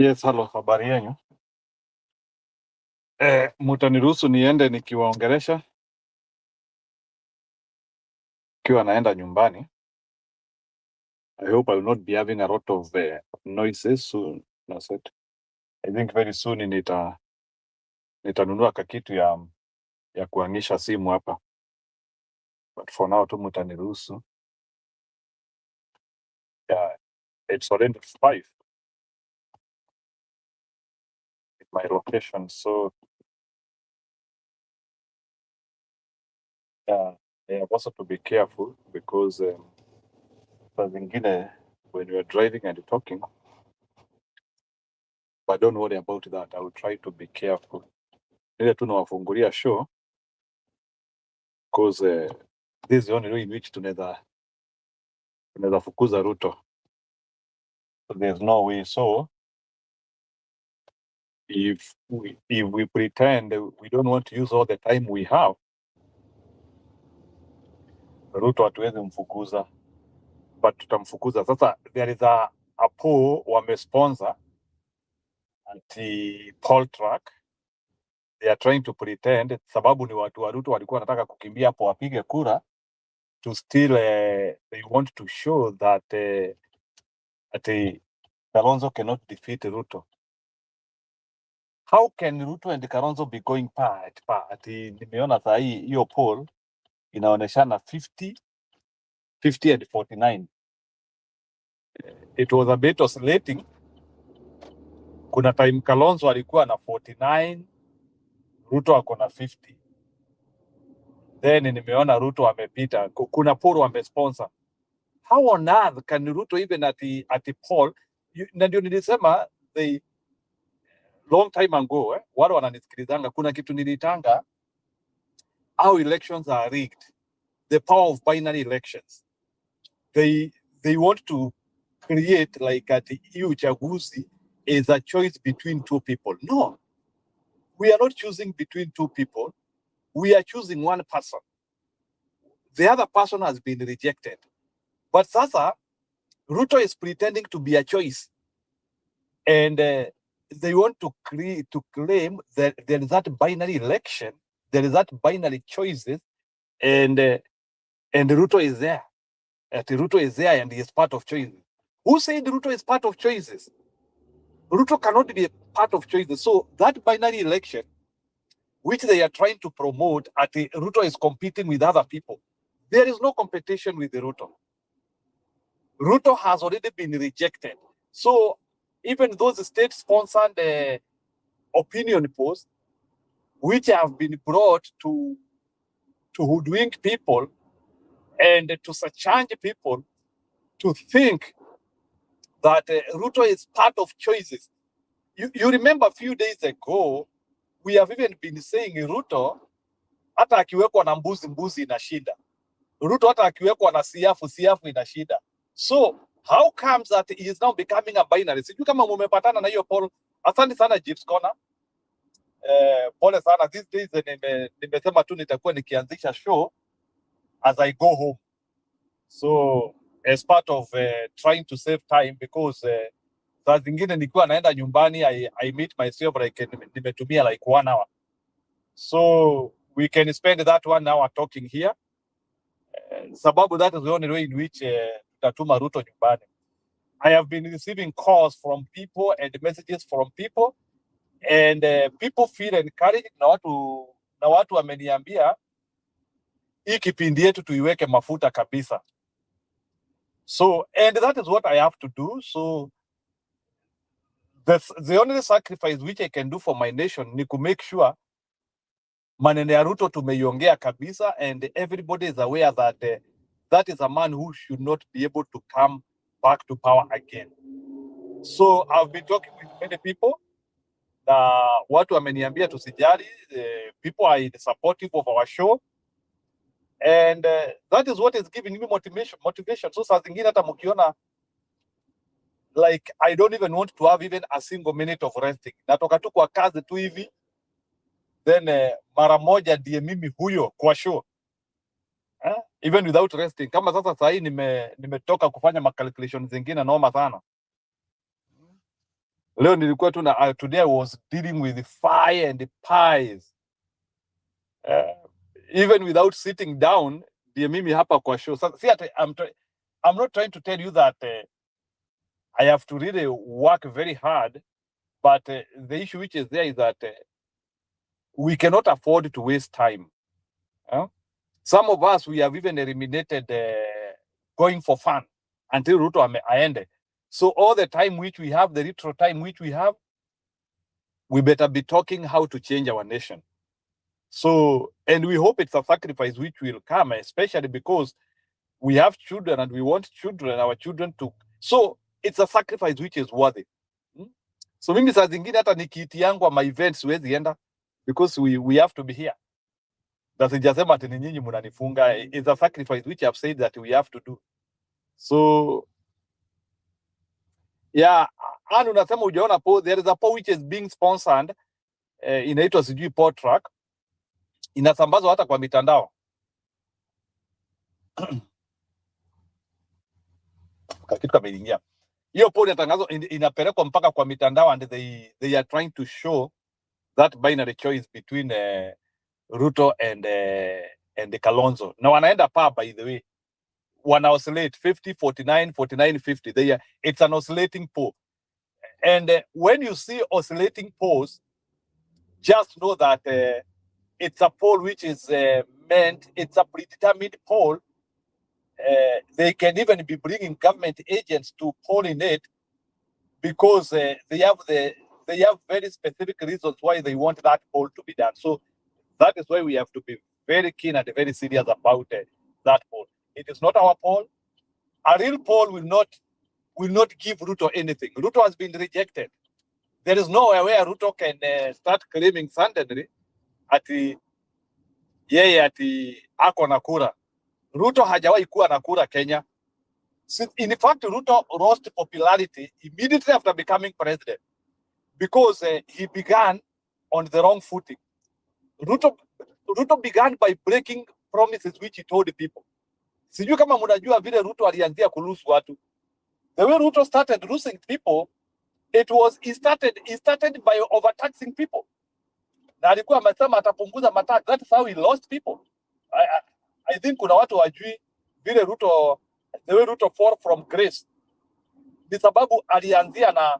Yes, halo, habari yenu. Mutaniruhusu niende nikiwaongelesha ikiwa naenda nyumbani. I hope I will not be having a lot of noises soon. That's it. I think very soon nitanunua kakitu ya kuangisha simu hapa. But for now tu mutaniruhusu. Yeah, it's already 5 in my location, so yeah, I have also to be careful because saa zingine when you are driving and talking, but don't worry about that. I will try to be careful. Ile tu nawafungulia show because this is the only way in which tunaweza fukuza Ruto. So there's no way. So if we pretend we don't want to use all the time we have, Ruto hatuwezi mfukuza, but tutamfukuza. Sasa there is a poll wamesponsor anti poll track. They are trying to pretend sababu ni watu wa Ruto walikuwa wanataka kukimbia hapo wapige kura to still they want to show that Kalonzo cannot defeat Ruto. How can Ruto and Kalonzo be going part? Nimeona saa hii hiyo poll inaoneshana 50 and 49. It was a bit oscillating. Kuna time Kalonzo alikuwa na 49, Ruto ako na 50. Then nimeona Ruto amepita. Kuna poll wamesponsor. How on earth can Ruto even at the poll? Na ndio nilisema the long time ago, wale wananisikilizanga, kuna kitu nilitanga, how elections are rigged, the power of binary elections. They want to create like at hii uchaguzi is a choice between two people. No, we are not choosing between two people. We are choosing one person. The other person has been rejected. But sasa, Ruto is pretending to be a choice. And they want to claim that there is that binary election, there is that binary choices, and Ruto is there. Ruto is there and he is part of choices. Who said Ruto is part of choices? Ruto cannot be a part of choices. So that binary election, which they are trying to promote, Ruto is competing with other people. There is no competition with the Ruto. Ruto has already been rejected. So even those state-sponsored opinion polls, which have been brought to hoodwink people and to change people to think that Ruto is part of choices. You remember a few days ago, we have even been saying Ruto, hata akiwekwa na mbuzi inashinda. Ruto hata akiwekwa na siafu inashinda. So how comes that he is now becoming a binary? Sijui kama mumepatana na hiyo poll. Asante sana Jeeps Corner. Pole sana, these days nimesema tu nitakuwa nikianzisha show as I go home. So as part of trying to save time because saa zingine nikiwa naenda nyumbani I meet myself like nimetumia like 1 hour. So we can spend that 1 hour talking here. Sababu that is the only way in which tutatuma Ruto nyumbani. I have been receiving calls from people and messages from people and people feel encouraged na watu wameniambia hii kipindi yetu tuiweke mafuta kabisa. So and that is what I have to do. So the only sacrifice which I can do for my nation ni to make sure maneno ya Ruto tumeiongea kabisa and everybody is aware that that is a man who should not be able to come back to power again. So I've been talking with many people na watu wameniambia tusijali, people are supportive of our show and that is what is giving me motivation. So saa zingine hata mkiona like I don't even want to have even a single minute of resting. Natoka tu kwa kazi tu hivi then mara moja ndiye mimi huyo kwa show. Even without resting. Kama sasa saa hii nimetoka kufanya macalculations zingine noma sana. Leo nilikuwa tu na today I was dealing with fire and pies. Even without sitting down, ndio mimi hapa kwa show. So, see, I'm not trying to tell you that I have to really work very hard, but the issue which is there is that we cannot afford to waste time. Some of us, we have even eliminated going for fun until Ruto aende. So all the time which we have, the retro time which we have, we better be talking how to change our nation. So, and we hope it's a sacrifice which will come, especially because we have children and we want our children to. So it's a sacrifice which is worthy. So mimi saa zingine hata nikiiti yangu my events siwezi enda because we have to be here. Sijasema ati ni nyinyi mnanifunga. It's a sacrifice which I've said that we have to do. So yeah, and unasema ujaona poll, there is a poll which is being sponsored inaitwa sijui poll track, inasambazwa hata kwa mitandao. Kitu kama ilingia hiyo poll inatangazwa, inapelekwa mpaka kwa mitandao, and they are trying to show that binary choice between Ruto and Kalonzo. Na wanaenda pa, by the way, wana oscillate 50 49 49 50. It's an oscillating poll, and when you see oscillating polls, just know that it's a poll which is meant, it's a predetermined poll. They can even be bringing government agents to pollinate because they have very specific reasons why they want that poll to be done. So that is why we have to be very keen and very serious about that poll. It is not our poll. A real poll will not give Ruto anything. Ruto has been rejected. There is nowhere where Ruto can start claiming suddenly ati ako na kura. Ruto hajawahi kuwa na kura Kenya. In fact, Ruto lost popularity immediately after becoming president because he began on the wrong footing. Ruto began by breaking promises which he told the people. Sijui kama mnajua vile Ruto alianzia kulusu watu. The way Ruto started losing people, he started by overtaxing people. Na alikuwa amesema atapunguza matax. That's how he lost people. I think kuna watu wajui vile Ruto, the way Ruto fall from grace, ni sababu alianzia na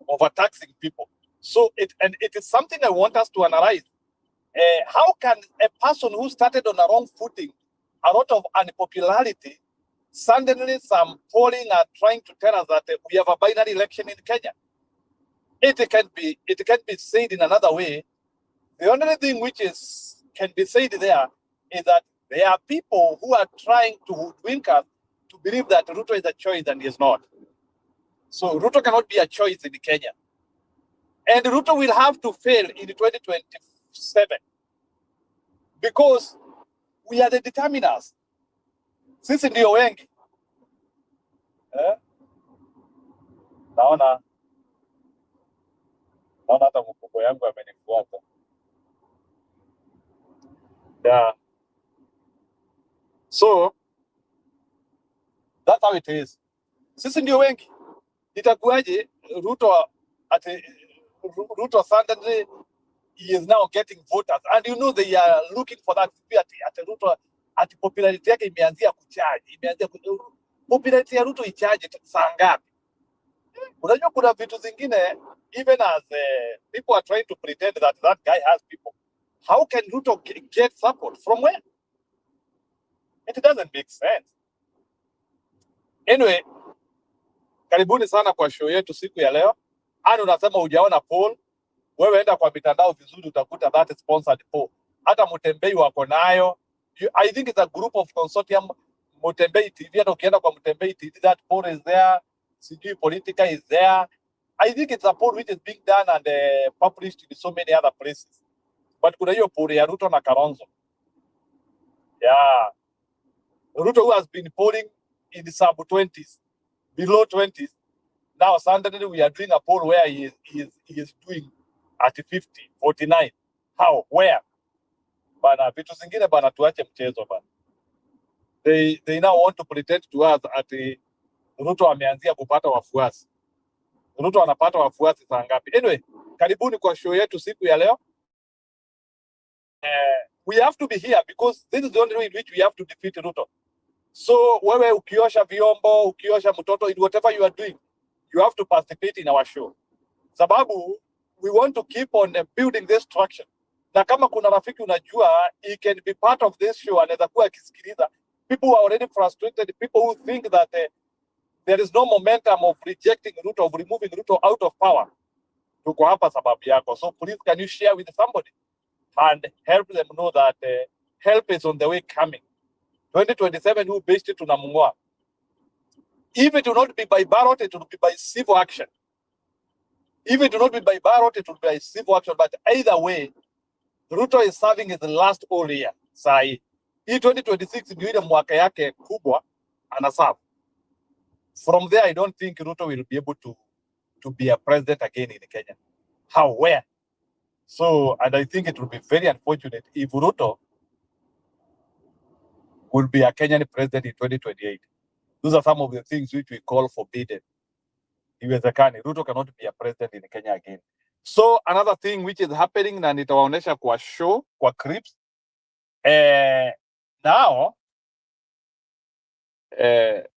overtaxing people. So it is something I want us to analyze. How can a person who started on a wrong footing, a lot of unpopularity, suddenly some polling are trying to tell us that we have a binary election in Kenya? It can be said in another way. The only thing which can be said there is that there are people who are trying to hoodwink us to believe that Ruto is a choice and he is not. So Ruto cannot be a choice in Kenya. And Ruto will have to fail in 2027 because we are the determiners. Sisi ndio wengi. Naona hata mfuko yangu amenifuata. Yeah. So that's how it is. Sisi ndio wengi. Itakuwaje Ruto suddenly he is now getting voters, and you know they are looking for that at Ruto at popularity yake imeanzia kucharge, popularity ya Ruto icharge saa ngapi? Unajua kuna vitu zingine, even as people are trying to pretend that guy has people. How can Ruto get support from where? It doesn't make sense. Anyway, karibuni sana kwa show yetu siku ya leo. Ani unasema hujaona poll, wewe enda kwa mitandao vizuri utakuta that sponsored poll. Hata Mutembei wako nayo. I think it's a group of consortium. Mutembei TV, hata ukienda kwa Mutembei TV, that poll is there. Sijui Politica is there. I think it's a poll which is being done and published in so many other places. But kuna hiyo poll ya Ruto na Kalonzo. Yeah. Ruto, who has been polling in the sub-20s, below 20s, now suddenly we are doing a poll where he is doing at 50, 49. How? Where? Bana, vitu zingine bana, tuache mchezo bana. They now want to pretend to us at Ruto ameanzia kupata wafuasi. Ruto anapata wafuasi saa ngapi? Anyway, karibuni kwa show yetu siku ya leo. We have to be here because this is the only way in which we have to defeat Ruto. So wewe ukiosha vyombo, ukiosha mtoto, in whatever you are doing, you have to participate in our show. Sababu we want to keep on building this traction. Na kama kuna rafiki unajua he can be part of this show, anaweza kuwa akisikiliza. People who are already frustrated, people who think that there is no momentum of rejecting Ruto, of removing Ruto out of power. Tuko hapa sababu yako. So please can you share with somebody and help them know that help is on the way coming. 2027 who based it tunamng'oa. If it will not be by ballot, it will be by civil action. If it will not be by ballot, it will be by civil action. But either way, Ruto is serving his last all year. Sai. Hii 2026 ndio ile mwaka yake kubwa anaserve. From there, I don't think Ruto will be able to be a president again in Kenya. How? Where? So, and I think it will be very unfortunate if Ruto will be a Kenyan president in 2028. Those are some of the things which we call forbidden. Iwezekani, Ruto cannot be a president in Kenya again. So, another thing which is happening, na nitawaonesha kwa show, kwa clips. Now, the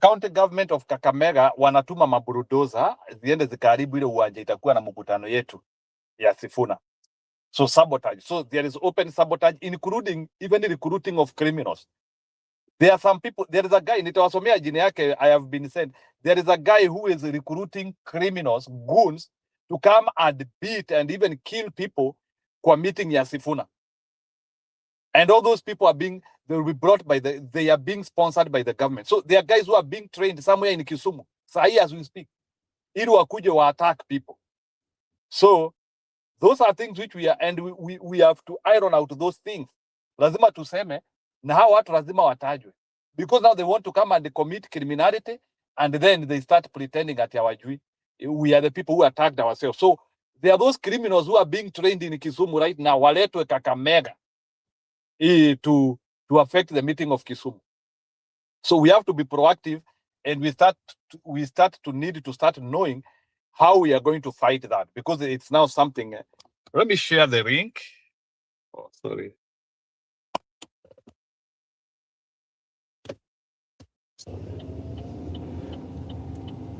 county government of Kakamega wanatuma maburudoza ziende zikaribu ile uwanja itakuwa na mkutano yetu ya Sifuna. So sabotage. So there is open sabotage, including even the recruiting of criminals. There are some people, there is a guy, nitawasomea jina yake, I have been said, there is a guy who is recruiting criminals, goons, to come and beat and even kill people kwa meeting ya Sifuna. And all those people they will be brought they are being sponsored by the government. So there are guys who are being trained somewhere in Kisumu, sahi as we speak, ili wakuje wa attack people. So those are things which we have to iron out those things. Lazima tuseme, na hao watu lazima watajwe. Because now they want to come and commit criminality, and then they start pretending at hawajui. We are the people who attacked ourselves. So there are those criminals who are being trained in Kisumu right now, waletwe Kakamega, to affect the meeting of Kisumu. So we have to be proactive, and we need to start knowing how we are going to fight that, because it's now something. Let me share the link. Oh, sorry.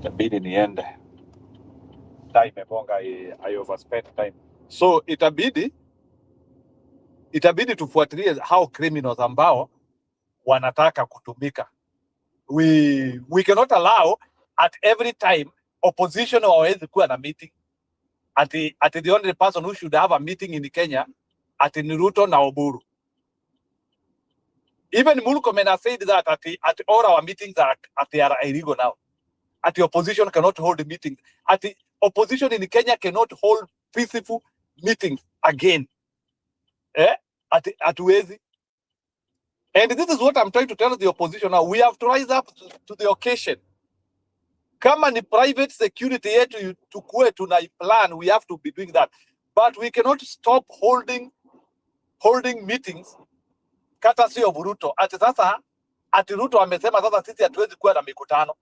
Itabidi niende. Time bonga, I overspent time. So itabidi tufuatilie how criminals ambao wanataka kutumika. We cannot allow at every time opposition hawezi kuwa na meeting. At the only person who should have a meeting in Kenya at Ruto na Oburu. Even Murkomen has said that at all our meetings are illegal now. At the opposition cannot hold meetings. At the opposition in Kenya cannot hold peaceful meetings again. At Wezi. And this is what I'm trying to tell the opposition now. We have to rise up to the occasion. Kama ni private security yetu tukue tunaiplan, we have to be doing that. But we cannot stop holding meetings courtesy of Ruto. Ati Ruto amesema sasa sisi hatuwezi kuwa na mikutano.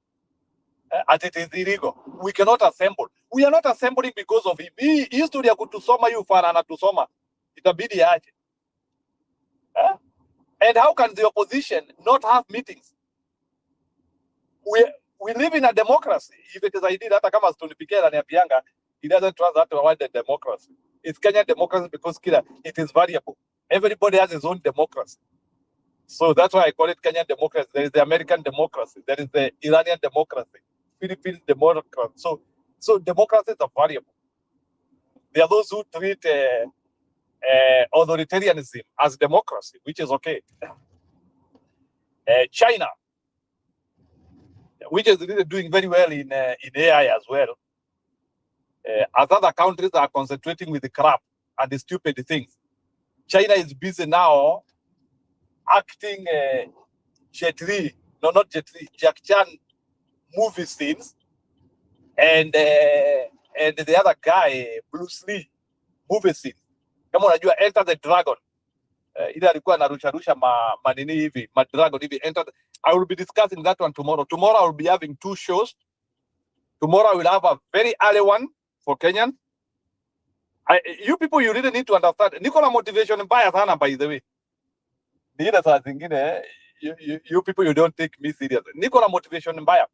Ati it is illegal. We cannot assemble. We are not assembling because of him. Hii history ya kutusoma yu fana anatusoma. Itabidi aje. And how can the opposition not have meetings? We live in a democracy. If it is ideal, hata kama stunifikia na niambianga, it doesn't trust that word democracy. It's Kenyan democracy because it is variable. Everybody has his own democracy. So that's why I call it Kenyan democracy. There is the American democracy. There is the Iranian democracy. Philippines democracy. So democracies are variable. There are those who treat authoritarianism as democracy, which is okay. China, which is really doing very well in AI as well. As other countries are concentrating with the crap and the stupid things, China is busy now acting Jack Chan movie scenes, and the other guy, Bruce Lee movie scenes. Kama unajua Enter the Dragon, ile alikuwa anarusha manini hivi, dragon hivi, I will be discussing that one tomorrow. Tomorrow I will be having 2 shows. Tomorrow I will have a very early one for Kenyan. You people, you really need to understand. Niko na motivation mbaya sana, by the way. Ni ile saa zingine, you people, you don't take me serious. Niko na motivation mbaya.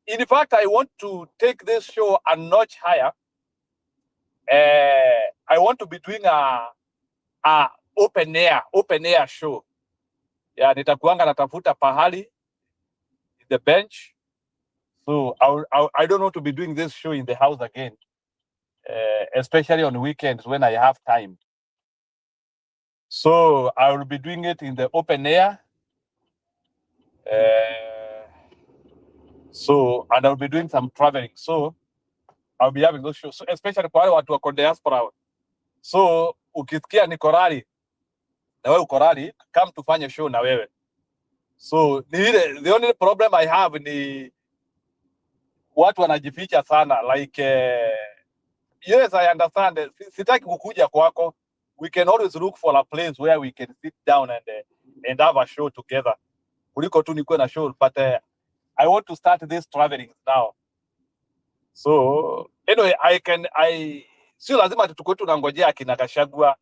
In fact, I want to take this show a notch higher. I want to be doing a open air show. Yeah, nitakuanga natafuta pahali the bench. So I don't want to be doing this show in the house again, especially on weekends when I have time. So I will be doing it in the open air. And I'll be doing some traveling. So I'll be having those shows, so especially kwa wale watu wako diaspora. So ukisikia niko rally na wewe uko rally, come tufanye show na wewe. So the only problem I have ni watu wanajificha sana, like yes, I understand. Sitaki kukuja kwako. We can always look for a place where we can sit down and have a show together. Kuliko tu nikuwe na show, but I want to start this traveling now. So anyway, sio lazima tutukue tunangojea akina Gachagua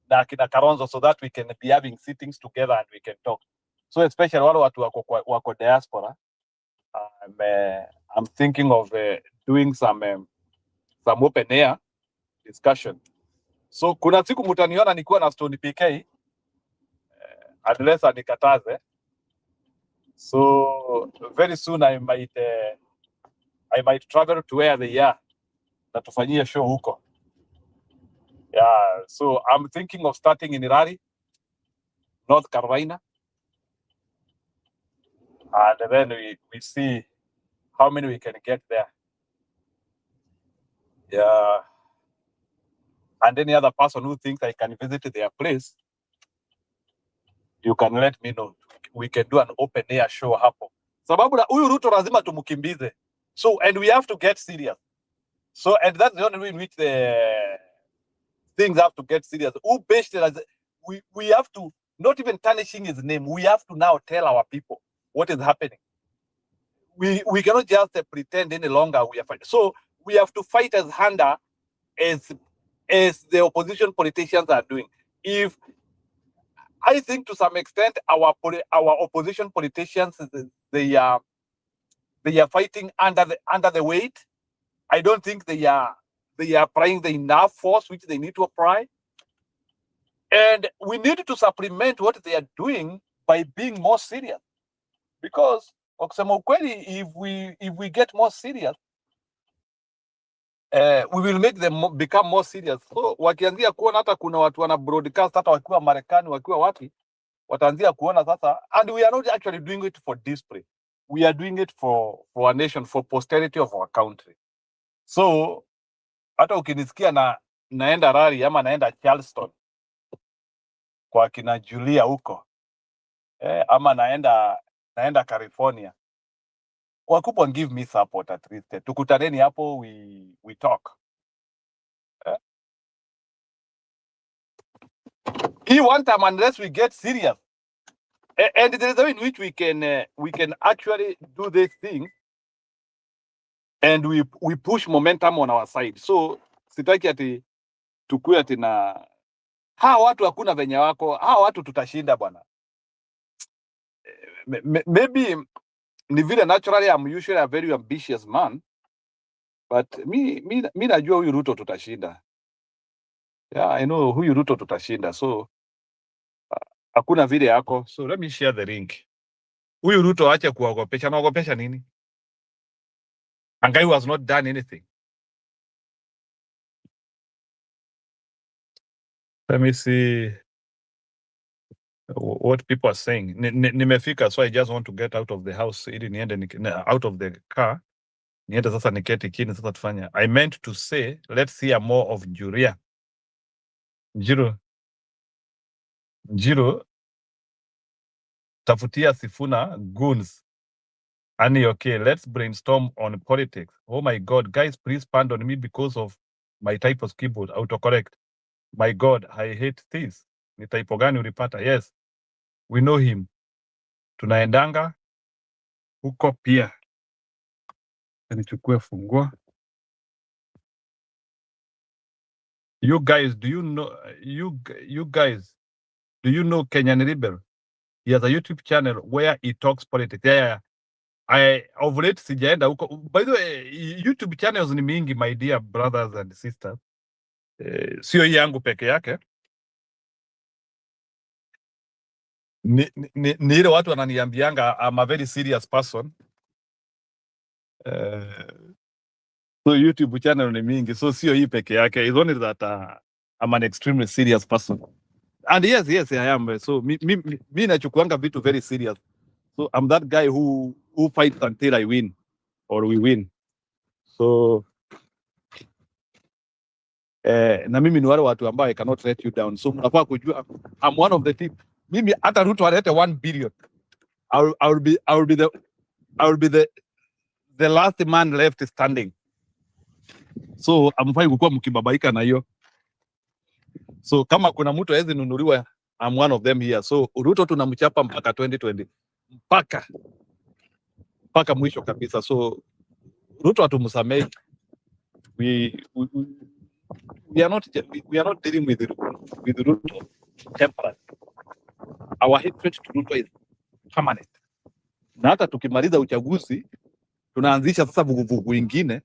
na akina Kalonzo so that we can be having sittings together and we can talk. So especially wale watu wako diaspora, I'm thinking of doing some open air discussion. So kuna siku mutaniona nikiwa na Stone PK, unless anikataze. So very soon I might travel to where they are na tufanyie show huko. Yeah, so I'm thinking of starting in Raleigh, North Carolina, and then we see how many we can get there. Yeah, and any other person who thinks I can visit their place, you can let me know. We can do an open air show hapo. Sababu na huyu Ruto lazima tumukimbize. So, and we have to get serious. So, and that's the only way in which the things have to get serious. We have to, not even tarnishing his name, we have to now tell our people what is happening. We cannot just pretend any longer we are fighting. So, we have to fight as hard as the opposition politicians are doing. I think to some extent our opposition politicians, they are fighting under the weight. I don't think they are applying the enough force which they need to apply. And we need to supplement what they are doing by being more serious. Because kwa kusema ukweli, if we get more serious, we will make them become more serious. So wakianzia kuona hata kuna watu wana broadcast hata wakiwa Marekani, wakiwa wapi, wataanzia kuona sasa. And we are not actually doing it for display. We are doing it for our nation, for posterity of our country. So hata ukinisikia naenda Raleigh ama naenda Charleston kwa kina Julia huko, ama naenda California, wakubwa give me support at least. Tukutaneni hapo, we talk. He one time, unless we get serious, and there is a way in which we can actually do this thing, and we push momentum on our side. So sitaki ati tukue ati na hawa watu hakuna venye wako, hawa watu tutashinda bwana. Maybe ni vile naturally I'm usually a very ambitious man, but mi najua huyu Ruto tutashinda. Yeah, I know huyu Ruto tutashinda. So hakuna vile yako. So let me share the link. Huyu Ruto acha kuogopesha. Anaogopesha nini? And guy who has not done anything. Let me see what people are saying. Nimefika, so I just want to get out of the house ili niende out of the car. Niende sasa niketi chini sasa tufanya. I meant to say, let's hear more of Juria. Njiro tafutia Sifuna goons. Ani, okay, let's brainstorm on politics. Oh my God, guys, please pardon me because of my type of keyboard. Autocorrect. My God, I hate this. Ni typo gani ulipata? Yes, we know him. Tunaendanga huko pia. Nichukue funguo. You guys, do you know do you know Kenyan Rebel? He has a YouTube channel where he talks politics. Yeah. Of late sijaenda huko. By the way, YouTube channels ni mingi, my dear brothers and sisters. Sio hii yangu peke yake. Ni ile watu wananiambianga I'm a very serious person. So YouTube channel ni mingi, so sio hii peke yake. It's only that I'm an extremely serious person. And yes, I am. So mi nachukuanga vitu very serious. So I'm that guy who fights until I win or we win. So na mimi ni wale watu ambao I cannot let you down. So mnafaa kujua I'm one of the team. Mimi hata Ruto alete 1 billion. I will be the last man left standing. So amfai kukua mkibabaika na hiyo. So kama kuna mtu hawezi nunuliwa, I'm one of them here. So Ruto tunamchapa mpaka 2020. Mpaka mwisho kabisa. So Ruto hatumsamehe. We are not dealing with Ruto temporary. Our hatred to Ruto is permanent. Na hata tukimaliza uchaguzi tunaanzisha sasa vuguvugu ingine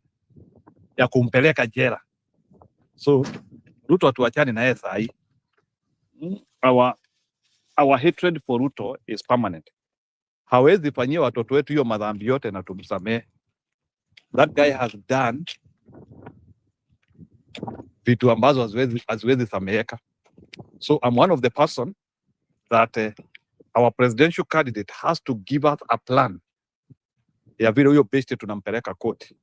ya kumpeleka jela. So Ruto hatuachane na yeye saa hii. Our hatred for Ruto is permanent. Hawezi fanyia watoto wetu hiyo madhambi yote na tumsamehe. That guy has done vitu ambazo haziwezi sameheka. So I'm one of the person that our presidential candidate has to give us a plan ya vile huyo besti tunampeleka court.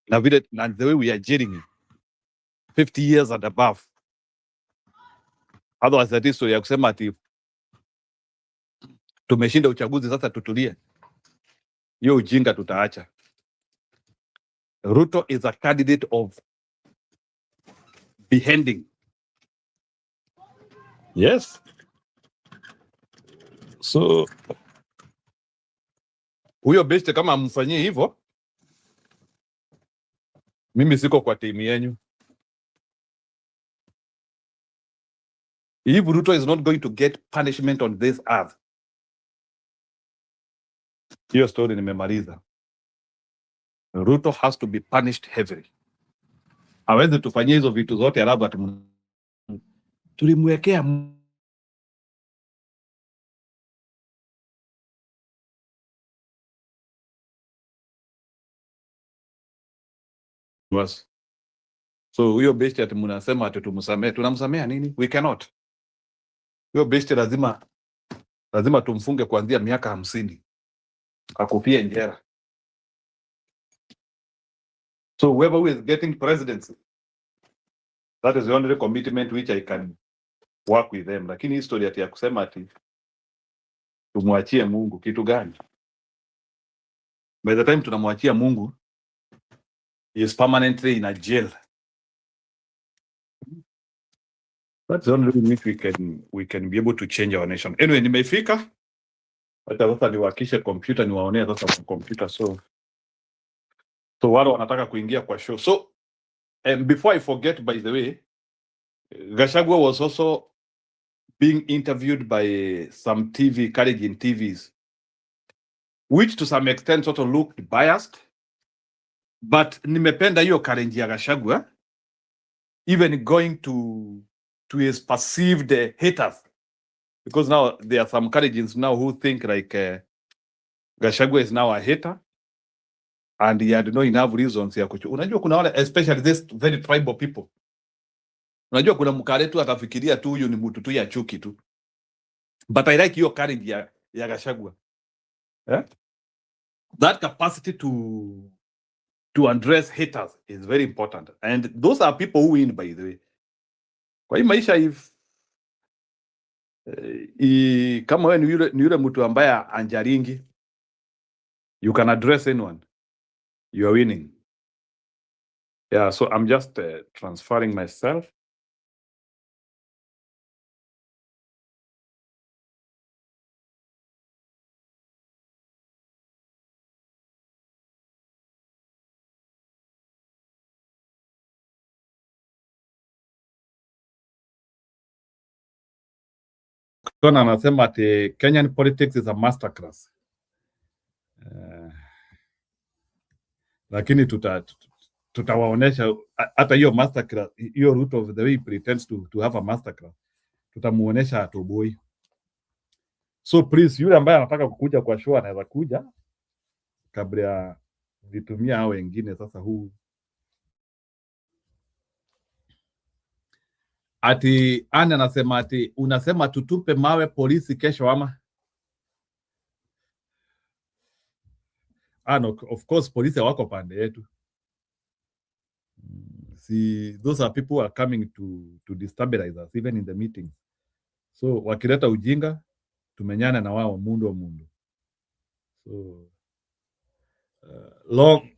Na vile na the way we are jailing him 50 years and above. Otherwise that is so ya kusema ati tumeshinda uchaguzi sasa tutulie. Hiyo ujinga tutaacha. Ruto is a candidate of beheading. Yes. So huyo besti kama amfanyie hivyo, mimi siko kwa timu yenu. If Ruto is not going to get punishment on this earth, hiyo story nimemaliza. Ruto has to be punished heavily. Hawezi tufanyie hizo vitu zote alafu tulimwekea was. So huyo besti ati mnasema ati tumsamee, tunamsamea nini? We cannot. Huyo besti lazima tumfunge kuanzia miaka 50 akupie njera. So whoever who is getting presidency, that is the only commitment which I can work with them. Lakini history ati ya kusema ati tumwachie Mungu kitu gani? By the time tunamwachia Mungu, he is permanently in a jail. That's the only way we can be able to change our nation. Anyway, nimefika. Hata sasa niwakishe computer niwaonea sasa computer. So wale wanataka kuingia kwa show. So before I forget, by the way, Gachagua was also being interviewed by some Kalenjin TVs, which to some extent sort of looked biased. But nimependa hiyo Kalenjin ya Gachagua, even going to his perceived haters, because now there are some Kalenjins now who think like Gachagua is now a hater and he had no enough reasons ya kuchu. Unajua kuna wale especially this very tribal people. Unajua kuna mkale tu atafikiria tu huyu ni mtu tu ya chuki tu. But I like hiyo courage ya Gachagua. Yeah? That capacity to address haters is very important, and those are people who win, by the way. Kwa hii maisha kama wewe ni yule mtu ambaye anjaringi, you can address anyone, you are winning. Yeah, so I'm just transferring myself. Tona anasema ati Kenyan politics is a masterclass. Lakini tutawaonesha hata hiyo masterclass, hiyo root of the way he pretends to have a masterclass, tutamuonesha atoboi. So please, yule ambaye anataka kukuja kwa show anaweza kuja kabla ya vitumia hao wengine. Sasa huu ati ana anasema ati unasema tutupe mawe polisi kesho ama? No, of course polisi wako pande yetu. See, those are people who are coming to destabilize us even in the meetings. So wakileta ujinga tumenyana na wao mundu. So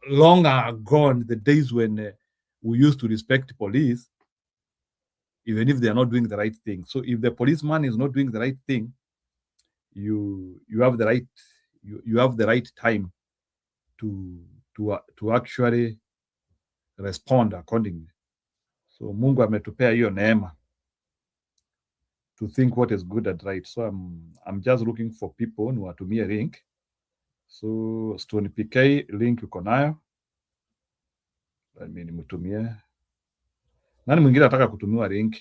long are gone the days when we used to respect police even if they are not doing the right thing. So if the policeman is not doing the right thing, you have the right time to actually respond accordingly. So Mungu ametupea hiyo neema to think what is good and right. So I'm just looking for people who watumie link. So Stone PK link uko nayo, mimi nimtumie. Nani mwingine anataka kutumiwa link?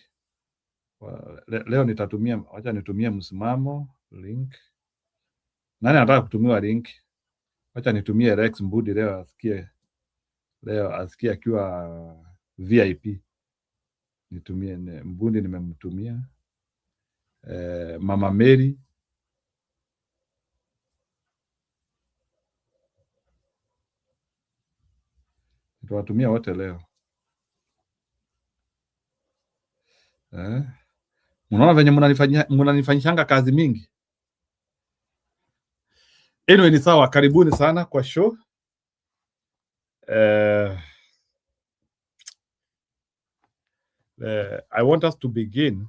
Leo nitatumia, acha nitumie msimamo link. Nani anataka kutumiwa link? Acha nitumie Rex Mbudi leo asikie akiwa VIP. Nitumie Mbudi, nimemtumia. Mama Mary, nitawatumia wote leo. Mnaona venye mnanifanyishanga kazi mingi. Anyway, ni sawa, karibuni sana kwa show. I want us to begin.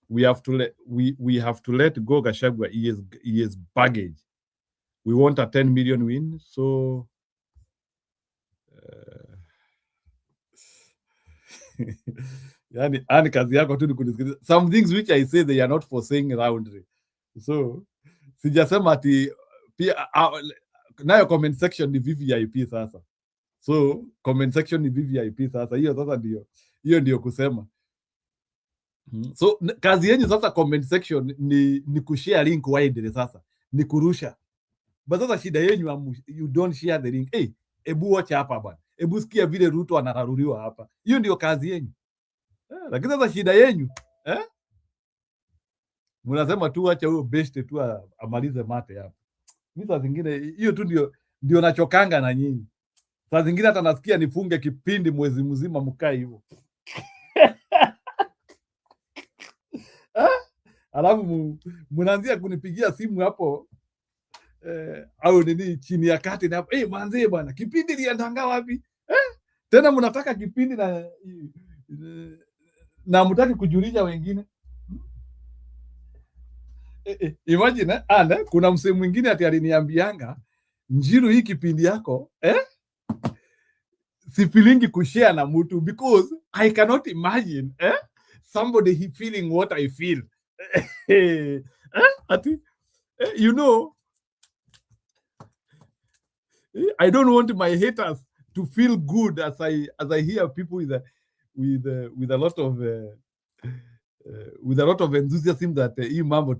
We have to let go Gachagua. He is baggage. We want a 10 million win. So yani kazi yako tu ni kunisikiliza. Some things which I say they are not for saying roundly. So sijasema ati pia nayo comment section ni VVIP sasa. So comment section ni VVIP sasa. Hiyo ndio kusema. So kazi yenyu sasa comment section ni kushare link widely sasa. Ni kurusha. But sasa shida yenyu you don't share the link. Ebu watch hapa bwana. Ebu sikia vile Ruto anararuriwa hapa. Hiyo ndio kazi yenyu. Lakini sasa shida yenyu, mnasema tu acha huyo best tu amalize mate hapa. Mimi saa zingine hiyo tu ndio nachokanga na nyinyi. Saa zingine hata nasikia nifunge kipindi mwezi mzima mkae hivyo. Alafu mnaanzia kunipigia simu hapo au nini chini ya kati na hapo, manze bwana, kipindi liendanga wapi? Tena mnataka kipindi na mtaki kujulisha wengine. Imagine kuna msemo mwingine ati aliniambianga, Njiru, hii kipindi yako sifilingi kushare na mtu because I cannot imagine somebody feeling what I feel. Ati you know, I don't want my haters to feel good as I hear people with a lot of enthusiasm that hii mambo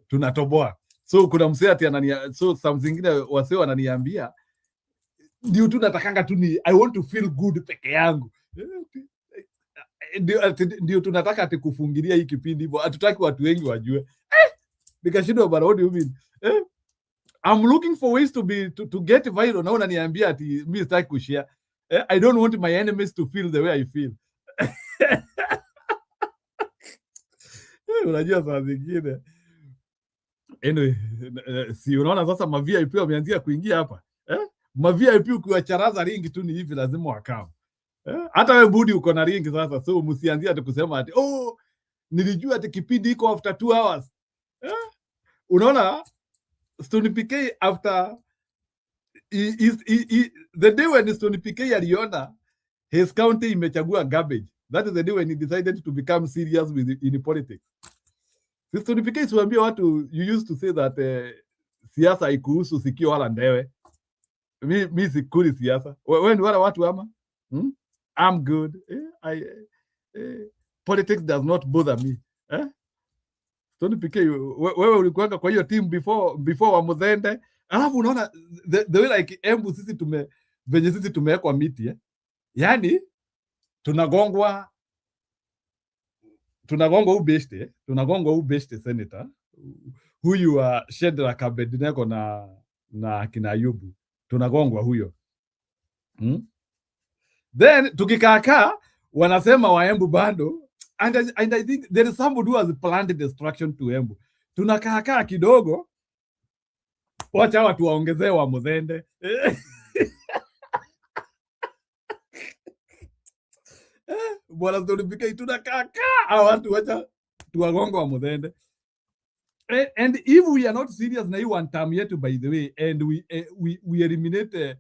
tunatoboa. So kuna msee ati so some zingine wasee wananiambia ndio tu natakanga tu I want to feel good peke yangu. Ndio tunataka ati kufungilia hii kipindi hivyo, hatutaki watu wengi wajue. Nikashindwa, but what do you mean? I'm looking for ways to get viral. Naona niambia ati mimi sitaki kushare. I don't want my enemies to feel the way I feel. Unajua saa zingine. Anyway, si unaona sasa ma VIP wameanzia kuingia hapa. Ma VIP ukiwacharaza ringi tu ni hivi lazima wakao. Hata wewe Budi uko na ringi sasa, so msianzie ati kusema ati nilijua ati kipindi iko after 2 hours. Unaona Stone PK after the day when Stone PK aliona his county imechagua garbage, That is the day when he decided to become serious in politics. Stone PK siwaambia watu, you used to say that siasa haikuhusu sikio wala ndewe. Mi sikuli siasa. Wewe ni wala watu ama? I'm good. Politics does not bother me. Stone PK, wewe ulikuwa kwa hiyo team before wa Muthende. Alafu unaona the way like Embu sisi tumewekwa miti yani tunagongwa ubeshte senator huyu wa Shedrack Abednego na kina Ayubu, tunagongwa huyo then tukikaakaa wanasema wa Embu bado and I think there is somebody who has planned destruction to Embu. Tunakaakaa kidogo, wacha watu waongezee wa Muthende bwana tulipika tunakaakaa watu wacha tuwagongo wa Muthende. And if we are not serious na hii one term yetu, by the way, and we eliminate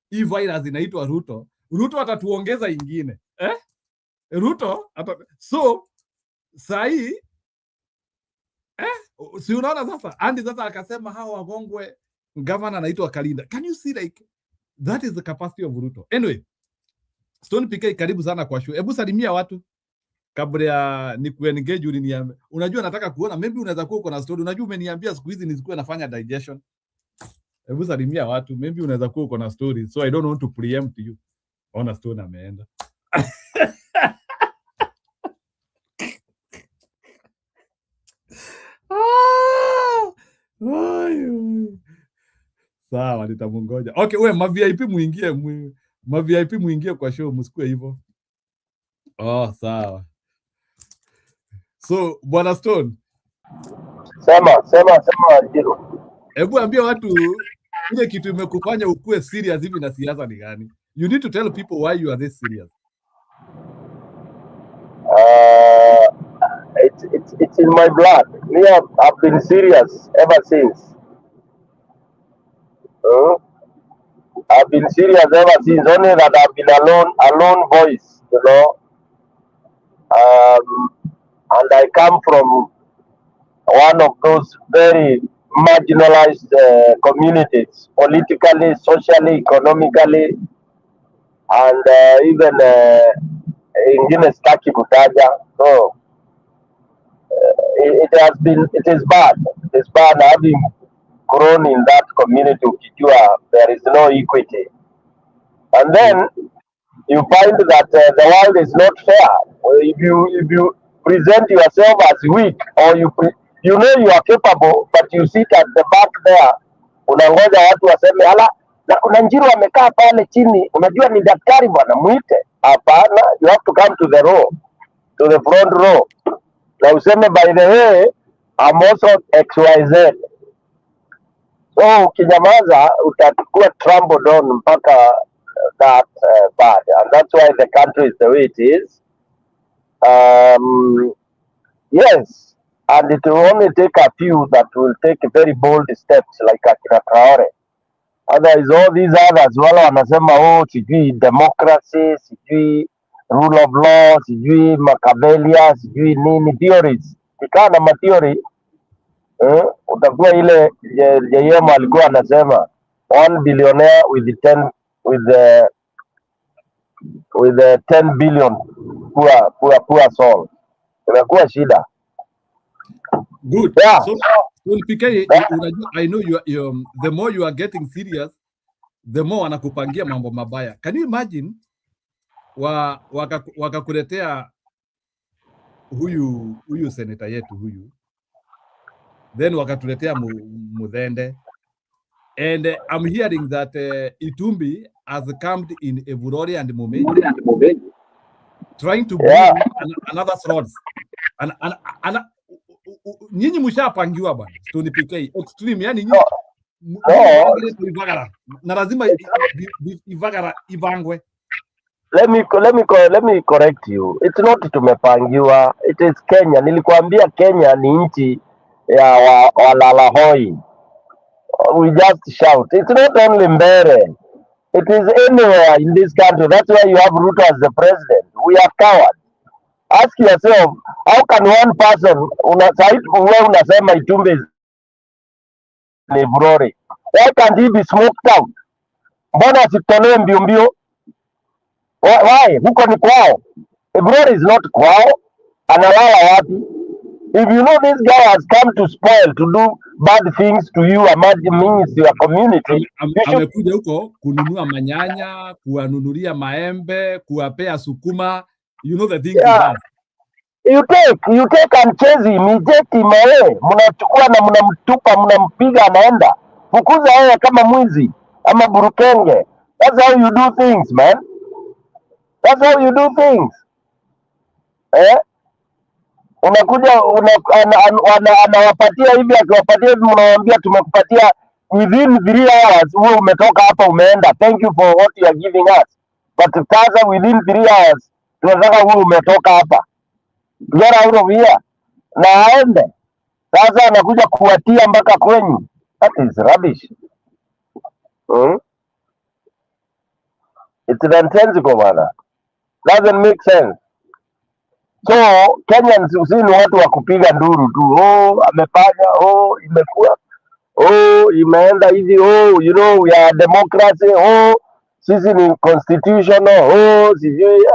hii virus inaitwa Ruto atatuongeza ingine Ruto so sahi si unaona sasa Andy sasa akasema hao wagongwe governor anaitwa Kalinda. Can you see like that is the capacity of Ruto? Anyway, Stone PK, karibu sana kwa show. Hebu salimia watu kabla ya nikuengage. Uliniambia unajua nataka kuona, maybe unaweza kuwa uko na story. Unajua umeniambia siku hizi nisikuwe nafanya digestion. Hebu salimia watu, maybe unaweza kuwa uko na story, so I don't want to preempt you. Ona Stone ameenda. Sawa, nitamungoja. Okay, wewe ma VIP muingie kwa show, msikue hivyo. Sawa. So, Bwana Stone. Sema Jiro. Hebu ambia watu ile kitu imekufanya ukue serious hivi na siasa ni gani? You need to tell people why you are this serious. It's in my blood. Me, I've been serious ever since. I've been serious ever since. Only that I've been a lone voice, you know. And I come from one of those very marginalized communities, politically, socially, economically, and even ingine staki kutaja. So it is bad. It is bad having grown in that community. Ukijua there is no equity, and then you find that the world is not fair. If you present yourself as weak, or you know you are capable, but you sit at the back there, unangoja watu waseme hala na kuna Njiru amekaa pale chini, unajua ni daktari bwana, muite. Hapana, you have to come to the front row na useme by the way I'm also XYZ. So ukinyamaza utakuwa trampled on mpaka that bad, and that's why the country is the way it is. Yes, and it will only take a few that will take very bold steps like akina Traore. Otherwise all these others wala wanasema sijui democracy, sijui rule of law, sijui Machiavelli, sijui nini theories. Ikaa na matheory utakuwa ile JM alikuwa anasema 1 billionaire with the 10 billion poor soul. Inakuwa shida. Good. Yeah. So PK, I know you the more you are getting serious, the more wanakupangia mambo mabaya. Can you imagine wakakuletea huyu senator yetu huyu, then wakatuletea Muthende, and I'm hearing that Itumbi has come in Evurori and Mumenyi trying to bring another throats. And nyinyi mshapangiwa bwana Stone PK extreme, yani nyinyi na lazima ivangwe. Let me correct you. It's not tumepangiwa, it is Kenya. Nilikwambia Kenya ni nchi ya walalahoi. We just shout. It's not only Mbere. It is anywhere in this country. That's why you have Ruto as the president. We are cowards. Ask yourself, how can one person wewe unasema Itumbe is Lebrore? Why can't he be smoked out? Mbona asitolewe mbio mbio? Why? Huko ni kwao. Lebrore is not kwao. Analala wapi? If you know this guy has come to spoil, to do bad things to you, means your community, amekuja huko kununua manyanya, kuwanunulia maembe, kuwapea sukuma. You know the things he does. You take and chase him, eject him away. Mnachukua na mnamtupa, mnampiga anaenda. Fukuza yeye kama mwizi ama burukenge. That's how you do things, man. That's how you do things. Unakuja anawapatia hivi, akiwapatia hivi mnawaambia tumekupatia within 3 hours wewe umetoka hapa umeenda. Thank you for what you are giving us. But sasa within 3 hours tunataka wewe umetoka hapa. Get out of here. Na aende. Sasa anakuja kuwatia mpaka kwenyu. That is rubbish. It's nonsensical, bwana. Doesn't make sense. So Kenyans si ni watu wa kupiga nduru tu. Amefanya, imekuwa, imeenda hivi, you know we are democracy, sisi ni constitutional, sijui,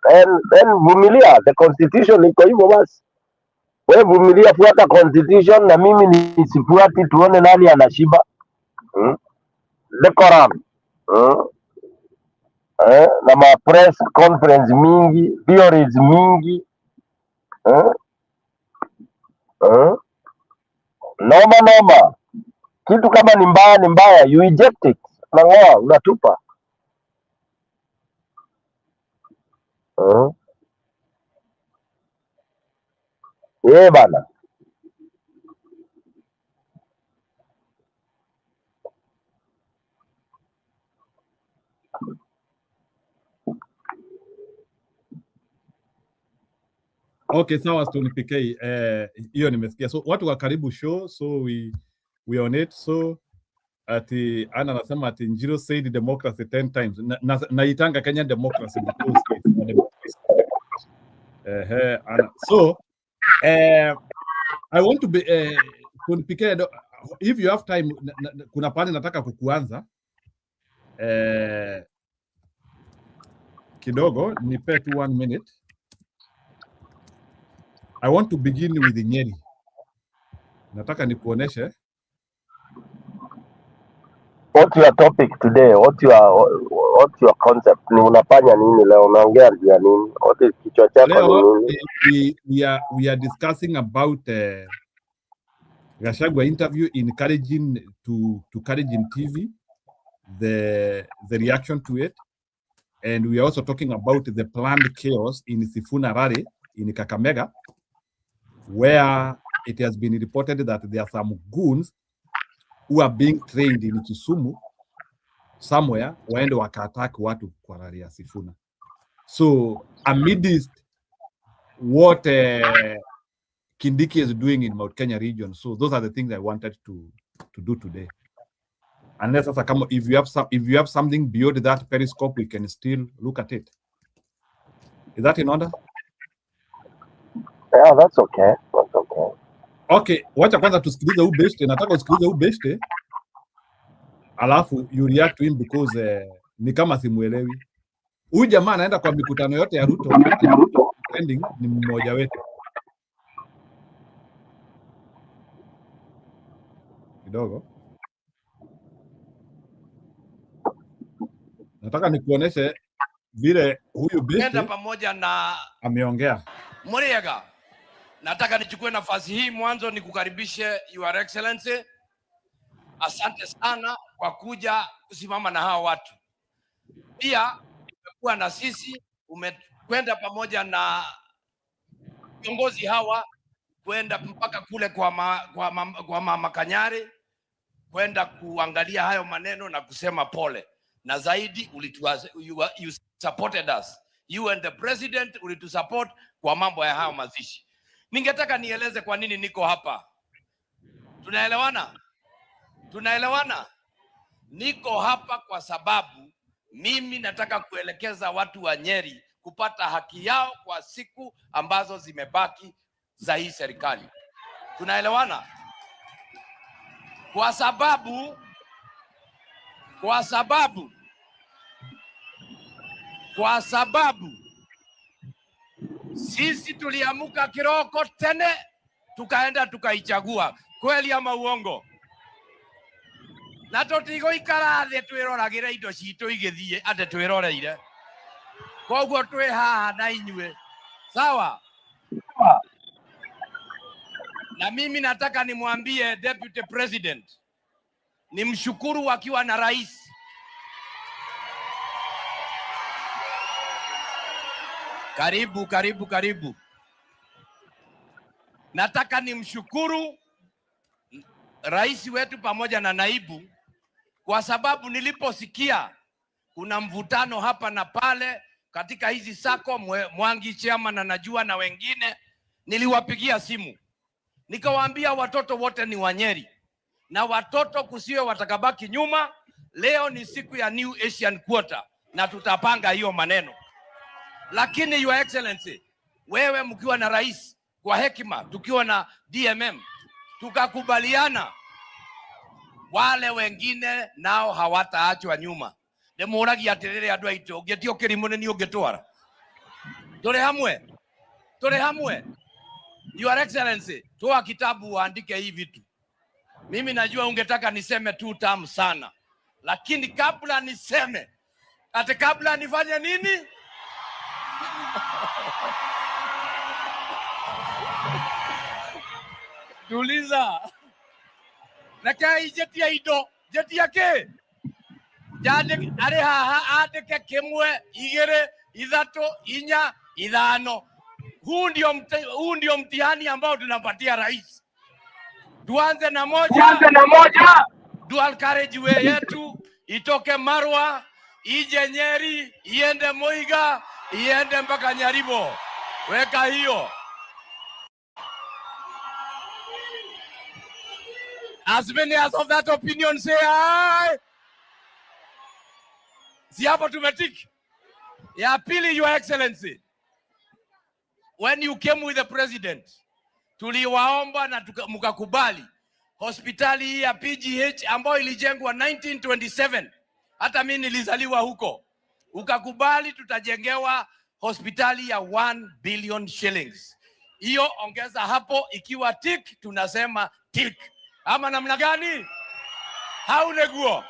and vumilia, the constitution iko hivyo basi. Wewe vumilia, fuata constitution na mimi nisifuati, tuone nani anashiba. Decorum. Na ma press conference mingi, theories mingi. Noma. Kitu kama ni mbaya, you eject it. Nangoa, unatupa. Bana. Okay, sawa Stone PK. Hiyo nimesikia. So watu wa karibu show, so we on it. So ati Ana anasema ati Njiro said democracy 10 times. Naitanga Kenya democracy because it's democracy. Ana. So I want to be Stone PK, if you have time, kuna pale nataka kukuanza kidogo, nipe tu 1 minute. I want to begin with Nyeri. Nataka nikuoneshe. What's your topic today? What's your concept? Ni unafanya nini leo? Unaongea juu ya nini? What is kichwa chako nini? We are discussing about Gachagua interview in Kalenjins to Kalenjins TV, the reaction to it, and we are also talking about the planned chaos in Sifuna rally in Kakamega, where it has been reported that there are some goons who are being trained in Kisumu somewhere, waende waka-attack watu kwa rally ya Sifuna. So amidst what Kindiki is doing in Mount Kenya region, so those are the things I wanted to do today. Unless if you have something beyond that periscope, we can still look at it. Is that in order? Yeah, that's okay. That's okay. Okay, wacha kwanza tusikilize huyu best. Nataka usikilize huyu best. Alafu you react to him because ni kama simuelewi. Huyu jamaa anaenda kwa mikutano yote ya Ruto. Trending ni mmoja wetu. Kidogo. Nataka nikuoneshe vile huyu best pamoja na ameongea. Muriega. Nataka nichukue nafasi hii mwanzo nikukaribishe Your Excellency. Asante sana kwa kuja kusimama na hawa watu. Pia umekuwa na sisi, umekwenda pamoja na viongozi hawa kwenda mpaka kule kwa Mama Kanyari kwenda kuangalia hayo maneno na kusema pole. Na zaidi you supported us. You and the president ulitusupport kwa mambo ya hayo mazishi. Ningetaka nieleze kwa nini niko hapa. Tunaelewana? Niko hapa kwa sababu mimi nataka kuelekeza watu wa Nyeri kupata haki yao kwa siku ambazo zimebaki za hii serikali. Tunaelewana? Kwa sababu sisi tuliamuka kiroko tene tukaenda tukaichagua. Kweli ama uongo? Na tutigo ikara thĩ twĩroragĩra indo citũ igĩthiĩ ate twĩroreire. Koguo twĩ haha na inyuĩ. Sawa? Na mimi nataka nimwambie Deputy President, nimshukuru wakiwa na rais. Karibu. Nataka nimshukuru rais wetu pamoja na naibu, kwa sababu niliposikia kuna mvutano hapa na pale katika hizi sako, Mwangi chairman na najua na wengine, niliwapigia simu nikawaambia watoto wote ni Wanyeri na watoto kusiwe watakabaki nyuma. Leo ni siku ya New Asian Quarter na tutapanga hiyo maneno. Lakini Your Excellency, wewe mkiwa na rais, kwa hekima tukiwa na DMM tukakubaliana, wale wengine nao hawataachwa nyuma. Ndemuragia atiriri andu aitu ngetio kirimu ni ungetwara. Tule hamwe. Your Excellency, toa kitabu uandike hii vitu. Mimi najua ungetaka niseme 2 term sana, lakini kabla niseme, kabla nifanye nini? Tuliza. Nakai jetia ido, jetia ke? Jade are haha adeke kimwe, igere, idhato, inya, idhano. Huu ndio mtihani ambao tunapatia rais. Tuanze na moja. Dual carriageway yetu itoke Marwa, ije Nyeri, iende Muiga, iende mpaka Nyaribo. Weka hiyo. As many as of that opinion say aye. Si hapo tumetiki. Ya pili, Your Excellency, when you came with the president, tuliwaomba na mukakubali hospitali ya PGH ambayo ilijengwa 1927. Hata mimi nilizaliwa huko. Ukakubali tutajengewa hospitali ya 1 billion shillings. Hiyo ongeza hapo, ikiwa tik tunasema tik. Ama namna gani? Hauneguo.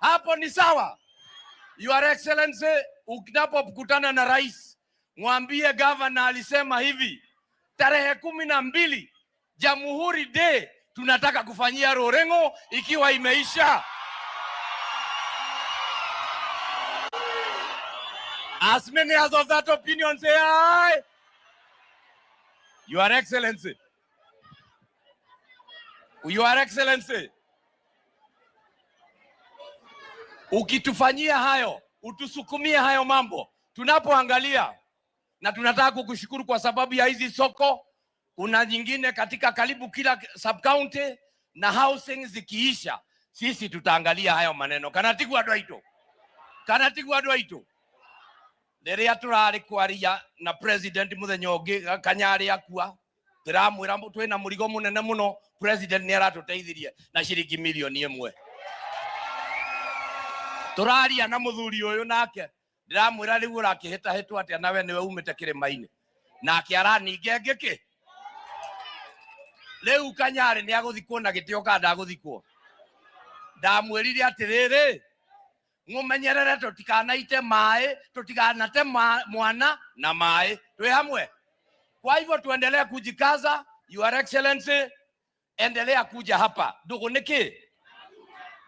Hapo ni sawa. Your Excellency, ukitapokutana na rais, mwambie governor alisema hivi, tarehe 12 Jamhuri Day tunataka kufanyia Rorengo ikiwa imeisha. As many as of that opinion say aye. Your Excellency, ukitufanyia hayo, utusukumie hayo mambo, tunapoangalia, na tunataka kukushukuru kwa sababu ya hizi soko, kuna nyingine katika karibu kila sub county, na housing zikiisha, sisi tutaangalia hayo maneno. Kanatigwa andũ aitũ rĩrĩa turari kwaria na president muthenya ũngĩ Kanyari akua, ndiramwĩra twĩna mũrigo mũnene mũno, president nĩ aratũteithirie na ciringi milioni 1. Turaria na muthuri ũyũ nake ndiramwĩra rĩu ũrakĩhĩtahĩtwo atĩa nawe nĩwe umĩte kĩrĩma-inĩ, nake araninge ngĩkĩ. Rĩu Kanyari nĩ agũthikwo na gĩtĩo kana ndagũthikwo? Ndamwĩrire atĩrĩrĩ, mumenyerere tutikanaite maĩ, tutikanate mwana na maĩ. Tuwe hamwe. Kwa hivyo tuendelee kujikaza. Your Excellency, endelea kuja hapa. Ndugu niki.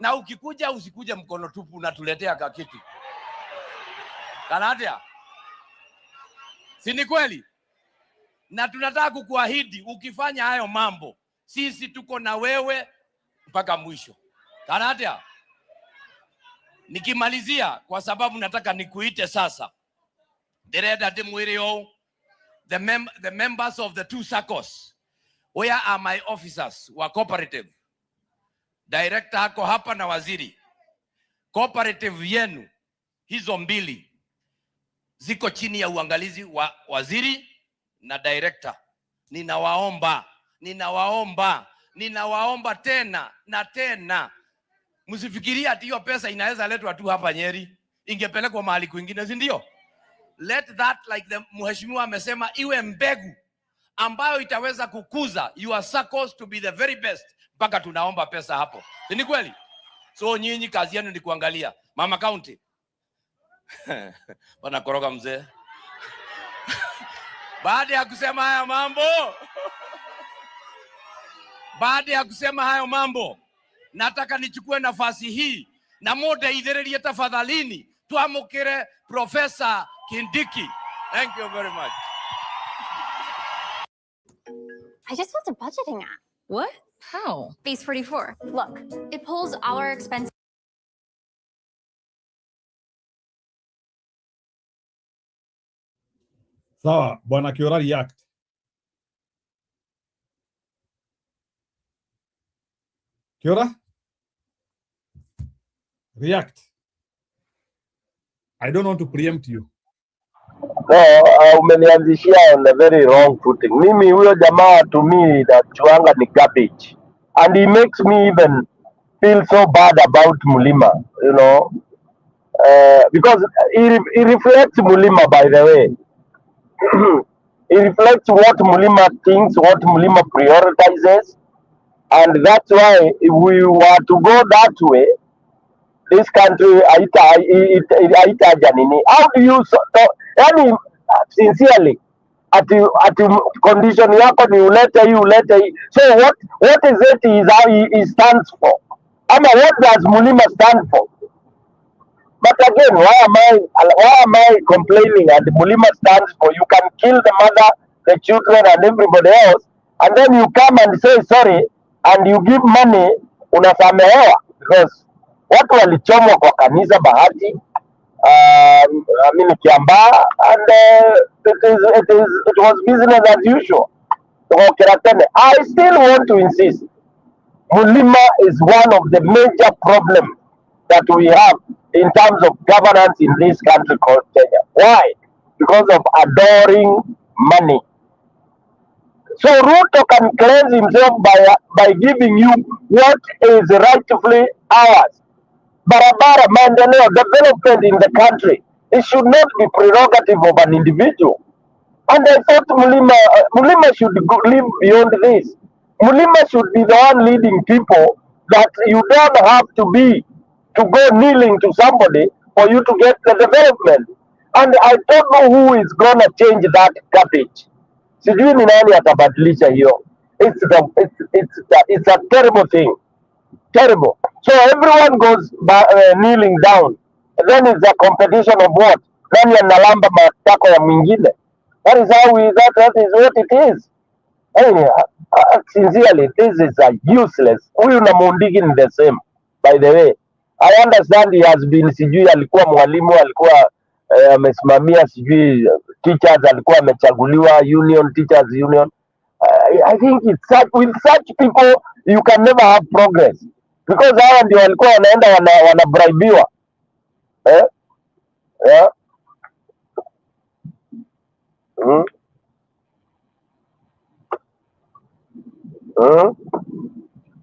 Na ukikuja usikuje mkono tupu, unatuletea kakitu. Kanadia. Si ni kweli? Na tunataka kukuahidi ukifanya hayo mambo, sisi tuko na wewe mpaka mwisho. Kanadia. Nikimalizia, kwa sababu nataka nikuite sasa, Dereda Demwirio, the members of the 2 SACCOs, where are my officers wa cooperative? Director ako hapa na waziri. cooperative yenu hizo mbili ziko chini ya uangalizi wa waziri na director. Ninawaomba tena na tena, msifikiria ati hiyo pesa inaweza letwa tu hapa Nyeri, ingepelekwa mahali kwingine, si ndio? Let that, like the mheshimiwa amesema, iwe mbegu ambayo itaweza kukuza your circles to be the very best, mpaka tunaomba pesa hapo. Ni kweli? So nyinyi kazi yenu ni kuangalia. Mama County wanakoroga mzee. Baada ya kusema hayo mambo, nataka nichukue nafasi hii na muda idhererie tafadhalini tuamukire Professor Kindiki. Thank you very much. I just built a budgeting app. What? How? Base 44. Look, it pulls all our expenses. Sawa, Bwana Kiora react. Kiora? React. I don't want to preempt you. No, umenianzishia on a very wrong footing. Mimi huyo jamaa to me nachuanga ni garbage. And he makes me even feel so bad about Mulima, you know. Because he reflects Mulima, by the way. He reflects what Mulima thinks, what Mulima prioritizes. And that's why if we were to go that way, this country haita janini. How do you yani sincerely ati condition yako ni ulete hii. So what is it is how he stands for? Ama what does Mulima stand for? But again, why am I complaining? And Mulima stands for, you can kill the mother, the children, and everybody else, and then you come and say sorry, and you give money, unasamehewa, because watu walichomwa kwa kanisa Bahati, Kiambaa, and it was business as usual. I still want to insist, Mulima is one of the major problems that we have in terms of governance in this country called Kenya. Why? Because of adoring money. So Ruto can cleanse himself by giving you what is rightfully ours. Barabara, maendeleo, development in the country, it should not be prerogative of an individual. And I thought Mulima should live beyond this. Mulima should be the one leading people, that you don't have to go kneeling to somebody for you to get the development. And I don't know who is going to change that garbage. Sijui ni nani atabadilisha hiyo. It's a terrible thing. Terrible. So everyone goes kneeling down. And then it's a competition of what? Nani analamba matako ya mwingine. That is what it is. Anyway, sincerely, this is a useless. Huyu na Mundigi ni the same, by the way. I understand he has been, sijui alikuwa mwalimu, alikuwa amesimamia sijui teachers, alikuwa amechaguliwa union, teachers union. I think with such people you can never have progress, because hawa ndio walikuwa wanaenda wanabraibiwa. Yeah.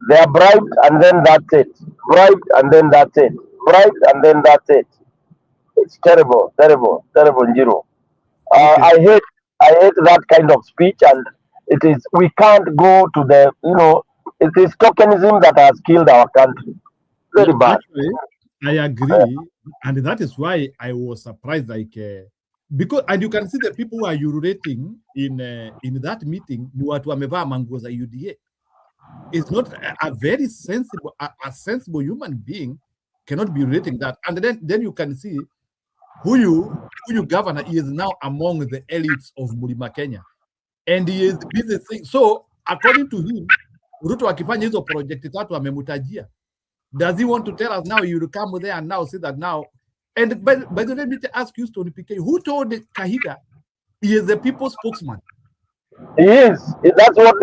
They are bribed and then that's it. Bribed and then that's it. Bribed and then that's it. It's terrible, Njiro. Okay. I hate that kind of speech, and we can't go to the, it is tokenism that has killed our country. Very bad. Actually, I agree, and that is why I was surprised, because, and you can see the people who are urinating in that meeting, ni watu wamevaa manguo za UDA. It's not a very sensible, a sensible human being cannot be urinating that. And then you can see who you governor is now among the elites of Mulima Kenya, and he is busy saying. So according to him, Ruto akifanya hizo project tatu amemutajia. Does he want to tell us now you will come there and now say that now? And by the way, let me ask you, Stony PK, who told Kahiga he is the people's spokesman? He is. That's what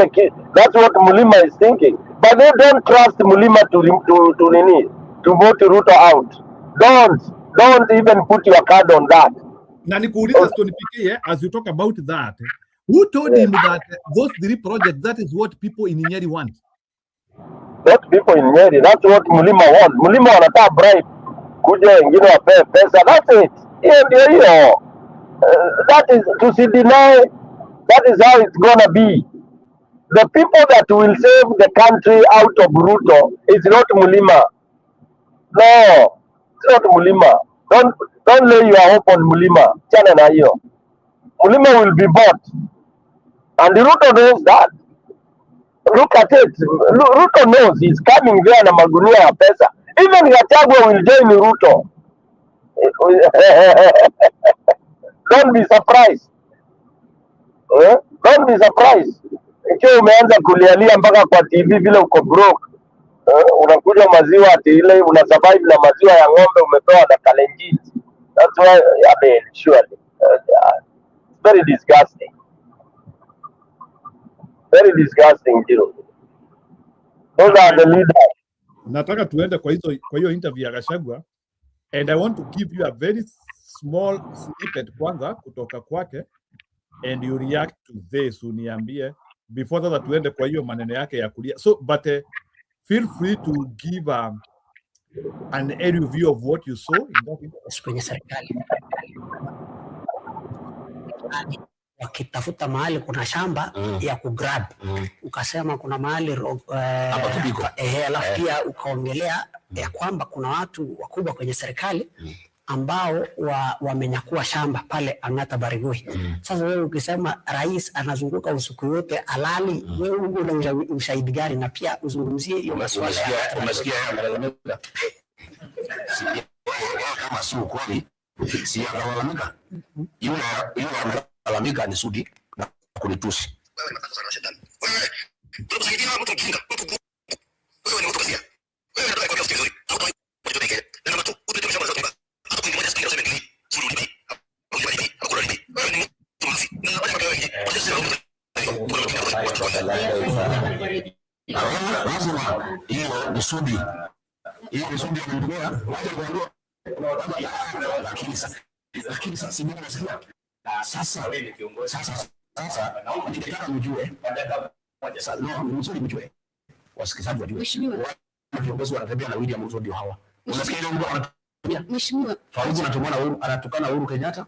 Mulima is thinking. But they don't trust Mulima to vote Ruto out. Don't even put your card on that. Na nikuuliza Stone PK, as you talk about that, who told him that those 3 projects, that is what people in Nyeri want? Not people in Nyeri, that's what Mulima want. Mulima wanataka bribe, kuja wengine wapewe pesa, that's it. Hiyo ndio hiyo. That is to see deny, that is how it's gonna be. The people that will save the country out of Ruto is not Mulima. No, it's not Mulima. Don't lay your hope on Mulima. Chana na hiyo. Mulima will be bought. And Ruto knows that. Look at it. Ruto knows he's coming there na magunia ya pesa. Even Gachagua will join Ruto. Don't be surprised. Don't be surprised. Ikiwa umeanza kulialia mpaka kwa TV vile uko broke. Unakuja maziwa ati ile una survive na maziwa ya ng'ombe umepewa na Kalenjins. That's why, I mean, surely. Very disgusting. Very disgusting, Jiro. Those are the leaders. Nataka tuende kwa hiyo interview ya Gachagua, and I want to give you a very small snippet kwanza kutoka kwake, and you react to this, uniambie before that tuende kwa hiyo maneno yake ya kulia. So but feel free to give an aerial view of what you saw in that interview. Kwenye serikali wakitafuta mahali kuna shamba ya kugrab, ukasema kuna mahali alafu pia ukaongelea ya kwamba kuna watu wakubwa kwenye serikali ambao wamenyakua shamba pale Ang'ata Barigoi. Sasa wewe ukisema rais anazunguka usiku yote alali, wewe una ushahidi gani? Na pia uzungumzie hiyo masuala ya umesikia analalamika kama sio kweli, si analalamika yule analalamika ni Sudi na kunitusi wewe ni matatizo sana shetani wewe tunakusaidia mtu mjinga wewe ni mtu kasia wewe unataka kwa kiasi vizuri mtu pekee na mtu utetemesha mwanzo kwamba hapo ni moja sikio sema ngili suru ni hakuna ni wewe ni mtu mfi na baada ya wewe lazima hiyo ni Sudi, hiyo ni Sudi anaendelea waje kuondoa lakini sasa mimi nasikia sasa wewe ni kiongozi sasa naomba nitaka mjue sasa no mzuri mjue wasikizaji wajue mheshimiwa viongozi wanatembea na William Ruto ndio hawa unasikia ile mtu anatembea mheshimiwa Faruku anatumana Uhuru anatukana Uhuru Kenyatta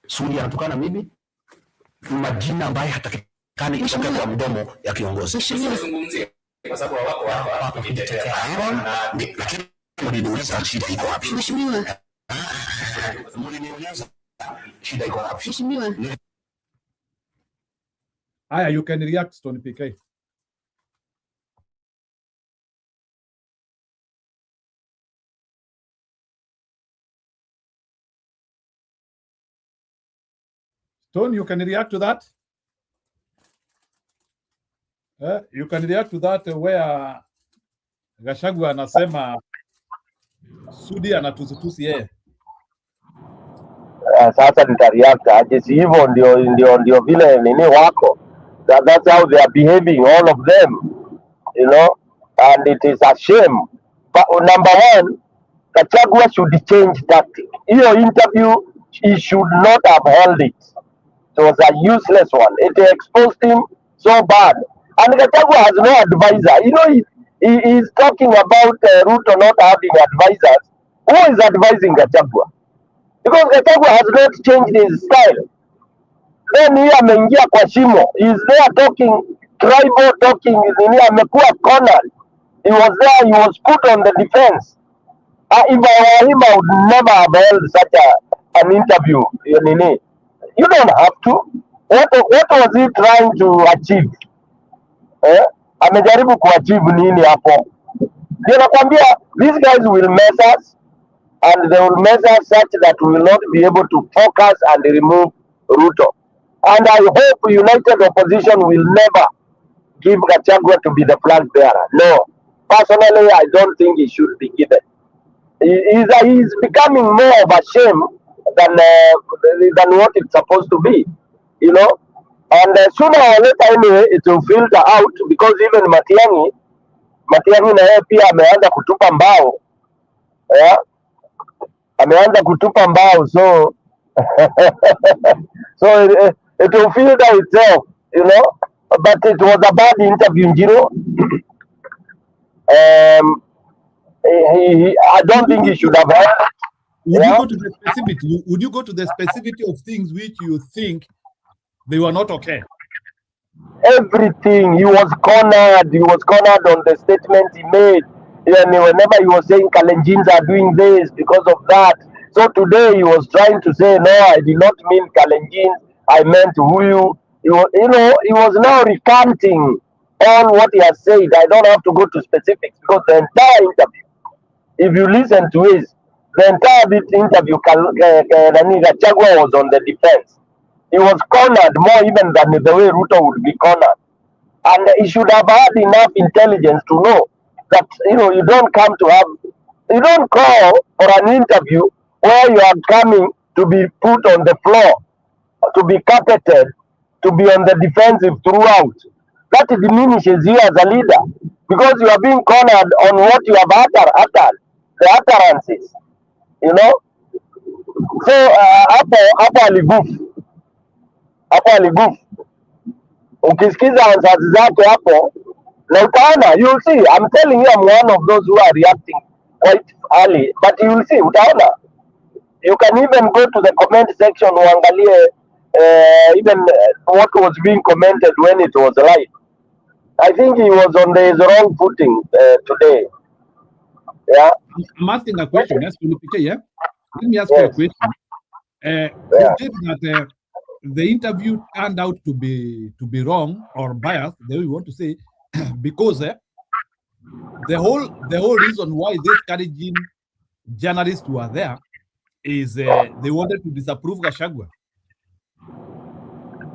Sudi anatukana mimi majina ambayo hatakikani kutoka kwa mdomo ya kiongozi mheshimiwa zungumzie kwa sababu wako hapa kujitetea lakini mliuliza shida iko wapi mheshimiwa mliuliza shida iko wapi mheshimiwa. Aya, you can react, Stone PK. Stone, you can react to that? You can react to that where Gachagua anasema Sudi anatusi yeye. Sasa nitareact aje? Si hivyo ndio vile nini wako. That's how they are behaving, all of them, you know, and it is a shame. But number one, Gachagua should change tactic. Hiyo interview, he should not have held it. It was a useless one. It exposed him so bad. And Gachagua has no advisor. You know, he is talking about Ruto not having advisors. Who is advising Gachagua? Because Gachagua has not changed his style. Then he ameingia kwa shimo. He is there talking tribal, talking nini, amekuwa cornered. He was there, he was put on the defense. If I were him, I would never have held such an interview. Nini. You don't have to. What was he trying to achieve? Amejaribu kuachieve nini hapo? Ndio nakwambia, these guys will mess us, and they will mess us such that we will not be able to focus and remove Ruto. And I hope united opposition will never give Gachagua to be the flag bearer. No. Personally, I don't think he should be given. He's becoming more of a shame than what it's supposed to be, you know. And sooner or later, anyway, it will filter out, because even Matiang'i na yeye pia ameanza kutupa mbao. ameanza kutupa mbao, so so it will filter itself, you know. But it was a bad interview, Njiro. I don't think he should have had. Would you go to the specificity? Would you go to the specificity of things which you think they were not okay? Everything. He was cornered. He was cornered on the statements he made. And whenever he was saying Kalenjins are doing this because of that. So today he was trying to say, no, I did not mean Kalenjins. I meant Huyu. He was, he was now recanting all what he has said. I don't have to go to specifics because the entire interview, if you listen to the entire interview, Gachagua was on the defense. He was cornered more even than the way Ruto would be cornered. And he should have had enough intelligence to know that, you don't come to you don't call for an interview where you are coming to be put on the floor, to be carpeted, to be on the defensive throughout. That diminishes you as a leader because you are being cornered on what you have uttered, the utterances, So hapo aligufu. Ukisikiza answers zake hapo na utaona, you will see. I'm telling you, I'm one of those who are reacting quite early, but you will see, utaona. You can even go to the comment section uangalie even what was being commented when it was live. I think he was on his wrong footing today. Yeah. I'm asking a question. Yes, yeah. Let me ask you a question. Forget that the interview turned out to be wrong or biased, the way we want to say, because the whole reason why these Kalenjin journalists were there is they wanted to disapprove Gachagua.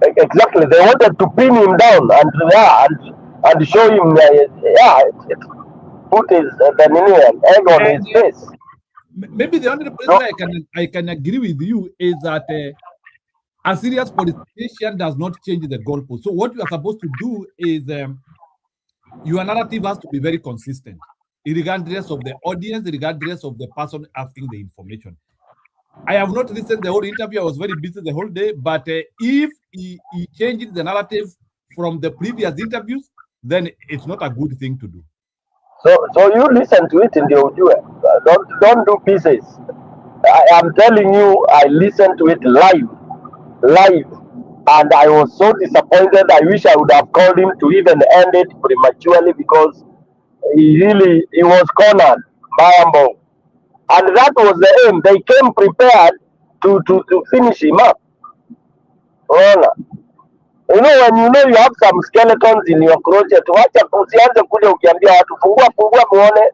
Exactly, they wanted to pin him down and show him, put his egg on his face. Maybe the only place I can agree with you is that a serious politician does not change the goalpost. So what you are supposed to do is your narrative has to be very consistent, regardless of the audience, regardless of the person asking the information. I have not listened to the whole interview. I was very busy the whole day. But if he changes the narrative from the previous interviews, then it's not a good thing to do. So you listen to it in the audio. Don't do pieces. I am telling you, I listened to it live, and I was so disappointed. I wish I would have called him to even end it prematurely because he was cornered by Ambo. And that was the aim. They came prepared to finish him up. When you have some skeletons in your closet, wacha usianze kuja ukiambia watu fungua muone,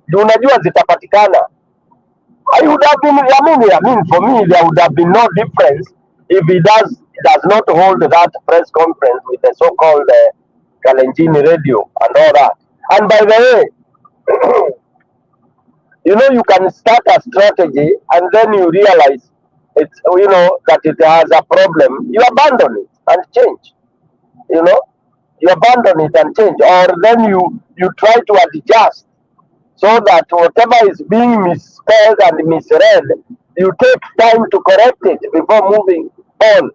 ndio unajua zitapatikana. I would have been, I mean, for me, there would have been no difference if he does not hold that press conference with the so-called Kalenjin radio and all that. And by the way, you can start a strategy and then you realize it's, that it has a problem. You abandon it and change. You abandon it and change, or then you try to adjust so that whatever is being misspelled and misread, you take time to correct it before moving on.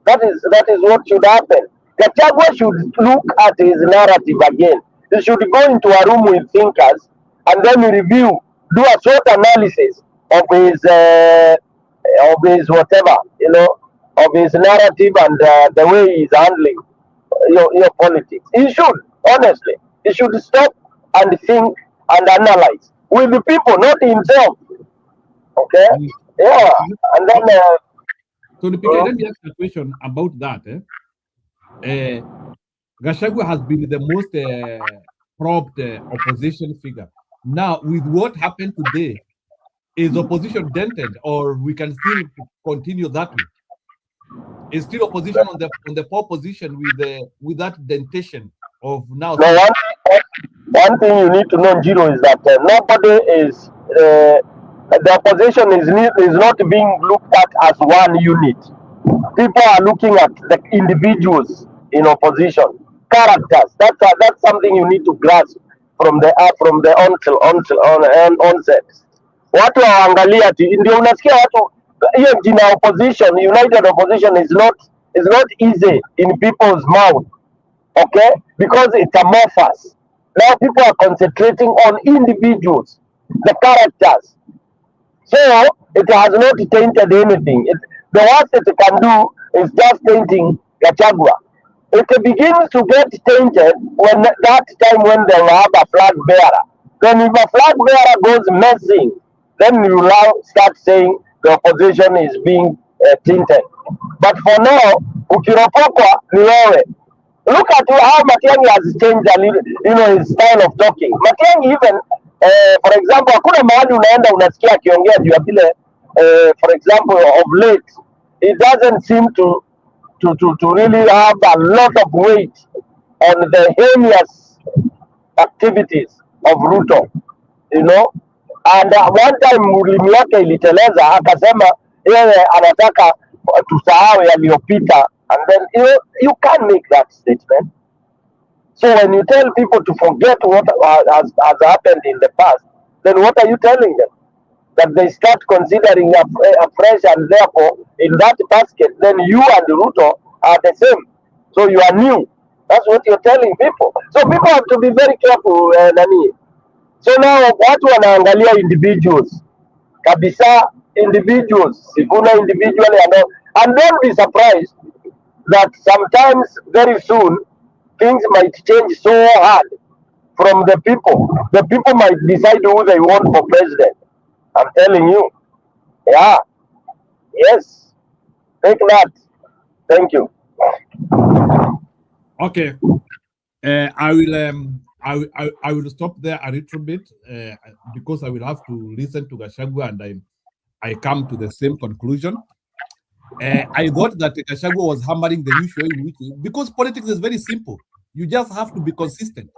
That is what should happen. Gachagua should look at his narrative again. He should go into a room with thinkers and then review, do a short analysis of his whatever, of his narrative and the way he's handling your politics. He should, honestly, he should stop and think and analyze with the people, not himself. Okay? Yeah. And then so let me ask a question about that. Gachagua has been the most probed opposition figure. Now, with what happened today, is opposition dented, or we can still continue that way? Is still opposition on the poor position with that dentation of now? No, one thing you need to know, Njiro, is that nobody is the opposition is not being looked at as one unit. People are looking at the individuals in opposition, characters. That's something you need to grasp from the onset. watu hawaangalia ati, ndio unasikia watu hiyo jina opposition, united opposition is not easy in people's mouth, okay, because it's amorphous. Now people are concentrating on individuals, the characters, so it has not tainted anything. The worst it can do is just tainting Gachagua. It begins to get tainted when that time when they will have a flag bearer. Then if a flag bearer goes missing, then you now start saying the opposition is being tainted. But for now, ukiropokwa ni wewe. Look at how Matiang'i has changed a little, his style of talking. Matiang'i even, for example, hakuna mahali unaenda unasikia akiongea juu ya vile, for example, of late, it doesn't seem to really have a lot of weight on the heinous activities of Ruto, and one time ulimi yake iliteleza akasema yeye anataka tusahau yaliyopita, and then you can't make that statement. So when you tell people to forget what has happened in the past, then what are you telling them? That they start considering afresh, and therefore in that basket, then you and Ruto are the same. So you are new. That's what you're telling people. So people have to be very careful, Nani. So now watu wanaangalia individuals kabisa, individuals, Sifuna individually, and don't be surprised that sometimes very soon things might change so hard from the people. The people might decide who they want for president. I'm telling you. Yeah. Yes. Take that. Thank you. Okay. I will stop there a little bit because I will have to listen to Gachagua, and I come to the same conclusion. I thought that Gachagua was hammering the usual, because politics is very simple. You just have to be consistent.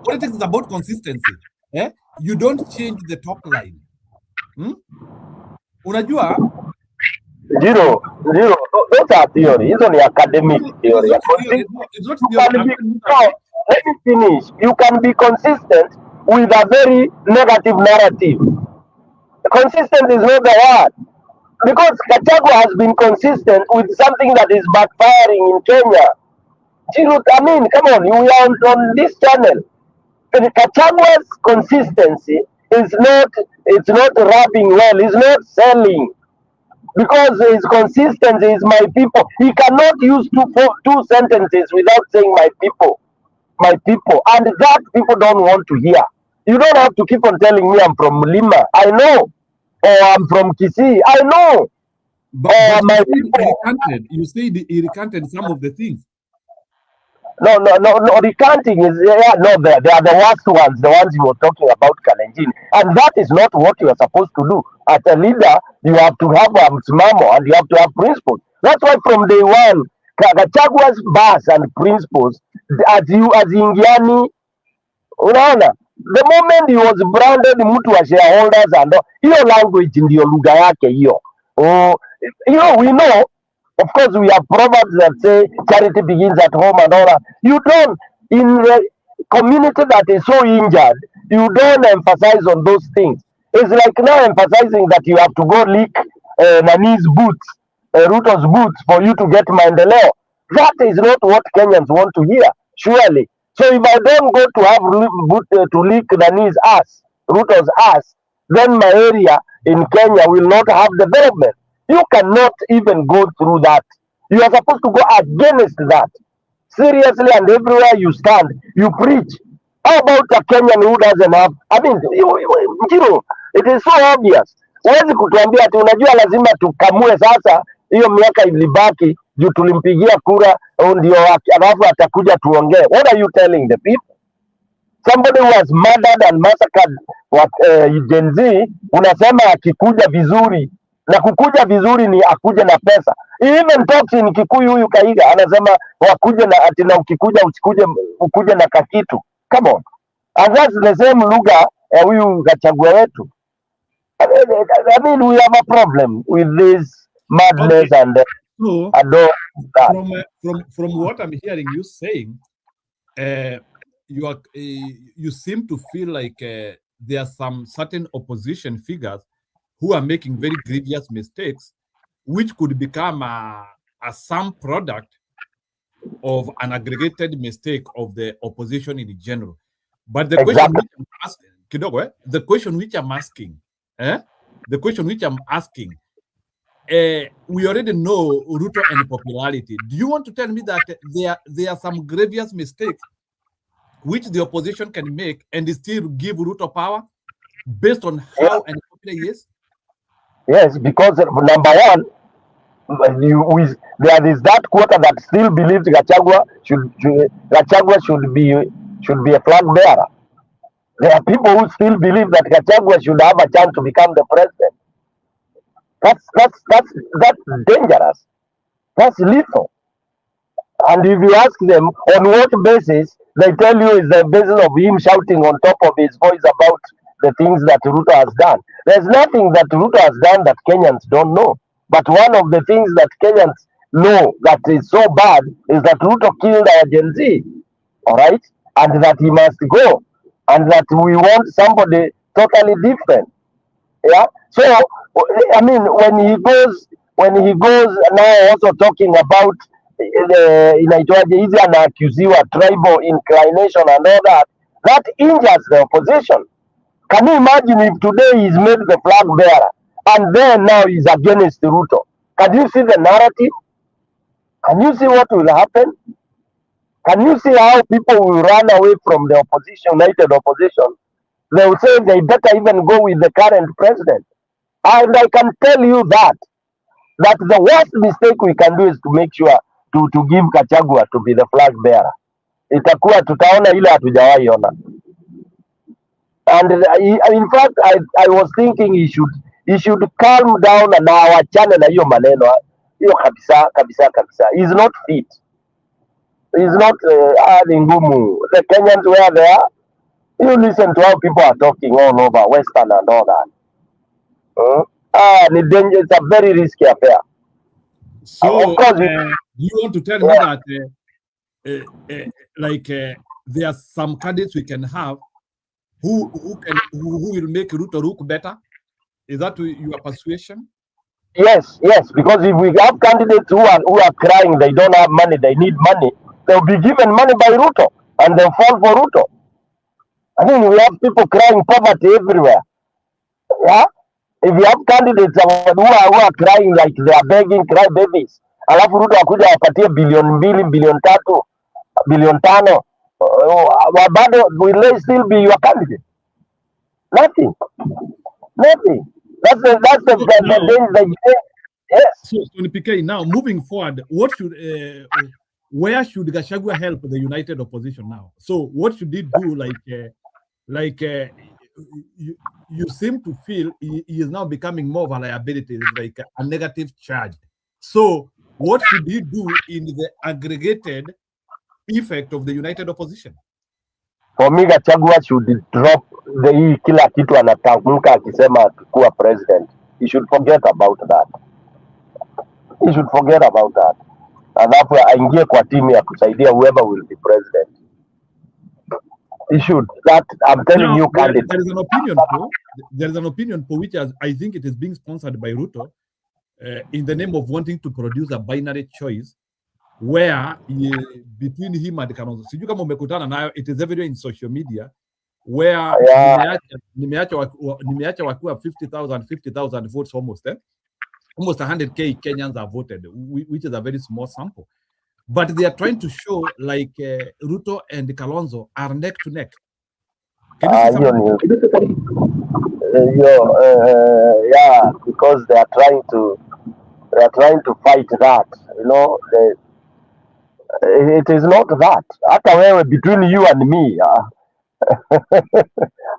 Politics is about consistency. You don't change the top line. Unajua? Zero. Those are theory. Hizo ni academic theory. It's not theory. Let me finish. You can be consistent with a very negative narrative. Consistent is not the word. Because Gachagua has been consistent with something that is backfiring in Kenya. I mean, come on, we are on this channel. Gachagua's consistency is not rubbing well, it's not selling. Because his consistency is my people. He cannot use two sentences without saying my people. My people. And that people don't want to hear. You don't have to keep on telling me I'm from Lima. I know. Or I'm from Kisii. I know. But my people. You say he recanted some of the things. No. Recanting is they are the worst ones, the ones you were talking about, Kalenjins, and that is not what you are supposed to do. As a leader, you have to have a msimamo and you have to have principles. That's why from day one, Gachagua's bars and principles, as Ingiani, unaona, the moment he was branded mtu wa shareholders and hiyo language ndio lugha yake hiyo. We know. Of course, we have proverbs that say charity begins at home and all that. You don't, in the community that is so injured, you don't emphasize on those things. It's like now emphasizing that you have to go lick Nani's boots, Ruto's boots, for you to get Maendeleo. That is not what Kenyans want to hear, surely. So if I don't go to have to lick Nani's ass, Ruto's ass, then my area in Kenya will not have development. You cannot even go through that. You are supposed to go against that. Seriously, and everywhere you stand, you preach. How about a Kenyan who doesn't have, it is so obvious. Huwezi kutuambia ati unajua lazima tukamue sasa hiyo miaka ilibaki juu tulimpigia kura ndio alafu atakuja tuongee. What are you telling the people? Somebody who was murdered and massacred Gen Z, unasema akikuja vizuri, na kukuja vizuri ni akuje na pesa. He even talks in Kikuyu, huyu Kaiga anasema wakuje na ati na ukikuja ukuje na kakitu. Come on. And that's the same lugha huyu Gachagua wetu. I mean, we have a problem with this madness. Okay. And so, I don't from what I'm hearing you saying, you seem to feel like there are some certain opposition figures who are making very grievous mistakes, which could become a some product of an aggregated mistake of the opposition in general. But the question which I'm asking, the question which I'm asking, we already know Ruto and popularity. Do you want to tell me that there are some grievous mistakes which the opposition can make and still give Ruto power based on how unpopular he is? Yes, because number one, there is that quarter that still believes Gachagua should be a flag bearer. There are people who still believe that Gachagua should have a chance to become the president. That's dangerous. That's lethal. And if you ask them on what basis, they tell you is the basis of him shouting on top of his voice about the things that Ruto has done. There's nothing that Ruto has done that Kenyans don't know. But one of the things that Kenyans know that is so bad is that Ruto killed our Gen Z. All right? And that he must go. And that we want somebody totally different. Yeah. So I mean, when he goes now also talking about inaitwaje hizi anaaccusiwa tribal inclination and all that injures the opposition. Can you imagine if today he's made the flag bearer and then now he's against Ruto? Can you see the narrative? Can you see what will happen? Can you see how people will run away from the opposition, united opposition? They will say they better even go with the current president. And I can tell you that the worst mistake we can do is to make sure to give Gachagua to be the flag bearer. Itakuwa tutaona ile hatujawahi ona. And in fact, I was thinking he should calm down na awachane na hiyo maneno. Hiyo kabisa. He's not fit. He's not ngumu. The Kenyans where they are, you listen to how people are talking all over Western and all that. It's a very risky affair. So, of course, you want to tell me that there are some candidates we can have who will make Ruto look better? Is that your persuasion? Yes, because if we have candidates who are crying, they don't have money, they need money, they'll be given money by Ruto and they'll fall for Ruto. I mean, we have people crying poverty everywhere. Yeah? If you have candidates who are crying like they are begging, cry babies, alafu Ruto akuja wapatie bilioni 2, bilioni 3, bilioni 5, bado will they still be your candidate? Nothing. That's the yes. So PK, now moving forward, where should Gachagua help the united opposition now? So what should he do? You seem to feel he is now becoming more of a liability, like a negative charge. So what should he do in the aggregated effect of the united opposition? For me, Gachagua should drop the kila kitu anatamka akisema kuwa president. He should forget about that. Alafu aingie kwa timu ya kusaidia whoever will be president. He should. That I'm telling now, you, candidate. There is an opinion poll which I think it is being sponsored by Ruto in the name of wanting to produce a binary choice where between him and Kalonzo. Sijui kama umekutana nayo, it is everywhere in social media where nimeacha wakiwa 50,000 votes almost 100k Kenyans have voted, which is a very small sample. But they are trying to show like Ruto and Kalonzo are neck to neck. Can you see yeah, because they are trying to fight that. You know, it is not that. Hata wewe between you and me,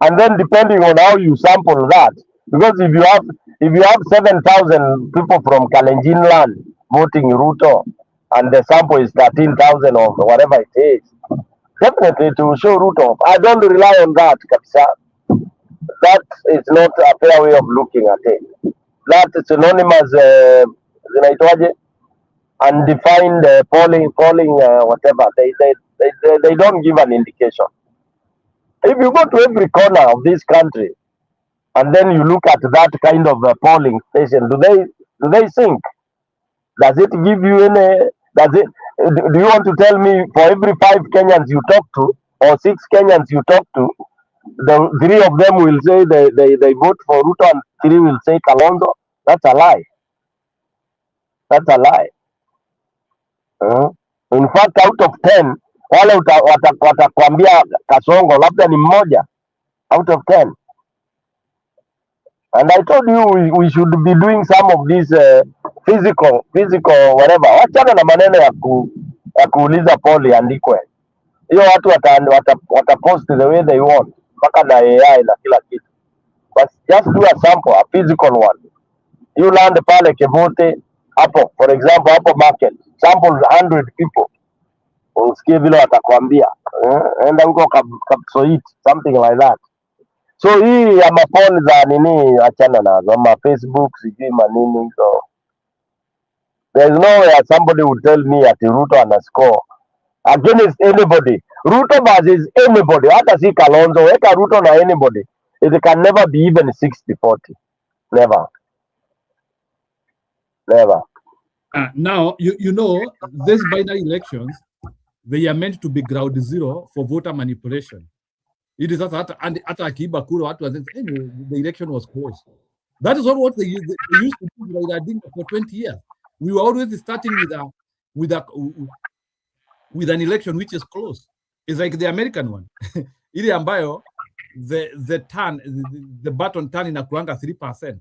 and then depending on how you sample that, because if you have 7,000 people from Kalenjin land voting Ruto, and the sample is 13,000 or whatever it is, definitely to show Ruto. I don't rely on that, Kapisa. That is not a fair way of looking at it. That is synonymous, undefined polling, whatever. They don't give an indication. If you go to every corner of this country and then you look at that kind of polling station, do they think? Does it give you any? Does it? Do you want to tell me for every 5 Kenyans you talk to or 6 Kenyans you talk to, the 3 of them will say they vote for Ruto and 3 will say Kalonzo? That's a lie. That's a lie. In fact, out of 10 wale watakwambia Kasongo labda ni mmoja out of 10. And I told you we should be doing some of these physical whatever. Wachana na maneno ya kuuliza poli iandikwe. Hiyo watu watapost the way they want mpaka na AI na kila kitu. But just do a sample, a physical one. You land pale Kevote hapo, for example, hapo market, sample 100 people, usikie vile watakwambia, enda huko Kapsoit, something like that. So hii ya maponi za nini, achana nazo, ma Facebook sijui manini. So there is nowhere somebody would tell me ati Ruto underscore against anybody. Ruto versus anybody, hata si Kalonzo, weka Ruto na anybody, it can never be even 60-40. Never. Now, you know, these binary elections, they are meant to be ground zero for voter manipulation. It is hata akiiba kura watu waseme the election was close. That is what they used to do for 20 years. We were always starting with an election which is close. It's like the American one. Ile ambayo the button turn inakuanga 3%.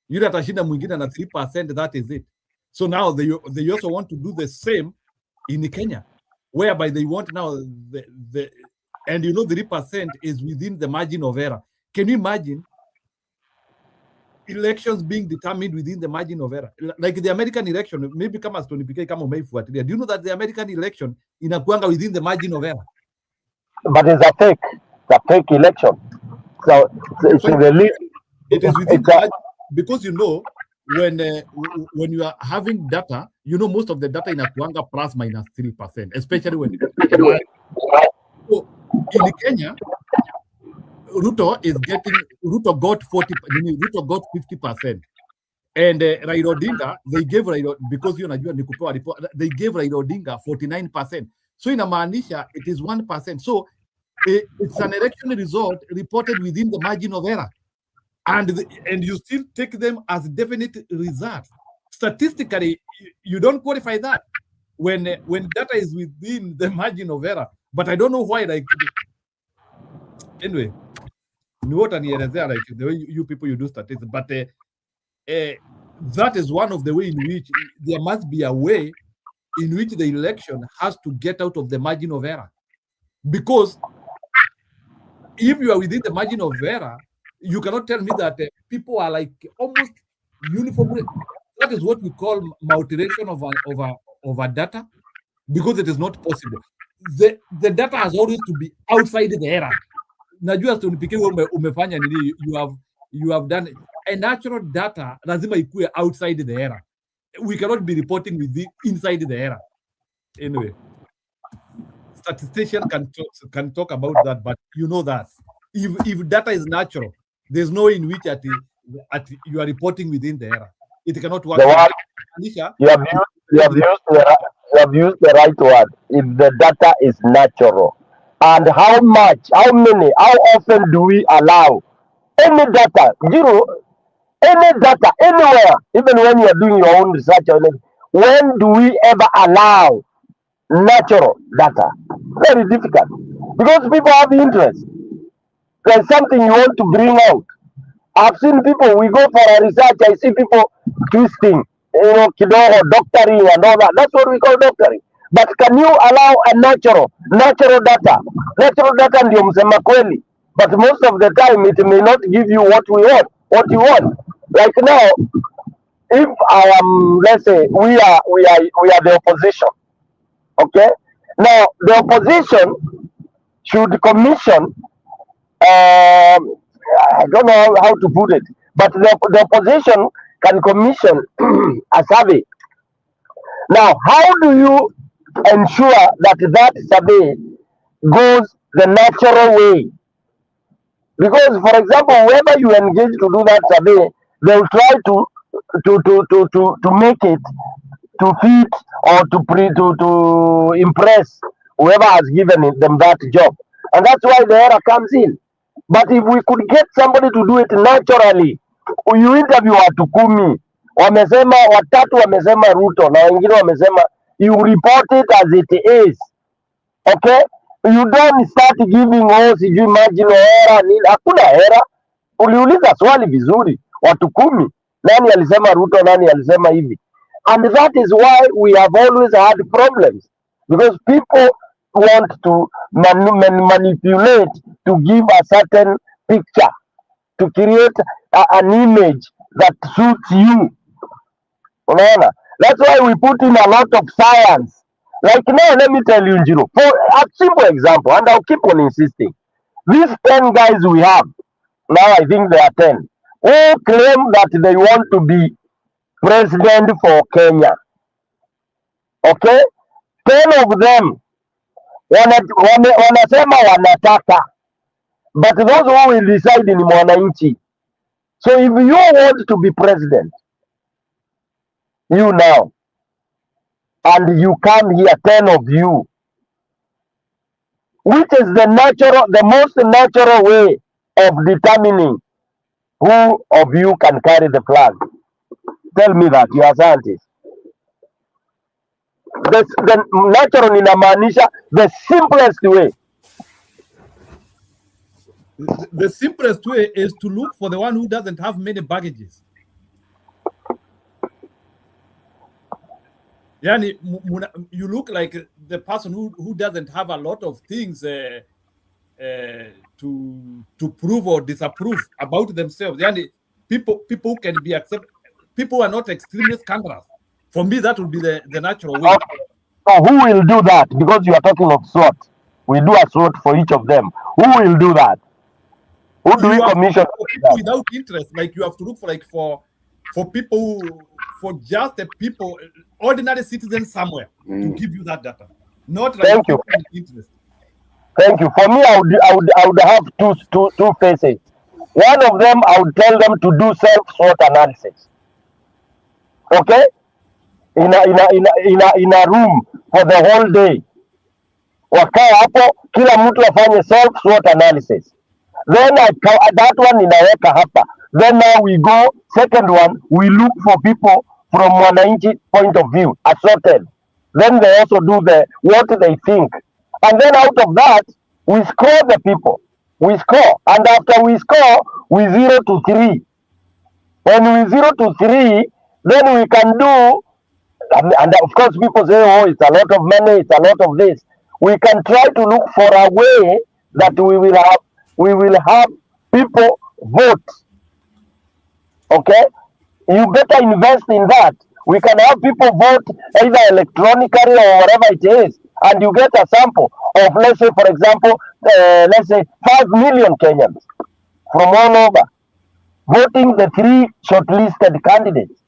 Yule atashinda mwingine na 3%, that is it. So now they also want to do the same in Kenya, whereby they want now and you know the 3% is within the margin of error. Can you imagine elections being determined within the margin of error? Like the American election, maybe kama Stony PK kama umeifuatilia. Do you know that the American election inakuanga within the margin of error? But it's a fake election. So it's it is within the margin, because you know when you are having data, you know most of the data inakuanga plus minus 3%, especially when so in Kenya, Ruto got 40%, Ruto got 50%. And Raila Odinga, they gave Raila, because you know nikupewa report, they gave Raila Odinga 49%. So inamaanisha it is 1%. So it's an election result reported within the margin of error. And you still take them as definite results. Statistically, you don't qualify that when data is within the margin of error. But I don't know why. Like anyway, like the way you people you do statistics. But that is one of the way in which there must be a way in which the election has to get out of the margin of error. Because if you are within the margin of error, you cannot tell me that people are like almost uniformly. That is what we call malteration of a data, because it is not possible. The data has always to be outside the error. Najua umefanya nini, you have done a natural data lazima ikue outside the error. We cannot be reporting with the inside the error. Anyway, statistician can talk about that, but you know that if data is natural, there's no in which you are reporting within the error. It cannot work. You have used the right word. If the data is natural, and how often do we allow any data, any data anywhere, even when you are doing your own research on it? When do we ever allow natural data? Very difficult, because people have interest. There's something you want to bring out. I've seen people, we go for a research, I see people twisting, kidogo, doctoring and all that. That's what we call doctoring. But can you allow a natural data? Natural data ndio msema kweli. But most of the time it may not give you what you want. Like now, if I am, let's say, we are the opposition. Okay? Now the opposition should commission I don't know how to put it, but the opposition can commission a survey. Now, how do you ensure that survey goes the natural way? Because, for example, whoever you engage to do that survey, they will try to make it to fit or to impress whoever has given them that job, and that's why the error comes in. But if we could get somebody to do it naturally, you interview watu 10, wamesema watatu wamesema Ruto na wengine wamesema, you report it as it is. Okay, you don't start giving sijui marginal error nini. Hakuna error. Uliuliza swali vizuri, watu 10, nani alisema Ruto, nani alisema hivi. And that is why we have always had problems, because people want to manipulate to give a certain picture, to create an image that suits you. Unaona? That's why we put in a lot of science. Like now, let me tell you, Njiro, for a simple example, and I'll keep on insisting. These 10 guys we have, now I think there are 10, who claim that they want to be president for Kenya. Okay? 10 of them wanasema wanataka, but those who will decide ni mwananchi. So if you want to be president, you now, and you come here, 10 of you, which is the most natural way of determining who of you can carry the flag? Tell me that, you are scientists. The natural inamaanisha the simplest way. The simplest way is to look for the one who doesn't have many baggages. Yani, you look like the person who doesn't have a lot of things to prove or disapprove about themselves. Yani, people who can be accepted. People who are not extremely scandalous. For me, that would be the natural way. Okay. So who will do that? Because you are talking of SWOT. We do a SWOT for each of them. Who will do that? Who do we commission? Without interest, like you have to look for people, for just the people, ordinary citizens somewhere to give you that data. Not like Thank you. Interest. Thank you. For me, I would have two phases. One of them, I would tell them to do self-SWOT analysis. Okay? In a room for the whole day. Wakae hapo, kila mtu afanye self-SWOT analysis. Then that one inaweka hapa. Then now we go, second one, we look for people from mwananchi point of view, assorted. Then they also do what they think. And then out of that, we score the people. We score. And after we score, we 0 to 3. When we 0 to 3, then we can do, and of course people say, oh, it's a lot of money, it's a lot of this. We can try to look for a way that we will have people vote. Okay? You better invest in that. We can have people vote either electronically or whatever it is, and you get a sample of, let's say, for example, 5 million Kenyans from all over voting the 3 shortlisted candidates.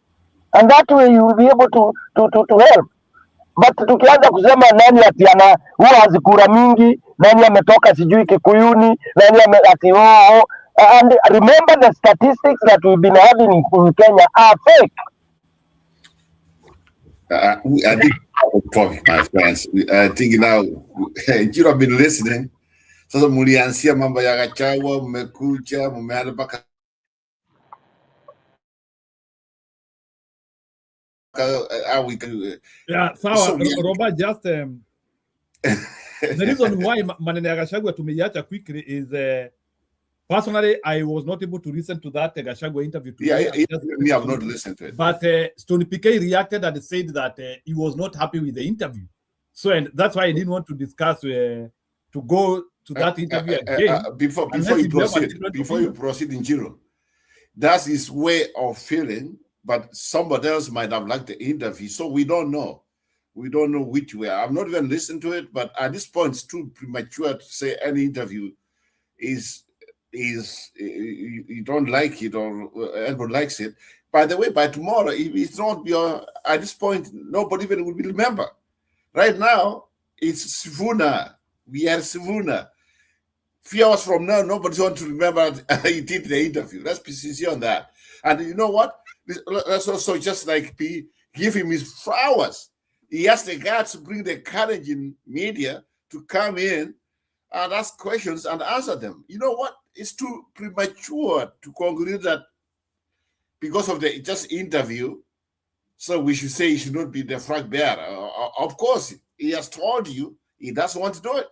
And that way you will be able to help. But tukianza kusema nani atiana huwa hazikura mingi, nani ametoka sijui Kikuyuni, nani ati and remember the statistics that we've been having in Kenya are fake. I think my friends. I think now you have been listening. Sasa muliansia mambo ya Gachagua, mmekuja, mmeenda mpaka yeah, sawa, Roba, just the reason why maneno ya Gachagua tumeiacha quickly is personally I was not able to listen to that Gachagua interview today. Me, I've not listened to it. But Stony PK reacted and said that he was not happy with the interview. So, and that's why I didn't want to discuss to go to that interview again. Before you proceed in Giro, that's his way of feeling. But somebody else might have liked the interview, so we don't know. We don't know which way. I'm not even listening to it, but at this point, it's too premature to say any interview is you don't like it or everyone likes it. By the way, by tomorrow, if it's not at this point, nobody even will remember. Right now, it's Sifuna. We are Sifuna. few hours from now, nobody's going to remember he did the interview. Let's be sincere on that. And you know what? Let's also just like give him his flowers. He asked the guys to bring the Kalenjin media to come in and ask questions and answer them. You know what? It's too premature to conclude that because of the just interview, so we should say he should not be the flag bearer. Of course, he has told you he doesn't want to do it.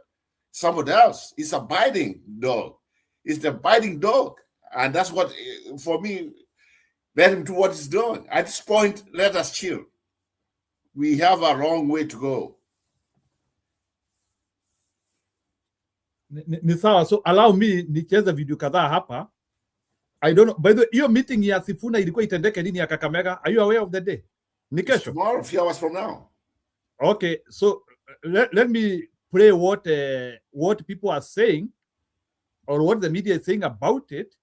Somebody else. It's a biting dog. It's the biting dog. And that's what, for me, let him do what he's doing. At this point, let us chill. We have a long way to go. Ni sawa, so allow me nicheze video kadhaa hapa. I don't know. By the way, hiyo meeting ya Sifuna ilikuwa itendeke lini ya Kakamega? Are you aware of the day? Ni kesho? Tomorrow, a few hours from now. Okay, so let me play what people are saying or what the media is saying about it,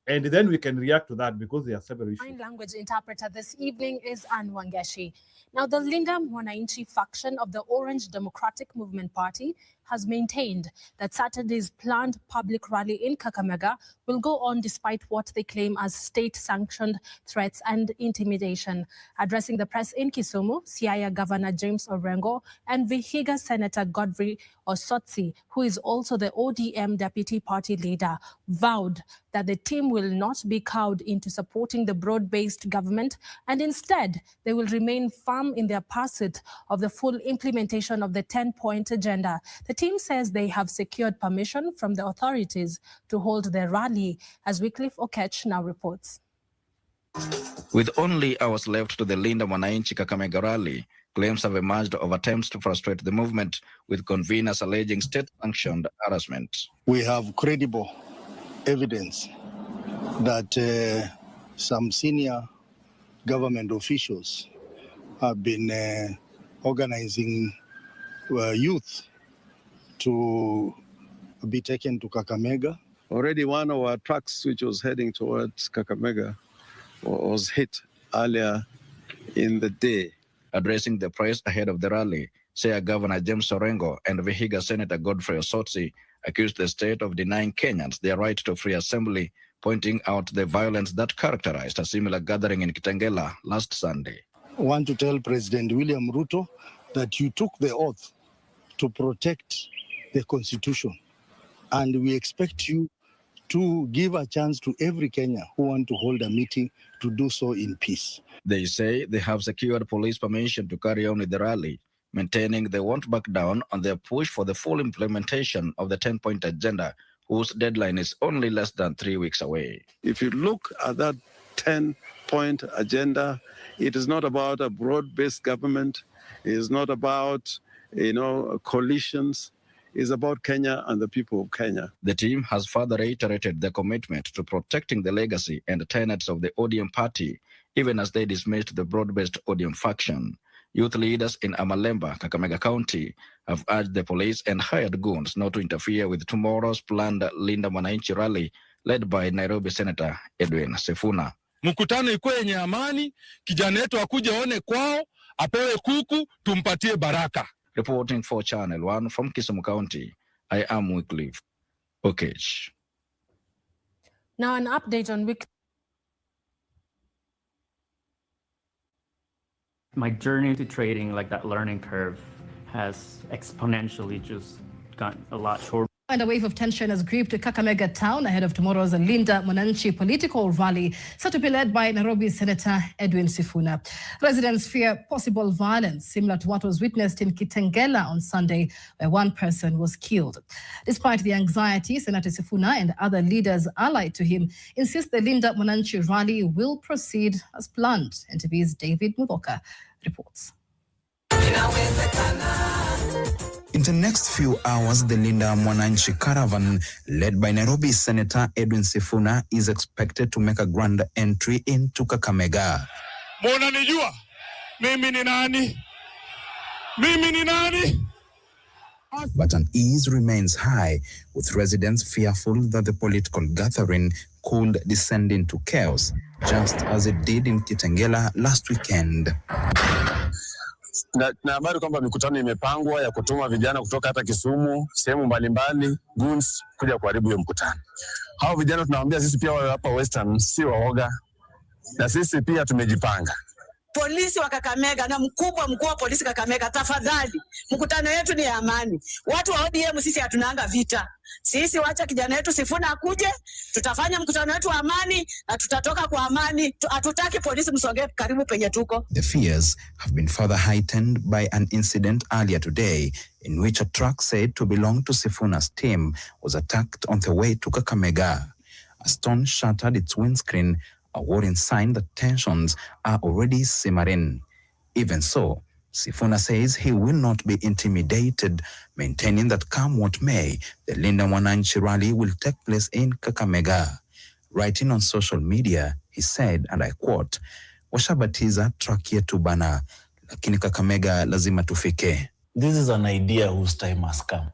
and then we can react to that because there are several issues. Sign language interpreter this evening is Anne Wangeshi. Now, the Linda Mwananchi faction of the Orange Democratic Movement Party has maintained that Saturday's planned public rally in Kakamega will go on despite what they claim as state-sanctioned threats and intimidation. Addressing the press in Kisumu, Siaya Governor James Orengo and Vihiga Senator Godfrey Osotsi, who is also the ODM deputy party leader, vowed that the team will not be cowed into supporting the broad-based government, and instead they will remain firm in their pursuit of the full implementation of the 10-point agenda. The team says they have secured permission from the authorities to hold their rally, as Wycliffe Okech now reports. With only hours left to the Linda Mwananchi Kakamega rally, claims have emerged of attempts to frustrate the movement, with conveners alleging state-sanctioned harassment. We have credible evidence that some senior government officials have been organizing youth to be taken to Kakamega. Already one of our trucks, which was heading towards Kakamega, was hit earlier in the day. Addressing the press ahead of the rally, Siaya Governor James Orengo and Vihiga Senator Godfrey Osotsi accused the state of denying Kenyans their right to free assembly, pointing out the violence that characterized a similar gathering in Kitengela last Sunday. I want to tell President William Ruto that you took the oath to protect the Constitution, and we expect you to give a chance to every Kenyan who want to hold a meeting to do so in peace. They say they have secured police permission to carry on with the rally, maintaining they won't back down on their push for the full implementation of the 10-point agenda, whose deadline is only less than 3 weeks away. If you look at that 10-point agenda, it is not about a broad-based government. It is not about, coalitions. It's about Kenya and the people of Kenya. The team has further reiterated their commitment to protecting the legacy and tenets of the ODM party, even as they dismissed the broad-based ODM faction. Youth leaders in Amalemba, Kakamega County, have urged the police and hired goons not to interfere with tomorrow's planned Linda Mwananchi rally led by Nairobi Senator Edwin Sifuna. Mkutano ikuwe yenye amani, kijana yetu akuje aone kwao, apewe kuku, tumpatie baraka. Reporting for Channel 1 from Kisumu County, I am Wycliffe Okech. Now an update on My journey to trading, like that learning curve, has exponentially just gotten a lot shorter. And a wave of tension has gripped Kakamega town ahead of tomorrow's Linda Mwananchi political rally, set to be led by Nairobi Senator Edwin Sifuna. Residents fear possible violence, similar to what was witnessed in Kitengela on Sunday, where one person was killed. Despite the anxiety, Senator Sifuna and other leaders allied to him insist the Linda Mwananchi rally will proceed as planned. NTV's David Mudoka reports. In the next few hours, the Linda Mwananchi caravan, led by Nairobi Senator Edwin Sifuna, is expected to make a grand entry into Kakamega. Munanijua? Mimi ni nani? Mimi ni nani? But unease remains high, with residents fearful that the political gathering could descend into chaos, just as it did in Kitengela last weekend. na habari kwamba mikutano imepangwa ya kutuma vijana kutoka hata Kisumu, sehemu mbalimbali, goons kuja kuharibu hiyo mkutano. Hao vijana tunawaambia sisi pia wao hapa Western si waoga, na sisi pia tumejipanga. Polisi wa Kakamega na mkuu wa polisi Kakamega, tafadhali, mkutano yetu ni ya amani. Watu wa ODM sisi hatunanga vita. Sisi wacha kijana wetu Sifuna akuje, tutafanya mkutano wetu wa amani na tutatoka kwa amani. Hatutaki polisi msongee karibu penye tuko. The fears have been further heightened by an incident earlier today in which a truck said to belong to Sifuna's team was attacked on the way to Kakamega. A stone shattered its windscreen, a warning sign that tensions are already simmering. Even so, Sifuna says he will not be intimidated, maintaining that come what may, the Linda Mwananchi rally will take place in Kakamega. Writing on social media, he said, and I quote, "Washabatiza truck yetu bana, lakini Kakamega lazima tufike." This is an idea whose time has come.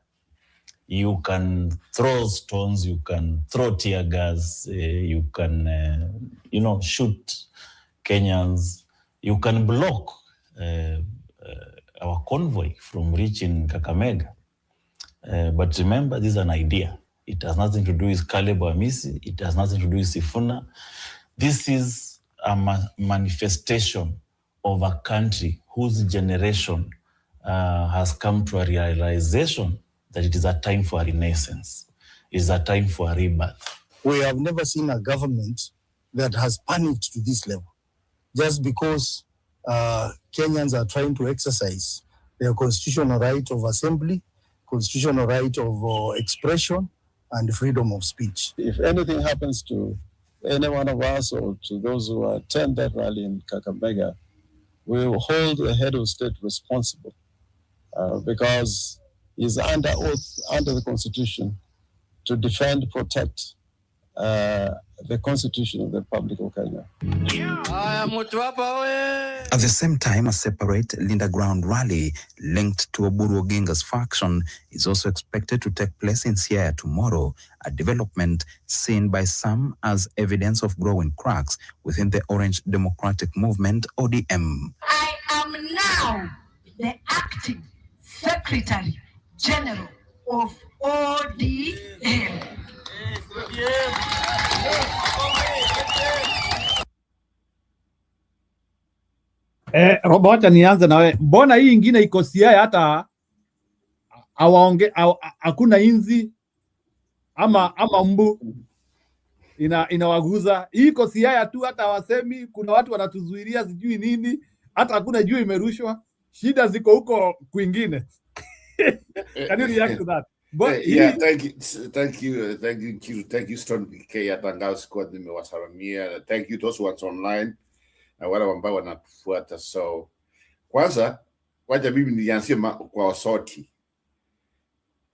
You can throw stones, you can throw tear gas, you can, shoot Kenyans, you can block our convoy from reaching Kakamega. But remember, this is an idea. It has nothing to do with Caleb Amisi. It has nothing to do with Sifuna. This is a manifestation of a country whose generation has come to a realization that it is a time for a renaissance. It is a time for a rebirth. We have never seen a government that has panicked to this level just because Kenyans are trying to exercise their constitutional right of assembly, constitutional right of expression, and freedom of speech. If anything happens to any one of us or to those who attend that rally in Kakamega, we will hold the head of state responsible because he's under oath, under the Constitution, to defend, protect the Constitution of the Republic of Kenya. At the same time, a separate Linda Ground rally linked to Oburu Oginga's faction is also expected to take place in Siaya tomorrow, a development seen by some as evidence of growing cracks within the Orange Democratic Movement, ODM. I am now the acting Secretary General of ODM. Robo, acha nianze na wewe. Mbona hii ingine iko Siaya hata hakuna inzi ama mbu inawaguza? Hii iko Siaya tu, hata wasemi kuna watu wanatuzuilia sijui nini, hata hakuna juu imerushwa. Shida ziko huko kwingine. Can you react to that? Yeah, thank you, Stone BK atangao squad nimewasalamia. Thank you those ones online na wale ambao wanatufuata. So kwanza wacha mimi nianzie kwa sauti.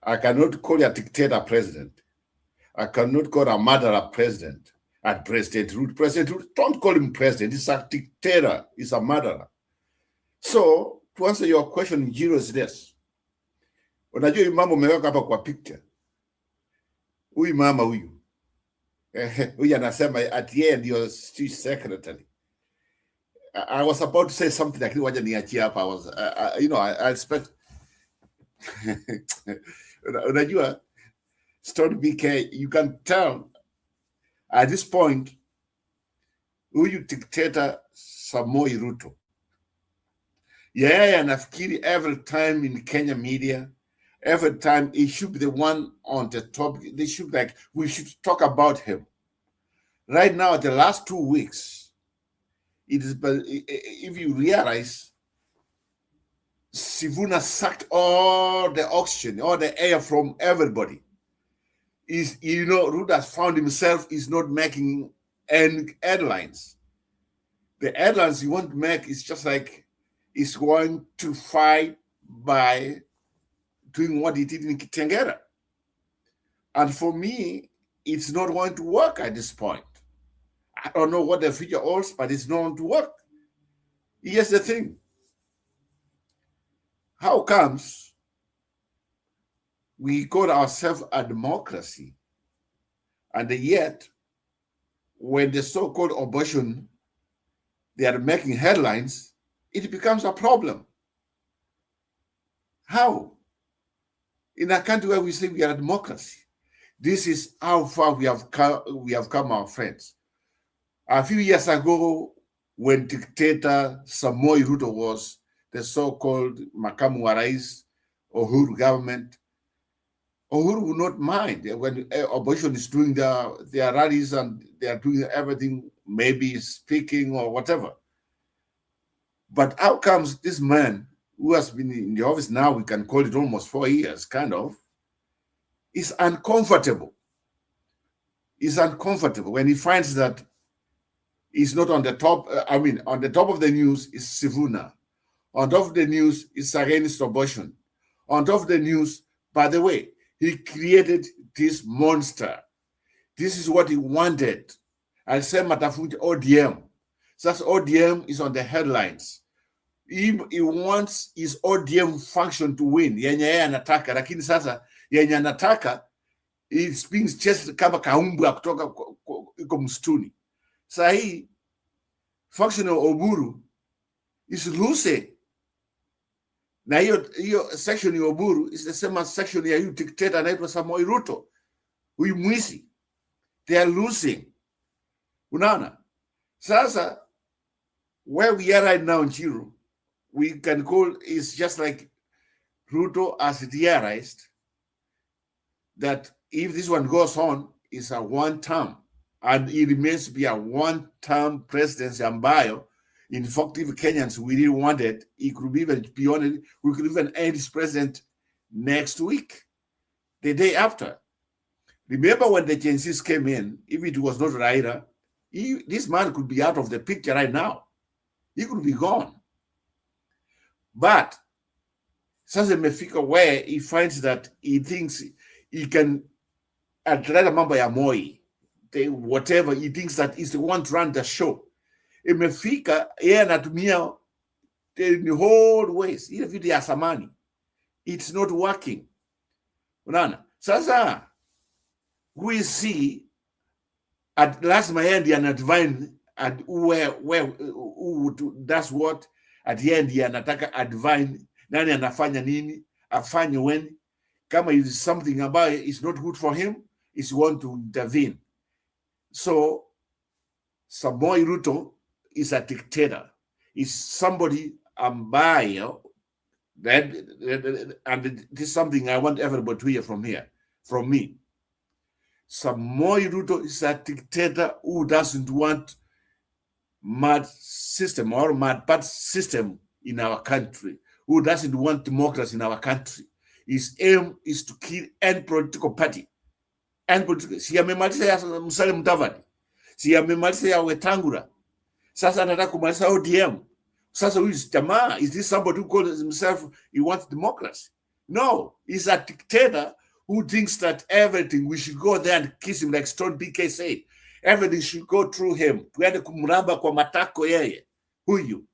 I cannot call a dictator president. I cannot call a murderer president. And President Ruto, don't call him president. He's a dictator. He's a murderer. So to answer your question, Jiro, is this. Unajua huyu mama umeweka hapa kwa picture. Huyu mama huyu. Huyu anasema at the end you're chief secretary. I was about to say something like waja niachie hapa. I was I expect unajua Stone BK, you can tell at this point huyu dictator Samoei Ruto. Yeah, anafikiri every time in Kenya media, every time he should be the one on the top. They should we should talk about him. Right now, the last 2 weeks, it is. If you realize, Sifuna sucked all the oxygen, all the air from everybody. Ruto has found himself is not making any headlines. The headlines he want to make is just like he's going to fight by doing what he did in Kitengera. And for me, it's not going to work at this point. I don't know what the future holds, but it's not going to work. Here's the thing. How comes we call ourselves a democracy, and yet when the so-called opposition, they are making headlines, it becomes a problem. How? In a country where we say we are a democracy. This is how far we have come, our friends. A few years ago, when dictator Samoei Ruto was the so-called Makamu wa Rais Uhuru government, Uhuru would not mind when opposition is doing their rallies and they are doing everything, maybe speaking or whatever. But how comes this man, who has been in the office now, we can call it almost 4 years, kind of, is uncomfortable. He's uncomfortable when he finds that he's not on the top. On the top of the news is Sifuna. On top of the news is against abortion. On top of the news, by the way, he created this monster. This is what he wanted. I'll say Matafuti ODM. So that's ODM is on the headlines. He wants his ODM function to win. Yenye yeye anataka, lakini sasa yenye anataka is being chased kama kaumbwa kutoka iko msituni. Saa hii function of Oburu is losing. Na hiyo section ya Oburu is the same as section ya yu dictator anaitwa Samoei Ruto. Huyu mwisi. They are losing. Unaona? Sasa where we are right now in Chiru, we can call is just like Ruto has realized that if this one goes on, it's a one-term, and it remains to be a one-term presidency ambayo, in fact, if Kenyans we really wanted, it could even be honest, we could even end this president next week, the day after. Remember when the Kalenjins came in, if it was not Raila, this man could be out of the picture right now. He could be gone. But sasa imefika where he finds that he thinks he can atleta mambo ya Moi, whatever, he thinks that he's the one to run the show. Imefika yeye anatumia the whole ways ile vitu ya samani. It's not working. Unaona? Sasa we see at last my end and advine and where that's what at the end anataka advine nani anafanya nini afanye when kama is something about is not good for him is want to intervene. So Samoei Ruto is a dictator, is somebody ambayo that, and this is something I want everybody to hear from me. Samoei Ruto is a dictator who doesn't want mad system or mad bad system in our country, who doesn't want democracy in our country. His aim is to kill any political party. Si amemaliza ya Musalia Mudavadi, si amemaliza ya Wetangula, sasa anataka kumaliza ODM. Sasa who is jamaa? Is this somebody who calls himself he wants democracy? No, he's a dictator who thinks that everything we should go there and kiss him, like Stone BK said. Everything should go through him. Tuende kumramba kwa matako yeye. Huyu.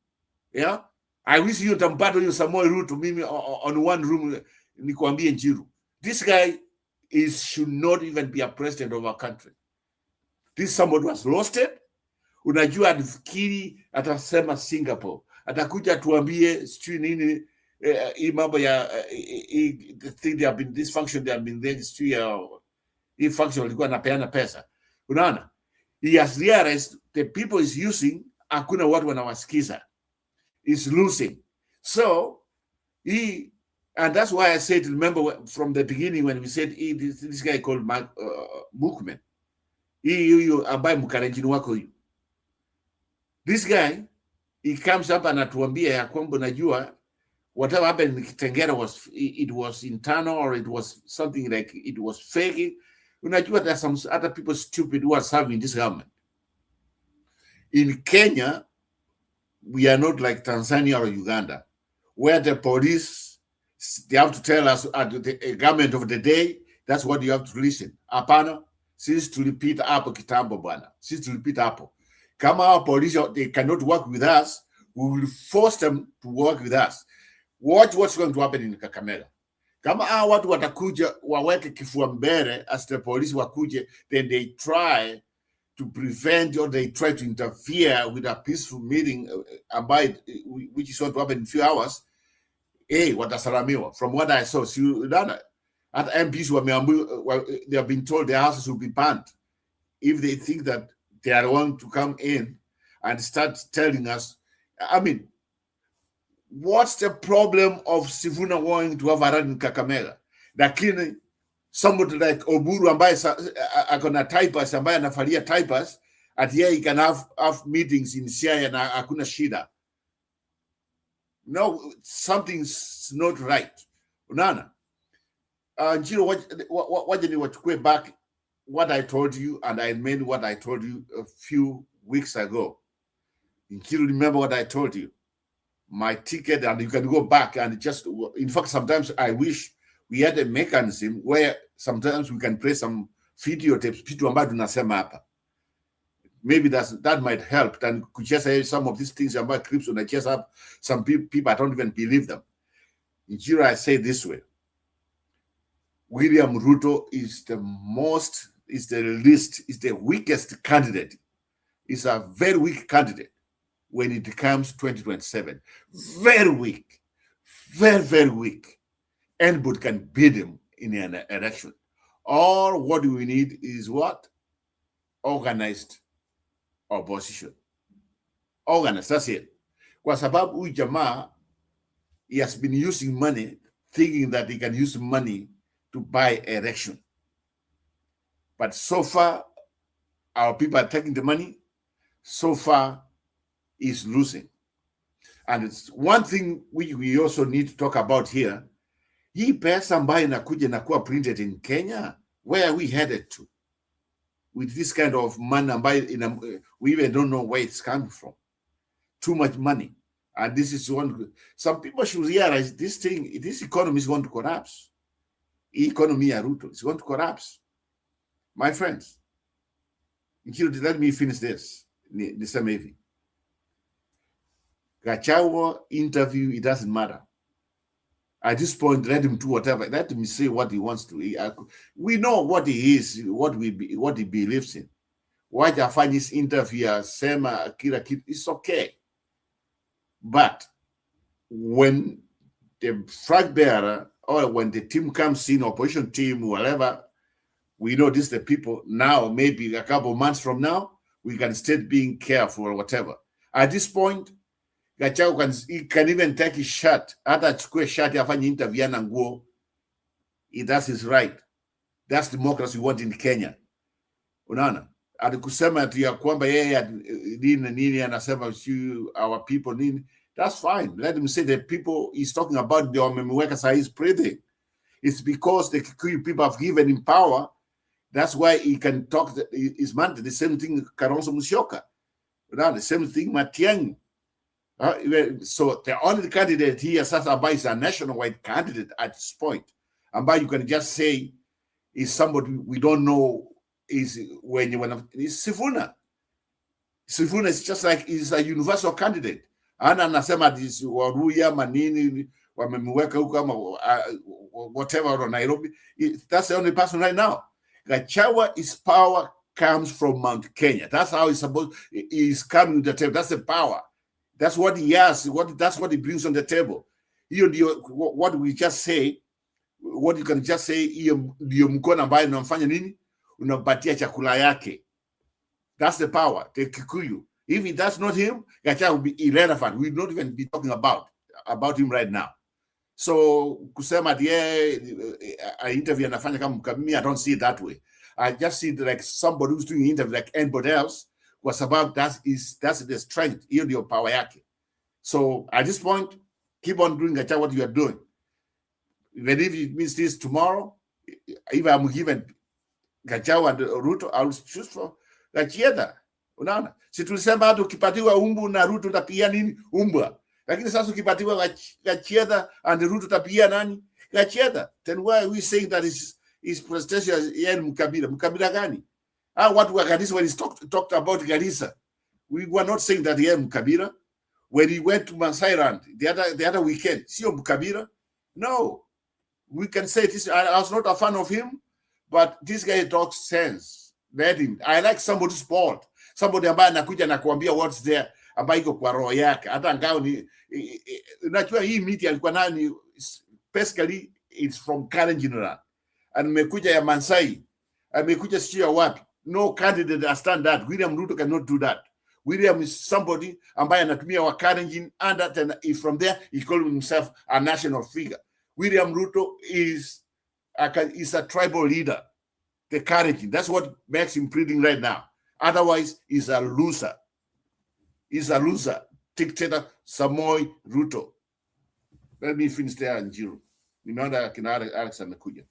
Yeah? I wish you tampata huyu Samoei Ruto mimi on one room nikwambie Njiru. This guy should not even be a president of our country. This somebody was lost it. Unajua alifikiri atasema Singapore. Atakuja tuambie sijui nini hii mambo ya the thing they have been this function they have been there sijui hii function walikuwa napeana pesa. Unaona? He has realized the people is using hakuna watu wanawasikiza. Is losing. So and that's why I said, remember from the beginning when we said this guy called Bookman. Huyu ambaye mkalenjini wako huyu. This guy, he comes up and atuambia ya kwamba najua whatever happened in Kitengera it was internal or it was something like it was fake. Unajua there's some other people stupid who are serving this government. In Kenya, we are not like Tanzania or Uganda, where the police, they have to tell us at the government of the day, that's what you have to listen. Hapana, sisi tulipita hapo kitambo bwana. Sisi tulipita hapo. Kama our police, they cannot work with us, we will force them to work with us. Watch what's going to happen in Kakamega. Kama hawa watu watakuja waweke kifua mbele as the police wakuje, then they try to prevent or they try to interfere with a peaceful meeting which is going to happen in a few hours. watasalamiwa. From what I saw, at MPs they have been told their houses will be banned if they think that they are going to come in and start telling us. I mean, what's the problem of Sifuna wanting to have a run in Kakamega? Lakini somebody like Oburu ambaye akona typers, ambaye anafalia typers, at here he can have meetings in Siaya na hakuna shida. No, something's not right. Unana. Njiro, waje ni wachukue back what I told you, and I meant what I told you a few weeks ago. Njiro, remember what I told you. My ticket, and you can go back and just, in fact, sometimes I wish we had a mechanism where sometimes we can play some video tapes, pitu ambayo tunasema hapa. Maybe that might help. And could just say some of these things about clips when I just have some people, I don't even believe them. In Jira, I say this way. William Ruto is the weakest candidate. He's a very weak candidate when it comes 2027. Very weak. Very, very weak. Anybody can beat him in an election. All what we need is what? Organized opposition. Organized, that's it. Kwa sababu huyu jamaa, he has been using money, thinking that he can use money to buy election. But so far, our people are taking the money. So far, he's losing. And it's one thing we also need to talk about here. Hii pesa ambayo inakuja na kuwa printed in Kenya, where are we headed to? With this kind of money, we even don't know where it's coming from. Too much money. And this is one. Some people should realize this economy is going to collapse. Economy ya Ruto is going to collapse. My friends, let me finish this. Maybe. Gachagua interview, it doesn't matter. At this point, let him do whatever. Let him say what he wants to. We know what he is, what he believes in. Why I find this interview, Sema, Kira, it's okay. But when the flag bearer or when the team comes in, opposition team, whatever, we know this the people now, maybe a couple months from now, we can start being careful or whatever. At this point, Gachagua can even take his shirt. Hata achukue shirt afanye interview na nguo. That's his right. That's democracy we want in Kenya. Unaona? Alikusema ati ya kwamba yeye nini anasema our people nini. That's fine. Let him say the people he's talking about the wamemweka saa he's breathing. It's because the Kikuyu people have given him power. That's why he can talk his man. The same thing Kalonzo Musyoka. The same thing Matiang'i. So the only candidate here, Sasa is a nationwide candidate at this point. Ambayo you can just say is somebody we don't know is Sifuna. Sifuna is just like he's a universal candidate. Ana anasema this Waruya manini wamemweka huko ama whatever or Nairobi. That's the only person right now. Gachagua, his power comes from Mount Kenya. That's how he's coming to the table. That's the power. That's what he has. That's what he brings on the table. What we just say, what you can just say, ndio mkono ambaye unamfanya nini? Unapatia chakula yake. That's the power. The Kikuyu. If that's not him, Gachagua will be irrelevant. We will not even be talking about him right now. So kusema I interview anafanya kama mkamimi, I don't see it that way. I just see it like somebody who's doing interview like anybody else. Kwa sababu that's the strength, hiyo ndio power yake. So at this point, keep on doing what you are doing. Even if it means this tomorrow, if I'm given Gachagua and Ruto, I'll choose for Gachagua. Unaona? Si tulisema hata ukipatiwa umbu na Ruto utapia nini? Umbwa. Lakini sasa ukipatiwa Gachagua and Ruto utapia nani? Gachagua. Then why are we saying that his presentation is Mkabila? Mkabila gani? What were Garissa when he talked about Garissa? We were not saying that he had Mkabila. When he went to Masailand the other weekend, sio Mkabila? No. We can say this. I was not a fan of him, but this guy talks sense. Let him. I like somebody spoiled. Somebody ambaye anakuja na kuambia what's there. ambayo iko kwa roho yake. Hata ngao ni unajua hii miti alikuwa nani, basically it's from Kalenjins, and mekuja ya Mansai, amekuja sio ya wapi. No candidate understand that. William Ruto cannot do that. William is somebody ambaye anatumia wa Kalenjin, and that from there he called himself a national figure. William Ruto is a tribal leader, the Kalenjin. That's what makes him breathing right now. Otherwise, he's a loser. He's a loser. Dictator Samoei Ruto. Let me finish there, Njiro. Nimeona kina Alex amekuja.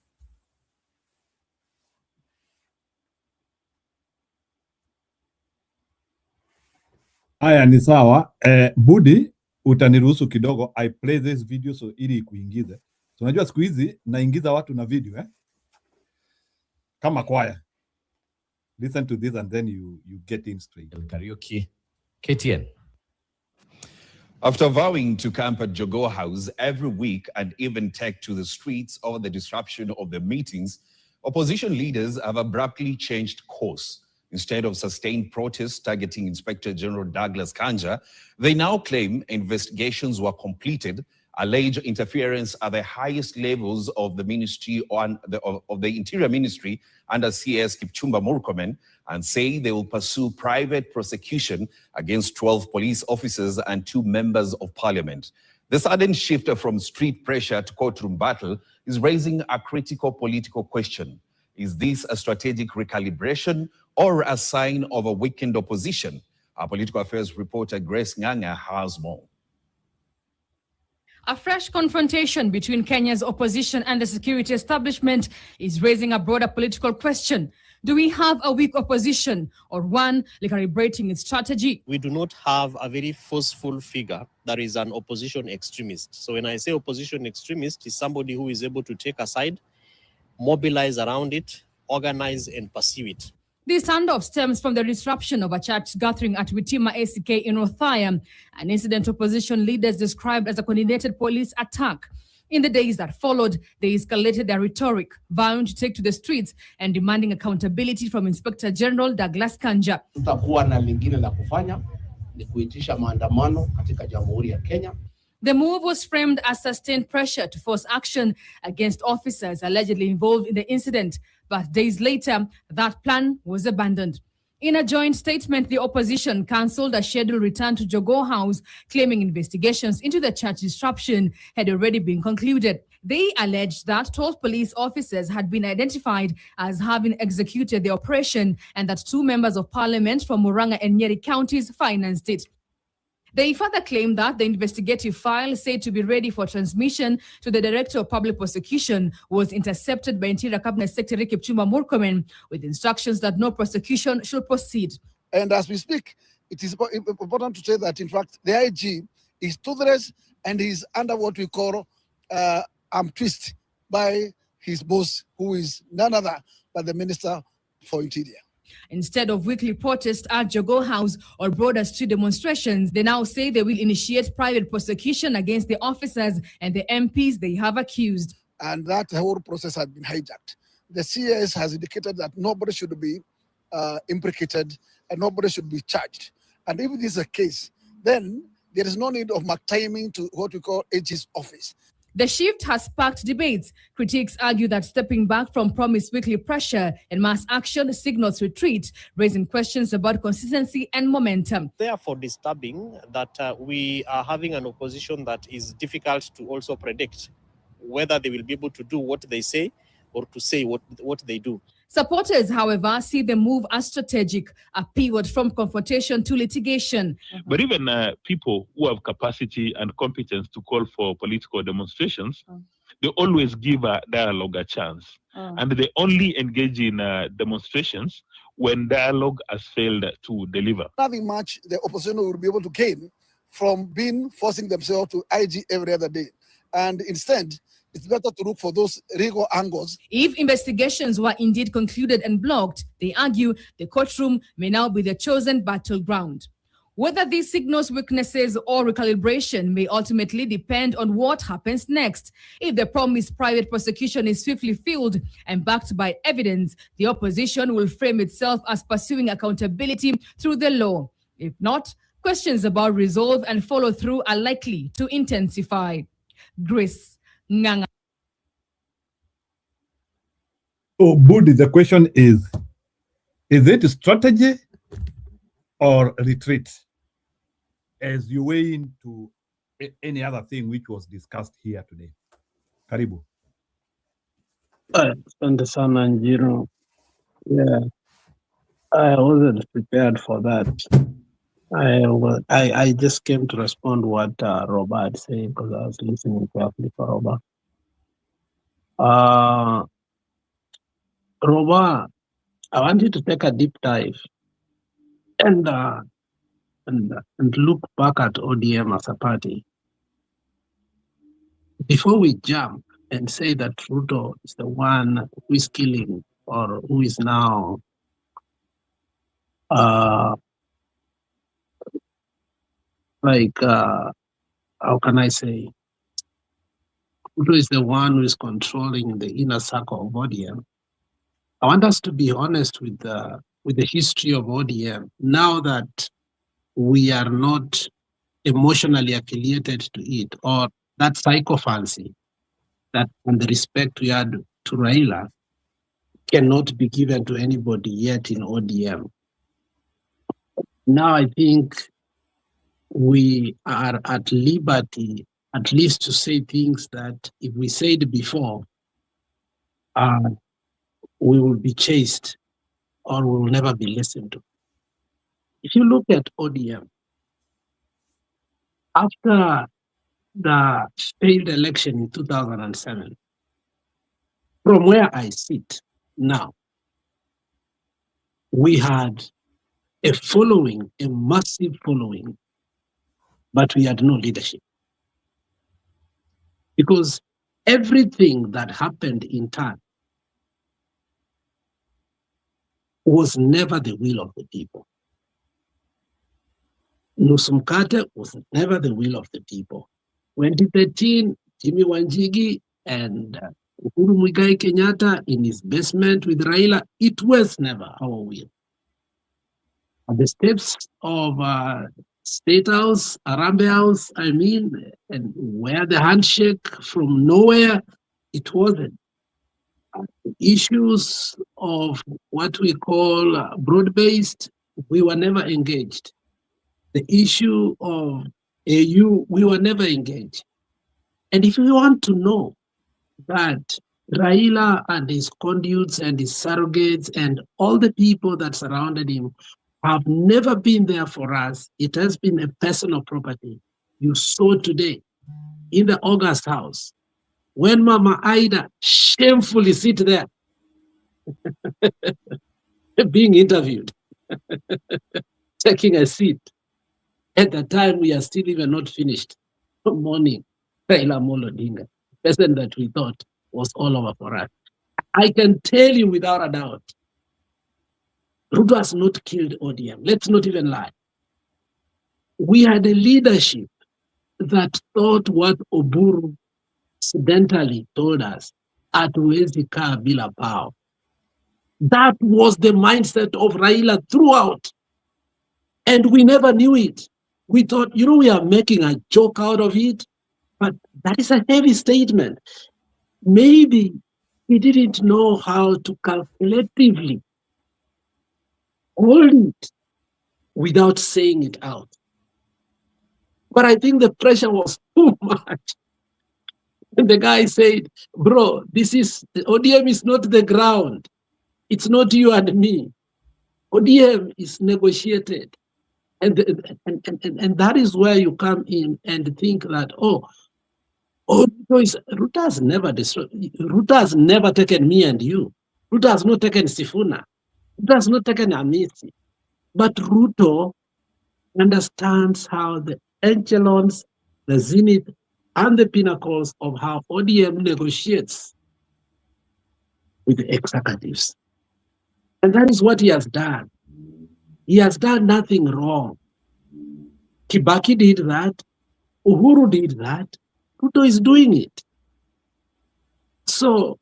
Haya ni sawa. Budi, utaniruhusu kidogo I play this video so ili kuingize. So unajua siku hizi naingiza watu na video kama kwaya. Listen to this and then you get in straight. Karaoke. KTN. After vowing to camp at Jogoo House every week and even take to the streets over the disruption of the meetings, opposition leaders have abruptly changed course. Instead of sustained protests targeting Inspector General Douglas Kanja, they now claim investigations were completed, allege interference at the highest levels of the ministry of the Interior Ministry under CS Kipchumba Murkomen, and say they will pursue private prosecution against 12 police officers and 2 members of parliament. The sudden shift from street pressure to courtroom battle is raising a critical political question. Is this a strategic recalibration or a sign of a weakened opposition? Our political affairs reporter Grace Nganga has more. A fresh confrontation between Kenya's opposition and the security establishment is raising a broader political question. Do we have a weak opposition or one recalibrating its strategy? We do not have a very forceful figure that is an opposition extremist. So when I say opposition extremist, is somebody who is able to take a side, mobilize around it, organize and pursue it. This standoff stems from the disruption of a church gathering at Witima ACK in Othaya, an incident opposition leaders described as a coordinated police attack. In the days that followed, they escalated their rhetoric, vowing to take to the streets and demanding accountability from Inspector General Douglas Kanja. Tutakuwa na lingine la kufanya ni kuitisha maandamano katika Jamhuri ya Kenya. The move was framed as sustained pressure to force action against officers allegedly involved in the incident, but days later, that plan was abandoned. In a joint statement, the opposition cancelled a scheduled return to Jogoo House, claiming investigations into the church disruption had already been concluded. They alleged that 12 police officers had been identified as having executed the operation and that 2 members of parliament from Murang'a and Nyeri counties financed it. They further claimed that the investigative file, said to be ready for transmission to the Director of Public Prosecution, was intercepted by Interior Cabinet Secretary Kipchumba Murkomen with instructions that no prosecution should proceed. And as we speak, it is important to say that, in fact, the IG is toothless and is under what we call arm twist by his boss, who is none other but the Minister for Interior. Instead of weekly protests at Jogoo House or broader street demonstrations, they now say they will initiate private prosecution against the officers and the MPs they have accused. And that whole process has been hijacked. The CS has indicated that nobody should be implicated and nobody should be charged. And if this is a case, then there is no need of timing to what we call AG's office. The shift has sparked debates. Critics argue that stepping back from promised weekly pressure and mass action signals retreat, raising questions about consistency and momentum. Therefore disturbing that we are having an opposition that is difficult to also predict whether they will be able to do what they say or to say what they do. Supporters, however, see the move as strategic, a pivot from confrontation to litigation. But even people who have capacity and competence to call for political demonstrations, they always give a dialogue a chance. And they only engage in demonstrations when dialogue has failed to deliver. Nothing much the opposition will be able to gain from forcing themselves to IG every other day. And instead, it's better to look for those legal angles. If investigations were indeed concluded and blocked, they argue the courtroom may now be the chosen battleground. Whether this signals weaknesses or recalibration may ultimately depend on what happens next. If the promised private prosecution is swiftly filled and backed by evidence, the opposition will frame itself as pursuing accountability through the law. If not, questions about resolve and follow-through are likely to intensify. Grace Nganga. Oh, Budi, the question is it strategy or retreat as you weigh into any other thing which was discussed here today? Karibu. Asante sana Njiro. Yeah, I wasn't prepared for that. I just came to respond what Robert said because I was listening carefully for Robert. Robert, I want you to take a deep dive and look back at ODM as a party. Before we jump and say that Ruto is the one who is killing or who is now how can I say, Ruto is the one who is controlling the inner circle of ODM. I want us to be honest with the history of ODM. Now that we are not emotionally affiliated to it, or that psychophancy that and the respect we had to Raila cannot be given to anybody yet in ODM. Now I think we are at liberty at least to say things that if we said before, we will be chased or we will never be listened to. If you look at ODM, after the failed election in 2007, from where I sit now, we had a following, a massive following, but we had no leadership. Because everything that happened in turn was never the will of the people. Nusu Mkate was never the will of the people. 2013, Jimmy Wanjigi and Uhuru Muigai Kenyatta in his basement with Raila, it was never our will. At the steps of State House, Arambe House, and where the handshake from nowhere, it wasn't. Issues of what we call broad-based, we were never engaged. The issue of AU, we were never engaged. And if you want to know that Raila and his conduits and his surrogates and all the people that surrounded him have never been there for us, it has been a personal property. You saw today in the August house, when Mama Ida shamefully sit there being interviewed, taking a seat. At the time, we are still even not finished mourning Raila Amolo Odinga, person that we thought was all over for us. I can tell you without a doubt, Ruto has not killed ODM. Let's not even lie. We had a leadership that thought what Oburu incidentally told us, hatuwezi kaa bila pao. That was the mindset of Raila throughout. And we never knew it. We thought, we are making a joke out of it, but that is a heavy statement. Maybe he didn't know how to calculatively hold it without saying it out. But I think the pressure was too much. And the guy said, bro, ODM is not the ground. It's not you and me. ODM is negotiated. And that is where you come in and think that, Ruto has never destroyed. Ruto has never taken me and you. Ruto has not taken Sifuna. Ruto has not taken Amisi. But Ruto understands how the echelons, the zenith, and the pinnacles of how ODM negotiates with the executives. And that is what he has done. He has done nothing wrong. Kibaki did that. Uhuru did that. Ruto is doing it. So,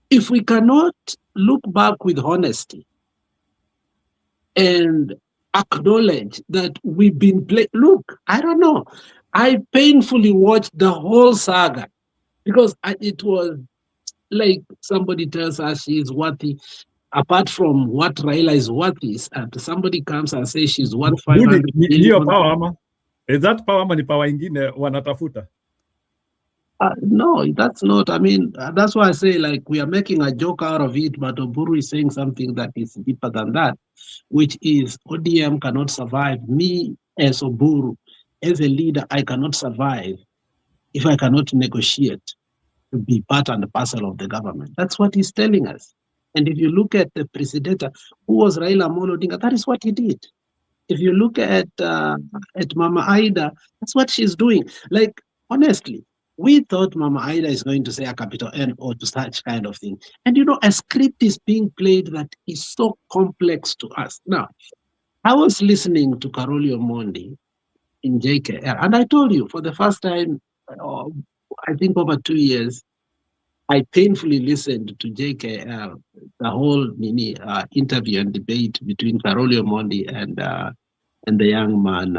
if we cannot look back with honesty and acknowledge that we've been playing. Look, I don't know. I painfully watched the whole saga because it was like somebody tells us she's worthy. Apart from what Raila is worth somebody comes and says she's worth 500 Niyo million. power ama? Is that power ama ni power ingine wanatafuta? No, that's not. I mean, that's why I say, like, we are making a joke out of it, but Oburu is saying something that is deeper than that, which is ODM cannot survive. Me, as Oburu, as a leader, I cannot survive if I cannot negotiate to be part and parcel of the government. That's what he's telling us. And if you look at the president, who was Raila Amolo Odinga, that is what he did. If you look at Mama Aida, that's what she's doing. Like, honestly, we thought Mama Aida is going to say a capital N or to such kind of thing. And you know, a script is being played that is so complex to us. Now, I was listening to Karoli Omondi in JKR, and I told you for the first time, I think over 2 years, I painfully listened to JKR, the whole interview and debate between Karoli Omondi and the young man,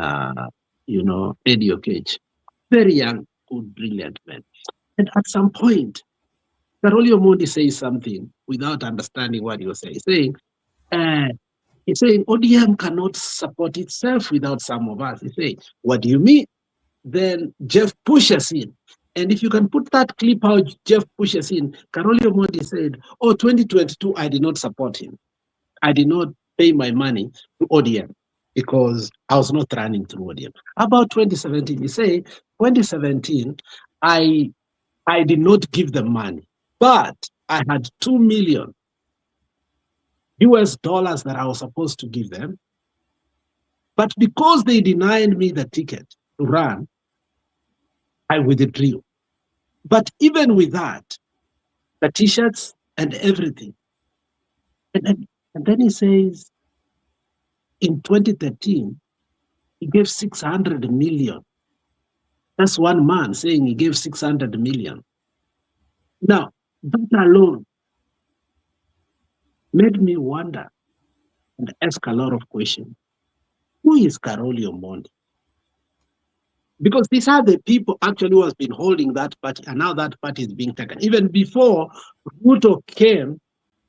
Eddie Okech. Very young, good, brilliant man. And at some point, Karoli Omondi says something without understanding what he was saying. He's saying ODM cannot support itself without some of us. He's saying, what do you mean? Then Jeff pushes in. And if you can put that clip how Jeff pushes in, Karoli Omondi said, 2022, I did not support him. I did not pay my money to ODM because I was not running through ODM. About 2017, he said, 2017, I did not give them money, but I had $2 million US that I was supposed to give them. But because they denied me the ticket to run, I withdrew. But even with that, the t-shirts and everything. And then he says, in 2013, he gave 600 million. That's one man saying he gave 600 million. Now, that alone made me wonder and ask a lot of questions. Who is Karoli Omondi? Because these are the people actually who has been holding that party, and now that party is being taken. Even before Ruto came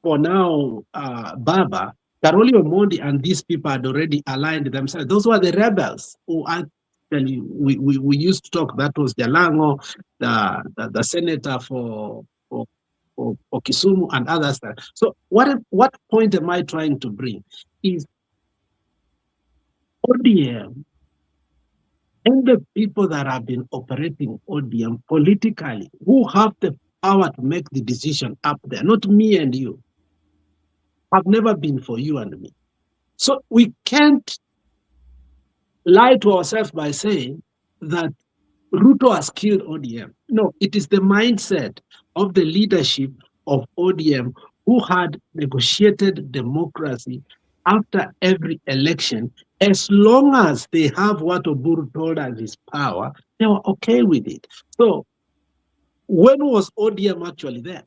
for now Baba, Karoli Omondi and these people had already aligned themselves. Those were the rebels who actually, we used to talk, that was Jalango, the senator for Kisumu and others. So what point am I trying to bring is ODM and the people that have been operating ODM politically, who have the power to make the decision up there, not me and you, have never been for you and me. So we can't lie to ourselves by saying that Ruto has killed ODM. No, it is the mindset of the leadership of ODM who had negotiated democracy after every election. As long as they have what Oburu told us is power, they were okay with it. So when was ODM actually there?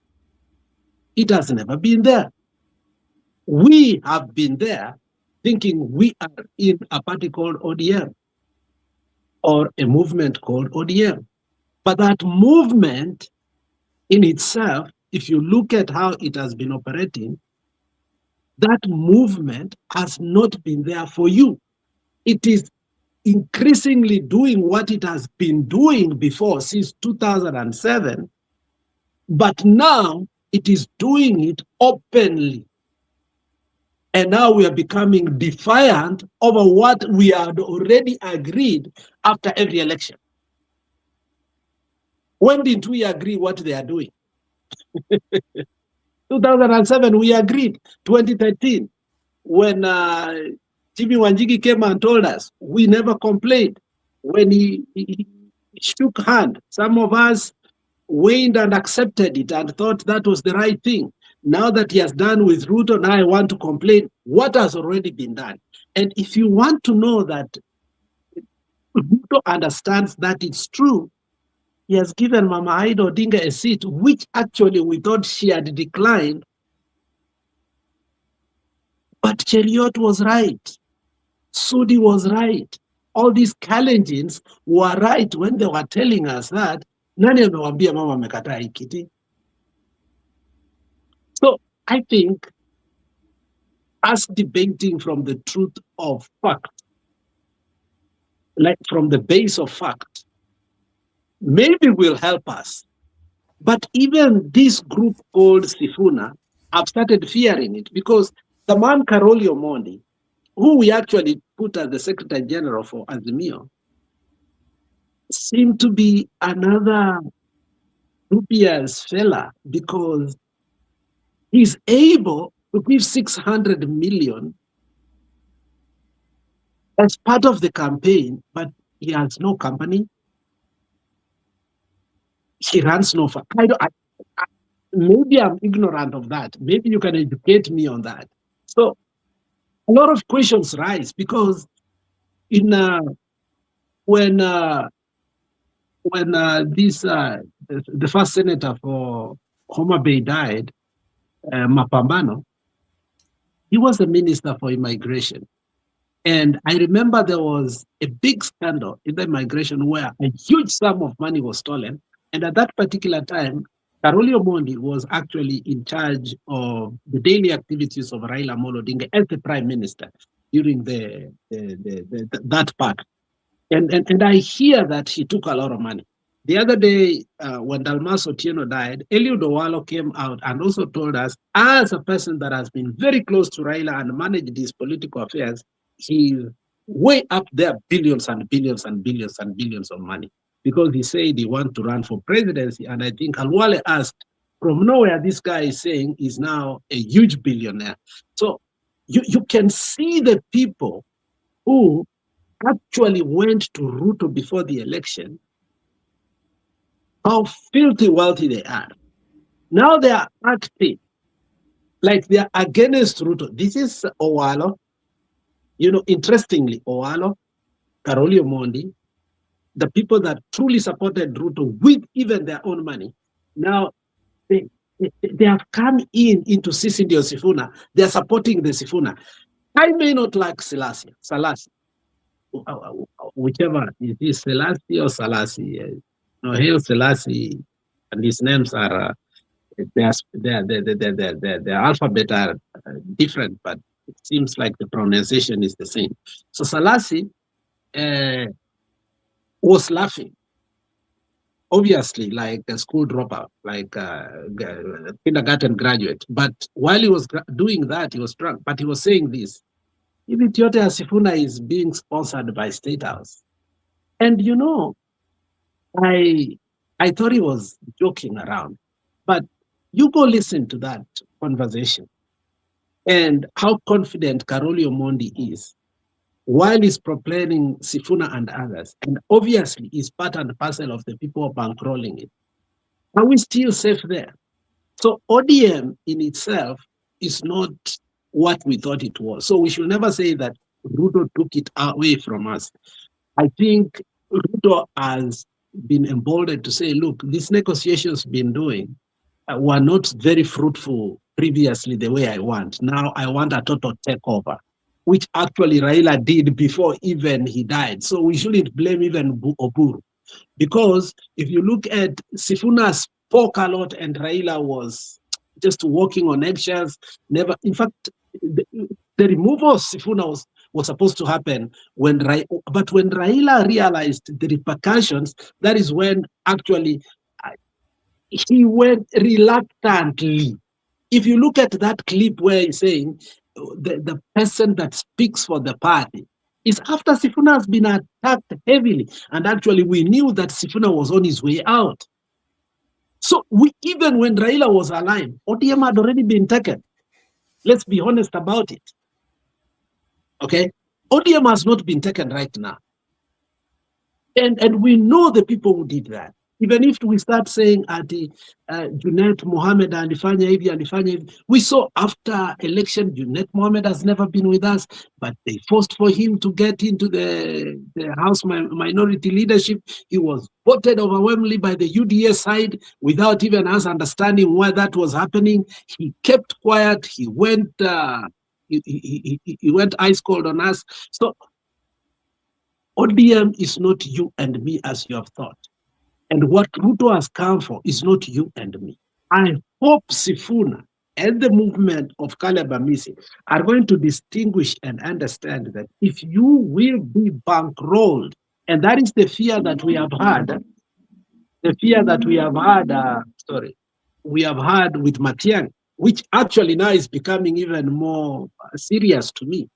It has never been there. We have been there thinking we are in a party called ODM or a movement called ODM. But that movement in itself, if you look at how it has been operating, that movement has not been there for you. It is increasingly doing what it has been doing before since 2007, but now it is doing it openly. And now we are becoming defiant over what we had already agreed after every election. When did we agree what they are doing? 2007, we agreed. 2013, when Jimmy Wanjigi came and told us, we never complained. When he shook hand, some of us weighed and accepted it and thought that was the right thing. Now that he has done with Ruto, now I want to complain. What has already been done? And if you want to know that Ruto understands that it's true, he has given Mama Aida Odinga a seat, which actually we thought she had declined. But Cheriot was right. Sudi was right. All these Kalenjins were right when they were telling us that nani amewambia mama amekataa hii kiti. So I think us debating from the truth of fact, like from the base of fact, maybe will help us. But even this group called Sifuna, I've started fearing it because the man Karoli Omondi, who we actually put as the Secretary General for Azimio, seemed to be another dubious fella because he's able to give 600 million as part of the campaign, but he has no company. He runs no fund. Maybe I'm ignorant of that. Maybe you can educate me on that. So a lot of questions rise because in when the first senator for Homa Bay died, Mapambano, he was the minister for immigration. And I remember there was a big scandal in the immigration where a huge sum of money was stolen. And at that particular time, Karoli Omondi was actually in charge of the daily activities of Raila Amolo Odinga as the prime minister during that part. And I hear that he took a lot of money. The other day, when Dalmas Otieno died, Eliud Owalo came out and also told us, as a person that has been very close to Raila and managed these political affairs, he's way up there, billions and billions and billions and billions of money. Because he said he wants to run for presidency. And I think Alwale asked, from nowhere, this guy is saying he's now a huge billionaire. So you can see the people who actually went to Ruto before the election, how filthy wealthy they are. Now they are acting like they are against Ruto. This is Owalo. You know, interestingly, Owalo, Karoli Omondi, the people that truly supported Ruto with even their own money, now they have come into Sisindi or Sifuna. They are supporting the Sifuna. I may not like Selassie, whichever it is, Selassie or Salassi. No, Hail Selassie, and these names are their alphabet are different, but it seems like the pronunciation is the same. So Salassi was laughing, obviously, like a school dropout, like a kindergarten graduate. But while he was doing that, he was drunk. But he was saying this: even Tiote Sifuna is being sponsored by State House. And you know, I thought he was joking around, but you go listen to that conversation and how confident Karoli Omondi is while he's proclaiming Sifuna and others, and obviously is part and parcel of the people bankrolling it. Are we still safe there? So ODM in itself is not what we thought it was. So we should never say that Ruto took it away from us. I think Ruto has been emboldened to say, look, these negotiations been doing were not very fruitful previously the way I want. Now I want a total takeover, which actually Raila did before even he died. So we shouldn't blame even Oburu. Because if you look at Sifuna spoke a lot and Raila was just walking on eggshells. Never, in fact, the removal of Sifuna was supposed to happen when but when Raila realized the repercussions, that is when actually he went reluctantly. If you look at that clip where he's saying the person that speaks for the party is after Sifuna has been attacked heavily, and actually we knew that Sifuna was on his way out. So even when Raila was alive, ODM had already been taken. Let's be honest about it. Okay, ODM has not been taken right now. And we know the people who did that. Even if we start saying at the Junet Mohammed alifanya hivi, we saw after election, Junet Mohammed has never been with us, but they forced for him to get into the House minority leadership. He was voted overwhelmingly by the UDA side without even us understanding why that was happening. He kept quiet. He went he went ice cold on us. So ODM is not you and me as you have thought. And what Ruto has come for is not you and me. I hope Sifuna and the movement of Caleb Amisi are going to distinguish and understand that if you will be bankrolled, and that is the fear that we have had, we have had with Matiang'i, which actually now is becoming even more serious to me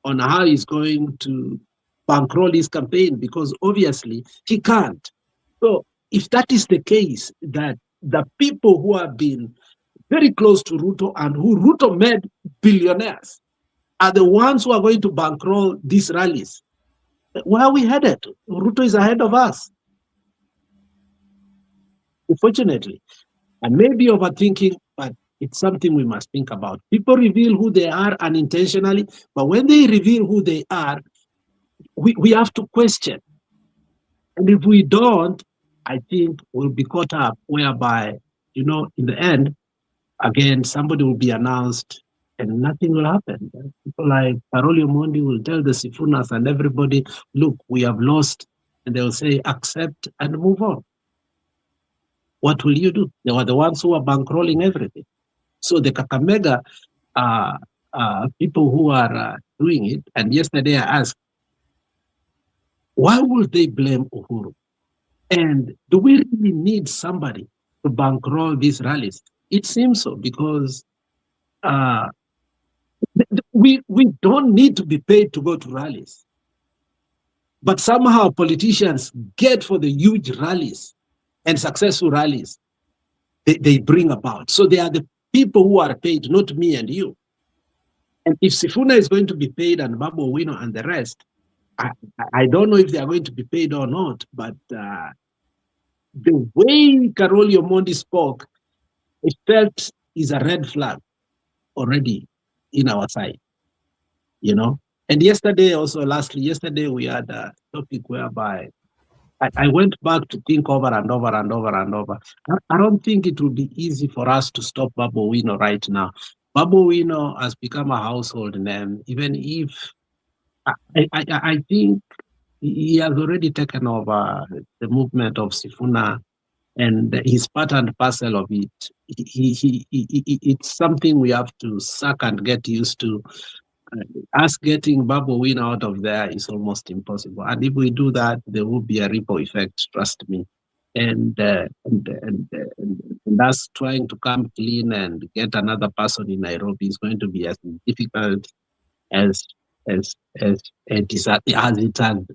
on how he's going to bankroll his campaign, because obviously he can't. So if that is the case, that the people who have been very close to Ruto and who Ruto made billionaires are the ones who are going to bankroll these rallies, where are we headed? Ruto is ahead of us, unfortunately. I may be overthinking, but it's something we must think about. People reveal who they are unintentionally, but when they reveal who they are, we have to question. And if we don't, I think we'll be caught up, whereby, in the end, again, somebody will be announced and nothing will happen. People like Parolio Mondi will tell the Sifunas and everybody, look, we have lost. And they'll say, accept and move on. What will you do? They were the ones who are bankrolling everything. So the Kakamega people who are doing it, and yesterday I asked, why would they blame Uhuru? And do we really need somebody to bankroll these rallies? It seems so, because we don't need to be paid to go to rallies. But somehow politicians get for the huge rallies and successful rallies they bring about. So they are the people who are paid, not me and you. And if Sifuna is going to be paid and Babu Owino and the rest, I don't know if they are going to be paid or not, but the way Karolio Mondi spoke, it felt is a red flag already in our side, And yesterday also, yesterday we had a topic whereby I went back to think over and over and over and over. I don't think it will be easy for us to stop Babu Owino right now. Babu Owino has become a household name, even if I think he has already taken over the movement of Sifuna, and he's part and parcel of it. It's something we have to suck and get used to. Us getting Babu Owino out of there is almost impossible. And if we do that, there will be a ripple effect, trust me. And us trying to come clean and get another person in Nairobi is going to be as difficult as it has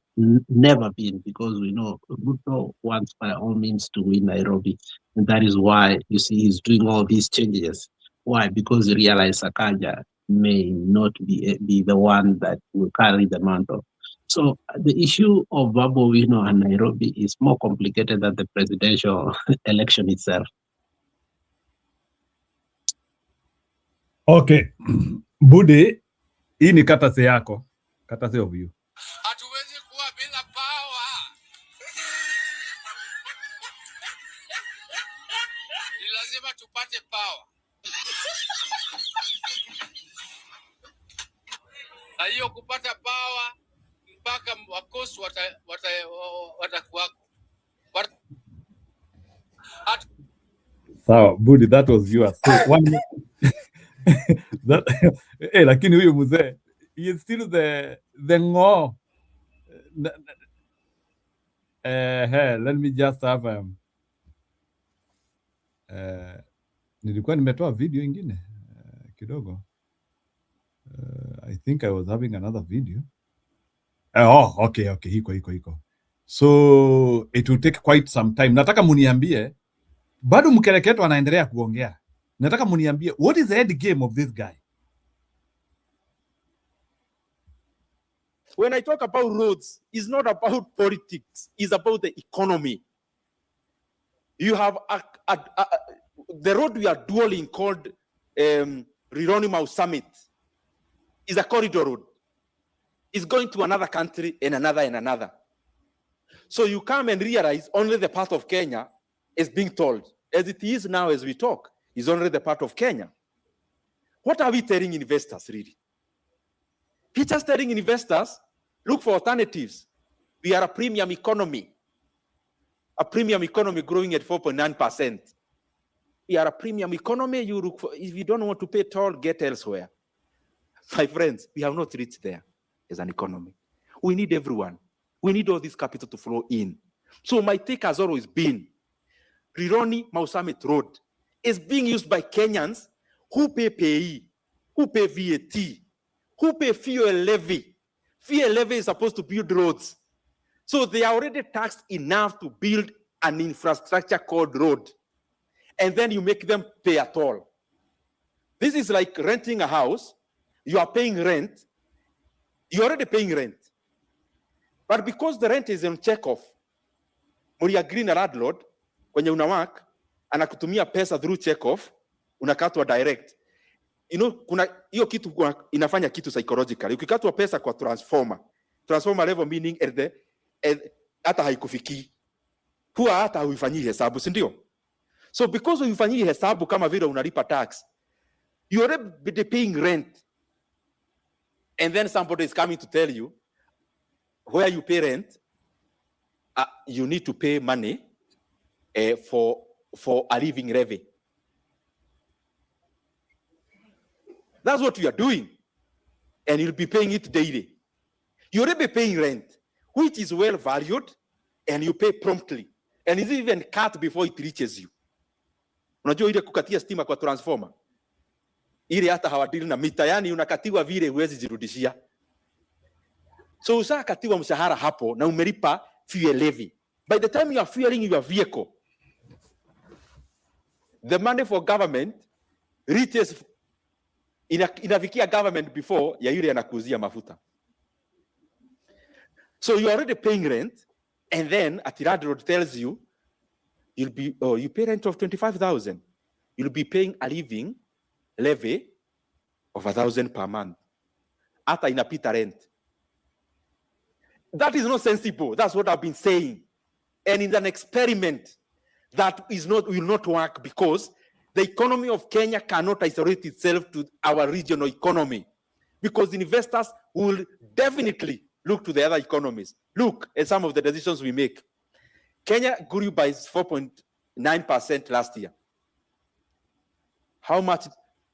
never been, because we know Ruto wants by all means to win Nairobi. And that is why you see he's doing all these changes. Why? Because he realized Sakaja may not be the one that will carry the mantle. So the issue of Babu Owino and Nairobi is more complicated than the presidential election itself. Okay. Bude, hii ni katase yako. Katase of you. Hatuwezi kuwa bila power. Ni lazima tupate power. Na hiyo kupata power mpaka wakosi watakuwako. Sawa, Budi, that was yours. So one that lakini huyu mzee he is still the ngo. Let me just have nilikuwa nimetoa video ingine kidogo. I think I was having another video. Okay, hiko. So it will take quite some time. Nataka muniambie, bado mkereketo anaendelea kuongea. Nataka muniambie, what is the end game of this guy? When I talk about roads, it's not about politics. It's about the economy. You have the road we are dueling called Rironimau Summit is a corridor road. It's going to another country and another and another. So you come and realize only the part of Kenya is being told. As it is now as we talk, is only the part of Kenya. What are we telling investors really? We are just telling investors, look for alternatives. We are a premium economy. A premium economy growing at 4.9%. We are a premium economy. You look for, if you don't want to pay toll, get elsewhere. My friends, we have not reached there as an economy. We need everyone. We need all this capital to flow in. So my take has always been, Rironi Mau Summit Road is being used by Kenyans who pay PAYE, who pay VAT, who pay fuel levy. Fuel levy is supposed to build roads. So they are already taxed enough to build an infrastructure called road. And then you make them pay a toll. This is like renting a house. You are paying rent. You're already paying rent. But because the rent is on check-off, muli-agree na landlord, kwenye unawak, anakutumia pesa through check-off, unakatwa direct. You know, kuna hiyo kitu inafanya kitu psychologically. Ukikatwa pesa kwa transformer level meaning hata haikufiki. Huwa hata huifanyii hesabu, si ndio? So because huifanyii hesabu kama vile unalipa tax, you already paying rent. And then somebody is coming to tell you, where you pay rent, you need to pay money for a living levy. That's what you are doing. And you'll be paying it daily. You already paying rent, which is well valued, and you pay promptly. And it's even cut before it reaches you. Unajua ile kukatia stima kwa transformer? Ile hata hawadili na mita, yani unakatiwa vile huwezi jirudishia. So usakatiwa mshahara hapo na umelipa fuel levy. By the time you are fueling your vehicle, the money for government reaches inafikia government before ya yule anakuzia mafuta. So you are already paying rent, and then landlord tells you, you pay rent of 25,000. You'll be paying a living levy of 1,000 per month. Hata inapita rent. That is not sensible. That's what I've been saying. And in an experiment that will not work, because the economy of Kenya cannot isolate itself to our regional economy, because investors will definitely look to the other economies. Look at some of the decisions we make. Kenya grew by 4.9% last year. How much?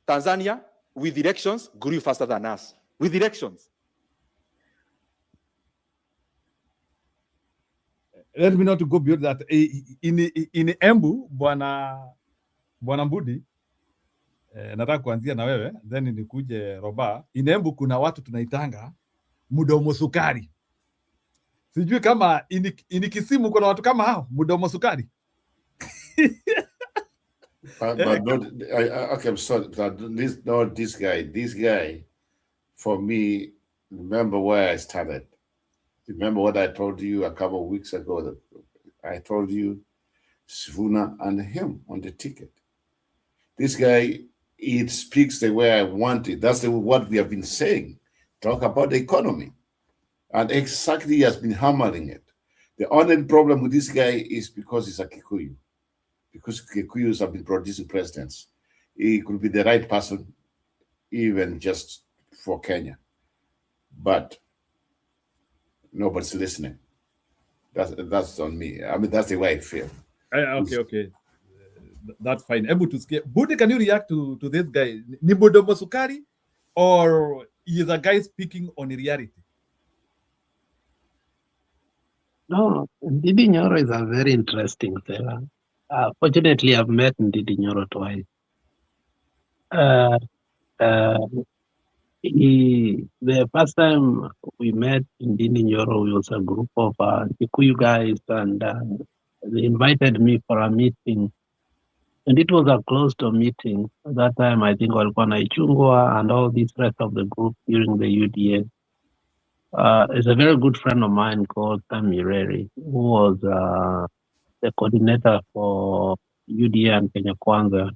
Tanzania, with elections, grew faster than us. With elections. Let me not go beyond that. In Embu, Bwana Mbudi, nataka kuanzia na wewe, then nikuje Roba. In Embu kuna watu tunaitanga mudomo sukari. Sijui kama ini Kisimu kuna watu kama hao, mudomo sukari. But not, okay, I'm sorry. This guy, for me, remember where I started. Remember what I told you a couple of weeks ago, that I told you Sifuna and him on the ticket. This guy, it speaks the way I want it. That's what we have been saying. Talk about the economy. And exactly he has been hammering it. The only problem with this guy is because he's a Kikuyu. Because Kikuyus have been producing presidents. He could be the right person, even just for Kenya. But nobody's listening. That's on me. I mean, that's the way I feel. Okay. That's fine. Able to scare. Budi, can you react to this guy? Ni mudomo sukari, or is a guy speaking on reality? No, Ndidi Nyoro is a very interesting fella. Fortunately, I've met Ndidi Nyoro twice. The first time we met Ndidi Nyoro, we was a group of Kikuyu guys, and they invited me for a meeting. And it was a closed-door meeting. At that time, I think walikuwa na Ichungwa and all this rest of the group during the UDA. Is a very good friend of mine called Sam Mireri, who was the coordinator for UDA and Kenya Kwanza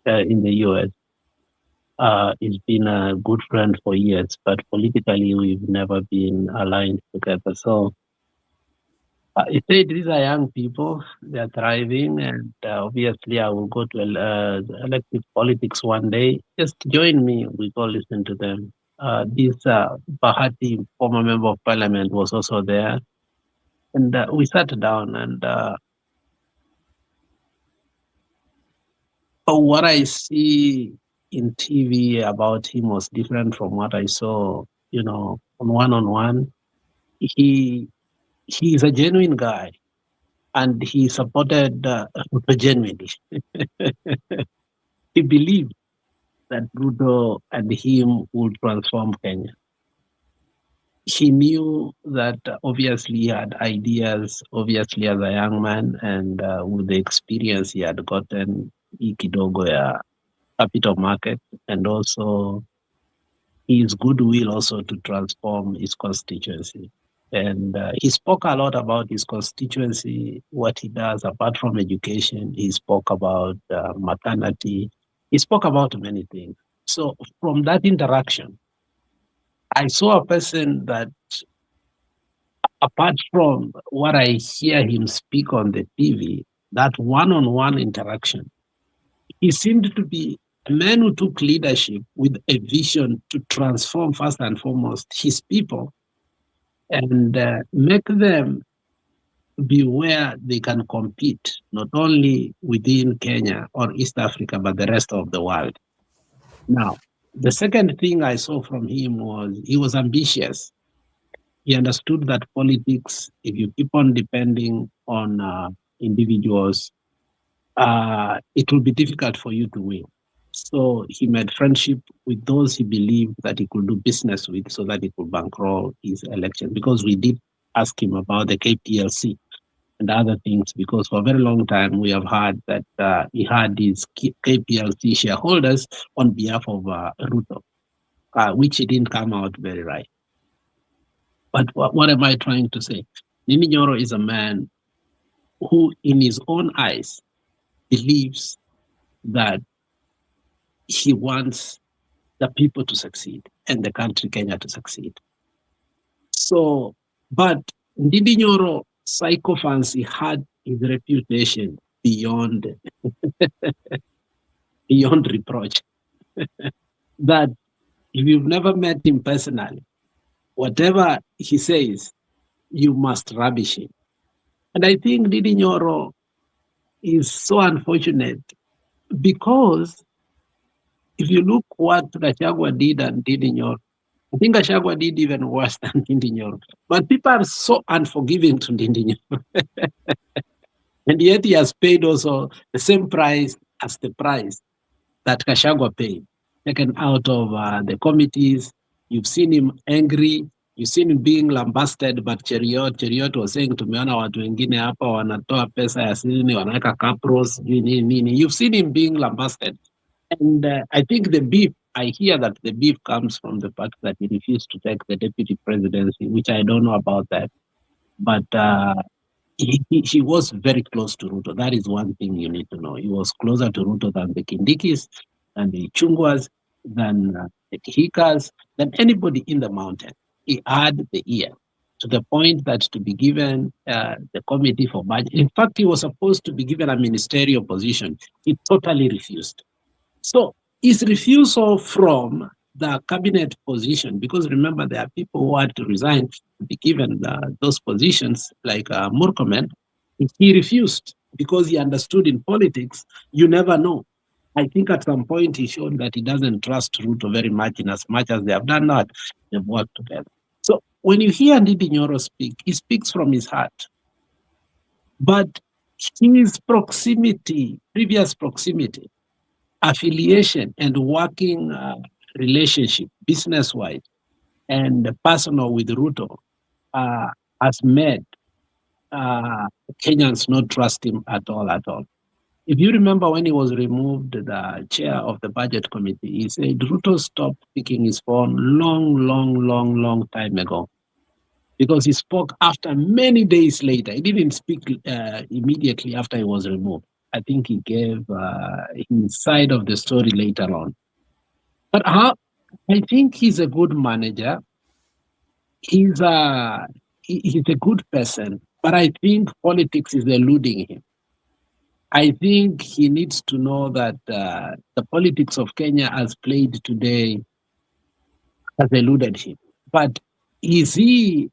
in the US. He's been a good friend for years, but politically we've never been aligned together. So he said these are young people, they're thriving, and obviously I will go to elective politics one day. Just join me, we go listen to them. This Bahati, former member of parliament, was also there. And we sat down, and what I see in TV about him was different from what I saw, on one-on-one. He is a genuine guy, and he supported Ruto genuinely. He believed that Ruto and him would transform Kenya. He knew that obviously he had ideas, obviously as a young man, and with the experience he had gotten, kidogo ya capital market, and also his goodwill also to transform his constituency. And he spoke a lot about his constituency, what he does apart from education. He spoke about maternity. He spoke about many things. So from that interaction, I saw a person that, apart from what I hear him speak on the TV, that one-on-one interaction, he seemed to be a man who took leadership with a vision to transform, first and foremost, his people and make them be where they can compete, not only within Kenya or East Africa, but the rest of the world. Now, the second thing I saw from him was he was ambitious. He understood that politics, if you keep on depending on individuals, it will be difficult for you to win. So he made friendship with those he believed that he could do business with so that he could bankroll his election. Because we did ask him about the KPLC and other things, because for a very long time we have heard that he had these KPLC shareholders on behalf of Ruto, which he didn't come out very right. But what am I trying to say? Nini Nyoro is a man who, in his own eyes, believes that he wants the people to succeed and the country Kenya to succeed. So, but Ndindi Nyoro psychophancy had his reputation beyond beyond reproach. That if you've never met him personally, whatever he says, you must rubbish him. And I think Ndindi Nyoro is so unfortunate, because if you look what Gachagua did and Ndindi Nyoro, I think Gachagua did even worse than Ndindi Nyoro. But people are so unforgiving to Ndindi Nyoro. And yet he has paid also the same price as the price that Gachagua paid, taken out of the committees. You've seen him angry. You've seen him being lambasted, but Cheriot was saying, tumeona watu wengine hapa wanatoa pesa ya sini, wanaweka kapros, nini. You've seen him being lambasted. And I think I hear that the beef comes from the fact that he refused to take the deputy presidency, which I don't know about that. But he was very close to Ruto. That is one thing you need to know. He was closer to Ruto than the Kindikis, than the Chungwas, than the Kihikas, than anybody in the mountain. He had the ear, to the point that to be given the committee for budget. In fact, he was supposed to be given a ministerial position. He totally refused. So his refusal from the cabinet position, because remember, there are people who had to resign to be given those positions, like Murkomen. He refused because he understood in politics, you never know. I think at some point he showed that he doesn't trust Ruto very much, in as much as they have done that, they've worked together. So when you hear Ndindi Nyoro speak, he speaks from his heart. But his proximity, previous proximity, affiliation and working relationship, business-wise and personal with Ruto, has made Kenyans not trust him at all. If you remember, when he was removed the chair of the budget committee, he said Ruto stopped picking his phone long time ago, because he spoke after many days later. He didn't speak immediately after he was removed. I think he gave his side of the story later on. But I think he's a good manager. He's a good person, but I think politics is eluding him. I think he needs to know that the politics of Kenya as played today has eluded him. But is he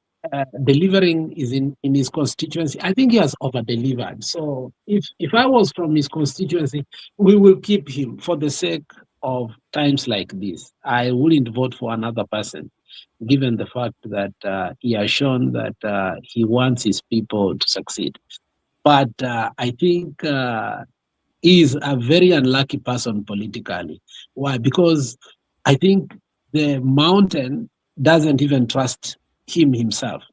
delivering is in his constituency? I think he has over-delivered. So if I was from his constituency, we will keep him for the sake of times like this. I wouldn't vote for another person, given the fact that he has shown that he wants his people to succeed. But I think he is a very unlucky person politically. Why? Because I think the mountain doesn't even trust him himself.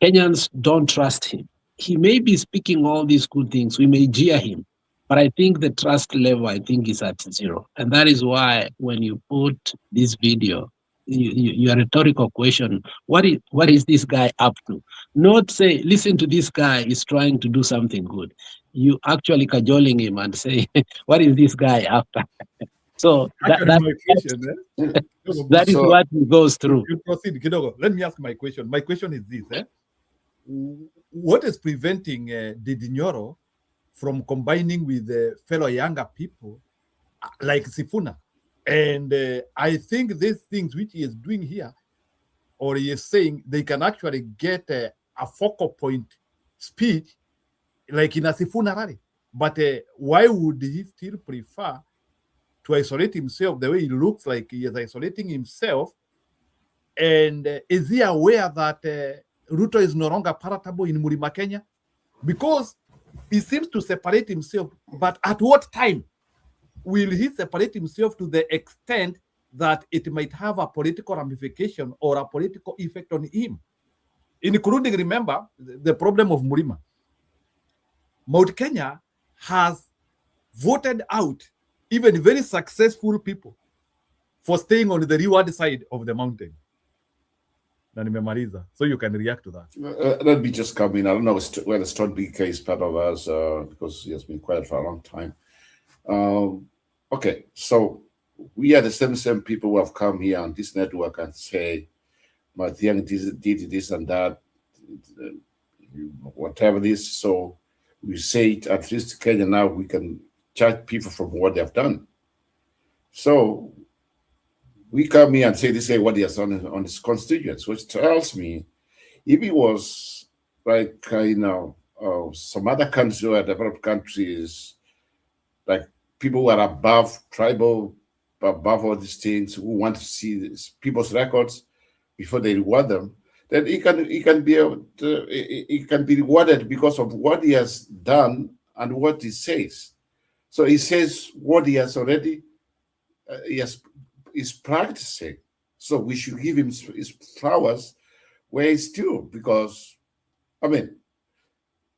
Kenyans don't trust him. He may be speaking all these good things. We may jeer him, but I think the trust level, I think, is at zero. And that is why when you put this video, your rhetorical question, what is this guy up to? Not say, listen to this guy, he's trying to do something good. You actually cajoling him and say, what is this guy after? So that is what he goes through. You proceed, Kidogo. Let me ask my question. My question is this: what is preventing Didi Nyoro from combining with fellow younger people like Sifuna? And I think these things which he is doing here, or he is saying, they can actually get a focal point speech like in a Sifuna rally. But why would he still prefer to isolate himself the way he looks like he is isolating himself? And is he aware that Ruto is no longer palatable in Mlima Kenya? Because he seems to separate himself, but at what time will he separate himself to the extent that it might have a political ramification or a political effect on him? Including, remember, the problem of Mlima. Mount Kenya has voted out even very successful people for staying on the reward side of the mountain. So you can react to that. Let me just come in. I don't know whether Stone BK is part of us because he has been quiet for a long time. Okay, so we are the same people who have come here on this network and say, Matiang did this and that, whatever this. So we say it, at least Kenya now, we can judge people from what they have done. So we come here and say this is what he has done on his constituents, which tells me if he was like, some other countries or developed countries, like people who are above tribal, above all these things, who want to see people's records before they reward them, then he can be rewarded because of what he has done and what he says. So he says what he has already is practicing. So we should give him his flowers where he's due, because, I mean,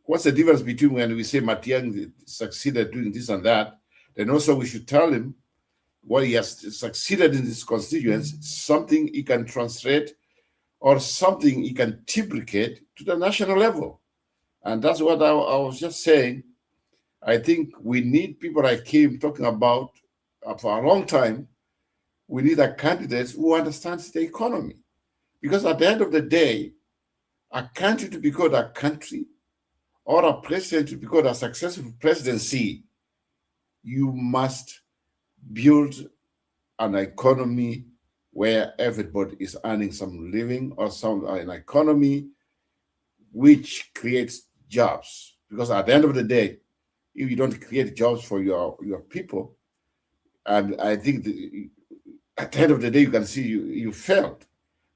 what's the difference between when we say Matiang succeeded doing this and that, then also we should tell him what he has succeeded in his constituents, something he can translate or something he can duplicate to the national level. And that's what I was just saying. I think we need people like him talking about for a long time. We need a candidate who understands the economy. Because at the end of the day, a country to be called a country or a president to be called a successful presidency, you must build an economy where everybody is earning some living, or an economy which creates jobs. Because at the end of the day, if you don't create jobs for your people, and I think at the end of the day, you can see you failed.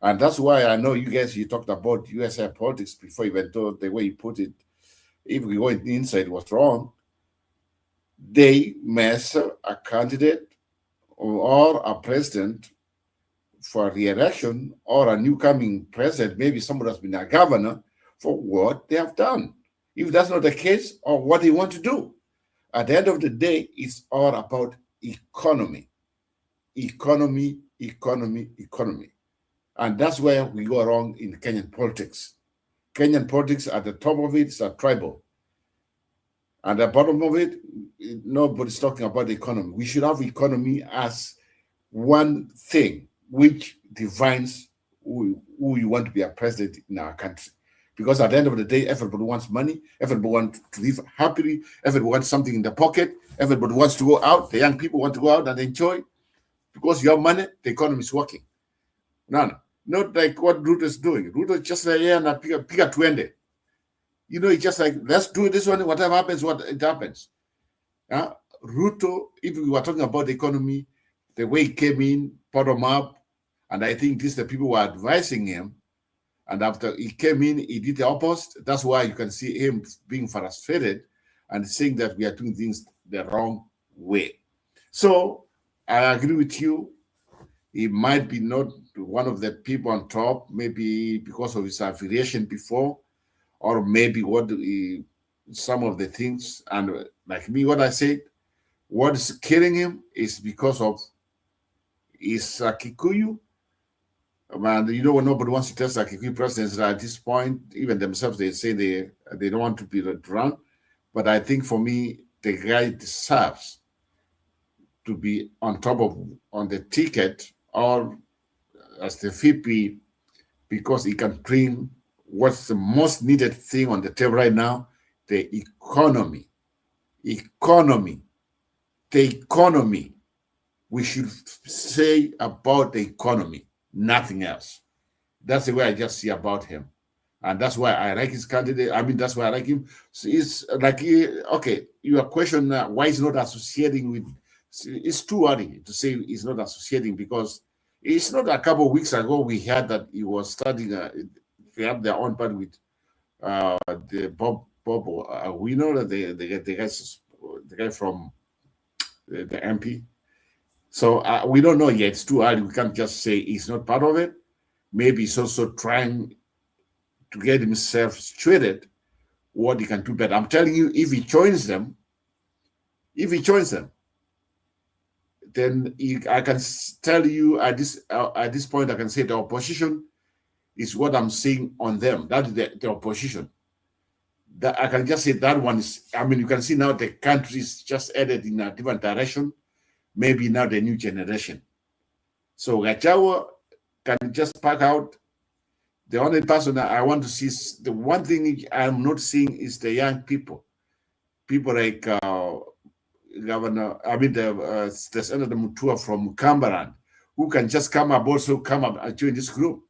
And that's why I know you guys, you talked about USA politics before, even though the way you put it, if we go inside, was wrong. They mess a candidate or a president for re-election, or a new coming president, maybe somebody has been a governor, for what they have done. If that's not the case, or what they want to do. At the end of the day, it's all about economy. Economy, economy, economy. And that's where we go wrong in Kenyan politics. Kenyan politics, at the top of it, is a tribal. At the bottom of it, nobody's talking about the economy. We should have economy as one thing which defines who you want to be a president in our country. Because at the end of the day, everybody wants money, everybody wants to live happily, everybody wants something in the pocket, everybody wants to go out, the young people want to go out and enjoy. Because you have money, the economy is working. No, not like what Ruto is doing. Ruto is just like, yeah, and pick a 20. You know, it's just like, let's do this one, whatever happens, what it happens. Ruto, if we were talking about the economy, the way he came in, bottom up, and I think these the people who are advising him, and after he came in, he did the opposite. That's why you can see him being frustrated and saying that we are doing things the wrong way. So I agree with you. He might be not one of the people on top, maybe because of his affiliation before, or maybe some of the things. And like me, what I said, what is killing him is because of his Kikuyu. And you know, nobody wants to test Kikuyu presidents at this point. Even themselves, they say they don't want to be run. But I think for me, the guy deserves to be on the ticket or as the VP, because he can bring what's the most needed thing on the table right now, the economy. The economy. We should say about the economy, nothing else. That's the way I just see about him. And that's why I like his candidate. I mean, that's why I like him. So it's like, okay, your question, why he's not associating with, it's too early to say he's not associating, because it's not a couple of weeks ago we heard that he was studying, they have their own part with the Bob we know that the guy from the MP. So we don't know yet. It's too early. We can't just say he's not part of it. Maybe he's also trying to get himself situated what he can do better. I'm telling you, if he joins them, then I can tell you at this point, I can say the opposition is what I'm seeing on them. That is the opposition. That I can just say that one is, I mean, you can see now the country is just headed in a different direction. Maybe now the new generation. So Gachawa can just pack out. The only person that I want to see, the one thing I'm not seeing is the young people. People like Governor, I mean, the Senator Mutua from Cumberland, who can just come up and join this group.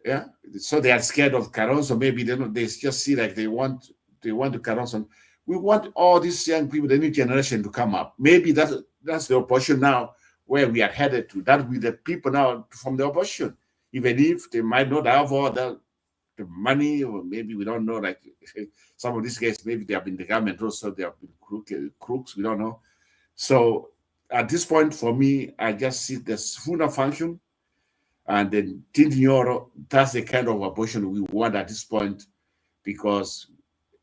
Yeah, so they are scared of Kalonzo. Maybe they just see like they want to Kalonzo. We want all these young people, the new generation, to come up. Maybe that's the opposition now, where we are headed to. That will be the people now from the opposition, even if they might not have all the money, or maybe we don't know. Like some of these guys, maybe they have been the government also. They have been crooks. We don't know. So at this point, for me, I just see the Sifuna function. And then Tindinyoro, that's the kind of opposition we want at this point, because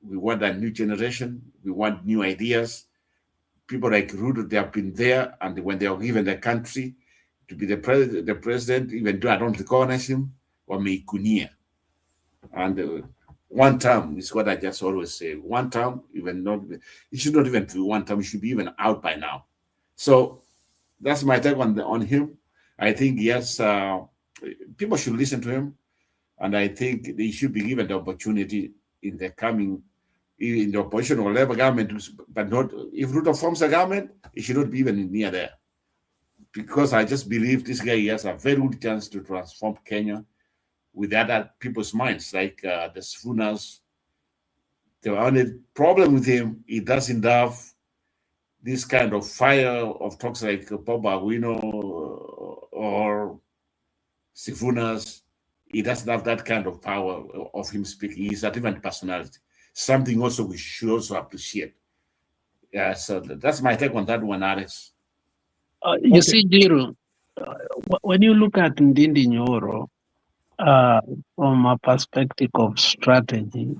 we want a new generation. We want new ideas. People like Ruto, they have been there, and when they are given the country to be the president, even though I don't recognize him, or Meikunia. And one term is what I just always say. One term, it should not even be one term. It should be even out by now. So that's my take on him. I think, yes, people should listen to him, and I think they should be given the opportunity in the opposition or whatever government, but not, if Ruto forms a government, it should not be even near there. Because I just believe this guy has a very good chance to transform Kenya with other people's minds, like the Sifunas. The only problem with him, he doesn't have this kind of fire of talks like Bob Aguino or Sifunas. He doesn't have that kind of power of him speaking. He's a different personality. Something also we should also appreciate. Yeah, so that's my take on that one, Alex. You see, Jiro, when you look at Ndindi Nyoro from a perspective of strategy,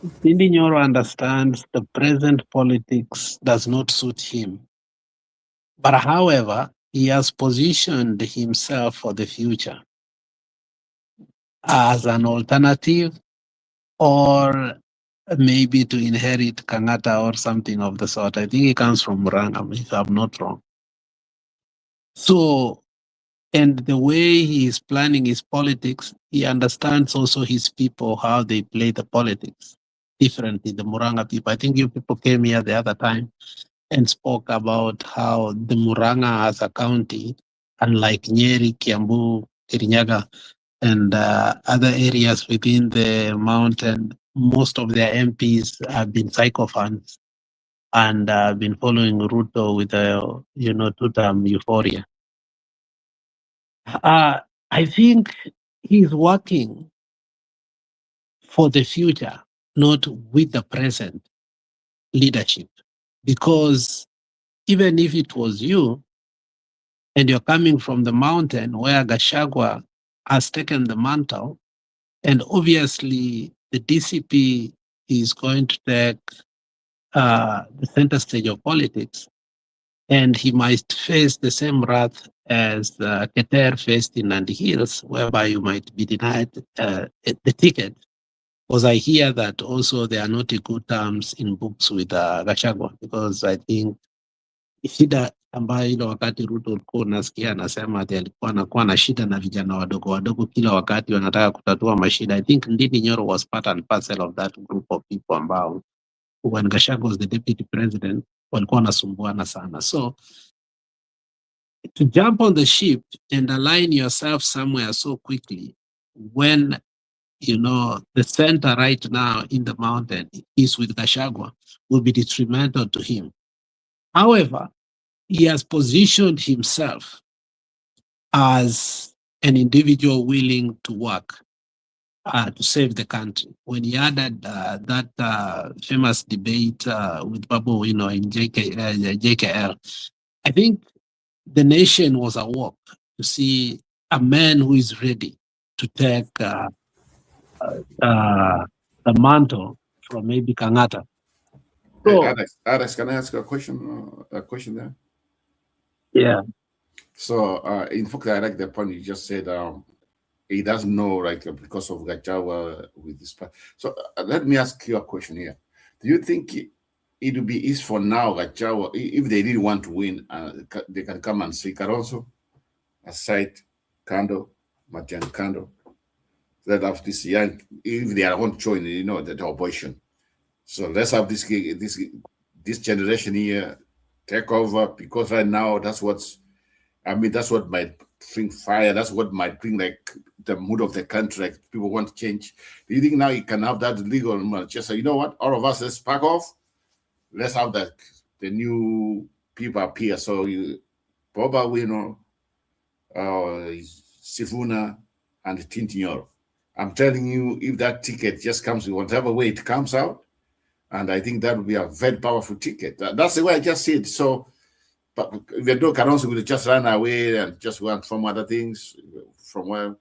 Ndindi Nyoro understands the present politics does not suit him. But however, he has positioned himself for the future as an alternative, or maybe to inherit Kangata or something of the sort. I think he comes from Murang'a, if I'm not wrong. So, and the way he is planning his politics, he understands also his people, how they play the politics differently, the Murang'a people. I think you people came here the other time and spoke about how the Murang'a as a county, unlike Nyeri, Kiambu, Kirinyaga, and other areas within the mountain, most of their MPs have been sycophants and been following Ruto with a two-term euphoria. I think he's working for the future, not with the present leadership, because even if it was you and you're coming from the mountain where Gachagua has taken the mantle, and obviously the DCP is going to take the center stage of politics, and he might face the same wrath as Keter faced in Nandi Hills, whereby you might be denied the ticket. Because I hear that also there are not good terms in books with Gachagua, because I think shida ambayo ile wakati Ruto ulikuwa unasikia anasema ati alikuwa anakuwa na shida na vijana wadogo wadogo kila wakati wanataka kutatua mashida. I think Ndindi Nyoro was part and parcel of that group of people ambao when Gachagua was the deputy president walikuwa wanasumbuana sana. So to jump on the ship and align yourself somewhere so quickly when the center right now in the mountain is with Gachagua will be detrimental to him. However, he has positioned himself as an individual willing to work to save the country. When he added that famous debate with Babu in JKL, I think the nation was awoke to see a man who is ready to take the mantle from maybe Kangata. So, Alex, can I ask you a question? A question there. Yeah. So, in fact, I like the point you just said. He doesn't know, like, because of Gachagua with this part. So, let me ask you a question here. Do you think it would be easy for now, Gachagua, if they really want to win, they can come and see Kalonzo, aside Kando, Matian Kando, that have this young, if they want to join, the opposition. So let's have this generation here take over, because right now that's what might bring fire. That's what might bring like the mood of the country. Like people want to change. Do you think now you can have that legal just say, you know what, all of us, let's back off. Let's have the new people appear. So probably Sifuna and Tintignor. I'm telling you, if that ticket just comes in whatever way it comes out, and I think that would be a very powerful ticket. That's the way I just see it. So, but if you can also just run away and just want from other things, from where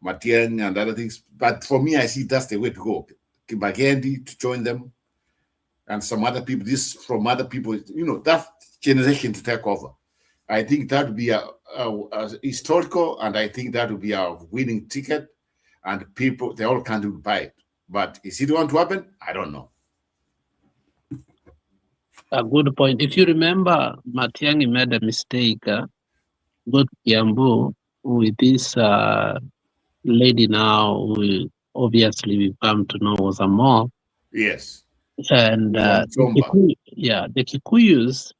Matiang and other things. But for me, I see that's the way to go. Kibagendi to join them, and some other people. This from other people, that generation to take over. I think that would be a historical, and I think that would be a winning ticket, and people they all can buy it. But is it going to happen? I don't know. A good point. If you remember, Matiang'i made a mistake. Go to Kiambu with this lady now, who obviously we've come to know was a Mo. Yes. And the Kikuyus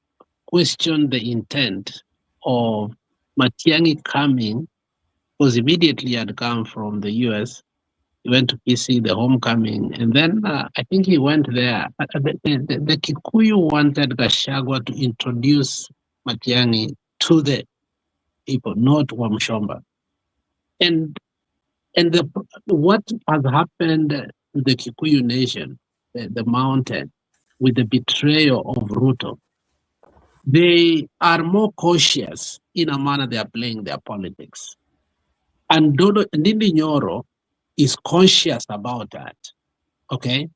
questioned the intent of Matiang'i coming, because immediately he had come from the US. He went to PC, the homecoming, and then I think he went there. The Kikuyu wanted Gachagua to introduce Matiang'i to the people, not Wamshomba. And what has happened to the Kikuyu nation, the mountain, with the betrayal of Ruto, they are more cautious in a manner they are playing their politics. And Ndindi Nyoro is conscious about that, okay?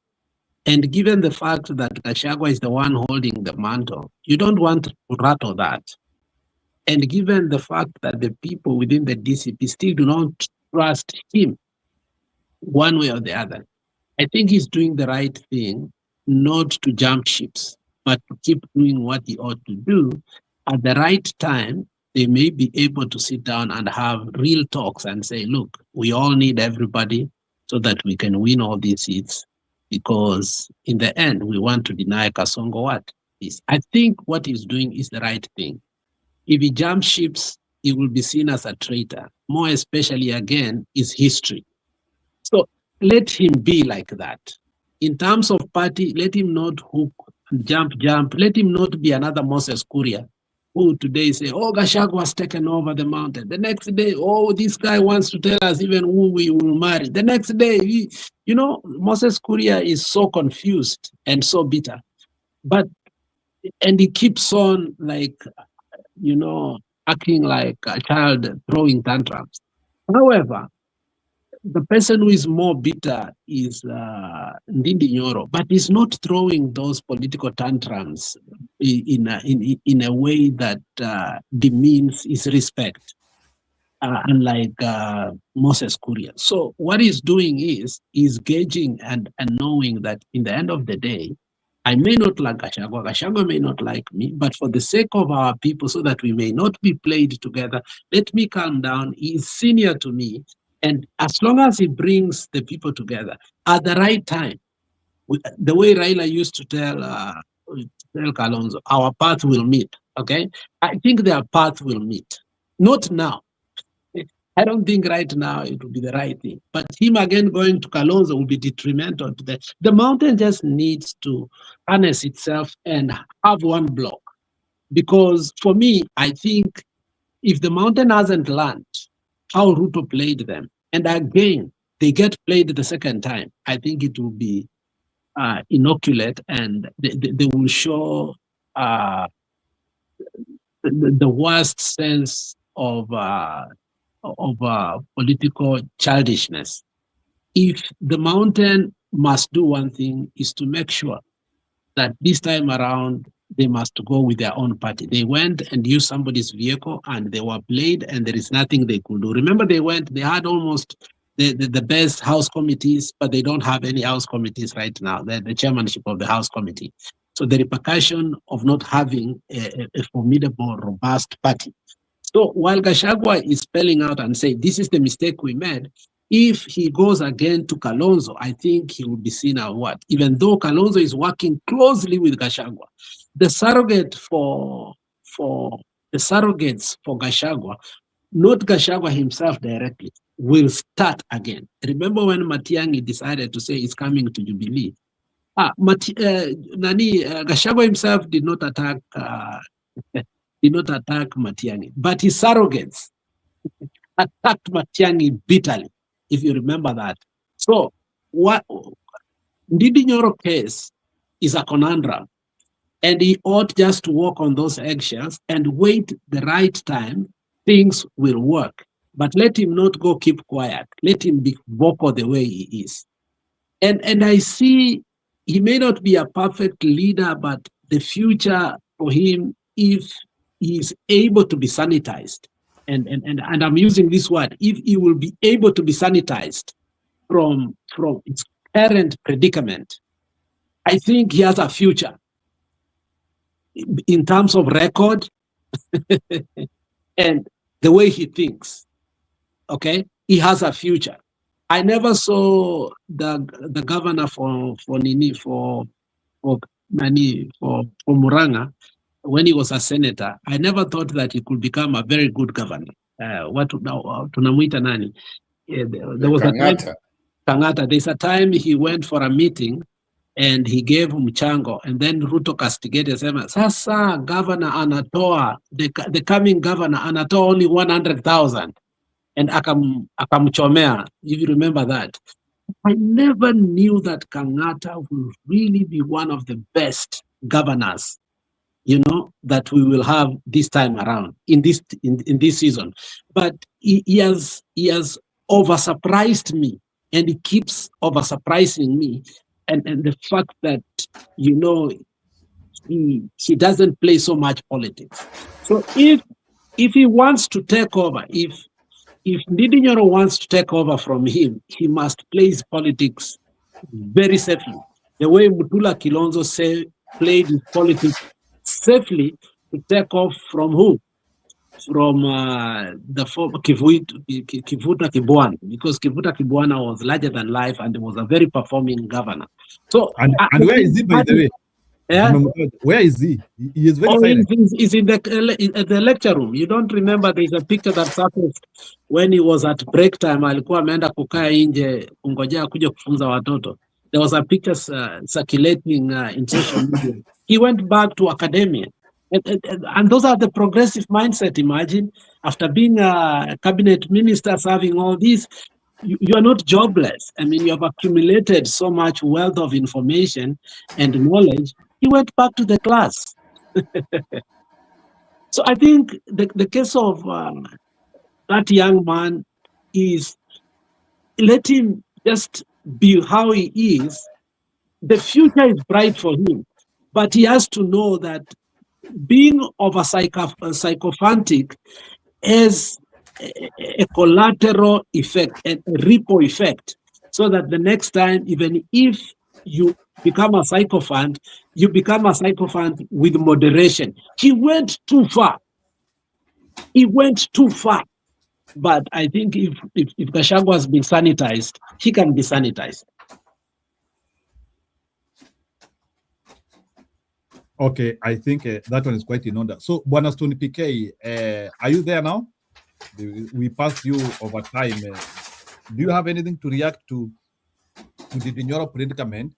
And given the fact that Gachagua is the one holding the mantle, you don't want to rattle that. And given the fact that the people within the DCP still do not trust him one way or the other, I think he's doing the right thing, not to jump ships, but to keep doing what he ought to do. At the right time, they may be able to sit down and have real talks and say, look, we all need everybody so that we can win all these seats, because in the end, we want to deny Kasongo what? this. I think what he's doing is the right thing. If he jumps ships, he will be seen as a traitor. More especially, again, is history. So let him be like that. In terms of party, let him not hook, jump. Let him not be another Moses Kuria, who today say, oh, Gachagua has taken over the mountain. The next day, oh, this guy wants to tell us even who we will marry. The next day, you know, Moses Kuria is so confused and so bitter. And he keeps on like, you know, acting like a child throwing tantrums. However, the person who is more bitter is Ndindi Nyoro, but he's not throwing those political tantrums in a way that demeans his respect, unlike Moses Kuria. So what he's doing is he's gauging and knowing that in the end of the day, I may not like Gachagua, Gachagua may not like me, but for the sake of our people, so that we may not be played together, let me calm down. He's senior to me. And as long as he brings the people together at the right time, the way Raila used to tell Kalonzo, our path will meet, okay? I think their path will meet. Not now. I don't think right now it will be the right thing. But him again going to Kalonzo will be detrimental to that. The mountain just needs to harness itself and have one block. Because for me, I think if the mountain hasn't learned how Ruto played them, and again, they get played the second time, I think it will be inoculate, and they will show the worst sense of political childishness. If the mountain must do one thing, is to make sure that this time around, they must go with their own party. They went and used somebody's vehicle and they were played and there is nothing they could do. Remember, they had almost the best house committees, but they don't have any house committees right now. They're the chairmanship of the house committee. So the repercussion of not having a formidable, robust party. So while Gachagua is spelling out and saying, this is the mistake we made, if he goes again to Kalonzo, I think he will be seen as what? Even though Kalonzo is working closely with Gachagua, the surrogates for Gachagua, not Gachagua himself directly, will start again. Remember when Matiang'i decided to say he's coming to Jubilee? Gachagua himself did not attack Matiang'i, but his surrogates attacked Matiang'i bitterly, if you remember that. So what Ndindi Nyoro case is a conundrum, and he ought just to walk on those eggshells and wait the right time. Things will work, but let him not go keep quiet. Let him be vocal the way he is. And I see he may not be a perfect leader, but the future for him, if he is able to be sanitized, and I'm using this word, if he will be able to be sanitized from its current predicament, I think he has a future in terms of record and the way he thinks. Okay, he has a future. I never saw the governor for Murang'a when he was a senator. I never thought that he could become a very good governor. Tunamuita nani? There was Kang'ata. Kang'ata. There's a time he went for a meeting and he gave mchango, and then Ruto castigated him. Sasa governor anatoa, the coming governor anatoa only 100,000. And akamchomea, if you remember that. I never knew that Kang'ata will really be one of the best governors, you know, that we will have this time around in this season. But he has over-surprised me, and he keeps over-surprising me. And the fact that, you know, he doesn't play so much politics. So if he wants to take over, if Ndindi Nyoro wants to take over from him, he must play his politics very safely. The way Mutula Kilonzo played his politics safely to take off from who? From the Kivuta Kibwana, because Kivuta Kibwana was larger than life and was a very performing governor. So, and where is he, by the way? Yeah. Where is he? He is very silent. He's in the lecture room. You don't remember there's a picture that surfaced when he was at break time. Alikuwa ameenda kukaa nje kungojea kuja kufunza watoto. There was a picture circulating in social media. He went back to academia. And those are the progressive mindset. Imagine, after being a cabinet minister, serving all this, you are not jobless. I mean, you have accumulated so much wealth of information and knowledge. He went back to the class. So I think the case of that young man is, let him just be how he is. The future is bright for him, but he has to know that being of a sycophantic has a collateral effect, a ripple effect, so that the next time, even if you become a sycophant, you become a sycophant with moderation. He went too far. He went too far. But I think if Gachagua has been sanitized, he can be sanitized. Okay, I think that one is quite in order. So, Bwana Stone PK, are you there now? We passed you over time. Do you have anything to react to the Nyoro predicament,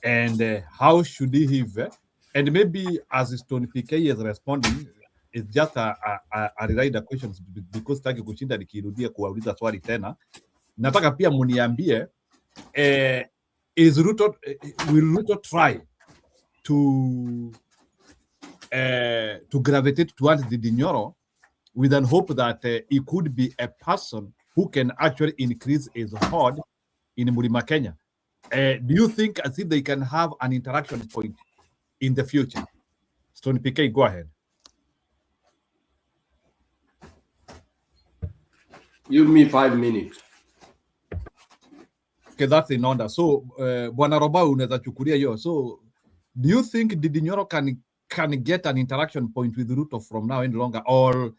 and how should he live? And maybe as Stone PK is responding, it's just a reminder questions because taki kushinda nikirudia kuwauliza swali tena. Nataka pia muniambie, will Ruto try to gravitate towards the Nyoro with an hope that he could be a person who can actually increase his horde in Mlima Kenya? Do you think as if they can have an interaction point in the future? Stone PK, go ahead. Give me 5 minutes. Okay, that's in order. So, Bwana Roba, unaweza chukulia hiyo. So, do you think Ndindi Nyoro can get an interaction point with Ruto from now and longer, or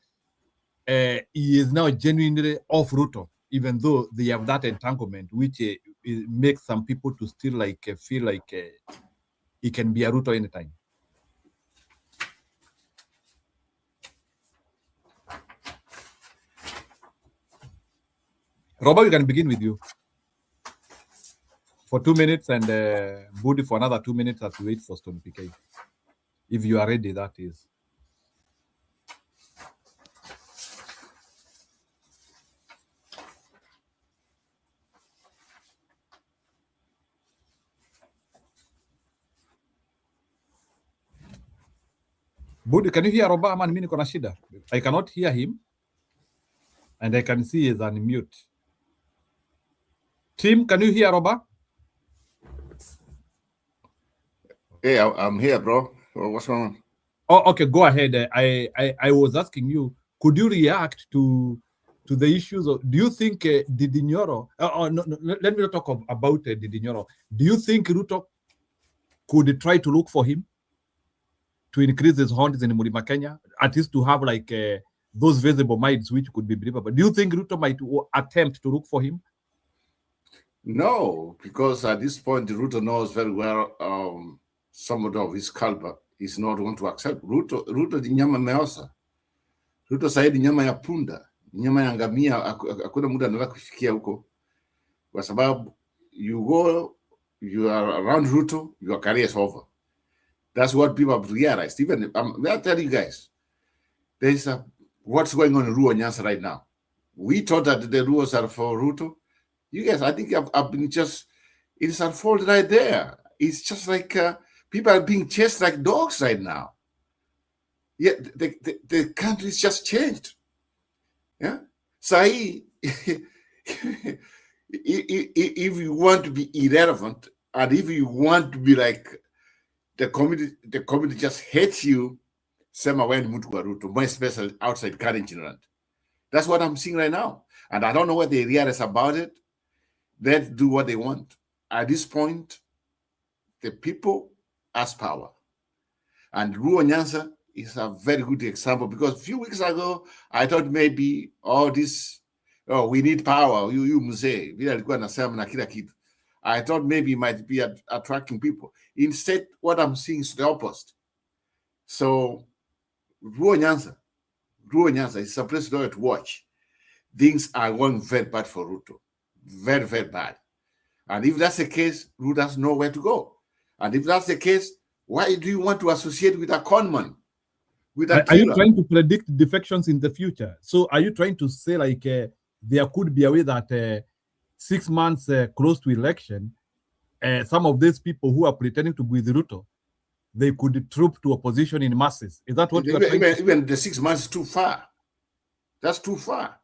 he is now genuinely off Ruto, even though they have that entanglement, which makes some people to still feel like he can be a Ruto anytime? Robert, we can begin with you for 2 minutes, and Budi for another 2 minutes as we wait for Stone PK. If you are ready, that is. Budi, can you hear Roba? Man, mimi niko na shida. I cannot hear him, and I can see he's unmute. Tim, can you hear Roba? Hey, I'm here, bro. What's going on? Oh, okay, go ahead. I was asking you, could you react to the issues of, do you think Ndindi Nyoro, no, let me not talk about Ndindi Nyoro. Do you think Ruto could try to look for him to increase his horns in Mlima Kenya, at least to have those visible minds which could be believable? Do you think Ruto might attempt to look for him? No, because at this point, Ruto knows very well somebody of his caliber is not going to accept. Ruto ni nyama meosa. Ruto saidi nyama ya punda, nyama ya ngamia, hakuna muda anataka kufikia huko. Kwa sababu you are around Ruto, your career is over. That's what people have realized. Even I'll tell you guys, there's what's going on in Ruo Nyanza right now. We thought that the rules are for Ruto. You guys, I think I've been it's unfolded right there. It's just like people are being chased like dogs right now. Yeah, the country's just changed. Yeah, Sahi, if you want to be irrelevant, and if you want to be like the community just hates you, sema when Ruto, more especially outside Kalenjins. That's what I'm seeing right now, and I don't know what they realize about it. Let's do what they want. At this point, the people has power. And Ruo Nyanza is a very good example, because a few weeks ago, I thought maybe all this, we need power, you mzee, vile alikuwa anasema na kila kitu. I thought maybe it might be attracting people. Instead, what I'm seeing is the opposite. So, Ruo Nyanza is a place to watch. Things are going very bad for Ruto. Very, very bad. And if that's the case, Ruto doesn't know where to go. And if that's the case, why do you want to associate with a conman? With a Are you killer? trying to predict defections in the future? So are you trying to say like there could be a way that 6 months close to election, some of these people who are pretending to be with Ruto, they could troop to opposition in masses? Is that what you are trying to say? Even the 6 months is too far. That's too far.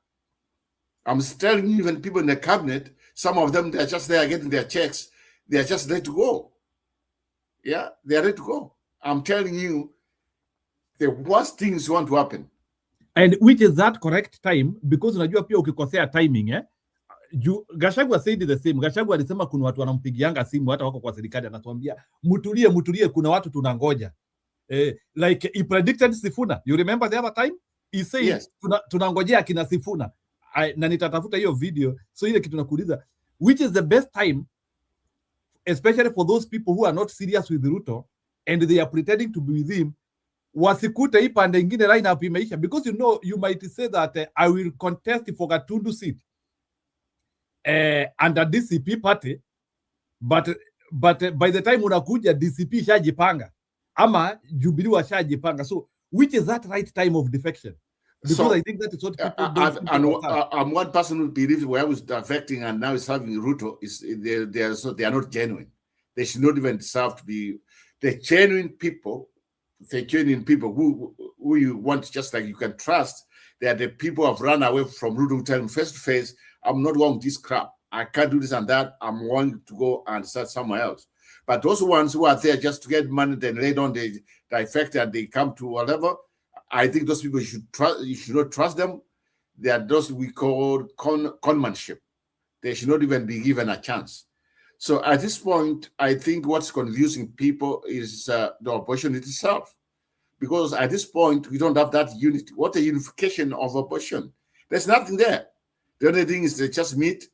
I'm telling you, even people in the cabinet, some of them, they're just there getting their checks. They're just ready to go. Yeah, they're ready to go. I'm telling you, the worst things want to happen. And which is that correct time? Because unajua pia ukikosea timing, Gachagua said the same. Gachagua alisema kuna watu wanampigianga simu hata wako kwa serikali, anatuambia mutulie, kuna watu tunangoja. Like he predicted Sifuna. You remember the other time? He said Yes. tunangojea kina Sifuna. Na nitatafuta hiyo video. So ile kitu nakuuliza, which is the best time, especially for those people who are not serious with Ruto and they are pretending to be with him, wasikute hii pande ingine lineup imeisha, because you might say that I will contest for Gatundu seat under DCP party, but by the time unakuja DCP shajipanga ama Jubilee washajipanga. So which is that right time of defection? Because So, I think that is what people don't. I'm one person who believes where I was defecting and now is having Ruto is they are not genuine. They should not even deserve to be the genuine people. The genuine people who you want, just like you can trust. They are the people who have run away from Ruto, who tell them face to face, I'm not going this crap. I can't do this and that. I'm going to go and start somewhere else. But those ones who are there just to get money, then later on they defect and they come to whatever. I think those people you should not trust them. They are those we call conmanship. They should not even be given a chance. So at this point, I think what's confusing people is the opposition itself. Because at this point, we don't have that unity. What a unification of opposition. There's nothing there. The only thing is they just meet,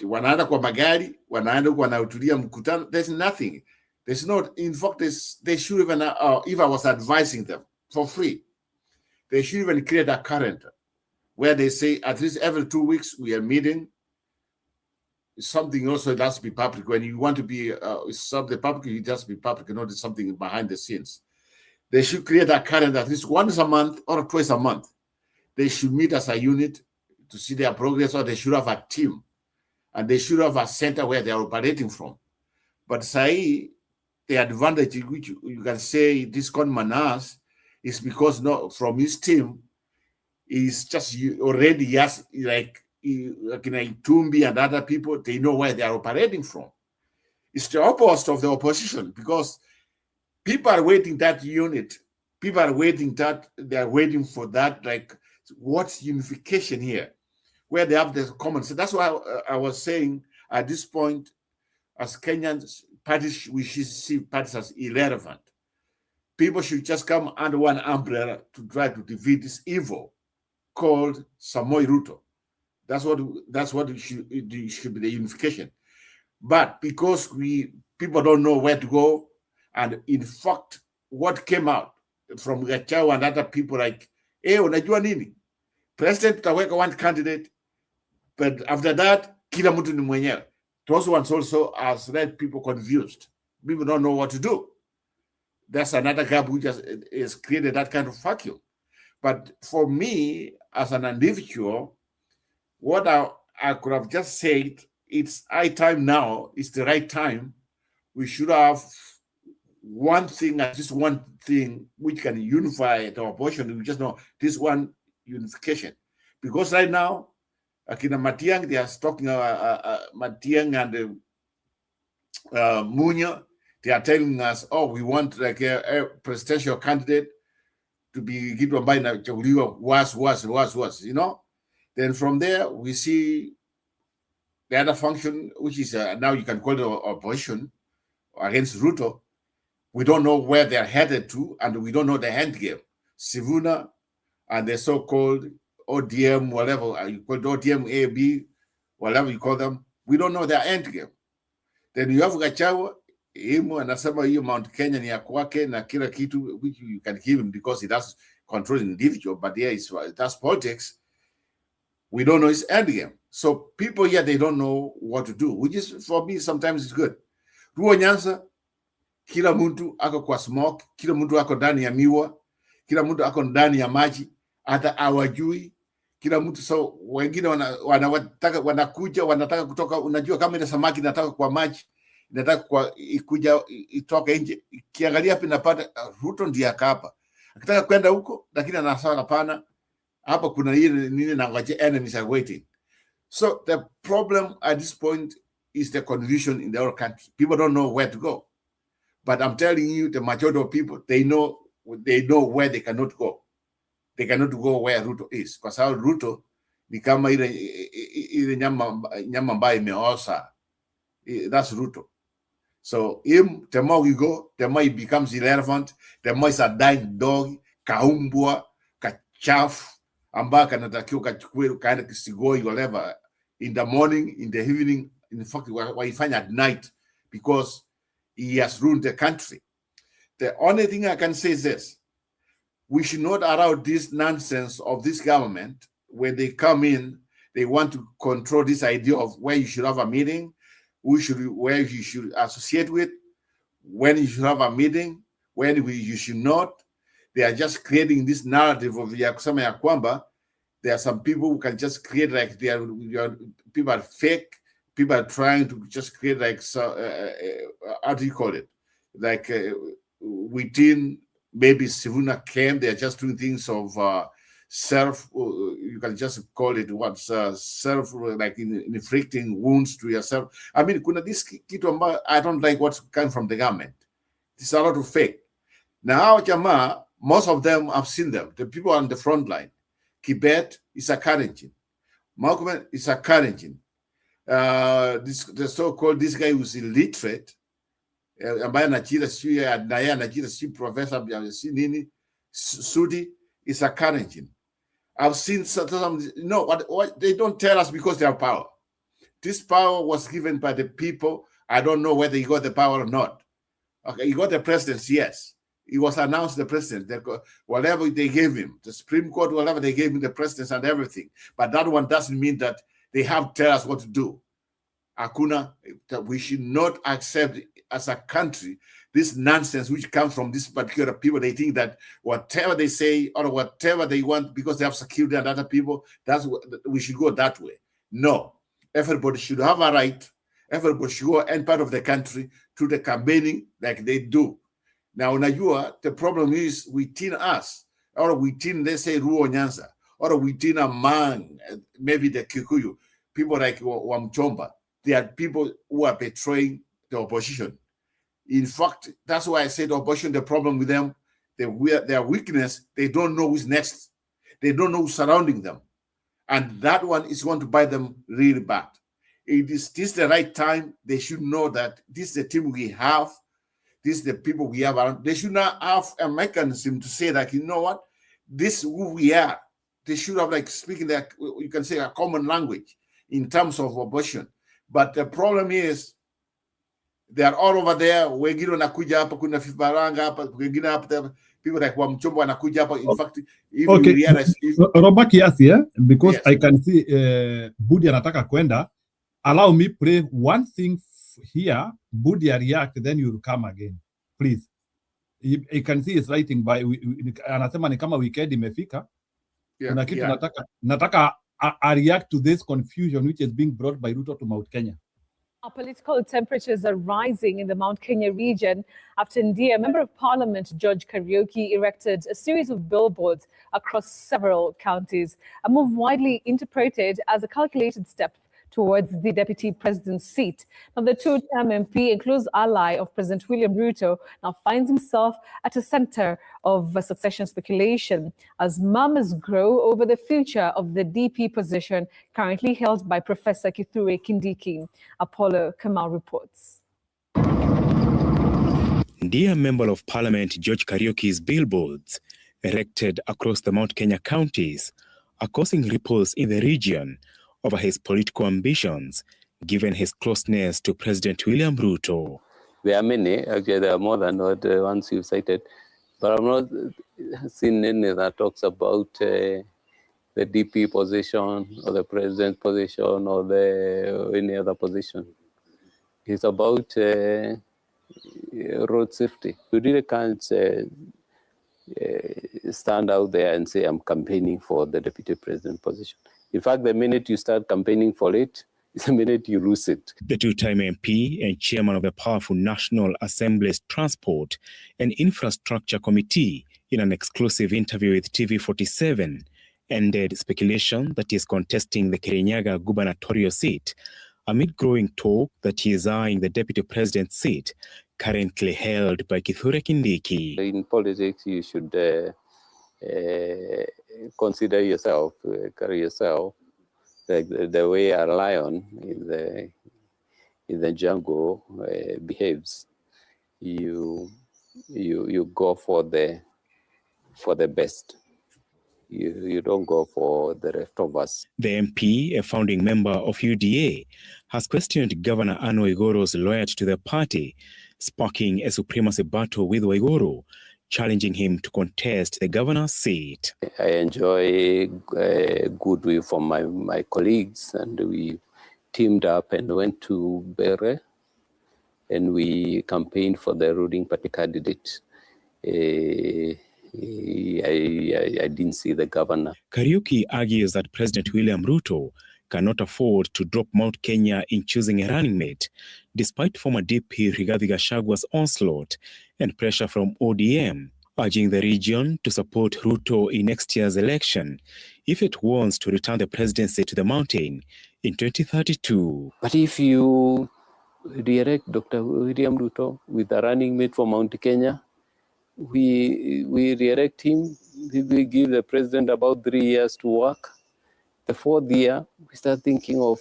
wanaenda kwa magari, wanaenda wanahudhuria mkutano. There's nothing. There's not, in fact, they should even, if I was advising them for free, they should even create a calendar where they say at least every 2 weeks we are meeting. Something also that has to be public. When you want to be something public, you just be public, not something behind the scenes. They should create a calendar at least once a month or twice a month. They should meet as a unit to see their progress, or they should have a team. And they should have a center where they are operating from. But say the advantage which you can say this conman has is because from his team is just already like Tumbi and other people, they know where they are operating from. It's the opposite of the opposition, because people are waiting that unit. People are waiting that, they are waiting for that, like, what's unification here? Where they have the common sense. That's why I was saying at this point, as Kenyans, parties, we should see parties as irrelevant. People should just come under one umbrella to try to defeat this evil called Samoei Ruto. That's what it should be, the unification. But because people don't know where to go, and in fact, what came out from Gachagua and other people like, unajua nini? President tutaweka one candidate, but after that, kila mtu ni mwenyewe. Those ones also has led people confused. People don't know what to do. That's another gap which has created that kind of vacuum. But for me, as an individual, what I could have just said, it's high time now, it's the right time. We should have one thing, at least one thing, which can unify the opposition. We just know this one unification. Because right now, Akina Matiang, they are talking, Matiang and Munya, they are telling us, we want like a presidential candidate to be given by Chaguliwa, was, you know? Then from there, we see the other function, which is now you can call it opposition against Ruto. We don't know where they're headed to, and we don't know the end game. Sifuna and the so-called ODM, whatever you call it, ODM, A, B, whatever you call them, we don't know their end game. Then you have Gachagua, him anasema hiyo Mount Kenya ni ya kwake na kila kitu, which you can give him because he does control the individual, but yeah, that's politics. We don't know his end game. So people here, they don't know what to do, which is, for me, sometimes it's good. Ruo Nyanza, kila mtu ako kwa smoke, kila mtu ako ndani ya miwa, kila mtu ako ndani ya maji, hata hawajui. Kila mtu, so wengine wanakuja wanataka kutoka, unajua kama ile samaki inataka kwa maji, inataka kwa ikuja itoke nje, kiangalia hapa inapata Ruto ndiye akapa. Akitaka kwenda huko lakini anasema hapana, hapa kuna ile nini na ngoje, enemies are waiting. So the problem at this point is the confusion in the whole country. People don't know where to go. But I'm telling you, the majority of people, they know where they cannot go. They cannot go where Ruto is. Because how Ruto ni kama ile nyama ambayo imeosa. That's Ruto. So him, the more we go, the more he becomes irrelevant, the more he's a dying dog, kaumbwa, kachafu, ambayo kanatakiwa kachukue kaenda kisigoi, whatever, in the morning, in the evening, in fact, what he find at night, because he has ruined the country. The only thing I can say is this: we should not allow this nonsense of this government. When they come in, they want to control this idea of where you should have a meeting, where you should associate with, when you should have a meeting, when you should not. They are just creating this narrative of kusema ya kwamba there are some people who can just create like people are fake. People are trying to just create like, how do you call it? Like within maybe Sifuna came, they are just doing things of self, you can just call it what's self, like inflicting wounds to yourself. I mean, kuna this kitu I don't like what's coming from the government. It's a lot of fake. Now, jamaa, most of them, I've seen them. The people on the front line. Kibet is a Kalenjin. Malcolm is a Kalenjin. The so-called, this guy who's illiterate, ambaye anajita si professor si nini, Sudi is a Kalenjin. I've seen some, what they don't tell us because they have power. This power was given by the people. I don't know whether he got the power or not. Okay, he got the presidency, yes. He was announced the president. Whatever they gave him, the Supreme Court, whatever they gave him, the president and everything. But that one doesn't mean that they have to tell us what to do. Akuna, that we should not accept as a country this nonsense which comes from this particular people. They think that whatever they say or whatever they want, because they have security and other people, that's what we should go that way. No, everybody should have a right. Everybody should go and part of the country to the campaigning like they do. Now, unajua, the problem is within us, or within, let's say, Ruo Nyanza, or within a man, maybe the Kikuyu, people like Wamchomba. They are people who are betraying the opposition. In fact, that's why I said the opposition, the problem with them, their weakness, they don't know who's next. They don't know who's surrounding them. And that one is going to bite them really bad. Is this the right time? They should know that this is the team we have. This is the people we have around. They should not have a mechanism to say that, you know what, this is who we are. They should have like speaking that, you can say, a common language in terms of opposition. But the problem is, they are all over there. Wengine wanakuja hapa, kuna Fibaranga hapa, wengine hapa, people like Wamchomba wanakuja hapa. In fact, even okay. we realize, Roba kiasi, because yes. I can see Budi anataka kwenda. Allow me pray one thing here. Budi react, then you'll come again, please. You can see it's writing by, anasema ni kama weekend imefika. Kuna kitu nataka react to this confusion which is being brought by Ruto to Mount Kenya. Our political temperatures are rising in the Mount Kenya region after India, Member of Parliament George Kariuki erected a series of billboards across several counties, a move widely interpreted as a calculated step towards the deputy president's seat. Now, the two-term MP and close ally of President William Ruto now finds himself at the center of succession speculation as murmurs grow over the future of the DP position currently held by Professor Kithure Kindiki. Apollo Kamal reports. Dear Member of Parliament George Kariuki's billboards, erected across the Mount Kenya counties, are causing ripples in the region over his political ambitions given his closeness to President William Ruto. There are many, actually there are more than the ones you cited, but I've not seen any that talks about the DP position or the president position or any other position. It's about road safety. You really can't stand out there and say, I'm campaigning for the deputy president position. In fact, the minute you start campaigning for it, is the minute you lose it. The two-time MP and chairman of the powerful National Assembly's Transport and Infrastructure Committee, in an exclusive interview with TV47, ended speculation that he is contesting the Kirinyaga gubernatorial seat amid growing talk that he is eyeing the deputy president's seat currently held by Kithure Kindiki. In politics, you should consider yourself, carry yourself like the way a lion in the jungle behaves. You go for the best. You don't go for the rest of us. The MP, a founding member of UDA, has questioned Governor Anne Waigoro's loyalty to the party, sparking a supremacy battle with Waigoro, challenging him to contest the governor's seat. I enjoy goodwill from my colleagues, and we teamed up and went to Bere, and we campaigned for the ruling party candidate. I didn't see the governor. Kariuki argues that President William Ruto cannot afford to drop Mount Kenya in choosing a running mate, despite former DP Rigathi Gachagua's onslaught and pressure from ODM, urging the region to support Ruto in next year's election if it wants to return the presidency to the mountain in 2032. But if you reelect Dr. William Ruto with a running mate for Mount Kenya, we reelect him, we give the president about 3 years to work. The fourth year, we start thinking of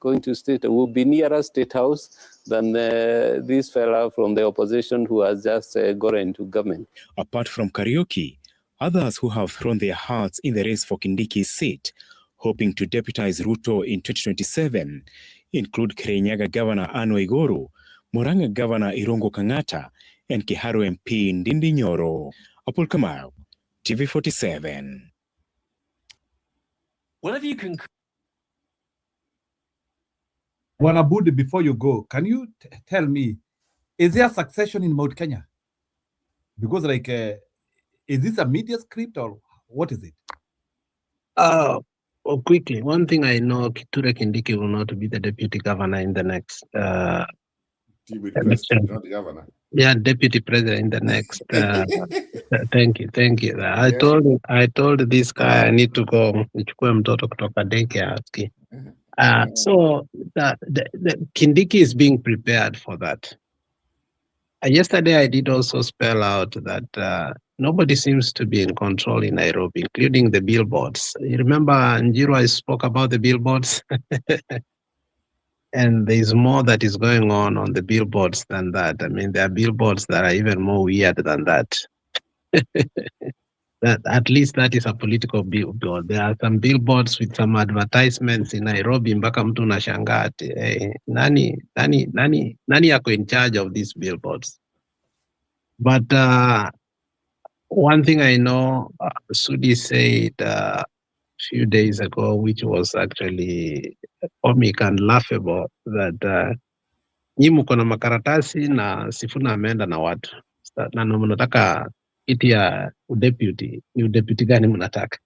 going to state. We'll be nearer State House than this fella from the opposition who has just got into government. Apart from Kariuki, others who have thrown their hearts in the race for Kindiki's seat, hoping to deputize Ruto in 2027, include Kirinyaga Governor Anne Waigoro, Murang'a Governor Irungu Kang'ata, and Kiharu MP Ndindi Nyoro. Apol Kamau, TV47. Well, if you can... Wanabudi, before you go, can you tell me, is there succession in Mount Kenya? Because is this a media script or what is it? Well, quickly, one thing I know, Kithure Kindiki will not be the deputy governor in the next election. Not the governor. Yeah, deputy president in the next. Thank you. I told this guy I need to go. Nichukue mtoto kutoka daycare. So the Kindiki is being prepared for that. Yesterday I did also spell out that nobody seems to be in control in Nairobi, including the billboards. You remember Njiru, I spoke about the billboards? And there's more that is going on the billboards than that. I mean, there are billboards that are even more weird than that. That at least that is a political billboard. There are some billboards with some advertisements in Nairobi, mpaka mtu unashangaa ati, nani yako in charge of these billboards? But one thing I know, Sudi said a few days ago, which was actually comic and laughable, that nyi mko na makaratasi na Sifuna ameenda na watu na mnataka iti ya deputy, ni deputy gani mnataka?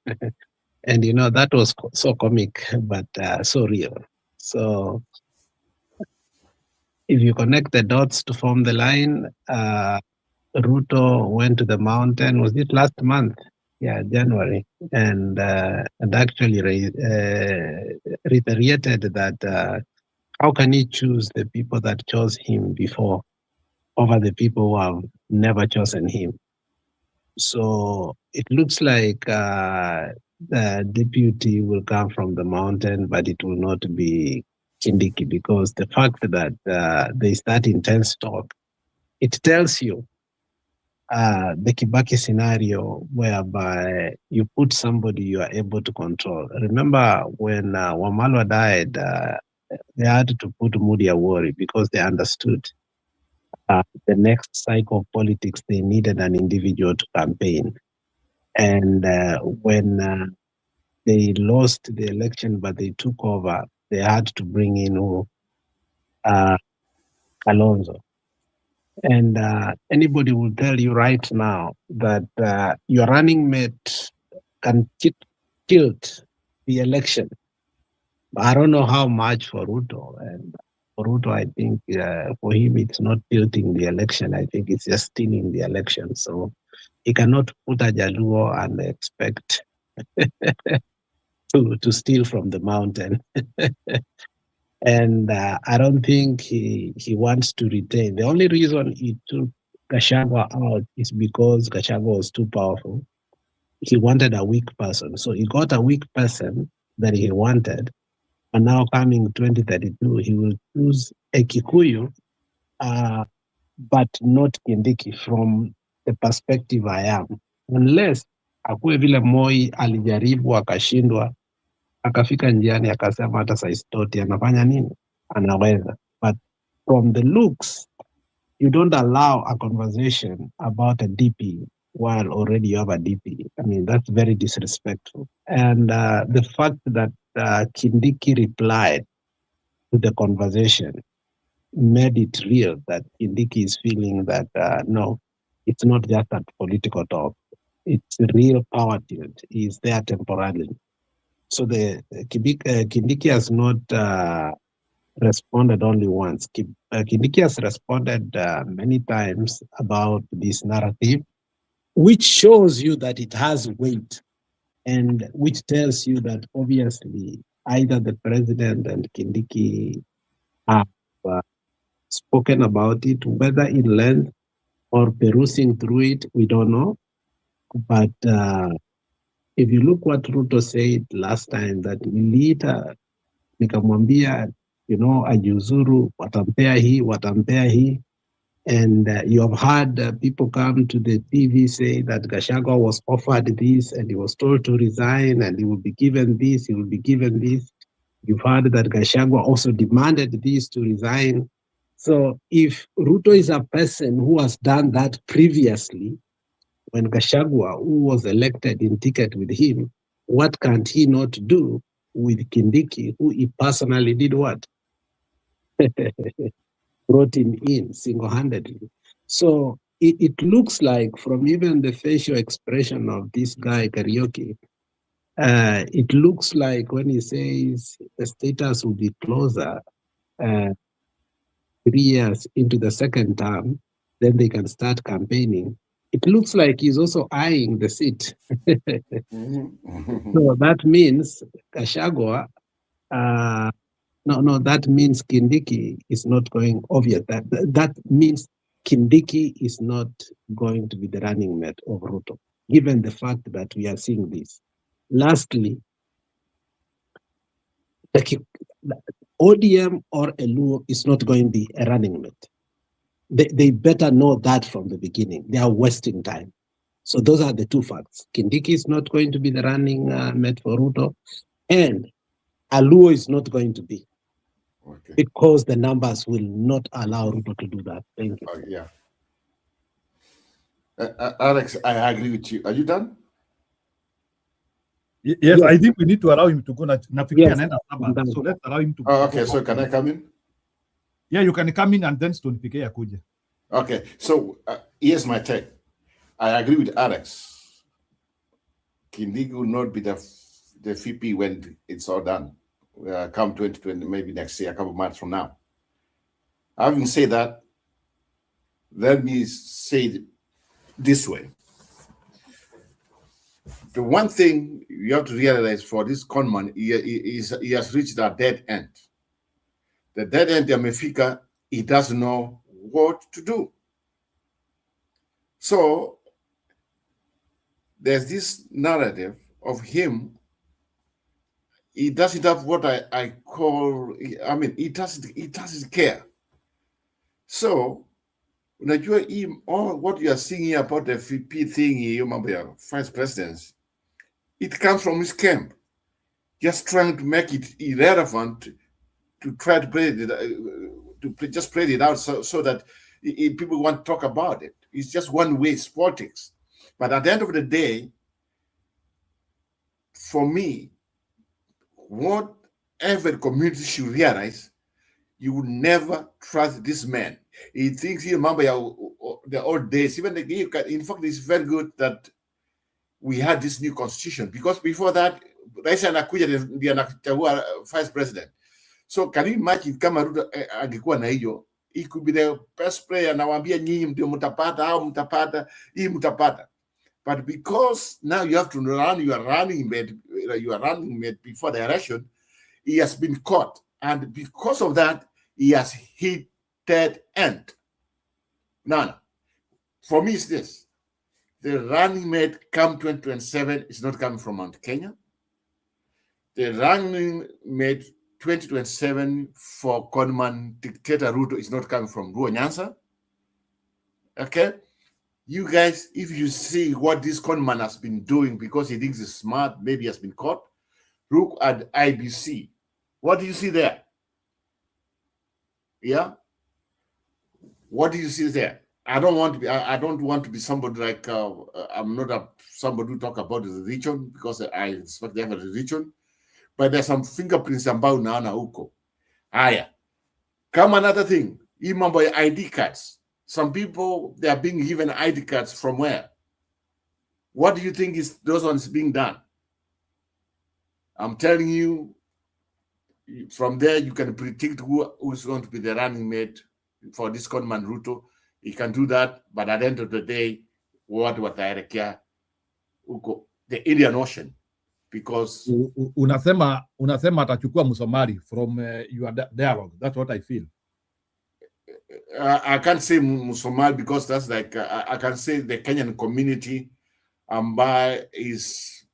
And you know, that was so comic, but so real. So if you connect the dots to form the line, Ruto went to the mountain, was it last month? Yeah, January, and actually reiterated that how can he choose the people that chose him before over the people who have never chosen him? So it looks like the deputy will come from the mountain, but it will not be Kindiki, because the fact that there is that intense talk, it tells you the Kibaki scenario whereby you put somebody you are able to control. Remember when Wamalwa died, they had to put Moody Awori because they understood the next cycle of politics, they needed an individual to campaign. And when they lost the election, but they took over, they had to bring in Kalonzo. And anybody will tell you right now that your running mate can tilt the election. I don't know how much for Ruto. And for Ruto, I think for him, it's not tilting the election. I think it's just stealing the election. So he cannot put a Jaluo and expect to steal from the mountain. And I don't think he wants to retain. The only reason he took Gachagua out is because Gachagua was too powerful. He wanted a weak person. So he got a weak person that he wanted. And now coming 2032, he will choose a Kikuyu, but not Kindiki from the perspective I am. Unless akuwe vile Moi alijaribu akashindwa, akafika njiani akasema hata saistoti anafanya nini? Anaweza. But from the looks, you don't allow a conversation about a DP while already you have a DP. I mean, that's very disrespectful. And the fact that Kindiki replied to the conversation made it real that Kindiki is feeling that no, it's not just a political talk. It's a real power tilt. He's there temporarily. So the Kindiki has not responded only once. Kindiki has responded many times about this narrative, which shows you that it has weight and which tells you that obviously either the president and Kindiki have spoken about it, whether in length or perusing through it, we don't know. But if you look what Ruto said last time, that leader nikamwambia, ajiuzuru, watampea hii. And you have heard people come to the TV say that Gachagua was offered this and he was told to resign and he will be given this, he will be given this. You've heard that Gachagua also demanded this to resign. So if Ruto is a person who has done that previously, when Gachagua, who was elected in ticket with him, what can't he not do with Kindiki, who he personally did what? Brought him in single-handedly. So it looks like, from even the facial expression of this guy, Karaoke, it looks like when he says the status will be closer 3 years into the second term, then they can start campaigning. It looks like he's also eyeing the seat. So that means Gachagua, that means Kindiki is not going, obvious. That means Kindiki is not going to be the running mate of Ruto, given the fact that we are seeing this. Lastly, ODM or Luo is not going to be a running mate. They better know that from the beginning. They are wasting time. So those are the two facts. Kindiki is not going to be the running mate for Ruto, and Luo is not going to be. Okay. Because the numbers will not allow Ruto to do that. Thank you. Yeah. Alex, I agree with you. Are you done? Yes, I think we need to allow him to go. Yes. So let's allow him to go. Okay, so can I come in? Yeah, you can come in and then Stone PK Akuja. Okay, so here's my take. I agree with Alex. Kindiki will not be the VP when it's all done. Come 2020, maybe next year, a couple of months from now. Having said that, let me say it this way. The one thing you have to realize for this conman, he has reached a dead end. The dead end, Amefika, he doesn't know what to do. So there's this narrative of him. He doesn't have what I call, he doesn't care. So, all what you are seeing here about the VP thing, vice presidents, it comes from his camp, just trying to make it irrelevant try to play it, just play it out so that people want to talk about it. It's just one way, it's politics. But at the end of the day, for me, what every community should realize, you would never trust this man. He thinks he remember the old days. Even in fact, it's very good that we had this new constitution, because before that, Rais anakuja ndiye anachagua vice president. So can you imagine kama Ruto angekuwa na hiyo, he could be the best player, anawaambia nyinyi ndio mtapata au mtapata hii mtapata. But because now you have to run your running mate before the election, he has been caught. And because of that, he has hit that end. Now, for me, it's this. The running mate come 2027 is not coming from Mount Kenya. The running mate 2027 for conman dictator Ruto is not coming from Luo Nyanza. Okay? You guys, if you see what this conman has been doing because he thinks he's smart, maybe he has been caught, look at IBC. What do you see there? Yeah? What do you see there? I don't want to be somebody like I'm not somebody who talk about the religion, because I expect they have a religion, but there's some fingerprints ambao naona huko. Haya. Come another thing, hii mambo ya ID cards. Some people, they are being given ID cards from where? What do you think is those ones being done? I'm telling you, from there you can predict who is going to be the running mate for this conman Ruto. He can do that, but at the end of the day, what wataelekea huko the Indian Ocean, because unasema atachukua Msomali from your dialogue. That's what I feel. I can't say Musomali because that's like I can say the Kenyan community ambaye is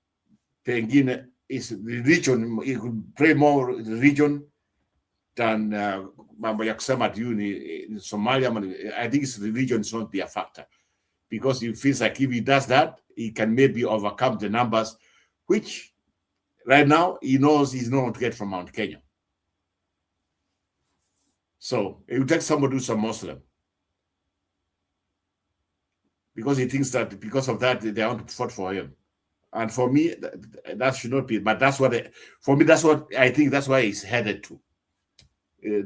pengine is religion. He could pray more religion than mambo ya kusema ni Somalia. I think his religion is not be a factor, because he feels like if he does that, he can maybe overcome the numbers, which right now he knows he's not going to get from Mount Kenya. So it would take somebody who's a Muslim, because he thinks that because of that they want to vote for him. And for me, that should not be. But that's what for me, that's what I think. That's why he's headed to.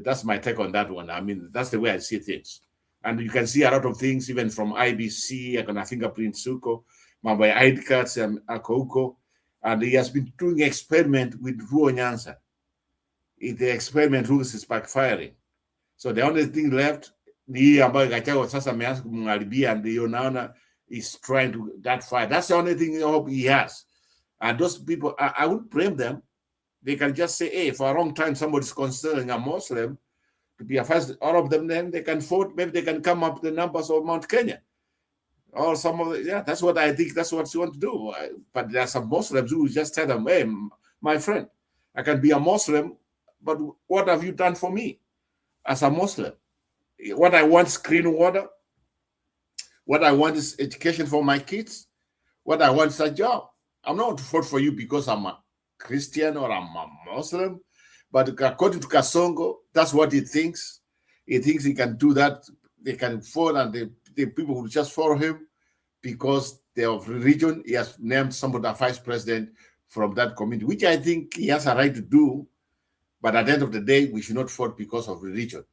That's my take on that one. I mean, that's the way I see things. And you can see a lot of things, even from IBC, I can fingerprint Suko, my ID cards, and Akouko. And he has been doing experiment with Luo Nyanza. The experiment rules is backfiring. So the only thing left, ni ambayo Gachagua sasa ameanza kumharibia, and ndio naona is trying to that fight. That's the only thing I hope he has. And those people, I wouldn't blame them. They can just say, hey, for a long time, somebody's considering a Muslim to be a first, all of them, then they can vote. Maybe they can come up the numbers of Mount Kenya. Or some of the, yeah, that's what I think, that's what you want to do. But there are some Muslims who just tell them, hey, my friend, I can be a Muslim, but what have you done for me as a Muslim? What I want is clean water. What I want is education for my kids. What I want is a job. I'm not going to vote for you because I'm a Christian or I'm a Muslim. But according to Kasongo, that's what he thinks. He thinks he can do that. They can vote, and the people will just follow him because they're of religion. He has named somebody a vice president from that community, which I think he has a right to do. But at the end of the day, we should not vote because of religion.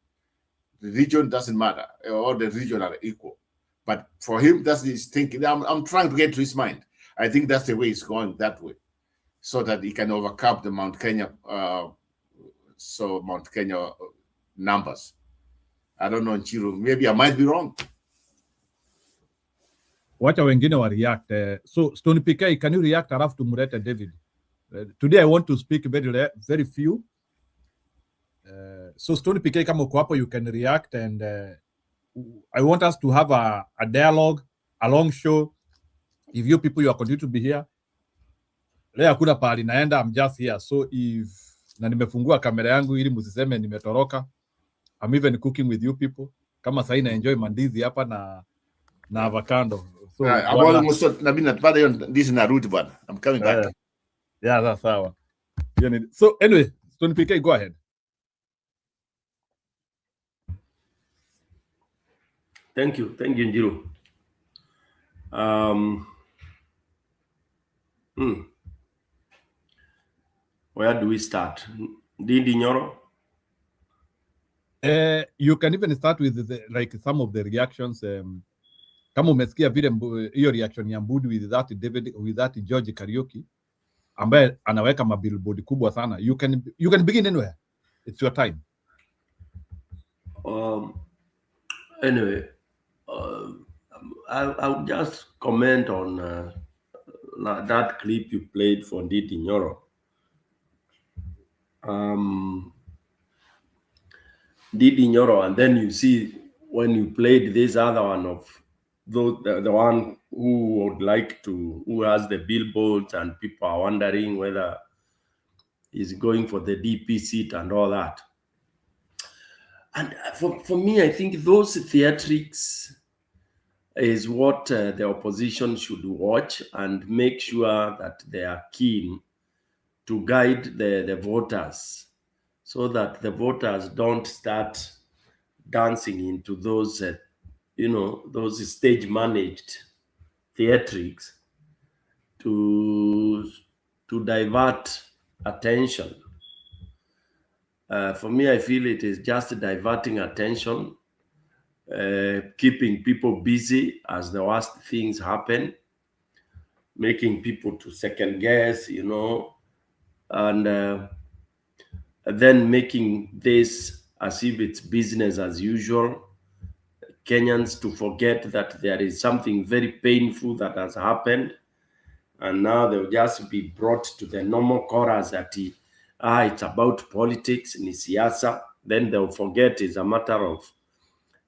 Religion doesn't matter. All the religion are equal. But for him, that's his thinking. I'm trying to get to his mind. I think that's the way he's going, that way, so that he can overcome the Mount Kenya numbers. I don't know, Nchiru. Maybe I might be wrong. Wacha wengine wa react. So Stone PK, can you react alafu tumulete David? Today I want to speak very few. So Stone PK, kama uko hapo, you can react, and I want us to have a dialogue, a long show. If you people, you are continue to be here. Leo hakuna pahali naenda, I'm just here. So if na nimefungua kamera yangu ili msiseme nimetoroka. I'm even cooking with you people. Kama sasa na enjoy mandizi hapa na avocado. So I'm almost this is Naruto, bwana. I'm coming back. Yeah, that's sawa. So anyway, Stone PK, go ahead. Thank you, Njiru. Where do we start? Didi Nyoro? You can even start with like some of the reactions. Kama umesikia vile hiyo reaction ya Mbudi with that George Karaoke ambaye anaweka mabillboard kubwa sana. You can begin anywhere. It's your time. Anyway, I'll just comment on that clip you played for Didi Nyoro. Didi Nyoro, and then you see when you played this other one of the one who would like to, who has the billboards and people are wondering whether he's going for the DP seat and all that. And for me, I think those theatrics is what the opposition should watch and make sure that they are keen to guide the voters so that the voters don't start dancing into those, those stage managed theatrics to divert attention. For me, I feel it is just diverting attention, keeping people busy as the worst things happen, making people to second guess, and then making this as if it's business as usual. Kenyans to forget that there is something very painful that has happened, and now they'll just be brought to the normal chorus that it's about politics, ni siasa. Then they'll forget it's a matter of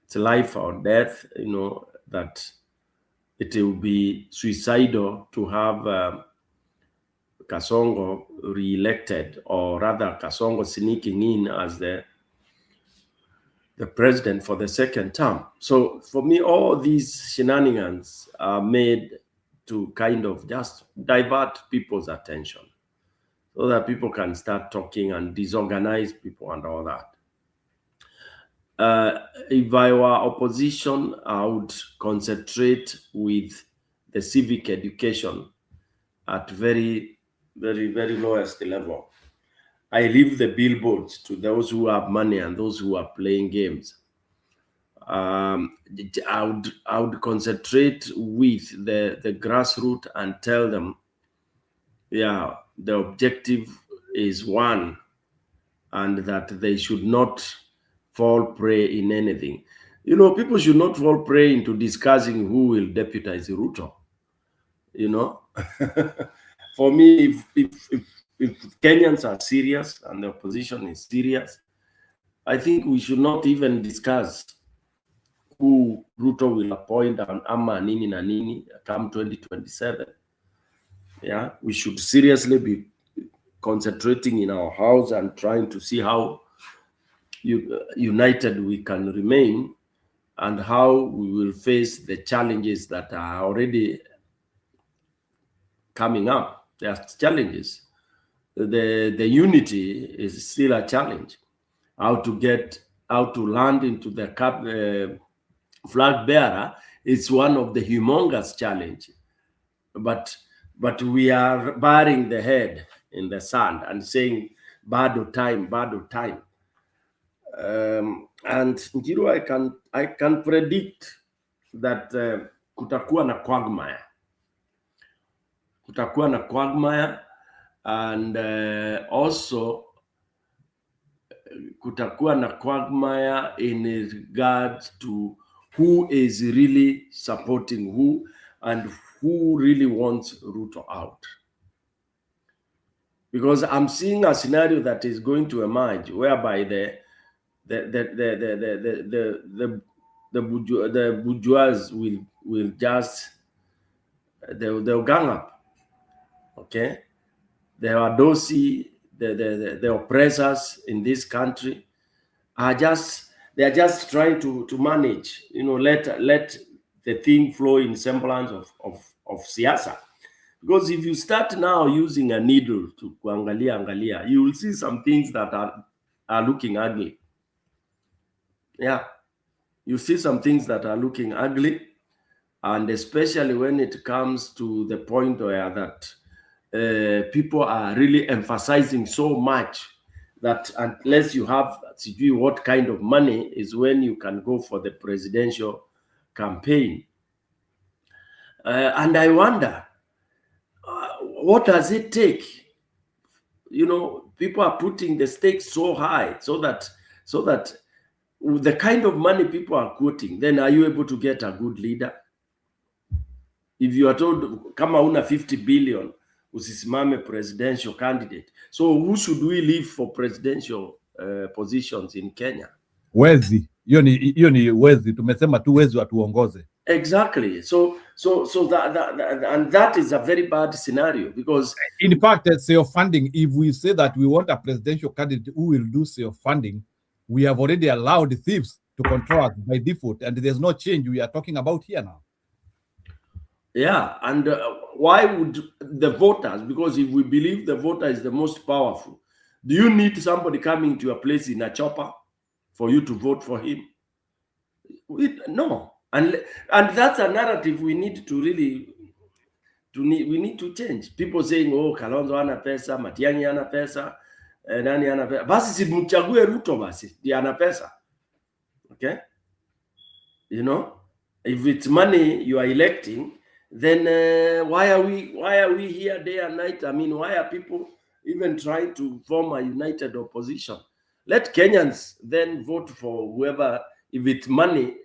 it's life or death, that it will be suicidal to have Kasongo re-elected, or rather Kasongo sneaking in as the president for the second term. So for me, all these shenanigans are made to kind of just divert people's attention so that people can start talking and disorganize people and all that. If I were opposition, I would concentrate with the civic education at very, very, very lowest level. I leave the billboards to those who have money and those who are playing games. I would concentrate with the grassroots and tell them, yeah, the objective is one, and that they should not fall prey in anything. People should not fall prey into discussing who will deputize Ruto. For me, if Kenyans are serious and the opposition is serious, I think we should not even discuss who Ruto will appoint and ama nini na nini come 2027. Yeah, we should seriously be concentrating in our house and trying to see how united we can remain and how we will face the challenges that are already coming up. There are challenges. The unity is still a challenge. How to land into the flag bearer is one of the humongous challenge. But we are burying the head in the sand and saying, bado time. And Njiru, I can predict that kutakuwa na quagmire, and also kutakuwa na quagmire in regards to who is really supporting who and who really wants Ruto out. Because I'm seeing a scenario that is going to emerge whereby the bourgeois will just they'll gang up. Okay, the Wadosi, the oppressors in this country are just trying to manage, let the thing flow in semblance of siasa. Because if you start now using a needle to angalia, you will see some things that are looking ugly. Yeah. you see some things that are looking ugly, and especially when it comes to the point where that people are really emphasizing so much that unless you have what kind of money is when you can go for the presidential campaign. And I wonder, what does it take? You know, people are putting the stakes so high so that the kind of money people are quoting, then are you able to get a good leader? If you are told, kama una 50 billion, usisimame presidential candidate. So who should we leave for presidential positions in Kenya? Wezi. Hiyo ni wezi. Tumesema tu wezi watuongoze. Exactly. So that is a very bad scenario, because in fact, self-funding, if we say that we want a presidential candidate who will do self-funding, we have already allowed thieves to control us by default, and there's no change we are talking about here now. Yeah, and why would the voters, because if we believe the voter is the most powerful, do you need somebody coming to your place in a chopper for you to vote for him? No. And that's a narrative we need to really we need to change. People saying, oh, Kalonzo ana pesa, Matiang'i ana pesa, nani ana pesa. Basi si mchague Ruto basi, ndiye ana pesa. Okay? You know, if it's money you are electing, then why are we here day and night? I mean, why are people even trying to form a united opposition? Let Kenyans then vote for whoever. If it's money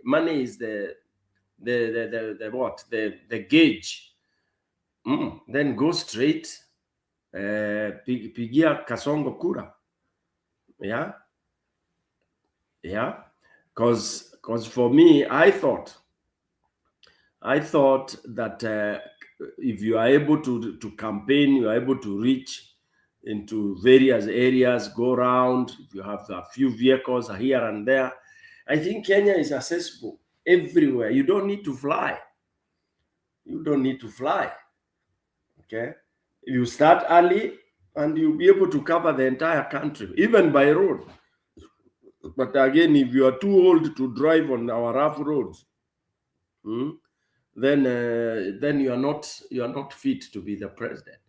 is the gauge. Then go straight. Pigia Kasongo kura. Yeah. Because for me, I thought that if you are able to campaign, you are able to reach into various areas, go around, if you have a few vehicles here and there, I think Kenya is accessible everywhere. You don't need to fly. Okay? You start early and you'll be able to cover the entire country, even by road. But again, if you are too old to drive on our rough roads, then you are not fit to be the president.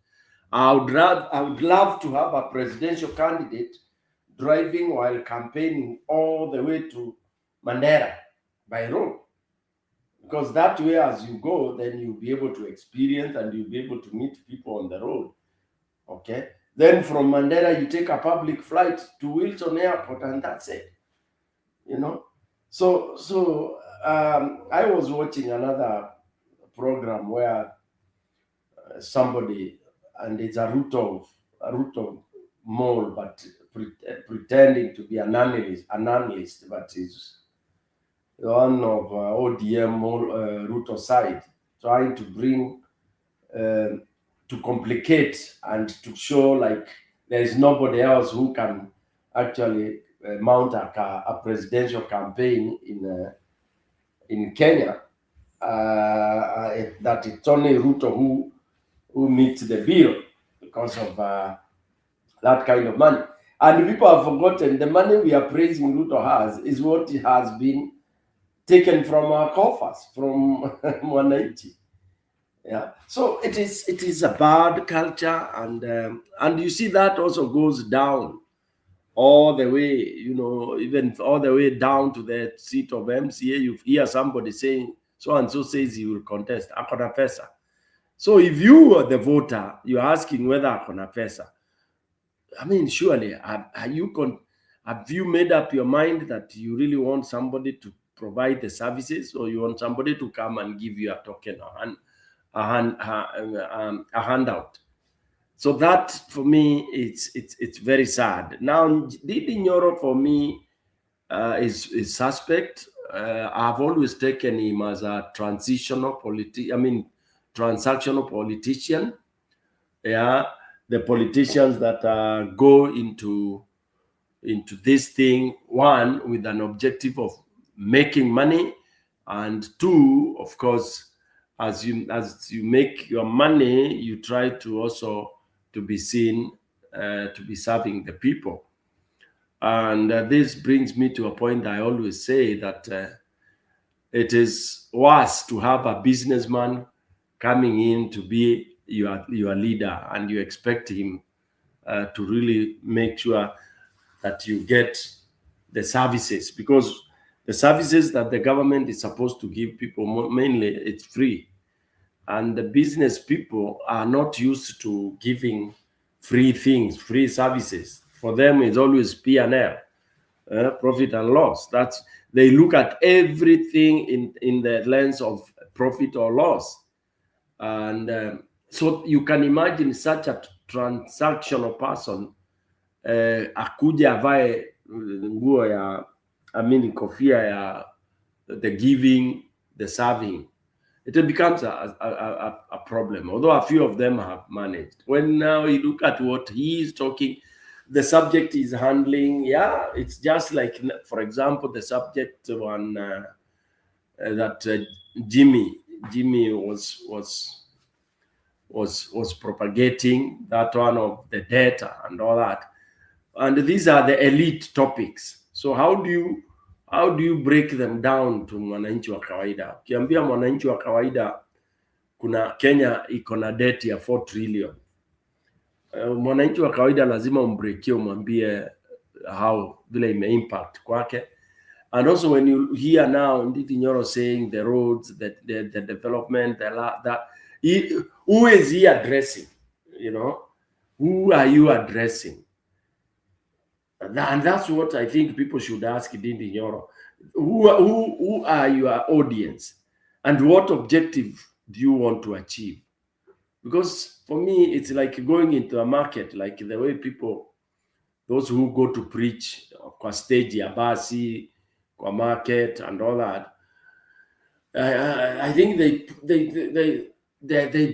I would love to have a presidential candidate driving while campaigning all the way to Mandera by road, because that way, as you go, then you'll be able to experience and you'll be able to meet people on the road. Okay. Then from Mandera, you take a public flight to Wilson Airport, and that's it. You know. So I was watching another program where somebody, and it's a Ruto mole, but pretending to be an analyst, but is one of ODM Ruto side, trying to bring to complicate and to show like there is nobody else who can actually mount a presidential campaign in Kenya. That it's only Ruto who meets the bill because of that kind of money. And people have forgotten the money we are praising Ruto has is what has been taken from our coffers, from 190. Yeah. So it is a bad culture, and you see that also goes down all the way, you know, even all the way down to the seat of MCA. You hear somebody saying, so and so says he will contest, akona pesa. So if you are the voter, you're asking whether akona pesa. I mean, surely, have you made up your mind that you really want somebody to provide the services, or you want somebody to come and give you a token or a handout? So that for me, it's very sad. Now, Didi Nyoro for me is suspect. I've always taken him as a transactional politician. Yeah, the politicians that go into this thing, one, with an objective of making money, and two, of course, as you make your money, you try to also to be seen to be serving the people. And this brings me to a point I always say that it is worse to have a businessman coming in to be your leader, and you expect him to really make sure that you get the services, because the services that the government is supposed to give people, mainly it's free. And the business people are not used to giving free things, free services. For them, it's always P&L, profit and loss. That's, they look at everything in the lens of profit or loss. And so you can imagine such a transactional person akuja avae nguo ya, kofia ya the giving, the serving. It becomes a problem, although a few of them have managed. When now you look at what he is talking, the subject is handling, yeah, it's just like, for example, the subject one that Jimmy was propagating, that one of the data and all that. And these are the elite topics. So how do you break them down to mwananchi wa kawaida? Ukiambia mwananchi wa kawaida kuna Kenya iko na debt ya 4 trillion. Mwananchi wa kawaida lazima umbreakie, umwambie how vile ime-impact kwake. And also when you hear now Nditi Nyoro saying the roads, the development, who is he addressing? You know, who are you addressing? And that's what I think people should ask Nditi Nyoro. Who are your audience, and what objective do you want to achieve? Because for me, it's like going into a market, like the way people, those who go to preach kwa stage ya basi, kwa market and all that. I think they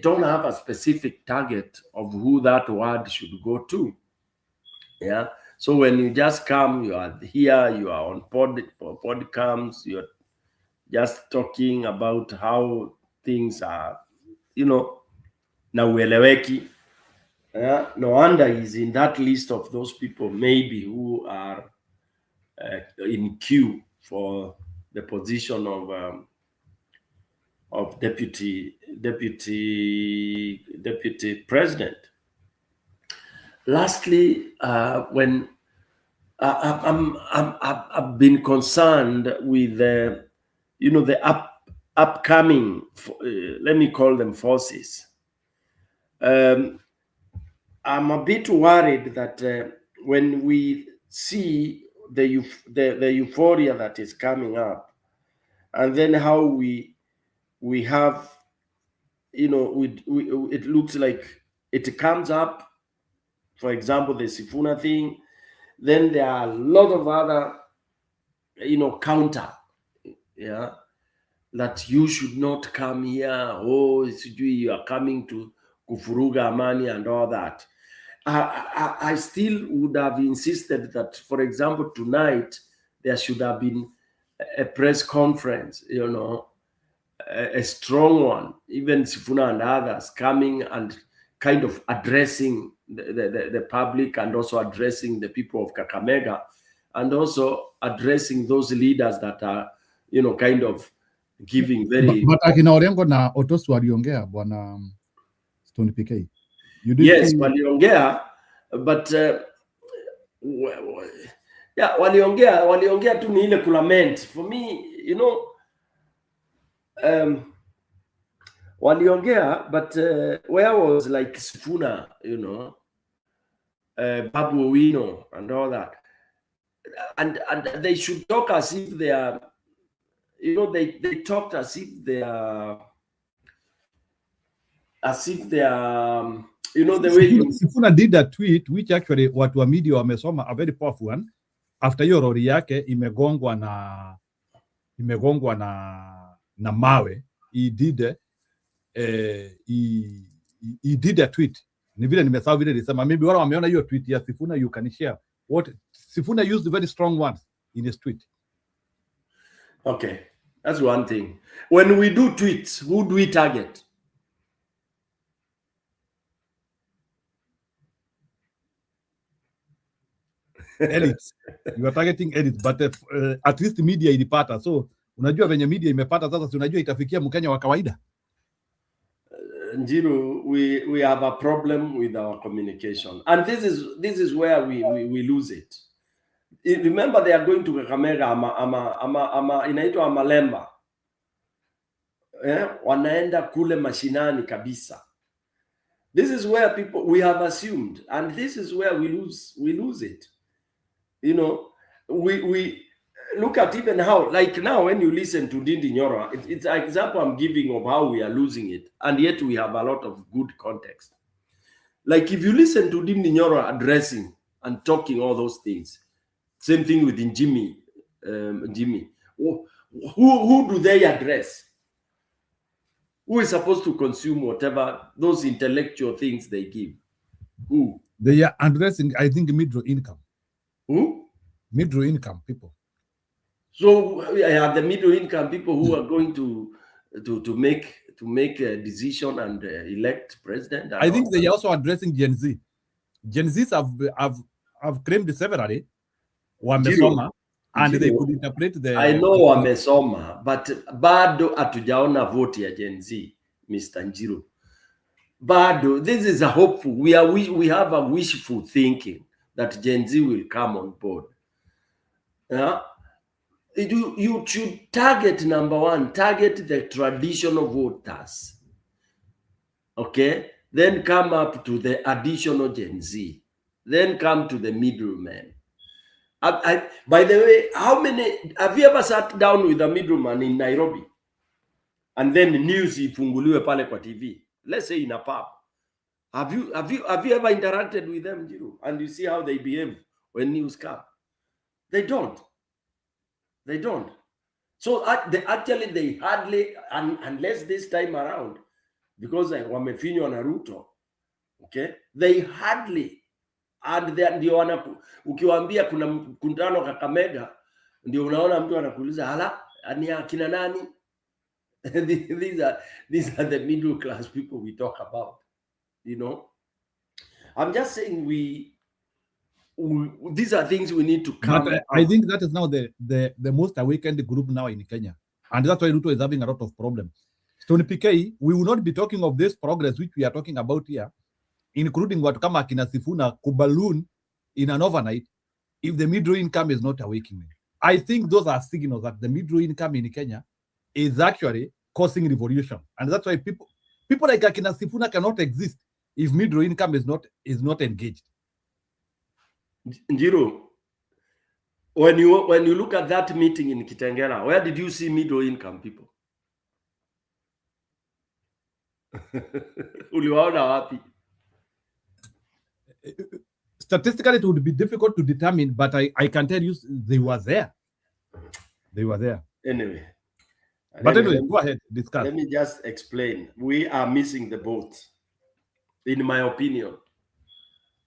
don't have a specific target of who that word should go to. Yeah. So when you just come, you are here, you are on podcasts, you're just talking about how things are, you know, na ueleweki. No wonder he's in that list of those people maybe who are in queue for the position of deputy president. Lastly, when I've been concerned with the upcoming, let me call them forces. I'm a bit worried that when we see the euphoria that is coming up, and then how we have, it looks like it comes up, for example, the Sifuna thing, then there are a lot of other, counter, that you should not come here. Oh, you are coming to kufuruga amani and all that. I still would have insisted that, for example, tonight there should have been a press conference, a strong one, even Sifuna and others coming and kind of addressing the public, and also addressing the people of Kakamega, and also addressing those leaders that are, kind of giving very... But akina Orengo na Otosu waliongea, bwana Stone PK. Yes, waliongea, but yeah, waliongea tu ni ile kulament. For me, waliongea, but where was like Sifuna, Babu Owino and all that, and they should talk as if they are, they talked as if they are, the way Sifuna did a tweet which actually watu wa media wamesoma, a very powerful one, after hiyo lori yake imegongwa na mawe. He did a tweet. Ni vile nimesahau vile nilisema, maybe wala wameona hiyo tweet ya Sifuna, you can share what Sifuna used, very strong words in his tweet. Okay, that's one thing. When we do tweets, who do we target? Elites. You are targeting elites, but at least media ilipata. So Unajua venye media imepata sasa, si unajua itafikia Mkenya wa kawaida. Njiru, we have a problem with our communication, and this is where we lose it. Remember, they are going to Kakamega ama inaitwa Malemba. Wanaenda kule mashinani kabisa. This is where people we have assumed, and this is where we lose it. You know, we look at even how, like now when you listen to Ndindi Nyoro, it's an example I'm giving of how we are losing it, and yet we have a lot of good context. Like if you listen to Ndindi Nyoro addressing and talking all those things, same thing with Jimmy. Who do they address? Who is supposed to consume whatever those intellectual things they give? Who? They are addressing, I think, middle income. Who? Middle income people. So the middle income people who are going to make a decision and elect president. I think they are also addressing Gen Z. Gen Zs have claimed severally wamesoma, and they could interpret the. I know wamesoma, but bado hatujaona vote ya Gen Z, Mr. Njiru. Bado, this is a hopeful. We have a wishful thinking that Gen Z will come on board. Yeah. You should target, number one, target the traditional voters. Okay? Then come up to the additional Gen Z. Then come to the middlemen. By the way, how many, have you ever sat down with a middleman in Nairobi? And then news ifunguliwe pale kwa TV. Let's say in a pub. Have you ever interacted with them, Jiru? And you see how they behave when news come? They don't. They don't. So actually they hardly, unless this time around, because wamefinywa na Ruto, okay, they hardly, and ndio ukiwaambia kuna mkutano Kakamega, ndio unaona mtu anakuuliza hala ni akina nani? These are the middle class people we talk about, you know. I'm just saying these are things we need to come. But I think that is now the most awakened group now in Kenya, and that's why Ruto is having a lot of problems. Stony PK, we will not be talking of this progress which we are talking about here, including what kama akina Sifuna kuballoon in an overnight, if the middle income is not awakening. I think those are signals that the middle income in Kenya is actually causing revolution, and that's why people like akina Sifuna cannot exist if middle income is not engaged. Njiru, when you look at that meeting in Kitengela, where did you see middle income people? Uliwaona wapi? Statistically, it would be difficult to determine, but I can tell you they were there. They were there. Anyway. But anyway, go ahead, discuss. Let me just explain. We are missing the boat, in my opinion.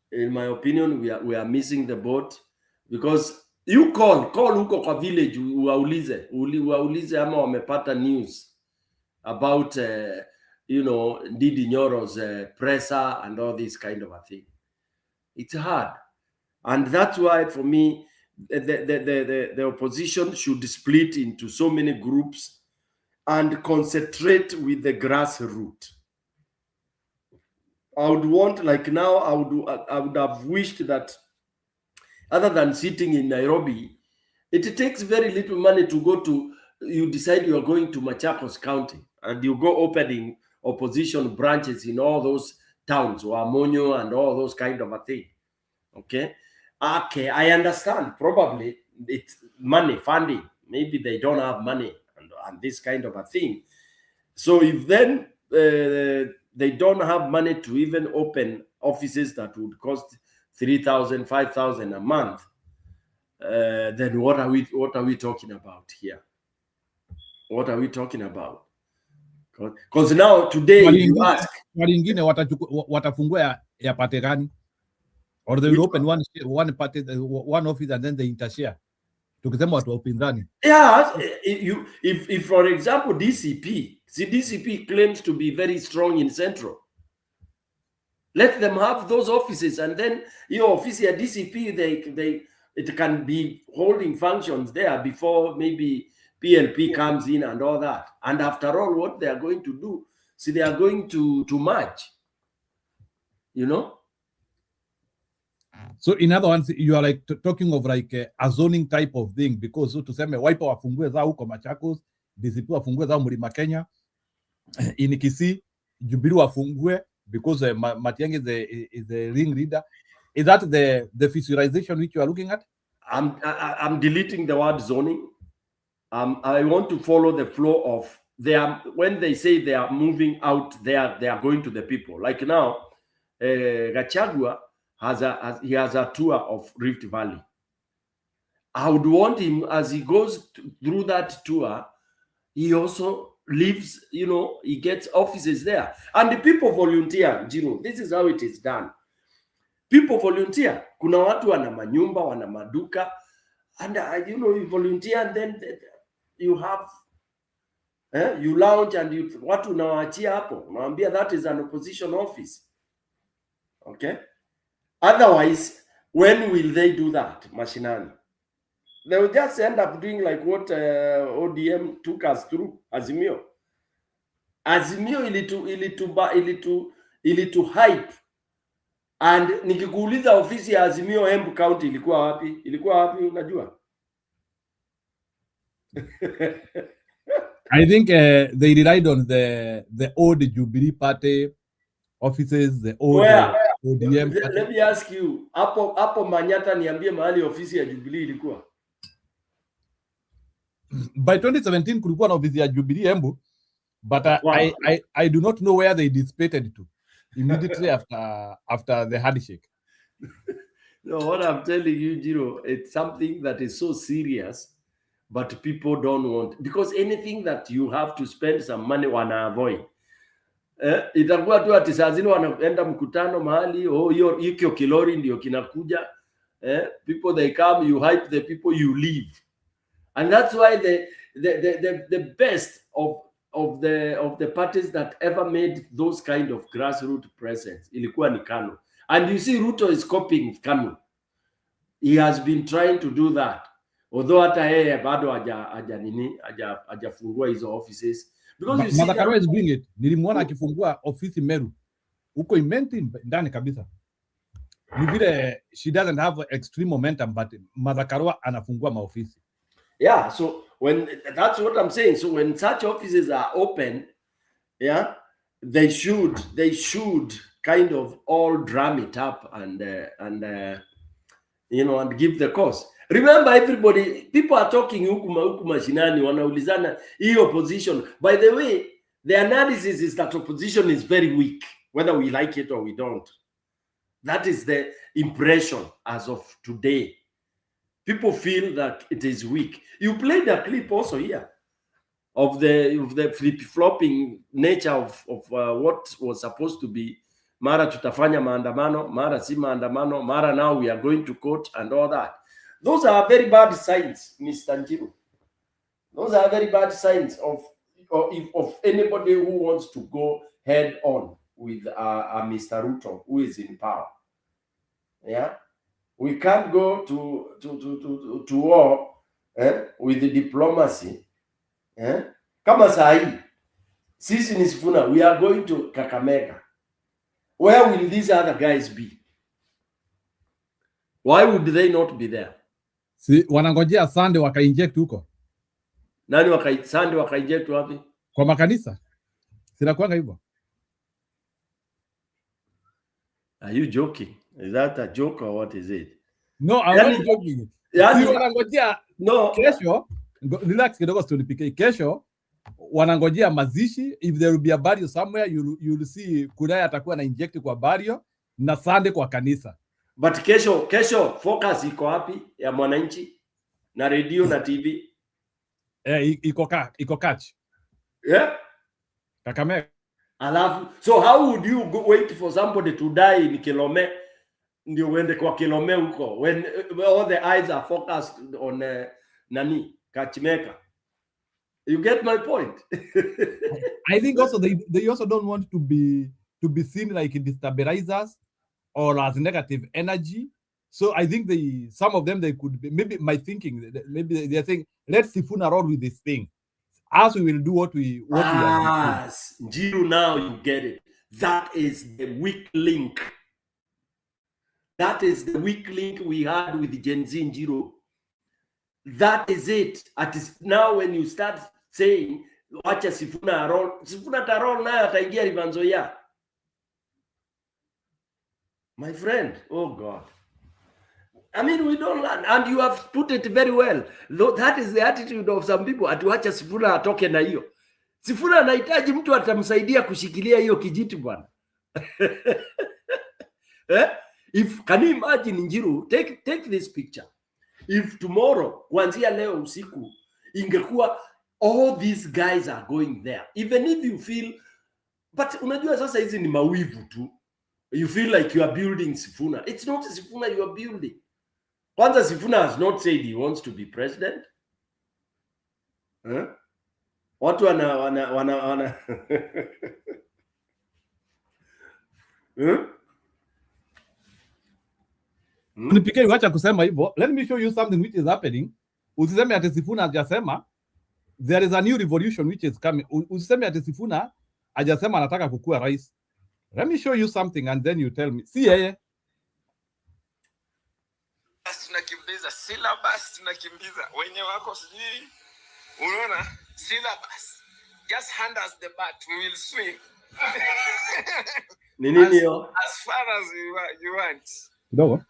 In my opinion, we are missing the boat, because you call huko kwa village waulize ama wamepata news about Ndindi Nyoro's presser and all this kind of a thing. It's hard, and that's why for me the opposition should split into so many groups and concentrate with the grassroots. I would want, like now, I would have wished that other than sitting in Nairobi, it takes very little money to go to, you decide you are going to Machakos County and you go opening opposition branches in all those towns, Wamonyo and all those kind of a thing. Okay, I understand. Probably it's money, funding. Maybe they don't have money and this kind of a thing. So if then they don't have money to even open offices that would cost 3,000, 5,000 a month, then what are we talking about here? What are we talking about? Because now today you ask, wengine watafungua ya pate gani, or they will open one party, one office, and then they intershare. Tukisema watu wa upinzani. Yeah, if for example DCP claims to be very strong in Central, let them have those offices, and then your office at DCP it can be holding functions there before maybe PLP comes in and all that. And after all, what they are going to do, see, they are going to merge, you know. So in other words, you are like talking of like a zoning type of thing, because so tuseme Wiper wafungue zao huko Machakos, DCP wafungue zao Mlima Kenya, in Kisii, Jubilee wafungue because Matiang'i is the ring leader. Is that the visualization which you are looking at? I'm deleting the word zoning. I want to follow the flow of when they say they are moving out, they are going to the people. Like now, Gachagua has a tour of Rift Valley. I would want him, as he goes through that tour, he also lives, you know, he gets offices there. And the people volunteer, Jiro. This is how it is done. People volunteer. Kuna watu wana manyumba, wana maduka, and you know, you volunteer, and then you have you lounge, and watu unawaachia hapo, unawaambia that is an opposition office. Okay? Otherwise, when will they do that, mashinani? They will just end up doing like what ODM took us through, Azimio. Azimio ilitu hype. And nikikuuliza ofisi ya Azimio Embu County ilikuwa wapi? Ilikuwa wapi unajua? I think they relied on the old Jubilee Party offices, the old ODM. Let me ask you, hapo Manyata, niambie mahali ofisi ya Jubilee ilikuwa. By 2017 kulikuwa na ofisi ya Jubilee Embu, but I do not know where they dissipated to immediately after the handshake. No, what I'm telling you, Jiro, it's something that is so serious, but people don't want, because anything that you have to spend some money wana avoid. Itakuwa tu ati saa zile wanaenda mkutano mahali, hiyo kilori ndio kinakuja. People they come, you hype the people, you leave. And that's why the best of the parties that ever made those kind of grassroots presence ilikuwa ni KANU. And you see Ruto is copying KANU. He has been trying to do that. Although hata yeye bado hajafungua hizo offices. Because you see Madhakaro is doing it. Nilimwona akifungua ofisi Meru. Huko imenti ndani kabisa. Ni vile she doesn't have extreme momentum, but Madhakaro anafungua maofisi. Yeah, so that's what I'm saying. So when such offices are open, yeah, they should kind of all drum it up and you know, and give the cost. Remember, everybody, people are talking huku mashinani, wanaulizana hii opposition. By the way, the analysis is that opposition is very weak, whether we like it or we don't. That is the impression as of today. People feel that it is weak. You played a clip also here of the flip-flopping nature of what was supposed to be mara tutafanya maandamano, mara si maandamano, mara now we are going to court and all that. Those are very bad signs, Mr. Njiru. Those are very bad signs of anybody who wants to go head on with Mr. Ruto, who is in power. Yeah, we can't go to war with the diplomacy. Kama sahi, sisi ni Sifuna, we are going to Kakamega. Where will these other guys be? Why would they not be there? Si wanangojea Sunday waka-inject huko. Nani Sunday waka-inject wapi? Kwa makanisa. Sina kuanga hivyo. Are you joking? Is that a joke or what is it? No, I'm not joking. Si wanangojea kesho, relax kidogo tunipike. Kesho wanangojea mazishi. If there will be a burial somewhere, you'll see Kudai atakuwa na inject kwa burial na Sunday kwa kanisa. But kesho focus iko wapi ya Mwananchi na radio na TV? Iko catch. Yeah? Kakamega. Alafu, so how would you wait for somebody to die in Kilome ndio uende kwa Kilome huko when all the eyes are focused on nani Kachimeka? You get my point? I think also they also don't want to be seen like destabilizers or as negative energy. So I think some of them, they could be, maybe my thinking, maybe they're saying, let Sifuna roll with this thing, as we will do what we have been doing. Njiru, now you get it. That is the weak link. That is the weak link we had with Gen Z Njiru. That is it. Now when you start saying, wacha Sifuna roll, Sifuna tarol naye ataingia Rivanzoya. My friend, oh God. I mean, we don't learn, and you have put it very well. Though that is the attitude of some people. Atuacha Sifuna atoke na hiyo. Sifuna anahitaji mtu atamsaidia kushikilia hiyo kijiti bwana. Can you imagine, Njiru, take this picture. If tomorrow, kuanzia leo usiku, ingekuwa all these guys are going there. Even if you feel, but unajua sasa hizi ni mawivu tu. You feel like you are building Sifuna. It's not Sifuna you are building. Kwanza Sifuna has not said he wants to be president. Watu wana Nipike wacha kusema hivyo. Let me show you something which is happening. Usiseme ati Sifuna hajasema there is a new revolution which is coming. Usiseme ati Sifuna hajasema anataka kukua rais. Let me show you something and then you tell me. See yeye. Tunakimbiza syllabus, tunakimbiza wenye wako sijui. Unaona syllabus. Just hand us the bat, we will swing. Nini hiyo? As far as you want. Kidogo.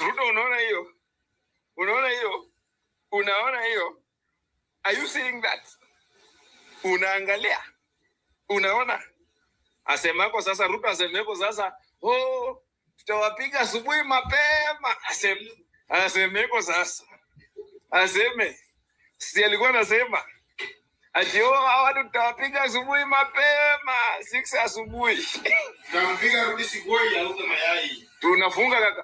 Ruto, unaona hiyo? Unaona hiyo? Unaona hiyo? Are you seeing that? Unaangalia? Unaona? Asemako sasa, Ruto asemeko sasa, oh, tutawapiga asubuhi mapema. Asemeko sasa. Aseme. Si alikuwa anasema ati hawa tutawapiga asubuhi mapema 6 asubuhi. Tutampiga rudi sigoi ya uke mayai.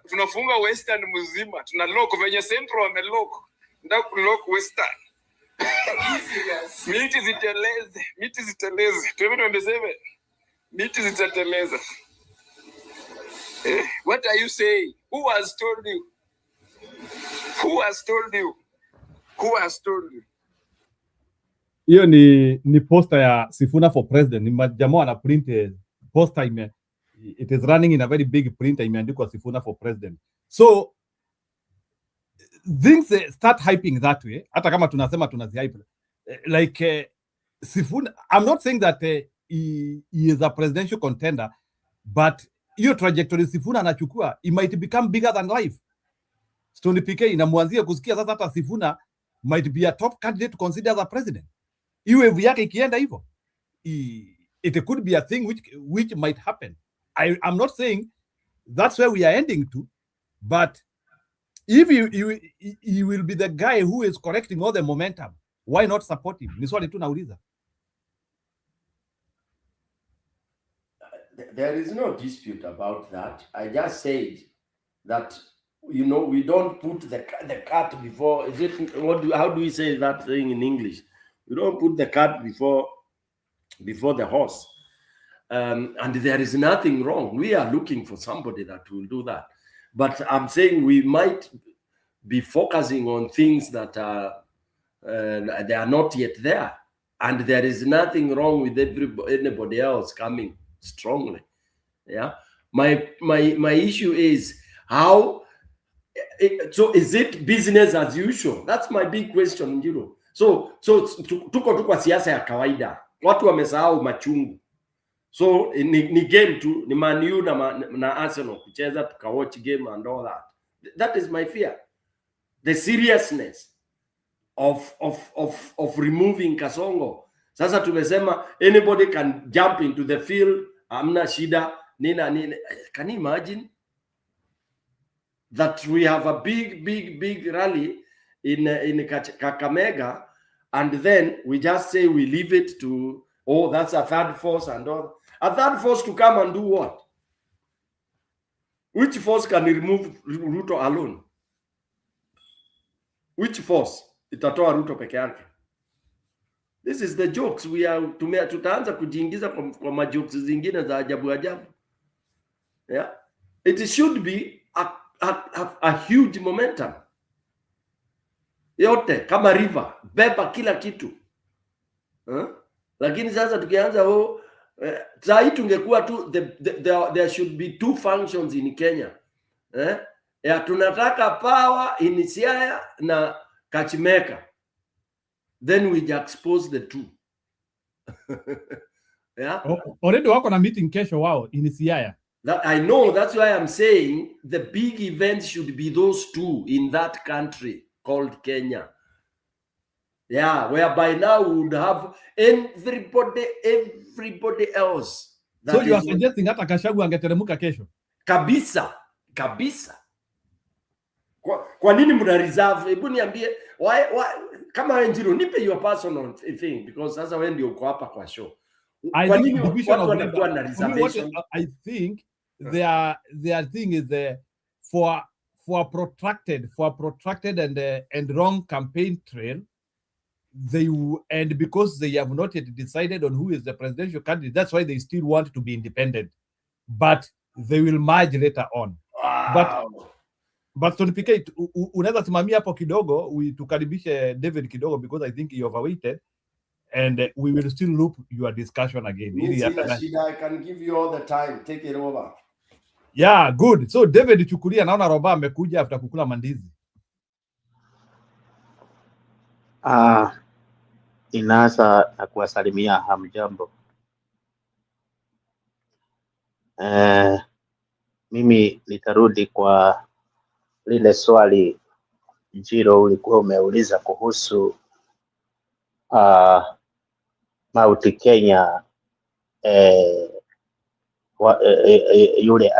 Tunafunga Western mzima. Tuna lock venye Central wame lock. Ndio lock Western. Miti ziteleze. 2027. Miti zitateleza. What are you saying? Who has told you? Who has told you? Who has told you? Hiyo ni poster ya Sifuna for president. Ni majamaa na print poster it is running in a very big printer imeandikwa Sifuna for president. So things start hyping that way. Hata kama tunasema tunazihype. Like Sifuna, I'm not saying that he is a presidential contender, but hiyo trajectory Sifuna anachukua, it might become bigger than life. Stone PK inamwanzia kusikia sasa hata Sifuna might be a top candidate to consider as a president. Iwe yake ikienda hivyo, it could be a thing which might happen. I'm not saying that's where we are ending to, but if he will be the guy who is correcting all the momentum, why not support him? Ni swali tu nauliza. There is no dispute about that. I just said that, you know, we don't put the cart before. Is it how do we say that thing in English? We don't put the cart before the horse. And there is nothing wrong. We are looking for somebody that will do that. But I'm saying we might be focusing on things that they are not yet there. And there is nothing wrong with anybody else coming strongly. Yeah. My issue is how. So is it business as usual? That's my big question, you know. So tuko tu kwa siasa ya kawaida. Watu wamesahau machungu. So ni game tu, ni Man U na Arsenal kucheza tukawatch game and all that. That is my fear. The seriousness of removing Kasongo. Sasa tumesema anybody can jump into the field, amna shida, nina. Can you imagine that we have a big rally in Kakamega, and then we just say we leave it to, oh, that's a third force and all. A third force to come and do what? Which force can remove Ruto alone? Which force itatoa Ruto peke yake? This is the jokes we are tutaanza kujiingiza kwa majokes zingine za ajabu. Yeah, it should be have a huge momentum. Yote kama river, beba kila kitu. Lakini sasa tukianza saa hii tungekuwa tu there should be two functions in Kenya. Ya tunataka power in Siaya na Kachimeka. Then we expose the two. Yeah. Already wako na meeting kesho wao in Siaya. That I know, that's why I'm saying the big events should be those two in that country called Kenya. Yeah, whereby now we would have everybody else. So you are suggesting hata Gachagua angeteremka kesho? Kabisa. Kwa nini mna reserve? Hebu niambie why kama Njiro nipe your personal thing because sasa wewe ndio uko hapa kwa show. Kwa nini watu wanakuwa na reservation? I think their thing is for protracted and wrong campaign trail. And because they have not yet decided on who is the presidential candidate, that's why they still want to be independent, but they will merge later on. Wow. But Stone PK, unaweza simamia hapo kidogo, tukaribishe David kidogo because I think you overweighted, and we will still loop your discussion again. I can give you all the time. Take it over. Yeah, good. So David chukulia, naona Roba amekuja after kukula mandizi. Inaanza na kuwasalimia hamjambo. Mimi nitarudi kwa lile swali Njiro ulikuwa umeuliza kuhusu Mount Kenya yule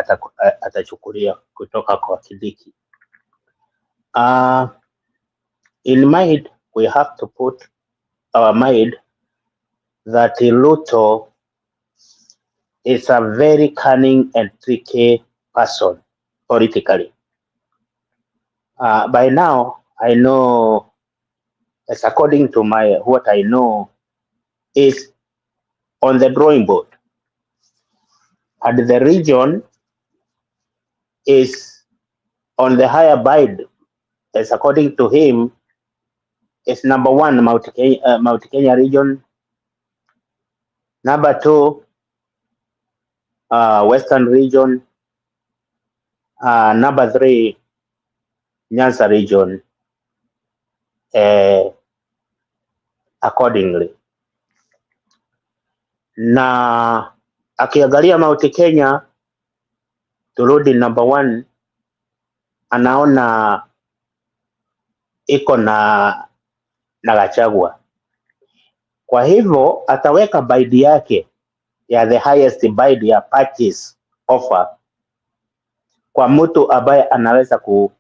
atachukulia kutoka kwa Kidiki. In mind, we have to put our mind that Ruto is a very cunning and tricky person politically. By now, I know, as according to what I know, is on the drawing board. And the region is on the higher bid, as according to him, is number 1, Mount Kenya region. Number 2, Western region. Number 3, Nyanza region. Accordingly. Na akiangalia Mount Kenya, turudi number 1, anaona iko na Gachagua. Kwa hivyo ataweka bid yake ya the highest bid ya purchase offer kwa mtu ambaye anaweza ku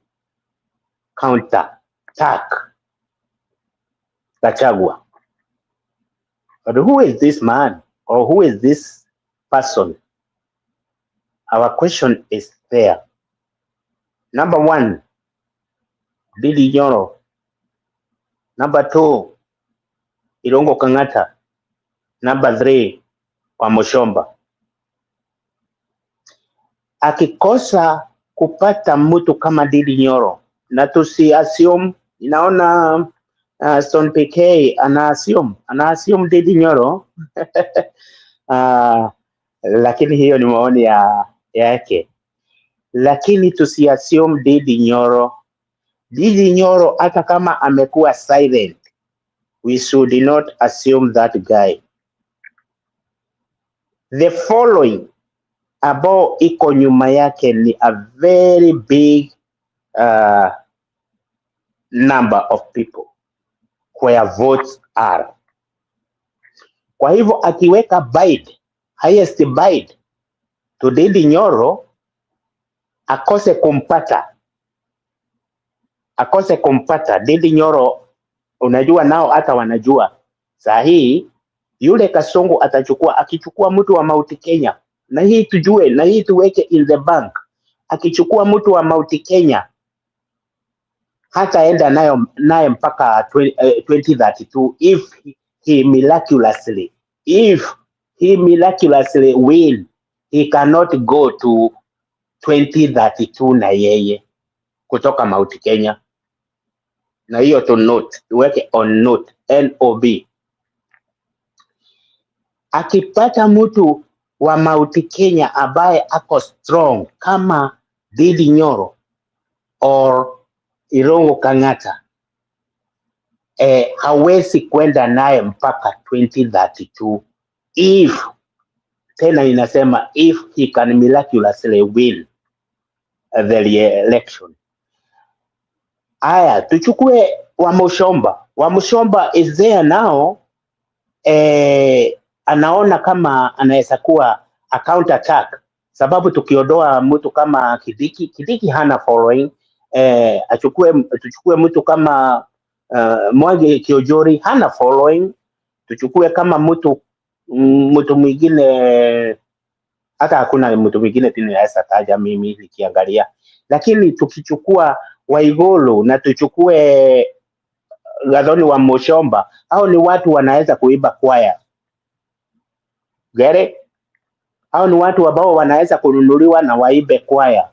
counter attack Gachagua. But who is this man or who is this person? Our question is there. Number 1, Didi Nyoro. Number 2, Irungu Kang'ata. Number 3, Wamuchomba. Akikosa kupata mtu kama Didi Nyoro, na tusi assume, inaona Stone PK ana assume Didi Nyoro. Lakini hiyo ni maoni yake. Lakini tusi assume Didi Nyoro. Didi Nyoro hata kama amekuwa silent, we should not assume that guy. The following ambao iko nyuma yake ni a very big number of people where votes are. Kwa hivyo akiweka bid, highest bid to Didi Nyoro, akose kumpata Didi Nyoro. Unajua nao hata wanajua saa hii yule Kasongo akichukua mtu wa Mount Kenya, na hii tujue, na hii tuweke in the bank, akichukua mtu wa Mount Kenya hata enda naye mpaka 2032 if he miraculously win. He cannot go to 2032 na yeye. kutoka Mount Kenya, na hiyo to note, tuweke on note, NOB. Akipata mtu wa Mount Kenya ambaye ako strong kama Ndindi Nyoro or Irungu Kang'ata, hawezi kwenda naye mpaka 2032 if, tena inasema if he can miraculously win the election. Aya, tuchukue Wamuchomba. Wamuchomba is there now, anaona kama anaweza kuwa a counter attack, sababu tukiondoa mtu kama Kidiki hana following. Tuchukue mtu kama Mwangi Kiojori hana following. Tuchukue kama mtu mwingine, hata hakuna mtu mwingine tena naweza taja mimi nikiangalia, lakini tukichukua Waigulu na tuchukue Gathoni wa Muchomba, hao ni watu wanaweza kuiba kwaya. Gere, hao ni watu ambao wanaweza kununuliwa na waibe kwaya.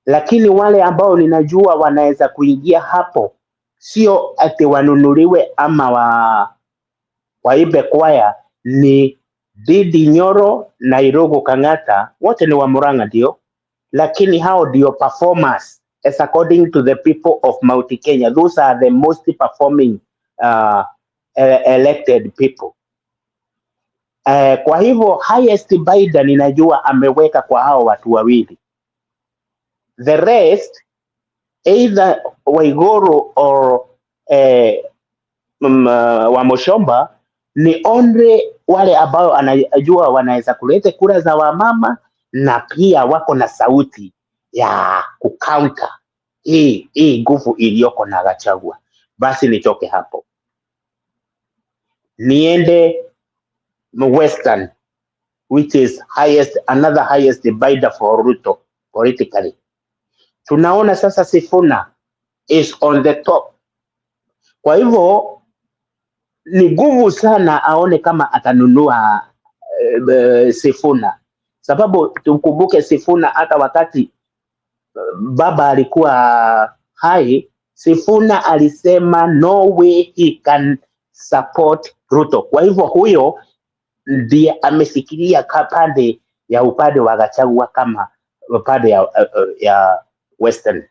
Lakini wale ambao ninajua wanaweza kuingia hapo, sio ati wanunuliwe ama waibe kwaya, ni Ndindi Nyoro na Irungu Kang'ata. Wote ni wa Murang'a ndio, lakini hao ndio performers as according to the people of Mount Kenya. Those are the most performing elected people. Kwa hivyo highest bidder ninajua ameweka kwa hao watu wawili. The rest, either Waiguru or Wamuchomba, ni only wale ambao anajua wanaweza kuleta kura za wamama na pia wako na sauti ya kucounter hii nguvu iliyoko na Gachagua. Basi nitoke hapo niende Western, which is another highest bidder for Ruto politically. Tunaona sasa Sifuna is on the top. Kwa hivyo ni nguvu sana aone kama atanunua Sifuna, sababu tukumbuke Sifuna hata wakati baba alikuwa hai, Sifuna alisema no way he can support Ruto. Kwa hivyo huyo ndiye amefikiria pande ya upande wa Gachagua kama upande ya Western.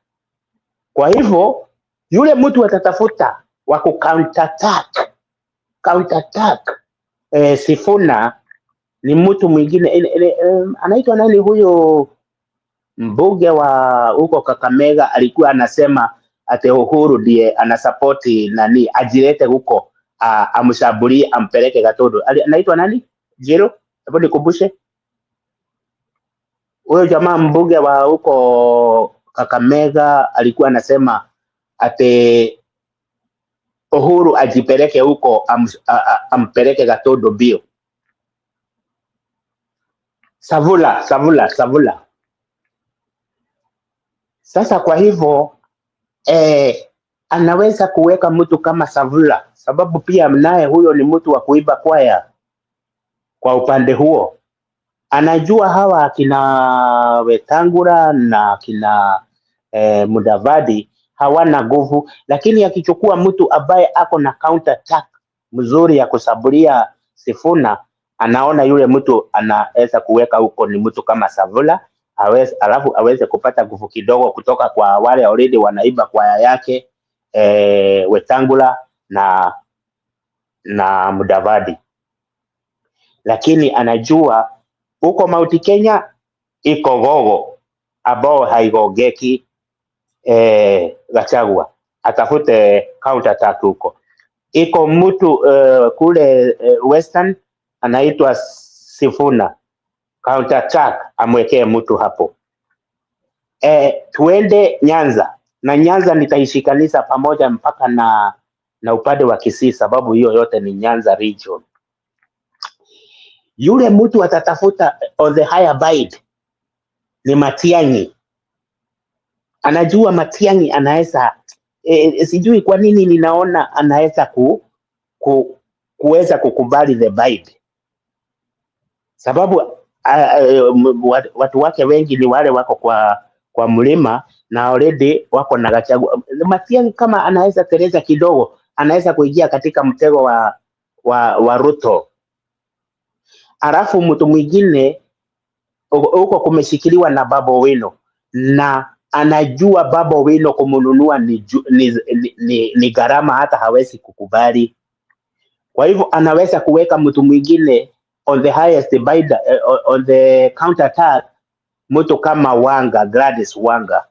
Kwa hivyo yule mtu atatafuta wa ku counter attack Sifuna ni mtu mwingine, anaitwa nani huyo mbunge wa huko Kakamega, alikuwa anasema ate Uhuru ndiye anasapoti nani ajilete huko, amshabulie ampeleke Gatodo. Anaitwa nani? Jero, hapo nikumbushe. Huyo jamaa mbunge wa huko Kakamega alikuwa anasema ate Uhuru ajipeleke huko, ampeleke Gatodo bio. Savula. Sasa kwa hivyo anaweza kuweka mtu kama Savula, sababu pia naye huyo ni mtu wa kuiba kwaya. Kwa upande huo anajua hawa akina Wetangula na akina Mudavadi hawana nguvu, lakini akichukua mtu ambaye ako na counter attack mzuri ya kusabulia Sifuna, anaona yule mtu anaweza kuweka huko ni mtu kama Savula, alafu aweze kupata nguvu kidogo kutoka kwa wale already wanaiba kwaya yake, Wetangula na Mudavadi. Lakini anajua huko Mount Kenya iko gogo ambao haigogeki. Gachagua atafute counter attack huko. Iko mtu kule Western anaitwa Sifuna, counter attack amwekee mtu hapo. Tuende Nyanza, na Nyanza nitaishikanisha pamoja mpaka na upande wa Kisii, sababu hiyo yote ni Nyanza region. Yule mtu atatafuta on the higher bid ni Matiang'i. Anajua Matiang'i anaweza sijui kwa nini ninaona anaweza kuweza kukubali the bid, sababu watu wake wengi ni wale wako kwa mlima na already wako na Gachagua. Matiang'i kama anaweza teleza kidogo, anaweza kuingia katika mtego wa Ruto. Alafu mtu mwingine huko kumeshikiliwa na Babu Owino, na anajua Babu Owino kumnunua ni gharama, hata hawezi kukubali. Kwa hivyo anaweza kuweka mtu mwingine on the highest bidder, on the counter attack, mtu kama Gladys Wanga.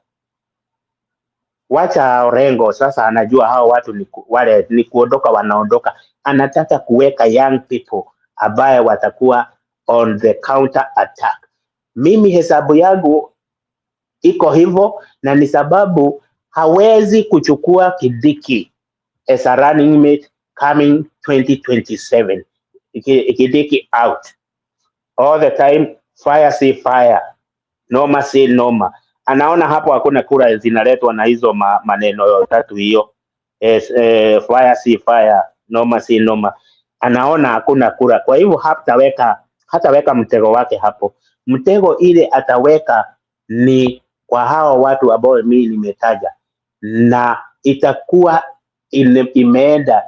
Wacha Orengo sasa, anajua hao watu wale ni kuondoka, wanaondoka. Anataka kuweka young people ambaye watakuwa on the counter attack. Mimi hesabu yangu iko hivyo, na ni sababu hawezi kuchukua Kindiki as a running mate coming 2027. Kindiki out all the time, fire say fire, noma say noma. Anaona hapo hakuna kura zinaletwa na hizo maneno tatu hiyo, fire say fire, noma say noma. Anaona hakuna kura, kwa hivyo hataweka mtego wake hapo. Mtego ile ataweka ni kwa hao watu ambao mimi nimetaja, na itakuwa imeenda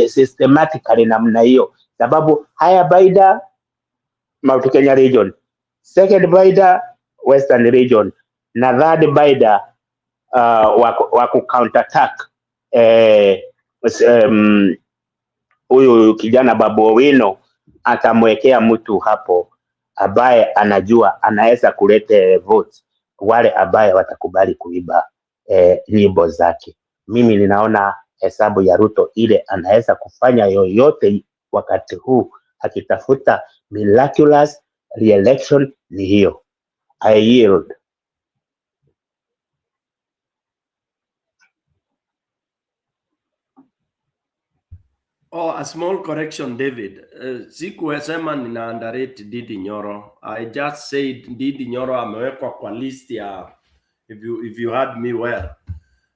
systematically namna hiyo, sababu haya baida Mount Kenya region, second baida Western region, na third baida wa counter attack huyu kijana Babu Owino atamwekea mtu hapo ambaye anajua anaweza kuleta votes, wale ambaye watakubali kuiba nyimbo zake. Mimi ninaona hesabu ya Ruto ile anaweza kufanya yoyote wakati huu akitafuta miraculous re-election ni hiyo. I yield. Oh, a small correction, David. Sikuwesema nina underrate Ndindi Nyoro. I just said Ndindi Nyoro amewekwa kwa list ya, if you heard me well.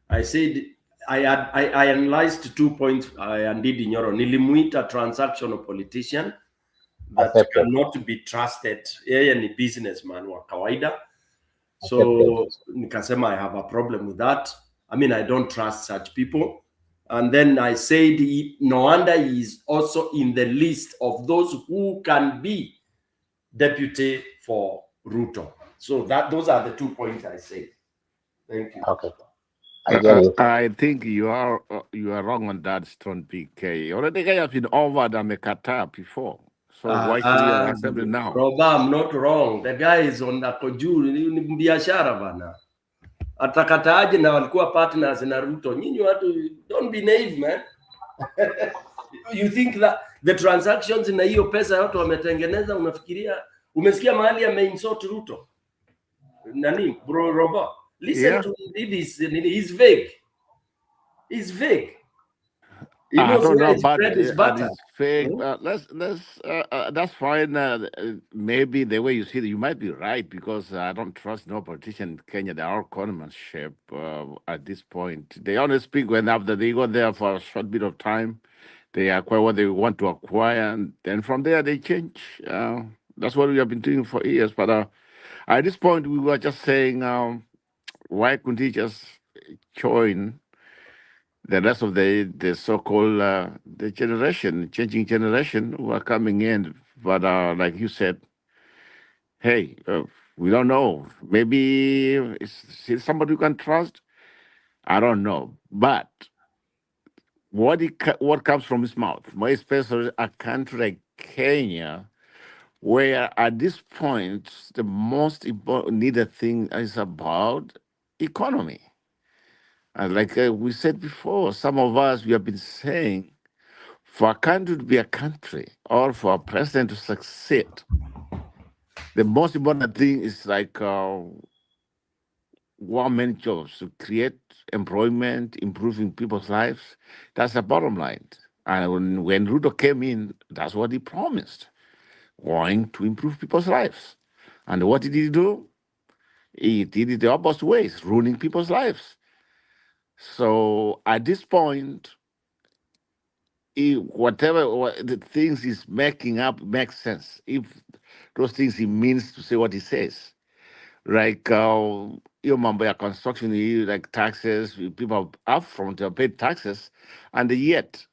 I said I analyzed 2 points Ndindi Nyoro. Nilimuita transactional politician that cannot be trusted. Yeye ni businessman wa kawaida. So nikasema I have a problem with that. I mean, I don't trust such people. And then I said, no wonder he is also in the list of those who can be deputy for Ruto. So those are the 2 points I said. Thank you. Okay. I think you are wrong on that, Stone PK. Already guy has been over than the Qatar before. So why should you accept it now? Rob, I'm not wrong. The guy is on the Koju, ni biashara bana. Atakataaje na walikuwa partners na Ruto? Nyinyi watu, don't be naive, man. You think that the transactions na hiyo pesa yote wametengeneza, unafikiria, umesikia mahali ameinsult Ruto? Nani, bro Robo? Listen to this, he's vague. He's vague. He I knows don't where know his about bread is butter. it's fake. That's fine. Maybe the way you see it, you might be right, because I don't trust no politician in Kenya. They are conmanship at this point. They only speak when after they go there for a short bit of time, they acquire what they want to acquire, and then from there they change. That's what we have been doing for years. But at this point, we were just saying, why couldn't he just join the rest of the so-called the changing generation who are coming in? But like you said, hey, we don't know. Maybe it's somebody you can trust. I don't know. But what comes from his mouth, more especially a country like Kenya, where at this point the most important needed thing is about economy. And like we said before, some of us, we have been saying, for a country to be a country or for a president to succeed, the most important thing is like government jobs, to create employment, improving people's lives. That's the bottom line. And when Ruto came in, that's what he promised, going to improve people's lives. And what did he do? He did it the opposite ways, ruining people's lives. So at this point, whatever the things he's making up makes sense. If those things he means to say what he says, like your mambo construction, like taxes, people are upfront, they pay taxes, and yet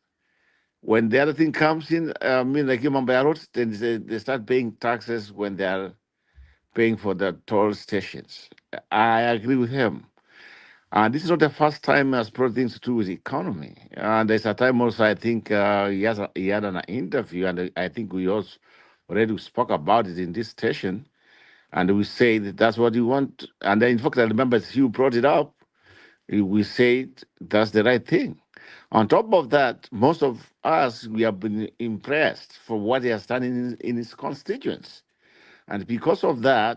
when the other thing comes in, like your mambo roads, then they start paying taxes when they are paying for the toll stations. I agree with him. And this is not the first time has brought things to do with the economy. And there's a time also, I think he had an interview, and I think we also already spoke about it in this station. And we say that that's what you want. And then, in fact, I remember you brought it up. We said that's the right thing. On top of that, most of us, we have been impressed for what he has done in his constituents. And because of that,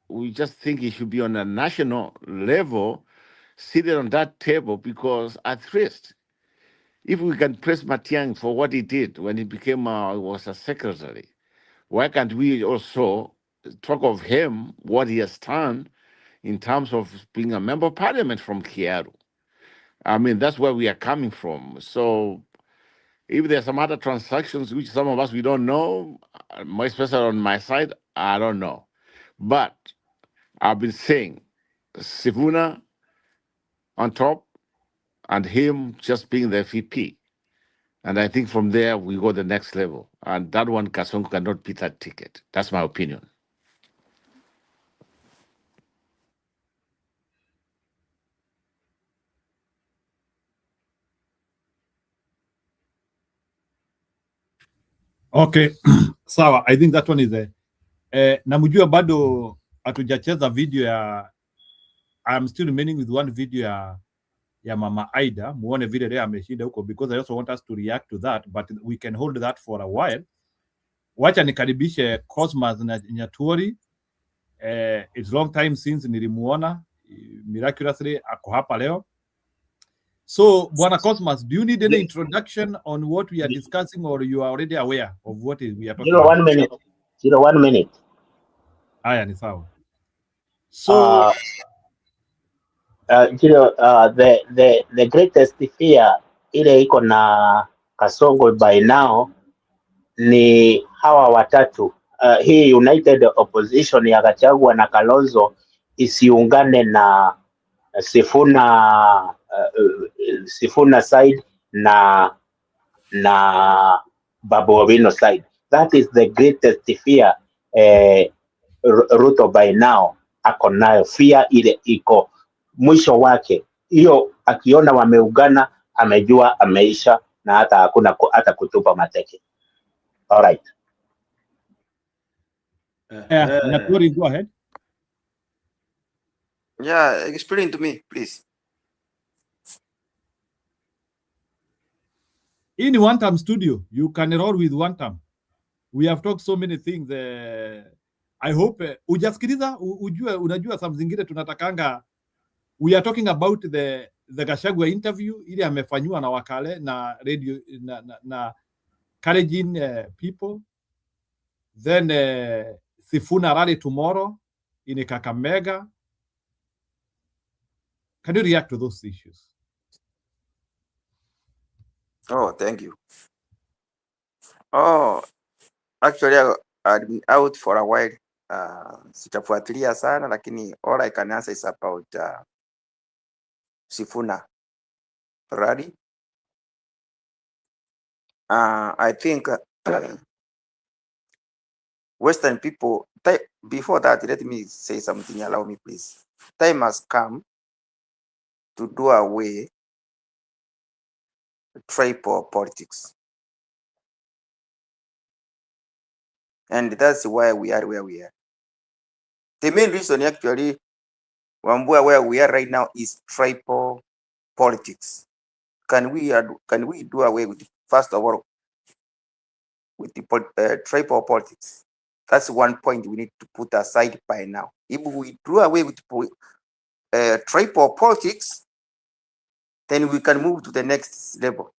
we just think he should be on a national level, seated on that table, because at least if we can praise Matiang for what he did when he became was a secretary, why can't we also talk of him, what he has done in terms of being a member of parliament from Kiaru? I mean, that's where we are coming from. So if there's some other transactions which some of us we don't know, more especially on my side, I don't know. But I've been saying Sifuna on top and him just being the VP. And I think from there we go the next level. And that one, Kasongo cannot beat that ticket. That's my opinion. Okay, sawa. I think that one is namjua bado hatujacheza video ya I'm still remaining with one video ya Mama Aida, muone vile leo ameshinda huko, because I also want us to react to that, but we can hold that for a while. Wacha nikaribishe Cosmas na Nyaturi. It's long time since nilimuona, miraculously ako hapa leo. So, Bwana Cosmas, do you need any introduction on what we are discussing, or you are already aware of what we are talking about? 1 minute. 1 minute. Haya, ni sawa. So, the greatest fear ile iko na Kasongo by now ni hawa watatu. Hii united opposition ya Gachagua na Kalonzo isiungane na Sifuna side na Babu Owino side. That is the greatest fear Ruto by now ako nayo. Fear ile iko mwisho wake, hiyo akiona wameungana amejua ameisha, na hata hakuna hata kutupa mateke. All right. Nyaturi, go ahead. Yeah, explain to me, please. In one time studio, you can roll with one time. We have talked so many things. I hope ujasikiliza, unajua some zingine tunatakanga. We are talking about the Gachagua interview ile amefanywa na Wakale na radio na Kalenjin people. Then Sifuna rally tomorrow in Kakamega. Can you react to those issues? Oh, thank you. Oh, actually, I've been out for a while. Sitafuatilia sana, lakini all I can answer is about Sifuna rally. I think Western people, before that, let me say something, allow me please. Time has come to do away with tribal politics. And that's why we are where we are. The main reason actually, Wambua, where we are right now is tribal politics. Can we do away with, first of all, with the tribal politics? That's one point we need to put aside by now. If we do away with tribal politics, then we can move to the next level.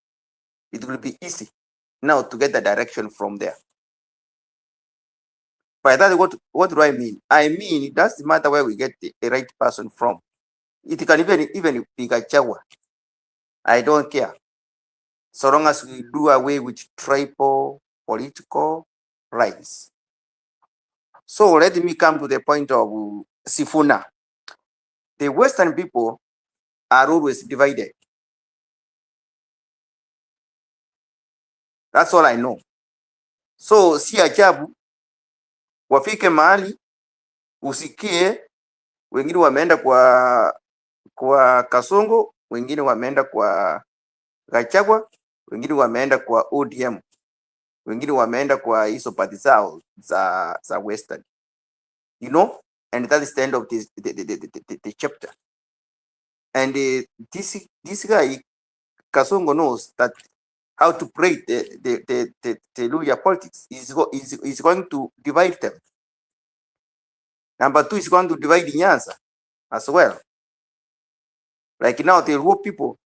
It will be easy now to get the direction from there. By that, what do I mean? I mean, that's the matter where we get the right person from. It can even be Gachagua. I don't care. So long as we do away with tribal political rights. So let me come to the point of Sifuna. the Western people are always divided. That's all I know. So si ajabu wafike mahali usikie wengine wameenda kwa Kasongo, wengine wameenda kwa Gachagua, wengine wameenda kwa ODM, wengine wameenda kwa hizo party zao za Western, you know, and that is the end of the chapter. And this guy Kasongo knows that how to play the Luya politics. Is going to divide them. Number two is going to divide Nyanza as well. Like now, the Luo people,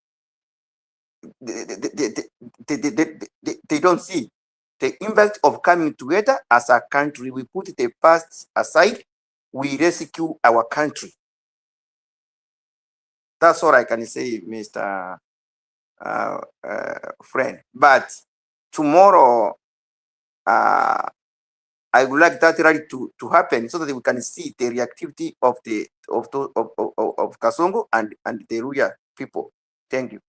they don't see the impact of coming together as a country. We put the past aside, we rescue our country. That's all I can say, Mr. Friend. But tomorrow, I would like that rally to happen so that we can see the reactivity of Kasongo and the Luya people. Thank you.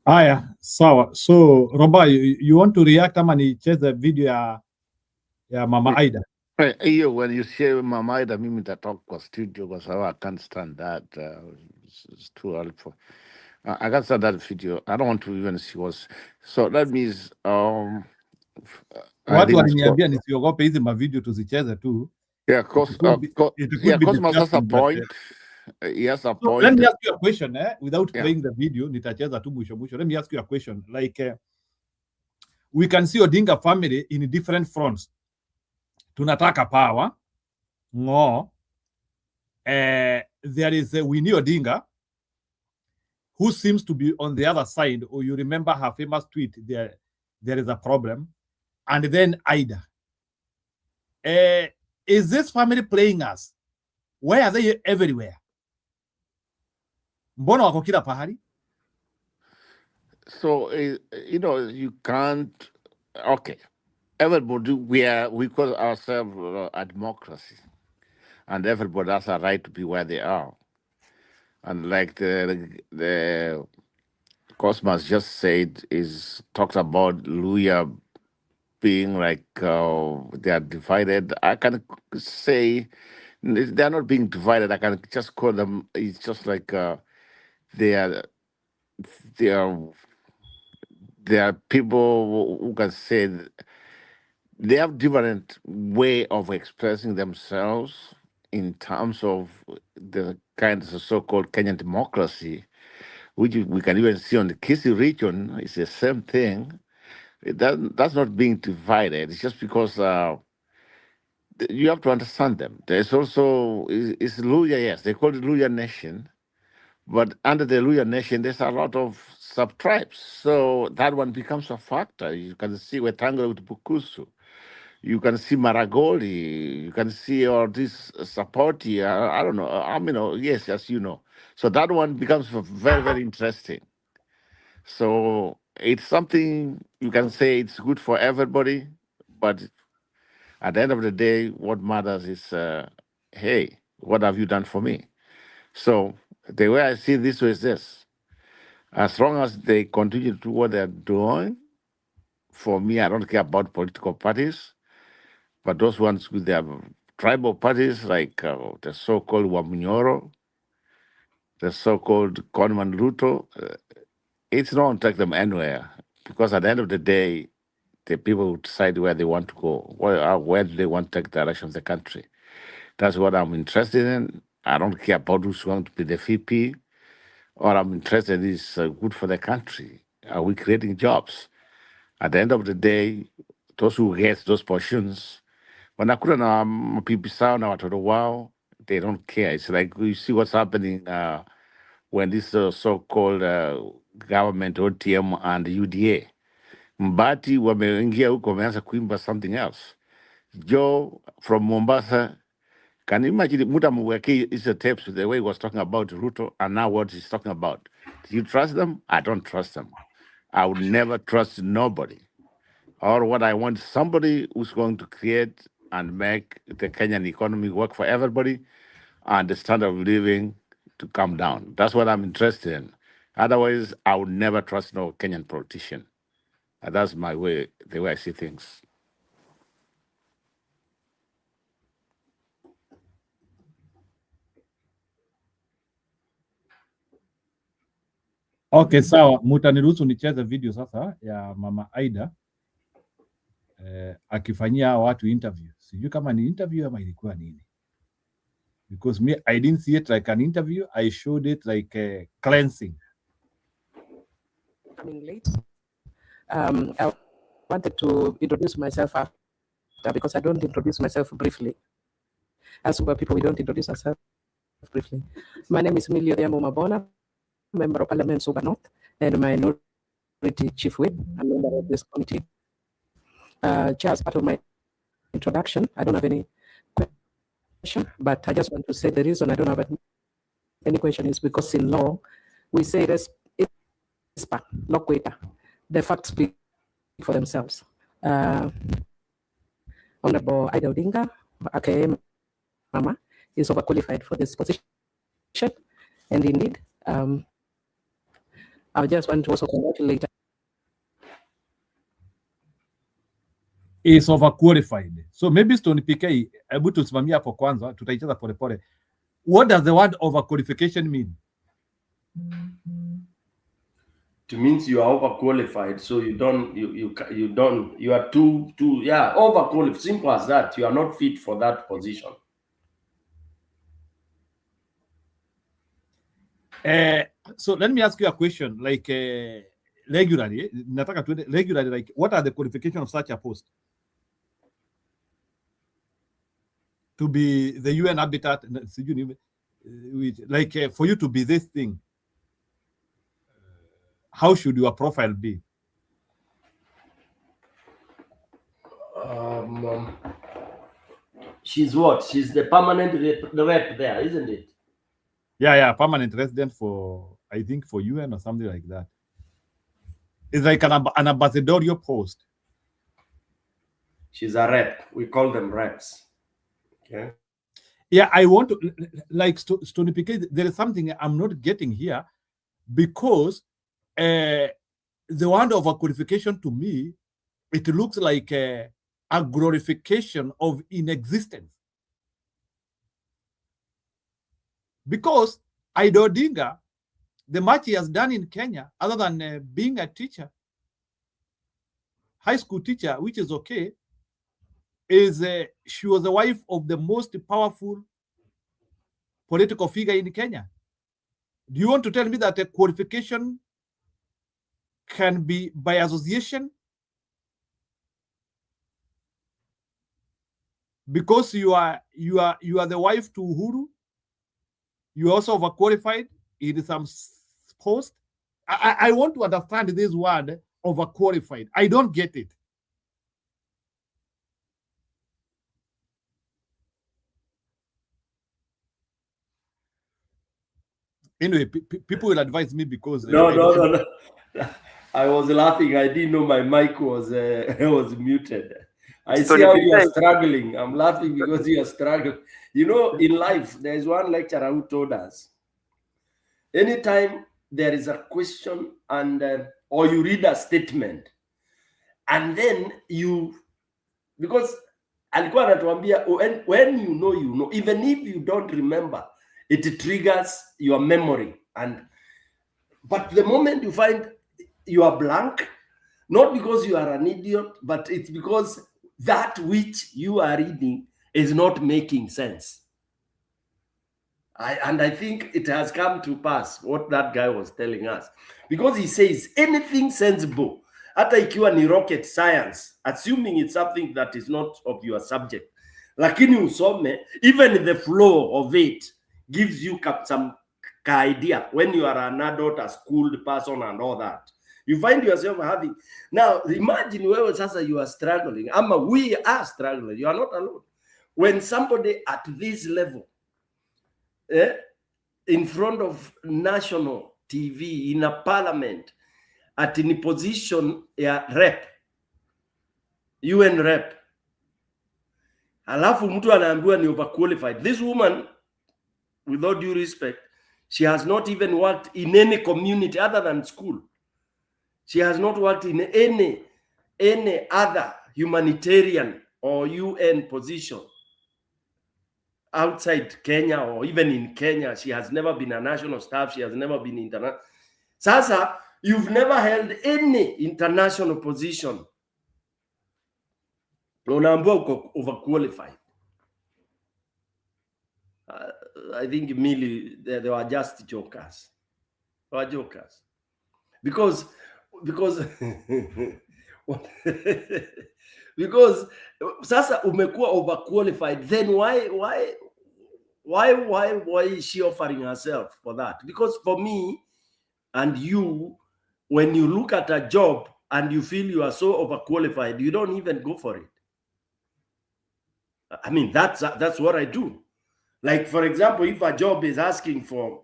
Haya, sawa. So Roba, you want to react ama nicheze video ya Mama Aida? Hiyo when you say Mama Aida, mimi nitatoka kwa studio kwa sababu I can't stand that. It's too early for. I can't stand that video. I don't want to even see what's. So that means I Watu think waliniambia nisiogope hizi mavideo tuzicheze tu. yeah, cause Cosmas has a point. He has a point. Let me ask you a question, without Yeah. playing the video, nitacheza tu mwisho. Let me ask you a question. Like, we can see Odinga family in different fronts. Tunataka power. No. There is Winnie Odinga, who seems to be on the other side, or you remember her famous tweet, there is a problem. And then Aida. Is this family playing us? Why are they everywhere? Mbona wako kila pahali? So you can't. Okay, everybody we call ourselves a democracy, and everybody has a right to be where they are. And like the Cosmas just said, is talked about Luya being like they are divided. I can say they are not being divided. I can just call them. It's just like they are people who can say they have different way of expressing themselves in terms of the kind of so-called Kenyan democracy, which we can even see on the Kisii region. It's the same thing. That's not being divided. It's just because you have to understand them. There's also it's Luya, yes, they call it Luya Nation, but under the Luya Nation, there's a lot of sub-tribes. So that one becomes a factor. You can see Wetangula with Bukusu. You can see Maragoli. You can see all this Sapoti. I don't know. Yes, as you know. So that one becomes very, very interesting. So it's something you can say it's good for everybody, but at the end of the day, what matters is, hey, what have you done for me? So the way I see this is this: as long as they continue to do what they're doing, for me, I don't care about political parties, but those ones with their tribal parties, like the so-called Wamunyoro, the so-called Conman Luto, it's not going to take them anywhere, because at the end of the day, the people will decide where they want to go, where do they want to take the direction of the country. That's what I'm interested in. I don't care about who's going to be the VP. All I'm interested in is good for the country. Are we creating jobs? At the end of the day, those who get those positions, wanakuta na mapipi sao na watoto wao, they don't care. It's like you see what's happening when this so-called government, OTM and UDA, Mbati wameingia huko wameanza kuimba something else. Joe from Mombasa, can you imagine Mutamweki is the tapes the way he was talking about Ruto and now what he's talking about? Do you trust them? I don't trust them. I would never trust nobody. or what I want somebody who's going to create and make the Kenyan economy work for everybody and the standard of living to come down. That's what I'm interested in. Otherwise, I would never trust no Kenyan politician. And that's my way, the way I see things. Okay, sawa, mutaniruhusu nicheze video sasa ya Mama Aida akifanyia watu interview. Sijui kama ni interview ama ilikuwa nini. Because me, I didn't see it like an interview. I showed it like a cleansing. Coming late. I wanted to introduce myself after because I don't introduce myself briefly. As super people, we don't introduce ourselves briefly. My name is Millie Mabona, Member of Parliament Super North, and Minority Chief Whip, a member of this committee. Chair, as part of my introduction, I don't have any question, but I just want to say the reason I don't have any question is because in law, we say this loquitur. The facts speak for themselves. Honorable Aida Odinga, aka Mama, is overqualified for this position. And indeed, I just want to also congratulate. Is overqualified. So maybe Stone PK, hebu tusimamia hapo kwanza, tutaicheza polepole. What does the word overqualification mean? It means you are overqualified, so you are too overqualified. Simple as that. You are not fit for that position. So let me ask you a question. Like regularly, like what are the qualifications of such a post? To be the UN habitat, like for you to be this thing, how should your profile be? She's what? She's the permanent rep there, isn't it? Yeah, permanent resident for, I think, for UN or something like that. It's like an ambassadorial post. She's a rep. We call them reps. Okay. Yeah, I want to, like Stony PK, there is something I'm not getting here, because the word of a qualification to me, it looks like a glorification of inexistence. Because Aida Odinga, the much he has done in Kenya, other than being a teacher, high school teacher, which is okay, is she was the wife of the most powerful political figure in Kenya. Do you want to tell me that a qualification can be by association? Because you are the wife to Uhuru, you are also overqualified in some post. I want to understand this word overqualified. I don't get it. Anyway, people will advise me because No. I was laughing. I didn't know my mic was was muted. I see how you are struggling. I'm laughing because you are struggling. You know, in life, there is one lecturer who told us, anytime there is a question and or you read a statement, and then because alikuwa anatuambia when you know, even if you don't remember, it triggers your memory. But the moment you find you are blank, not because you are an idiot, but it's because that which you are reading is not making sense. I think it has come to pass what that guy was telling us, because he says anything sensible, hata ikiwa ni rocket science, assuming it's something that is not of your subject, lakini usome, even the flow of it gives you some idea when you are an adult, a schooled person and all that. You find yourself having, now imagine wewe sasa you are struggling, ama we are struggling, you are not alone. When somebody at this level, in front of national TV, in a parliament, at any position rep, UN rep. Alafu mtu anaambiwa ni overqualified. This woman, with all due respect, she has not even worked in any community other than school. She has not worked in any other humanitarian or UN position outside Kenya or even in Kenya. She has never been a national staff. She has never been international. Sasa, you've never held any international position. Unaambiwa uko overqualified. I think really they were just jokers. They were jokers. Because because sasa umekuwa overqualified, then why is she offering herself for that? Because for me and you, when you look at a job and you feel you are so overqualified, you don't even go for it. I mean, that's what I do. Like, for example, if a job is asking for,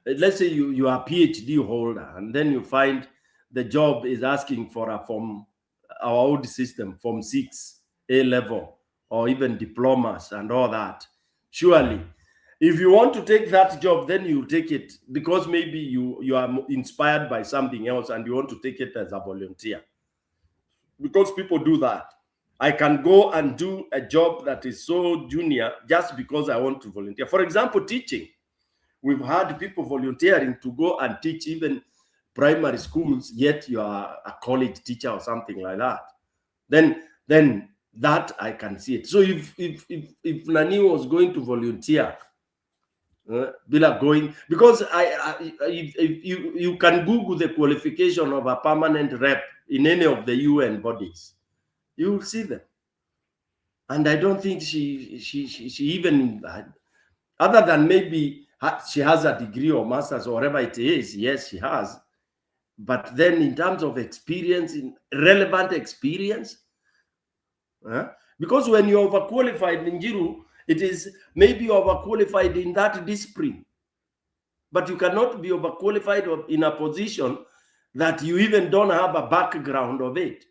let's say you are a PhD holder, and then you find the job is asking for from our old system, from 6 A level, or even diplomas and all that. Surely, if you want to take that job, then you take it because maybe you are inspired by something else and you want to take it as a volunteer. Because people do that. I can go and do a job that is so junior just because I want to volunteer. For example, teaching. We've had people volunteering to go and teach even primary schools, yet you are a college teacher or something like that. Then that I can see it. So if Nani was going to volunteer, going, because if you can Google the qualification of a permanent rep in any of the UN bodies, you will see them. And I don't think she even, other than maybe she has a degree or master's or whatever it is. Yes, she has. But then in terms of experience, in relevant experience, because when you're overqualified in Njiru, it is maybe overqualified in that discipline. But you cannot be overqualified in a position that you even don't have a background of it.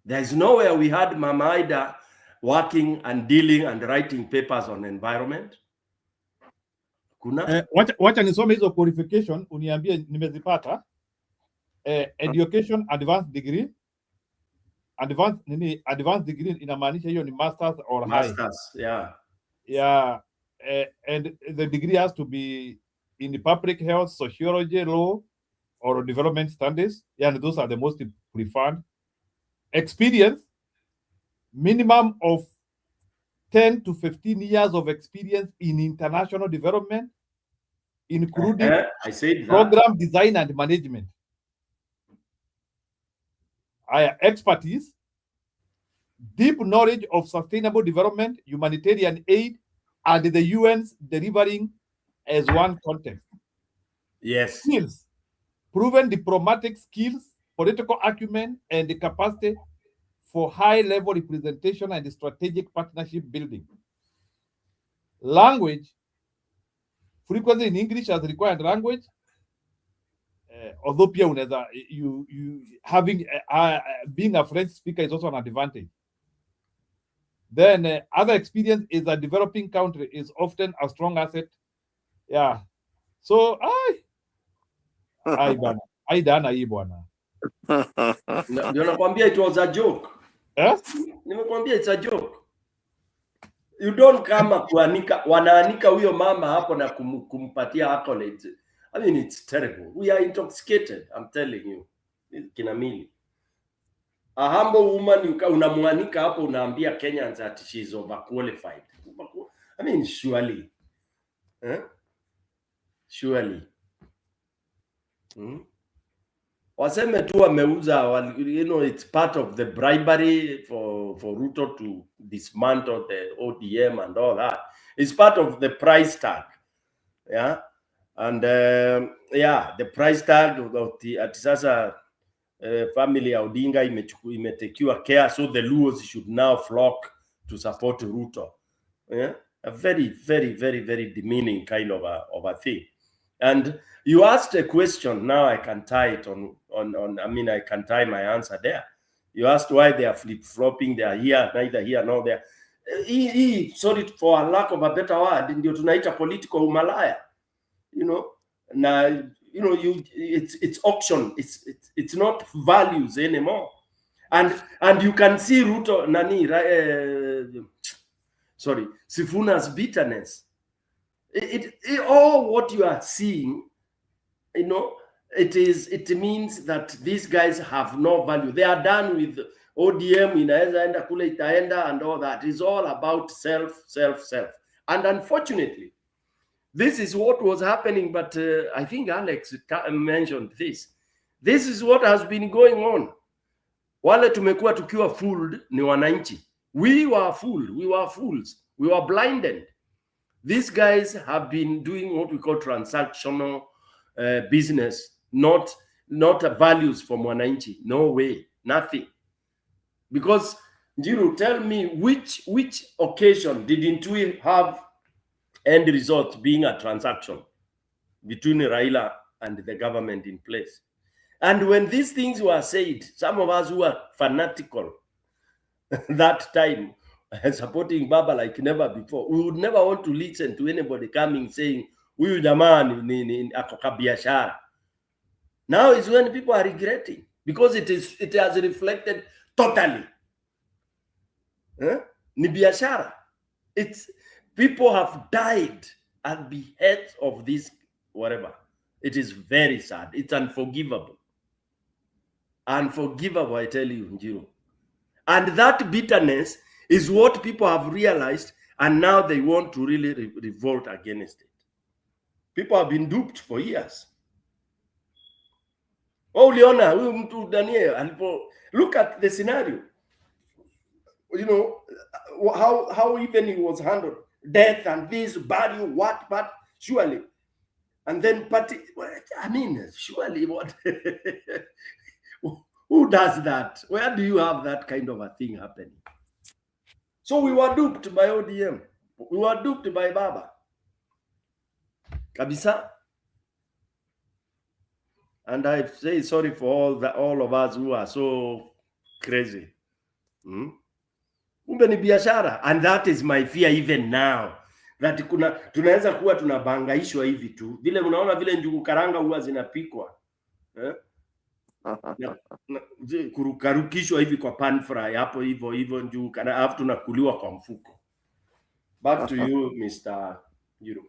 There's nowhere we had Mama Ida working and dealing and writing papers on environment. Kuna? Wacha nisome hizo qualification uniambie nimezipata. Education advanced degree. Advanced degree inamaanisha hiyo ni masters or masters, high. Yeah. Yeah. And the degree has to be in the public health, sociology, law, or development studies. Yeah, and those are the most preferred. Experience, minimum of 10 to 15 years of experience in international development, including program design and management. Expertise, deep knowledge of sustainable development, humanitarian aid, and the UN's delivering as one context. Yes. Skills, proven diplomatic skills, political acumen, and the capacity for high-level representation and strategic partnership building. Language, frequency in English as required language, although having being a French speaker is also an advantage. Then other experience is a developing country is often a strong asset. Yeah. So Ndio nakwambia it was a joke. Nimekwambia it's a joke. You don't come kuanika, wanaanika huyo mama hapo na kumpatia accolades. I mean, it's terrible. We are intoxicated, I'm telling you. Kinamili. A humble woman, unamwanika hapo unaambia Kenyans that she is overqualified. I mean, surely. Surely. Waseme tu wameuza, you know, it's part of the bribery for Ruto to dismantle the ODM and all that. It's part of the price tag. Yeah. And yeah, the price tag of the Atisasa family ya Odinga imetekiwa care, so the Luos should now flock to support Ruto. Yeah. a very, very, very, very demeaning kind of a thing. And you asked a question. Now I can tie it on. I mean, I can tie my answer there. You asked why they are flip-flopping. They are here, neither here nor there. Sorry for a lack of a better word, ndio tunaita political umalaya. You know, now you know it's auction. It's not values anymore. And you can see Ruto Sifuna's bitterness. It all what you are seeing, you know, it means that these guys have no value. They are done with ODM, inaweza enda kule itaenda and all that. It's all about self. And unfortunately, this is what was happening, but I think Alex mentioned this. This is what has been going on. Wale tumekuwa tukiwa fooled ni wananchi. We were fooled. We were fools. We were blinded. These guys have been doing what we call transactional business, not values from wananchi. No way, nothing. Because Njiru, tell me which occasion didn't we have end result being a transaction between Raila and the government in place? And when these things were said, some of us who were fanatical that time, supporting Baba like never before, we would never want to listen to anybody coming saying, "Huyu jamaa ni akoka biashara." Now is when people are regretting, because it has reflected totally. Ni biashara. It's people have died at the head of this whatever. It is very sad. It's unforgivable. Unforgivable, I tell you, Njiru. And that bitterness is what people have realized, and now they want to really revolt against it. People have been duped for years. Oh, Leona, Daniel, look at the scenario. You know, how even it was handled. Death and this, burial, what, but surely. And then party, I mean, surely what? Who does that? Where do you have that kind of a thing happening? So we were duped by ODM. We were duped by Baba. Kabisa. And I say sorry for all of us who are so crazy. Kumbe ni biashara. And that is my fear even now. That tunaweza kuwa tunabangaishwa hivi tu. Vile unaona vile njugu karanga huwa zinapikwa. Kurukarukishwa hivi kwa pan fry hapo hivyo njugu karanga alafu tunakuliwa kwa mfuko. Back to you, Mr. Jiro.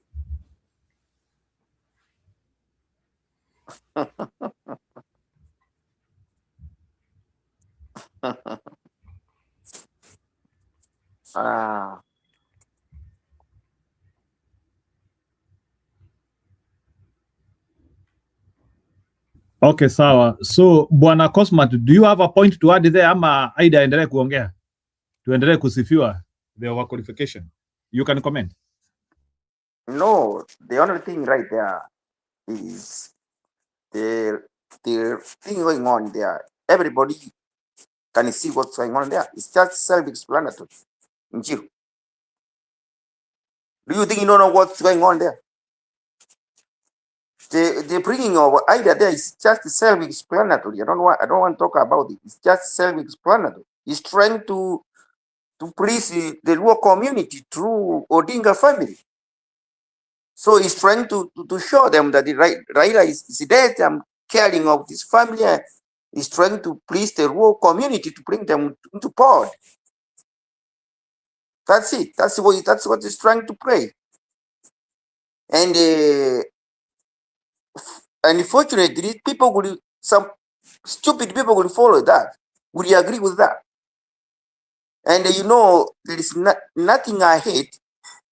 Okay, sawa. So Bwana Cosmat, do you have a point to add there ama Aida endelee kuongea? Tuendelee kusifiwa the overqualification. You can comment. No, the only thing right there is the thing going on there. Everybody can see what's going on there. It's just self-explanatory. Njiru, do you think you don't know what's going on there? The bringing of idea there is just self-explanatory. I don't want to talk about it. It's just self-explanatory. He's trying to please the Luo community through Odinga family. So he's trying to show them that the Raila is dead. I'm caring of this family. He's trying to please the Luo community to bring them into power. That's it. That's what he's trying to pray. And unfortunately, some stupid people will follow that. Would you agree with that? And you know, there is nothing I hate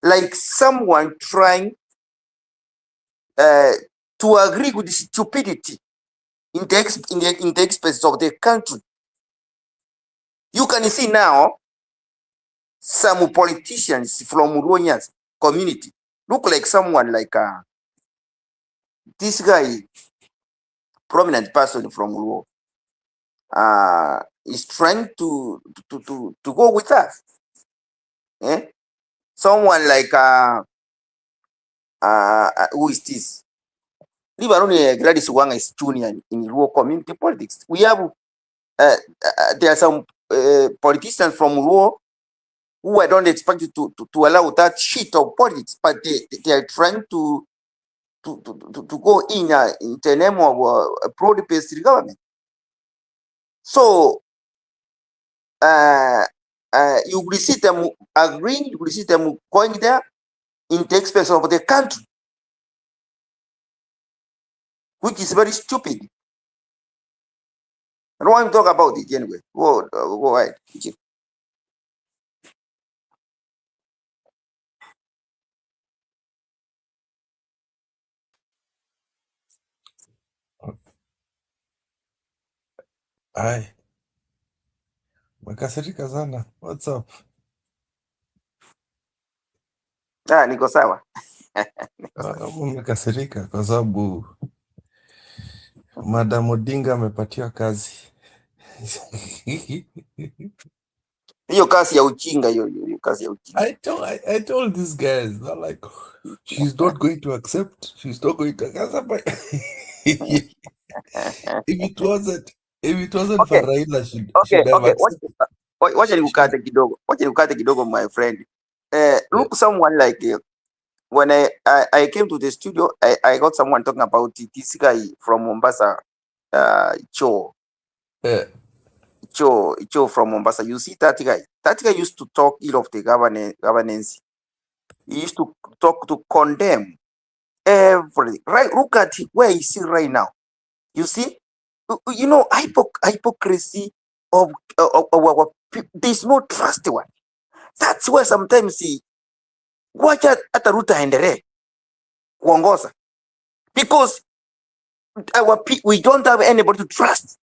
like someone trying to agree with the stupidity in the expense of the country. You can see now some politicians from Luonya's community look like someone like this guy, prominent person from Luo, is trying to go with us. someone like who is this? Leave alone Gladys Wanga is junior in Luo community politics. We have there are some politicians from Luo who I don't expect to allow that shit of politics, but they are trying to go in the name of a broad-based government. So you will see them agreeing, you will see them going there in the expense of the country, which is very stupid. I don't want to talk about it anyway. Go ahead. Hi, makasirika sana. What's up? Niko sawa. Umekasirika kwa sababu Madam Odinga amepatiwa kazi. Hiyo kazi ya ujinga hiyo kazi ya ujinga. I told these guys, they're like, she's not going to accept. She's not going to accept. If it wasn't for Raila, she'd have accepted. Wacha nikukate kidogo, my friend. Look, someone like when I came to the studio, I got someone talking about this guy from Mombasa, Cho from Mombasa. You see that guy? That guy used to talk ill of the governance. He used to talk to condemn everything. Right? Look at where he is right now. You see, you know, hypocrisy of our people. There's no trust one. That's why sometimes wacha hata Ruto aendelee kuongoza, because we don't have anybody to trust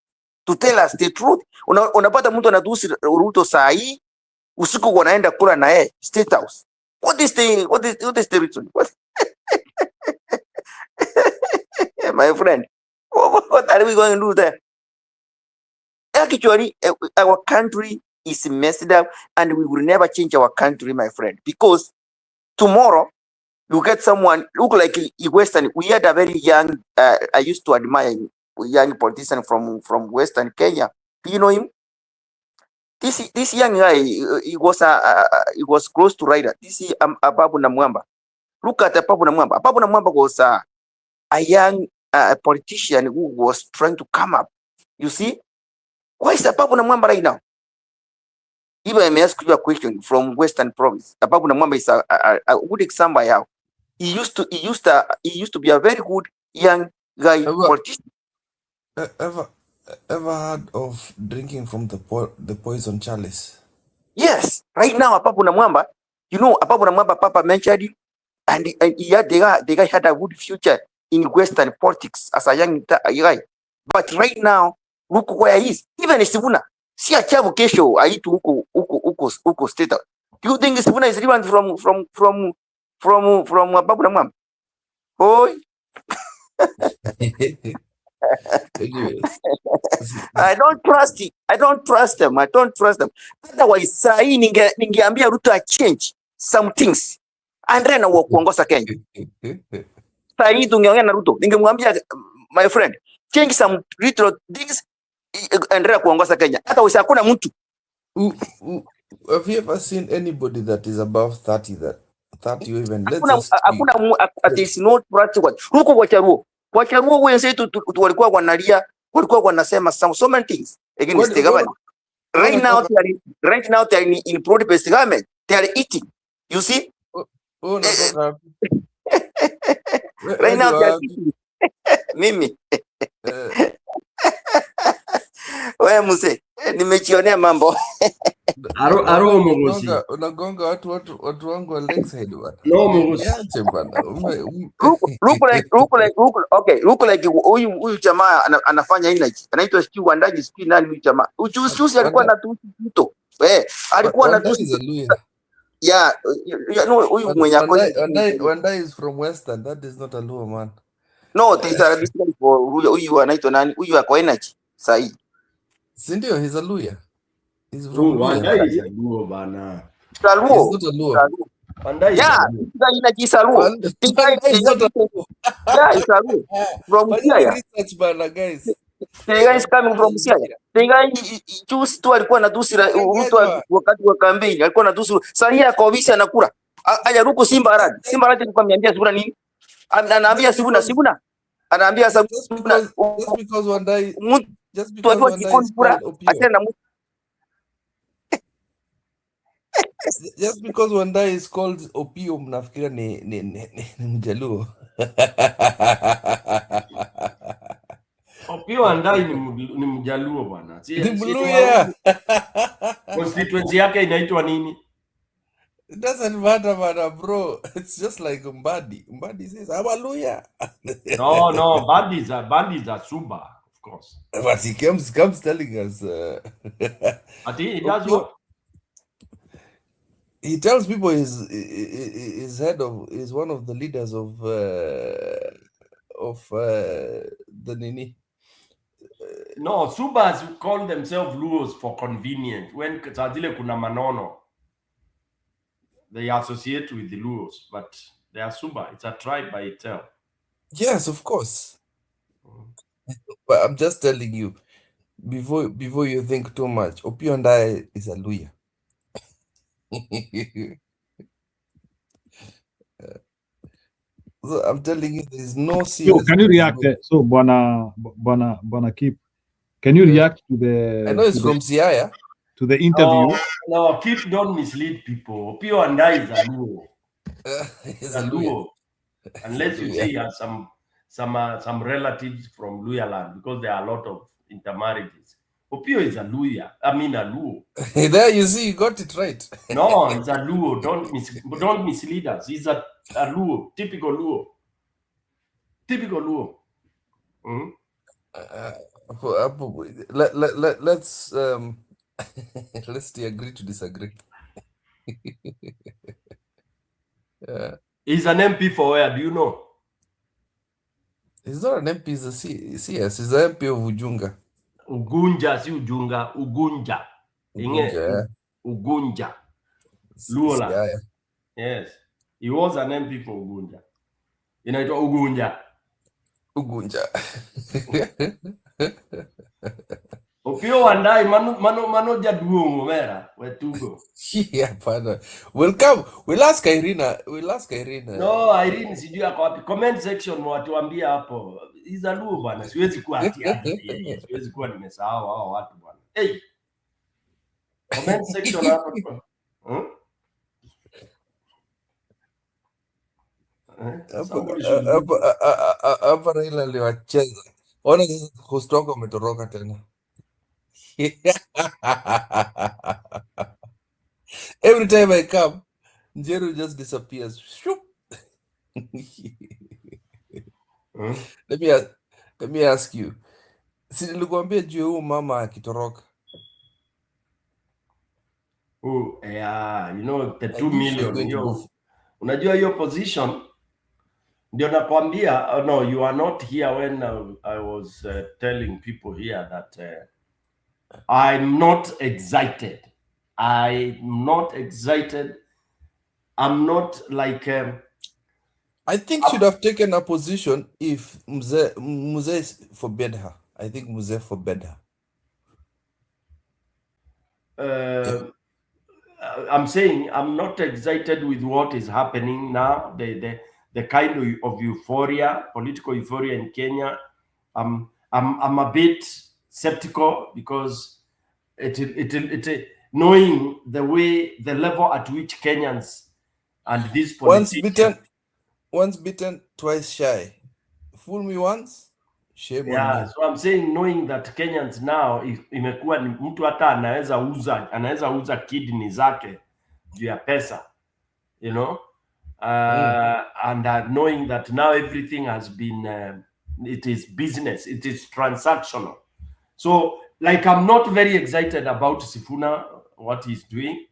to tell us the truth. Unapata mtu anatusi Ruto saa hii, usiku wanaenda kula na yeye State House. What is the reason? My friend, what are we going to do there? Actually, our country is messed up, and we will never change our country, my friend, because tomorrow you get someone look like Western. We had a very young, I used to admire young politician from Western Kenya. Do you know him? This young guy, he was close to Raila. This is Ababu Namwamba. Look at Ababu Namwamba. Ababu Namwamba was a young politician who was trying to come up. You see, why is Ababu Namwamba right now? Even I may ask you a question from Western Province. Ababu Namwamba is a good example. How he used to be a very good young guy politician. Ever heard of drinking from the poison chalice? Yes, right now Ababu Namwamba, you know, Ababu Namwamba Papa mentioned it, and the guy had a good future in Western politics as a young guy. But right now, look where he is. Even Sifuna, see a chavu kesho aitu huko State. Do you think Sifuna is different from Ababu Namwamba? Boy. I don't trust them. Otherwise, sahi ningeambia Ruto a change some things. Andre na kuongoza Kenya. Sahi tungeongea na Ruto, ningemwambia my friend, change some little things, Andre kuongoza Kenya. Hata hakuna mtu. Have you ever seen anybody that is above 30 or even there is no practical. Ruko kwa Charuo wenzetu walikuwa wanalia, walikuwa wanasema so many things against the government. Right now they are in broad-based government. They are eating. You see? Right now they are eating. Mimi. Wewe mzee, nimechionea mambo. Aro Mogosi. Unagonga watu wangu wa Lakeside bwana. No Mogosi. Acha bwana. Look like huyu jamaa anafanya nini? Anaitwa Stu Wandaji, sijui nani huyu jamaa. Uchusi alikuwa anatusi Ruto. Alikuwa anatusi. Yeah, huyu mwenye Wandai is from Western. That is not a Luo man. No, there is a difference for huyu anaitwa nani? Huyu ako energy sahi. Sindio, he's a Luya. He's from Wandai is a Luo bana. He's not a Luo. Wandai is Yeah, a Luo. Tigai is a Luo. Wandai is not a Luo. Yeah, it's a Luo. From Fanyeni Siaya. research bana, guys. Tigai is coming from Siaya. Tigai juzi tu alikuwa anatusi Ruto wakati wa kampeni, alikuwa anatusi. Sasa yeye akawabisha anakula. Hajaruku Simba Aradi. Simba Aradi alikuwa ameambia Sifuna nini? Anaambia Sifuna. Anaambia Sifuna. Just because Wandai is Kura, called Opio. Just because Wandai is called Opio, mnafikiria ni Mjaluo. Opio Wandai ni Mjaluo bwana. Ni Mluya. Constituency yake inaitwa nini? It doesn't matter, bro. It's just like Mbadi. Mbadi says, I'm a Luya. No, Mbadi is a Suba, of course. But he comes telling us. I think he does what? He tells people is one of the leaders of the Nini. No, Subas call themselves Luos for convenience. When Kazadile kuna Manono, they associate with the Luos, but they are Suba. It's a tribe by itself. Yes, of course. But I'm just telling you, before you think too much, Opio and I is a Luya. So I'm telling you, there is no serious. So can you react? So Bwana Kip, can you react to the? I know it's from Siaya. To the interview. No, Kip, don't mislead people. Opio and I is a Luo. He's a Luo. Unless you say he has some relatives from Luya land, because there are a lot of intermarriages. Opio is a Luya. I mean a Luo. There you see, you got it right. No, he's a Luo. Don't mislead us. He's a Luo, typical Luo. Typical Luo. Let's let's agree to disagree. He's an MP for where? Do you know? He's not an MP. He's a CS. He's an MP of Ujunga. Ugunja, si Ujunga. Ugunja. Ugunja. Luola. Yeah. Yes. He was an MP for Ugunja. Inaitwa Ugunja. Ugunja. Opio Wandai mano jaduongo mera wetugo. Yeah, pardon. We'll ask Irina. No, Irene sijui yako wapi. Comment section watuambia hapo. He's a Luo bwana. Siwezi kuwa ati. Siwezi kuwa nimesahau hao watu bwana. Hey. Comment section hapo. Hapa Raila aliwacheza. Ona Kustoko umetoroka tena. Every time I come, Njeru just disappears. Let me ask you. Si nilikwambia juu huyu mama akitoroka. Oh, yeah, you know the 2 million. Unajua hiyo position ndio nakwambia. No, you are not here when I was telling people here that I'm not excited. I'm not excited. I'm not like. I think should have taken a position if Mzee forbade her. I think Mzee forbade her. I'm saying I'm not excited with what is happening now. The kind of euphoria, political euphoria in Kenya. I'm a bit skeptical because it knowing the level at which Kenyans and these politicians once bitten, twice shy. Fool me once, shame on me. So I'm saying knowing that Kenyans now imekuwa ni mtu hata anaweza uza kidney zake juu ya pesa, you know, and knowing that now everything has been it is business, it is transactional. So like I'm not very excited about Sifuna, what he's doing,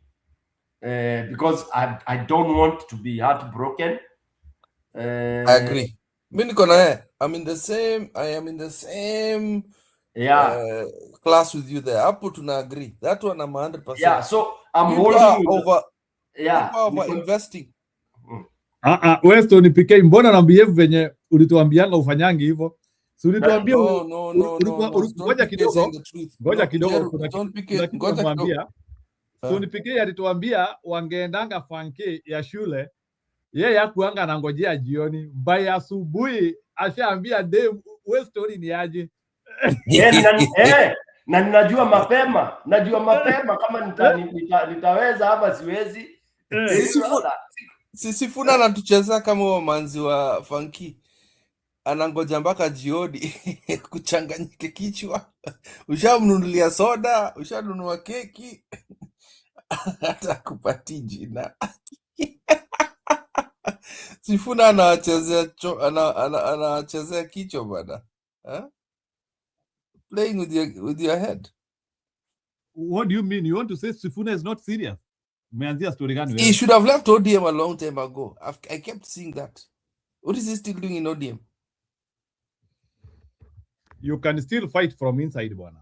because I don't want to be heartbroken. I agree. I am in the same class with you there. Hapo tuna agree. That one I'm 100%. Yeah, so I'm people holding over investing. Wewe Stone PK, mbona na behave venye ulituambianga ufanyangi hivyo? Si ulituambia No. ngoja kidogo. Ngoja kidogo, kuna kitu namwambia. Stone PK alituambia wangeendanga funky ya shule. Yeye hakuanga anangojea jioni. By asubuhi ashaambia dem wewe story ni aje. Na ninajua mapema. Najua mapema kama nitaweza ama siwezi. Sifuna anatucheza kama huo manzi wa funky. Anangoja mpaka jioni kuchanganyike kichwa. Ushamnunulia soda, ushanunua keki. Hata kupati jina. Sifuna anachezea kichwa bana. Playing with your head. What do you mean? You want to say Sifuna is not serious? Umeanzia story gani wewe? He should have left ODM a long time ago. I kept seeing that. What is he still doing in ODM? You can still fight from inside, bwana.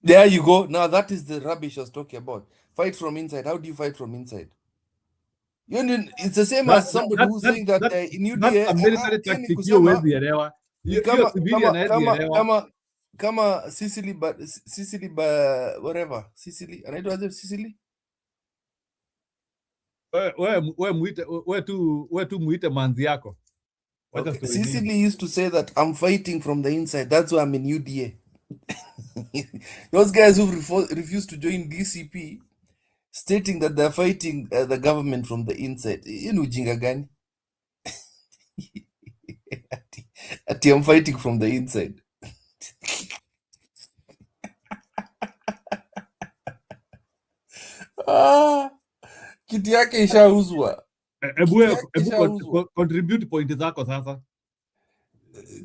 There you go. Now that is the rubbish I was talking about. Fight from inside. How do you fight from inside? It's the same as somebody who's saying that in UDA. That's a military tactic. You huwezi elewa. Kama Sicily whatever. Sicily. Anaitwa Sicily? Wewe tu muite manzi yako. Okay. Sicily used to say that I'm fighting from the inside. That's why I'm in UDA. Those guys who refused to join DCP, stating that they're fighting the government from the inside. Ujinga gani? Ati I'm fighting from the inside. Kiti yake ishauzwa. Contribute point zako sasa.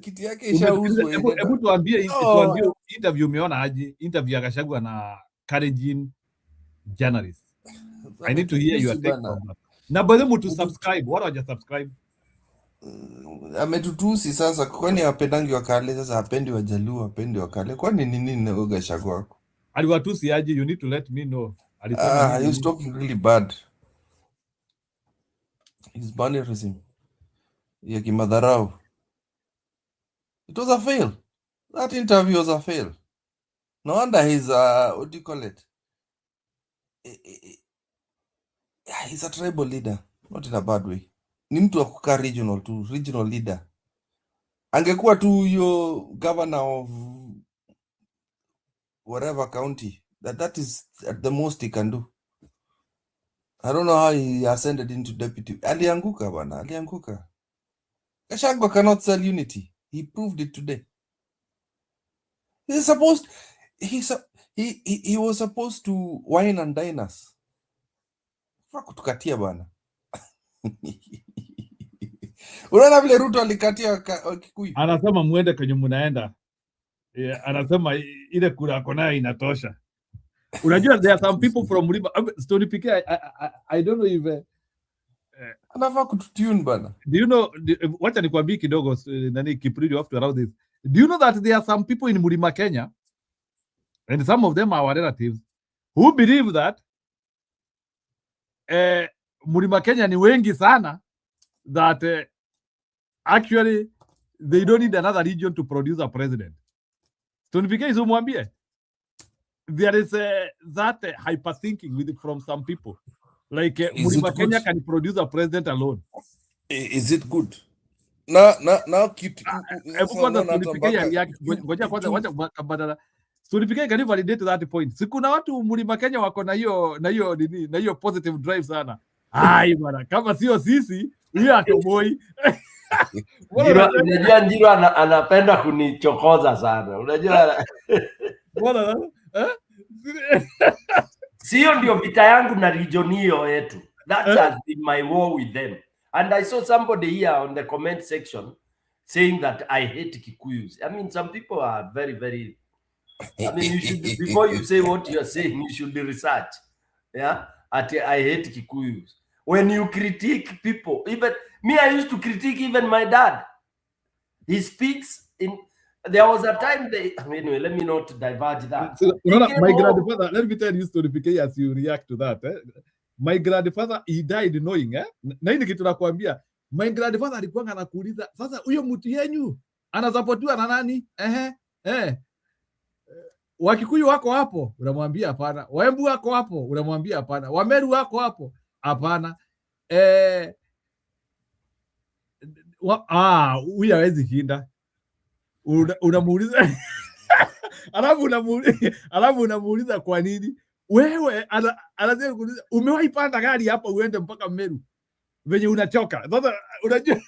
Kiti yake ishauzwa. Hebu tuambie interview umeona aje? Interview ya Gachagua na Kalenjins journalist. I need to hear your take on that. Na bado mtu subscribe, wala haja subscribe. Ametutusi sasa, kwani hapendangi wakale, sasa hapendi Wajaluo, hapendi wakale. Kwani nini na Gachagua wako? Aliwatusi aje? You need to let me know. He was talking really bad. His bannerism. Ya kimadharau. It was a fail. That interview was a fail. No wonder he's what do you call it? He's a tribal leader, not in a bad way. Ni mtu wa kukaa regional leader. Angekuwa tu yo governor of whatever county. That is at the most he can do. I don't know how he ascended into deputy. Alianguka bana, alianguka. Gachagua cannot sell unity. He proved it today. He was supposed to wine and dine us. Kutukatia bana. Unaona vile Ruto alikatia Kikuyu. Anasema muende kwenye mnaenda. Anasema ile kura yako nayo inatosha. Unajua there are some people from Mlima Stone PK. I don't know if anafaa kututune bana. Do you know, wacha nikwambie kidogo nani Kipridi after around this. Do you know that there are some people in Mlima Kenya, and some of them are our relatives, who believe that Mlima Kenya ni wengi sana, that actually they don't need another region to produce a president. Stone PK is umwambie. There is that hyper thinking from some people. Like Mlima Kenya can produce a president alone. Is it good? Now kitu. Stone can validate that point. Sikuna watu Mlima Kenya wako na hiyo positive drive sana. Ai bwana, kama sio sisi, huyo atoboi. Unajua Njiro anapenda kunichokoza sana. Unajua bwana sio ndio vita yangu na region hiyo yetu. That has been my war with them. And I saw somebody here on the comment section saying that I hate Kikuyus. I mean, some people are very, very... I mean, you should, before you say what you are saying, you should research. Yeah? I hate Kikuyus. When you critique people, even me, I used to critique even my dad. He speaks in... There was a time anyway, let me not diverge that. So, my grandfather, let me tell you story PK as you react to that. My grandfather, he died knowing, na hii kitu nakwambia, My grandfather alikuwa anakuuliza, sasa huyo mtu yenyu anasapotiwa na nani? Wakikuyu wako hapo, unamwambia hapana. Waembu wako hapo, unamwambia hapana. Wameru wako hapo, hapana. Huyu hawezi shinda. Unamuuliza alafu unamuuliza kwa nini? Wewe anasema kuuliza, umewahi panda gari hapa uende mpaka Meru? Venye unachoka. Sasa unajua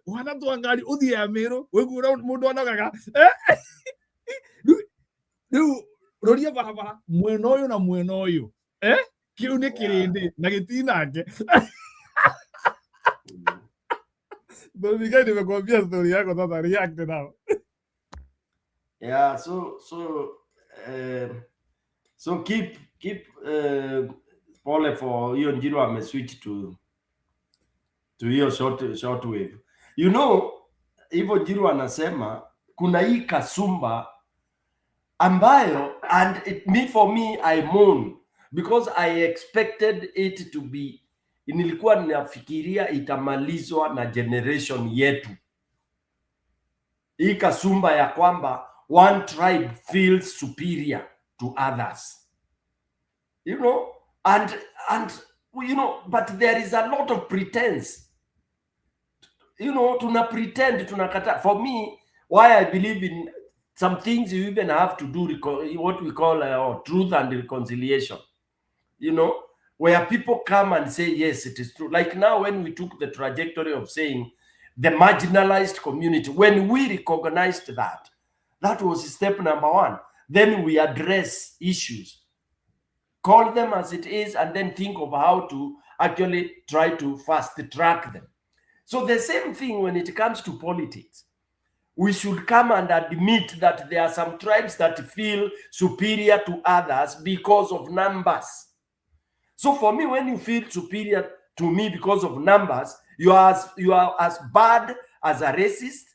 wala tuangali uthie ya Meru, wewe mundu anogaga. Roria barabara mweno uyu na mweno uyu. Kiu ni kirindi na gitinake. Ndio nimekuambia story yako sasa, react now. Yeah, so keep pole for hiyo Njiru ameswitch to hiyo short wave. You know, hivyo Njiru anasema kuna hii kasumba ambayo, and for me I mourn because I expected it to be, nilikuwa ninafikiria itamalizwa na generation yetu. Hii kasumba ya kwamba one tribe feels superior to others, you know, and you know, but there is a lot of pretense, you know, tuna pretend, tunakata. For me, why I believe in some things, you even have to do what we call truth and reconciliation, you know, where people come and say, yes, it is true. Like now, when we took the trajectory of saying the marginalized community, when we recognized that was step number one. Then we address issues, call them as it is, and then think of how to actually try to fast track them. So the same thing when it comes to politics. We should come and admit that there are some tribes that feel superior to others because of numbers. So for me, when you feel superior to me because of numbers, you are as bad as a racist,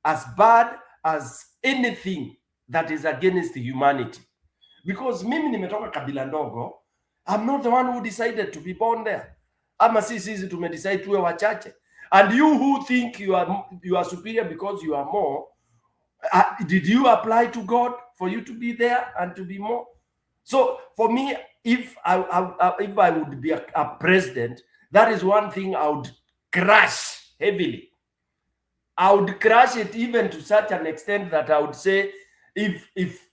as bad as anything that is against humanity. Because mimi nimetoka kabila ndogo, I'm not the one who decided to be born there. Ama sisi tumedecide tuwe wachache. And you who think you are superior because you are more, did you apply to God for you to be there and to be more? So for me, if I would be a president, that is one thing I would crush heavily. I would crush it even to such an extent that I would say, if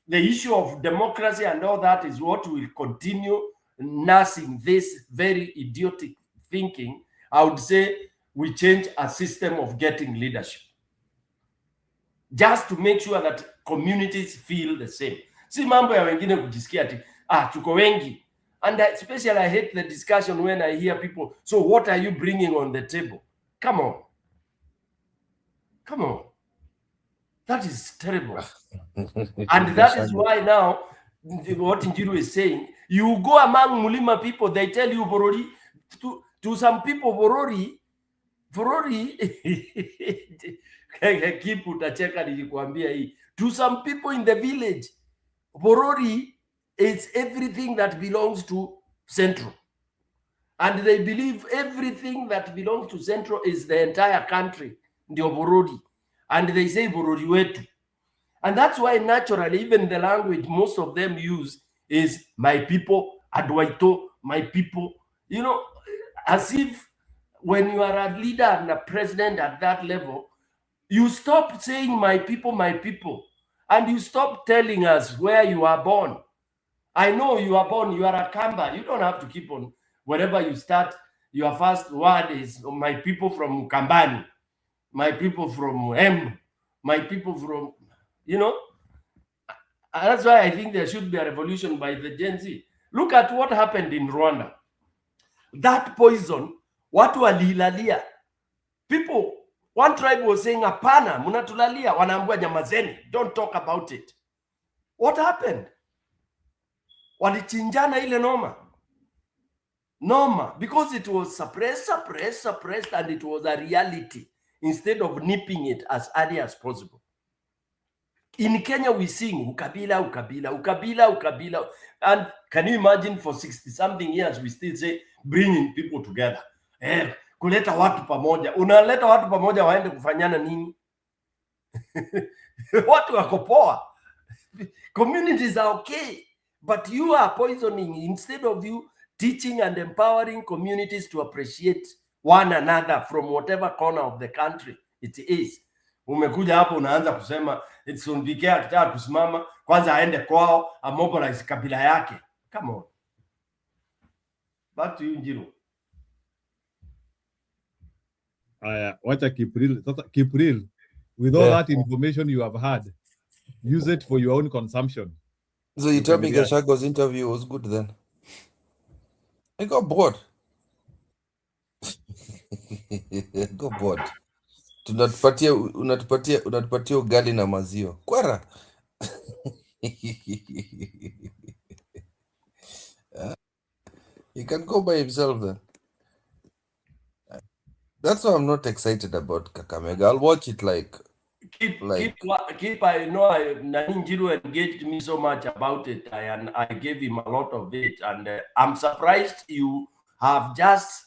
the issue of democracy and all that is what will continue nursing this very idiotic thinking, I would say we change a system of getting leadership, just to make sure that communities feel the same. Si mambo ya wengine kujisikia ati tuko wengi. And especially I hate the discussion when I hear people, so what are you bringing on the table? Come on. That is terrible. And that is why now, what Njiru is saying, you go among Mulima people, they tell you Borori, to some people Borori, to some people in the village, Borori is everything that belongs to Central. And they believe everything that belongs to Central is the entire country, ndio Borori. And they say Borori wetu. And that's why naturally, even the language most of them use is my people, Adwaito, my people. You know, as if when you are a leader and a president at that level, you stop saying my people, and you stop telling us where you are born. I know you are born, you are a Kamba. You don't have to keep on, wherever you start, your first word is my people from Kambani, my people from Embu, my people from, you know. And that's why I think there should be a revolution by the Gen Z. Look at what happened in Rwanda. That poison, watu walilalia. People, one tribe was saying, hapana, munatulalia, wanaambua nyamazeni, don't talk about it. What happened? Walichinjana ile noma, because it was suppressed, and it was a reality instead of nipping it as early as possible. In Kenya, we sing ukabila. And can you imagine for 60-something years, we still say bringing people together. Kuleta watu pamoja. Unaleta watu pamoja waende kufanyana nini? Watu wako poa. Communities are okay, but you are poisoning instead of you teaching and empowering communities to appreciate one another from whatever corner of the country it is. Umekuja hapo unaanza kusema Sunbike akitaka kusimama kwanza aende kwao amobilize kabila yake. Come on. Back to you, Njiru. Wacha Kipril. Sasa Kipril, with all that information you have had, use it for your own consumption. So you tell me Gachagwa's interview was good then? I got bored. I got bored. Unatupatia ugali na maziwa. Kwara. He can go by himself then. That's why I'm not excited about Kakamega. I'll watch it like keep. I know Njiru engaged me so much about it, and I gave him a lot of it, and I'm surprised you have just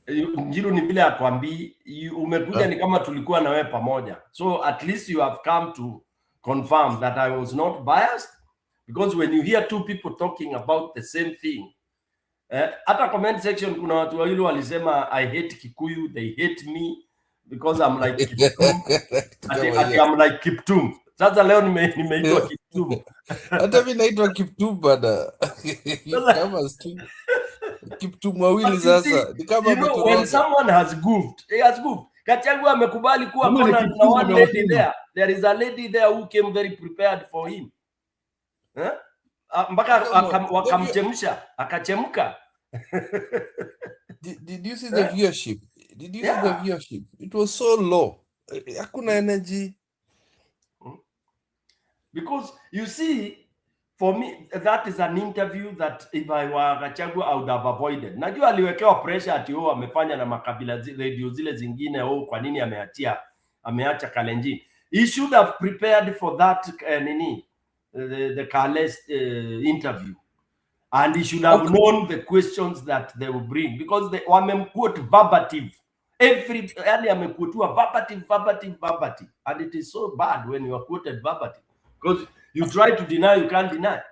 Njiru ni vile akwambi umekuja ni kama tulikuwa na wewe pamoja, so at least you have come to confirm that I was not biased, because when you hear two people talking about the same thing, hata comment section kuna watu wawili walisema I hate Kikuyu, they hate me because I'm like Kiptum. I'm like Kiptum. Sasa leo nimeitwa Kiptum. Hata mimi naitwa Kiptum bana. Kama stu Kiptum wawili sasa. Ni kama when someone has goofed, he has goofed. Gachagua amekubali kuwa kona na one lady there. There is a lady there who came very prepared for him. Mpaka wakamchemsha akachemka. Did you see the viewership? Did you see the viewership? It was so low. Hakuna energy. Because you see, for me, that is an interview that if I were Gachagua, I would have avoided. Najua aliwekewa pressure ati amefanya na makabila radio zile zingine, kwa nini ameacha Kalenjin. He should have prepared for that the Kales interview, and he should have known the questions that they will bring, because they quote verbatim. Yani amekutua verbatim, and it is so bad when you are quoted verbatim, because you try to deny, you can't deny.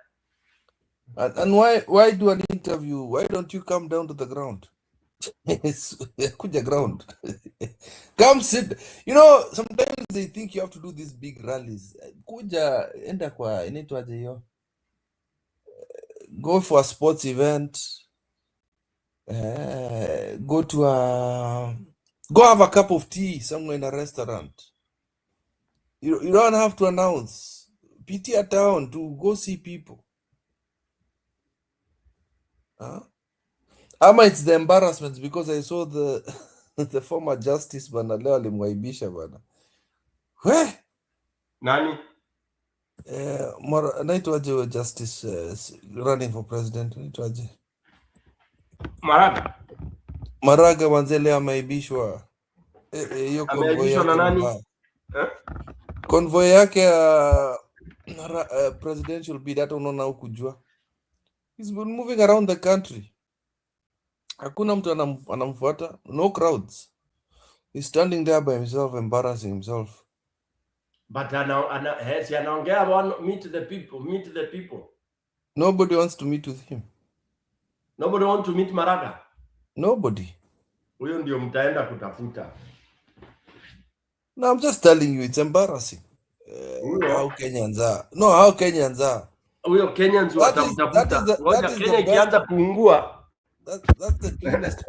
And why do an interview? Why don't you come down to the ground? Kuja ground. Come sit. You know, sometimes they think you have to do these big rallies. Kuja enda kwa inaitwaje hiyo? Go for a sports event. Go have a cup of tea somewhere in a restaurant. You don't have to announce. PT a town to go see people. Ama it's the embarrassment, because I saw the former justice bana leo alimwaibisha bana. Nani? Naitwaje justice running for president, naitwaje? Maraga manze leo ameibishwa. Hiyo convoy na nani? Convoy yake presidential bid, hata unaona hukujua. He's been moving around the country. Hakuna mtu anamfuata, no crowds. He's standing there by himself, embarrassing himself. But anaongea about meet the people. Nobody wants to meet with him. Nobody wants to meet Maraga. Nobody. Huyo ndio mtaenda kutafuta. No, I'm just telling you, it's embarrassing. How Kenyans are. No, how Kenyans are. Huyo Kenyans watamtafuta. Kenya ikianza kuungua. That's the cleanest.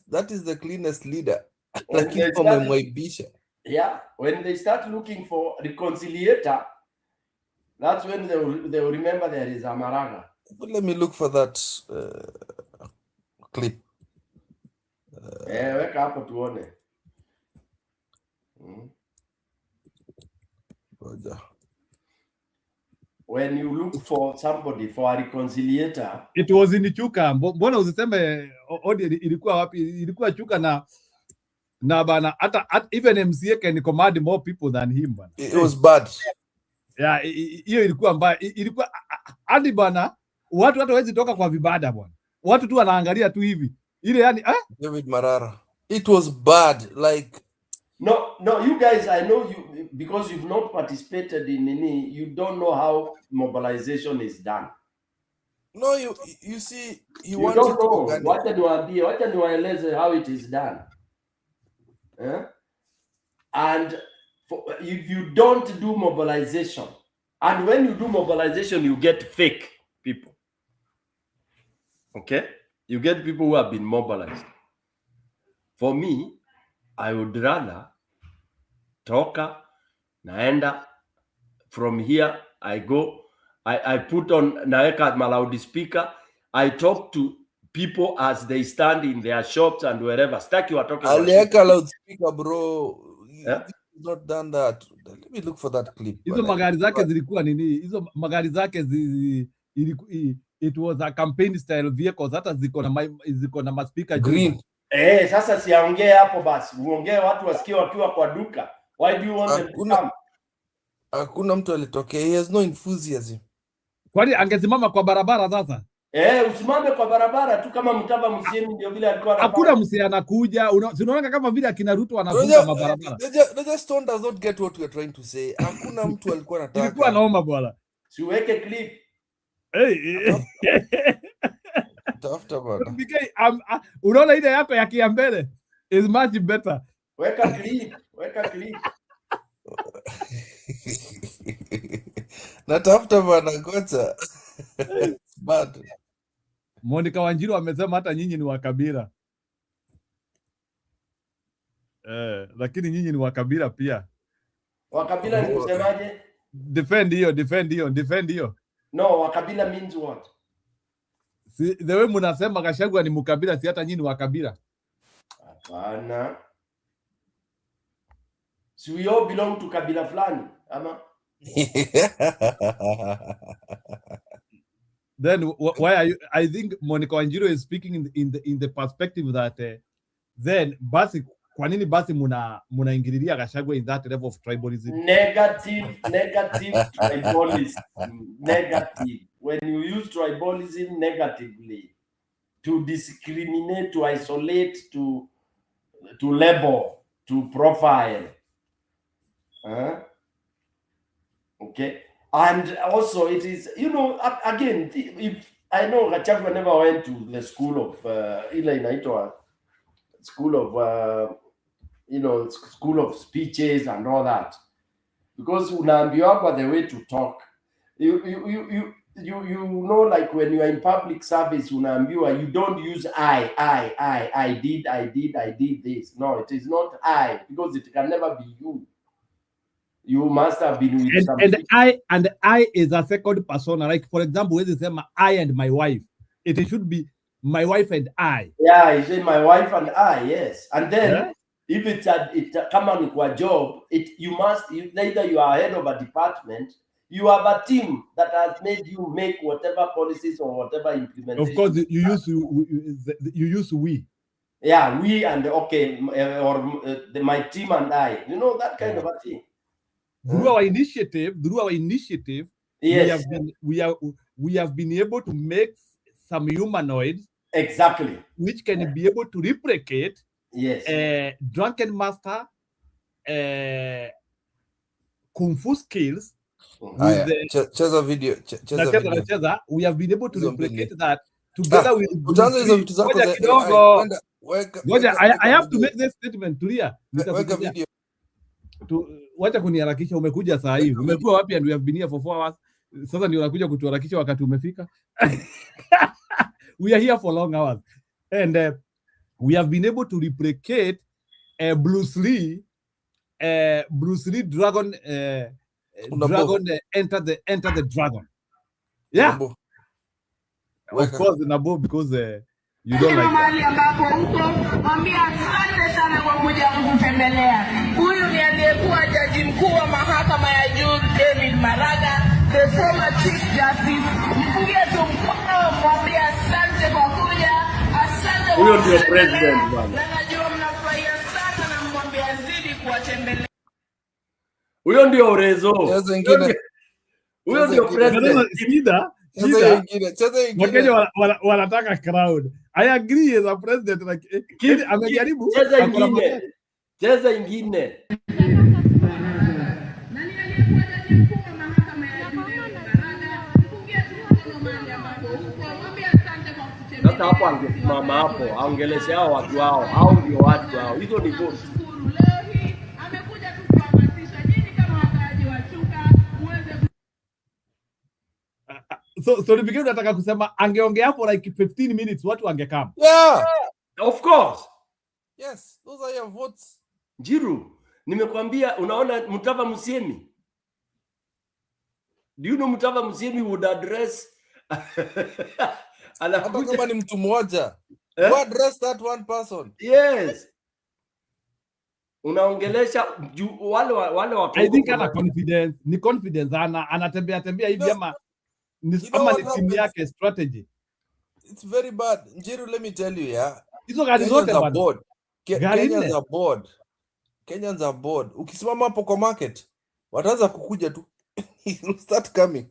That is the cleanest leader. Lakini wamemwaibisha. Yeah, when they start looking for reconciliator, that's when they will remember there is a Maraga. But let me look for that clip. Weka hapo tuone. When you look for somebody, for a reconciliator. It was in Chuka. Mbona usiseme ilikuwa wapi? Ilikuwa Chuka na bana, even MCA can command more people than him bana. It was bad. Yeah, hiyo ilikuwa mbaya. Ilikuwa hadi bana watu hata hawezi toka kwa vibada bwana. watu tu wanaangalia tu hivi ile yani David Marara, it was bad. Like no, you guys, I know you because you've not participated in any. You don't know how mobilization is done. No, you see, you don't know. Wacha niwaeleze how it is done. And if you don't do mobilization, and when you do mobilization, you get fake people. Okay? You get people who have been mobilized. For me, I would rather toka naenda from here. I go. I put on naeka my loudspeaker. I talk to people as they stand in their shops and wherever. Staki watoke. Alieka loudspeaker, bro. Yeah? Not done that. Let me look for that clip. Hizo magari zake zilikuwa nini? Hizo magari zake it was a campaign style vehicles, hata ziko na maspika green. Sasa siaongee hapo basi. Uongee watu wasikie wakiwa kwa duka. Why do you want them to come? Hakuna mtu alitokea. He has no enthusiasm. Kwani angesimama kwa barabara sasa? Usimame kwa barabara tu kama Mtava Musiemi ndio vile alikuwa anafanya. Hakuna msi anakuja. Unaona kama vile akina Ruto wanavuka mabarabara. The just tone does not get what we are trying to say. Hakuna mtu alikuwa anataka. Ilikuwa naoma bwana. Siweke clip. Tafuta bwana. Unaona ile yako ya kiambele is much better. Weka clip. Natafuta bwana ngoja. Bad. Monica Wanjiru amesema hata nyinyi ni wakabila. Lakini nyinyi ni wakabila pia. Wakabila ni kusemaje? Defend hiyo. No, wakabila means what? Si the way mnasema Gachagua ni mkabila, si hata nyinyi ni wakabila. Hapana. So we all belong to kabila fulani, ama? Then why are you? I think Monica Wanjiru is speaking in the perspective that then basi kwa nini basi munaingililia Gachagua in that level of tribalism? Negative tribalism. Negative. When you use tribalism negatively to discriminate, to isolate, to label, to profile. Okay. And also it is, again, if I know Gachagua never went to the school of school of speeches and all that, because unaambiwa the way to talk. You like when you are in public service, unaambiwa you don't use I did this. No, it is not I, because it can never be you. You must have been with something. And I is a second persona. Like for example, when they say I and my wife, it should be my wife and I. Yeah, you say my wife and I. Yes, and then if it come on a job, either you are head of a department, you have a team that has made you make whatever policies or whatever implementation. Of course, you use we. Yeah, we and my team and I. That kind of a thing. Through our initiative, yes, we have been able to make some humanoids, exactly, which can be able to replicate, yes, drunken master kung fu skills. Cheza video. We have been able to replicate that together with. I have to make this statement clear. Wacha kuniharakisha, umekuja saa hii. Umekuwa wapi? And we have been here for 4 hours. Sasa ndio unakuja kutuharakisha wakati umefika. We are here for long hours. And we have been able to replicate Bruce Lee dragon enter the dragon. Yeah. Of course, Nabo, because you don't like that. Huyu ni aliyekuwa jaji mkuu wa mahakama ya juu David Maraga, the former chief justice. Mpungie tu mkono, mwambie asante kwa kuja. Asante. Huyo ndio president bwana. Na najua mnafurahia sana na mwambie azidi kuwatembelea. Huyo ndio Urezo. Huyo ndio president. Shida, Wakenya wanataka crowd. I agree as a president, like amejaribu cheza ingine. Sasa hapo angesimama hapo, aongeleshe hao watu hao, hao ndio watu hao. Hizo ni vote. So the beginning nataka kusema angeongea hapo like 15 minutes watu wangekam. Yeah, of course. Yes, those are your votes. Jiru, nimekwambia unaona Mutava Musyimi. Do you know Mutava Musyimi would address hata kama ni mtu mmoja. You address that one person. Yes. Unaongelesha wale watu. I think ana confidence, ni confidence anatembea hivi ama ni timu yake strategy. It's very bad. Njiru, let me tell you, yeah. Hizo gari zote are bored. Kenyans are bored. Kenyans are bored. Ukisimama hapo kwa market, wataanza kukuja tu. You'll start coming.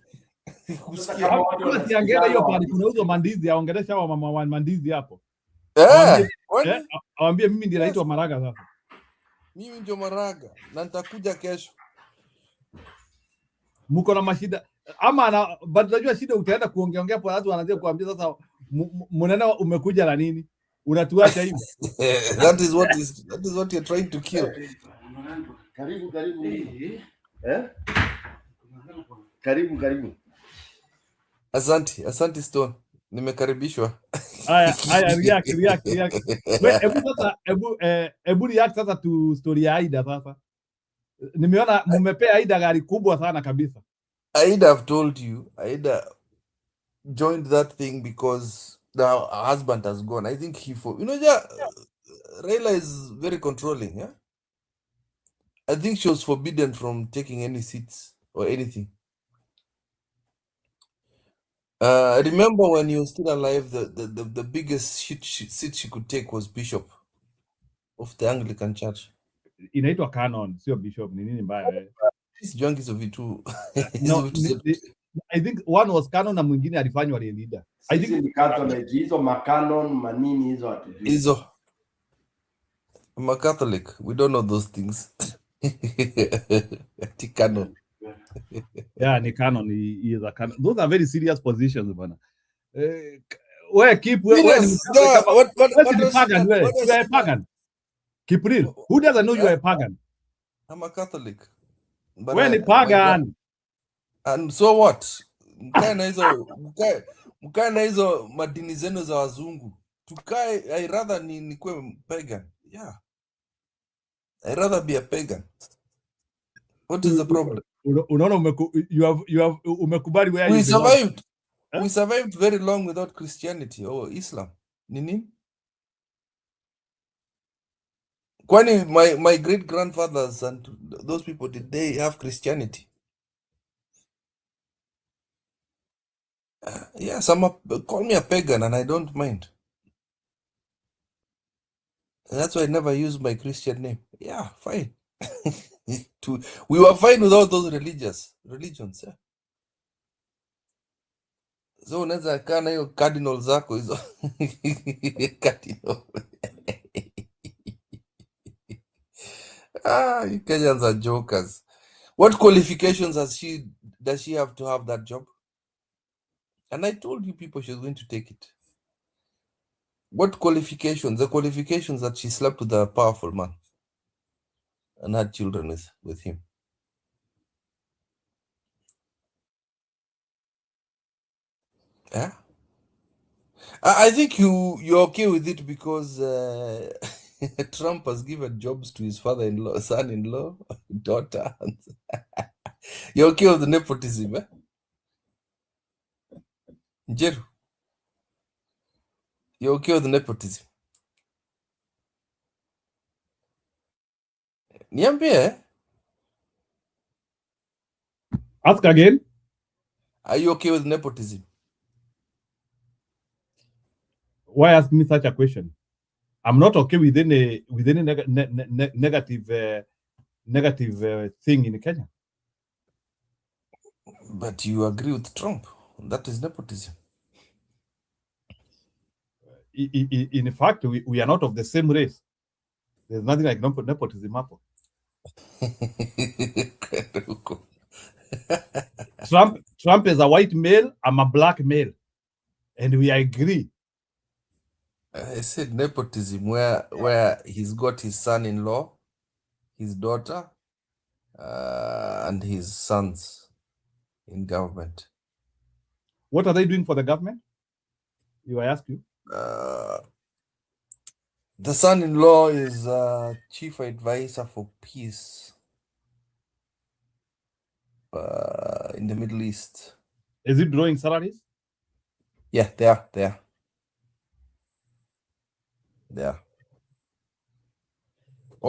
Siangela hiyo pale kuna hizo mandizi, aongelesha wa mama wa mandizi hapo. Awambie mimi ndiye naitwa Maraga sasa. Mimi ndio Maraga na nitakuja kesho. Mko na mashida ama unajua shida, utaenda kuongeongea hapo watu wanaanza kuambia sasa mnana umekuja na nini? Unatuacha hivi. That is what you're trying to kill. Karibu. Karibu. Asante Stone. Nimekaribishwa. Haya, react. Hebu react sasa to story ya Aida sasa. Nimeona mmepea Aida gari kubwa sana kabisa. Aida, have told you, Aida joined that thing because the husband has gone. I think Raila is very controlling, yeah? I think she was forbidden from taking any seats or anything. I remember when he was still alive, the biggest seat she could take was Bishop of the Anglican Church. Inaitwa canon, sio bishop. Ni nini mbaya? Sijuangi hizo vitu. No, I think one was canon na mwingine alifanywa leader. I think ni Catholic. Hizo makanon manini hizo hatujui. Hizo. I'm a Catholic. We don't know those things. Canon. Yeah, ni canon. He is a canon. Those are very serious positions, bana. Where keep where what pagan? Where you are a pagan? Keep real. Who doesn't know you are a pagan? I'm a Catholic. When a pagan. And so what? Mkae na hizo madini zenu za wazungu. Tukae, I rather nikuwe pagan. Yeah. I rather be a pagan. What is the problem? Unaona umekubali where we survived. We survived very long without Christianity or Islam. Nini? Kwani my great grandfathers and those people, did they have Christianity? Yeah, call me a pagan and I don't mind. That's why I never use my Christian name. Yeah, fine. We were fine without those religions. Yeah. So unaweza kaa na hiyo cardinal zako hizo. Cardinal. You Kenyans are jokers. What qualifications does she have to have that job? And I told you people she's going to take it. What qualifications? The qualifications that she slept with a powerful man and had children with him. Yeah. I think you're okay with it because Trump has given jobs to his father-in-law, son-in-law, daughter. You're okay with the nepotism, eh? Jeru, you're okay with the nepotism? Niambie. Ask again. Are you okay with nepotism? Why ask me such a question? I'm not okay with any negative thing in Kenya. But you agree with Trump. That is nepotism. In fact, we are not of the same race. There's nothing like nepotism hapo. Trump is a white male, I'm a black male, and we agree. I said nepotism, where he's got his son-in-law, his daughter, and his sons in government. What are they doing for the government? I ask you. The son-in-law is chief advisor for peace in the Middle East. Is it drawing salaries? Yeah, they are.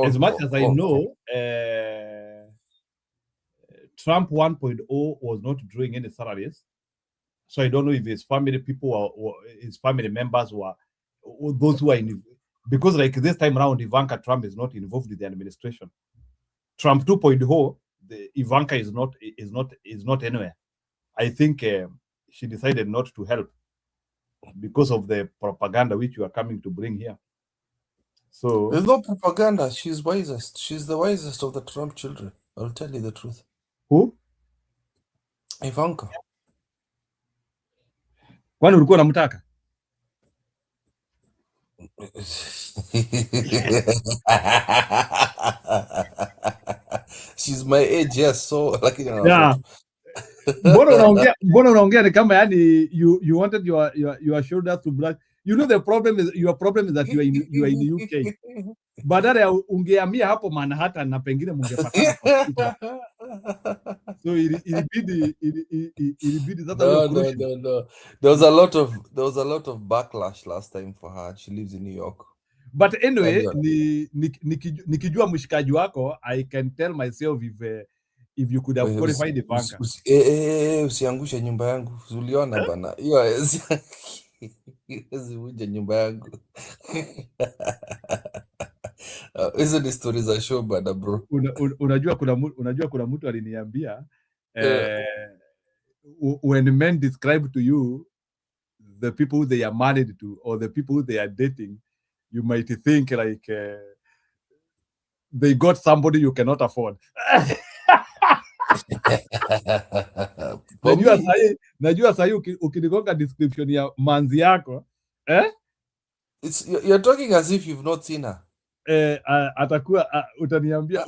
As much as I know, Trump 1.0 was not drawing any salaries. So I don't know if his family people or his family members or those who are in, because like this time around, Ivanka Trump is not involved in the administration. Trump 2.0, Ivanka is not anywhere. I think she decided not to help because of the propaganda which you are coming to bring here. So there's no propaganda. She's wisest. She's the wisest of the Trump children. I'll tell you the truth. Who? Ivanka. Kwani ulikuwa unamtaka? She's my age, yes. So lakini yeah. Mbona unaongea ni kama yani you wanted your shoulders to brush. You know your problem is that you are in the UK. Badala ya ungehamia hapo Manhattan na pengine mungepatana kwa Twitter. So ilibidi sasa no. There was a lot of backlash last time for her. She lives in New York. But anyway, nikijua mshikaji wako, I can tell myself if you could have qualified the banker. Usiangushe nyumba yangu. Uliona bana. Hiyo usivuja nyumba yangu. Hizo ni stories za show bana bro. Unajua kuna mtu aliniambia when men describe to you the people they are married to or the people they are dating, you might think like they got somebody you cannot afford. Najua sahi ukinigonga description ya manzi yako you're talking as if you've not seen her. Atakuwa utaniambia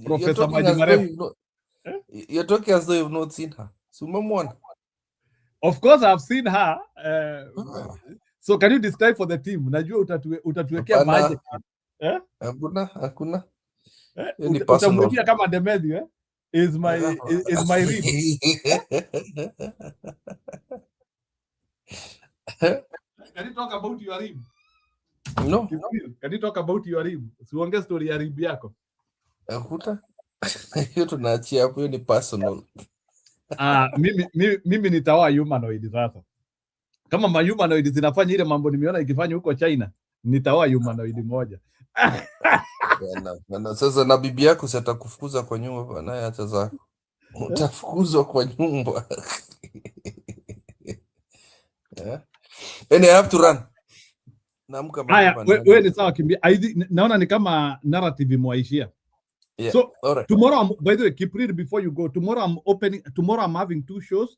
Professor Majimarefu. You're talking as though you've not seen her. Sumamwana. Of course I've seen her. So can you describe for the team? Najua utatuwekea budget. Hakuna. Utamwekea kama Demedio is my rib. Can you talk about your rib? No. Can you talk about your rib? Siongee story ya rib yako. Hakuna. Hiyo tunaachia hapo, ni personal. Mimi nitaoa humanoid sasa. Kama ma humanoid zinafanya ile mambo nimeona ikifanya huko China, nitaoa humanoid moja. Na sasa na bibi yako sitakufukuza kwa nyumba, naye acha zako. Utafukuzwa kwa nyumba. I have to run. Naamka baba. Wewe ni sawa kimbia. Naona ni kama narrative imewaishia. Yeah. So right. Tomorrow, by the way, keep reading before you go. Tomorrow I'm having 2 shows.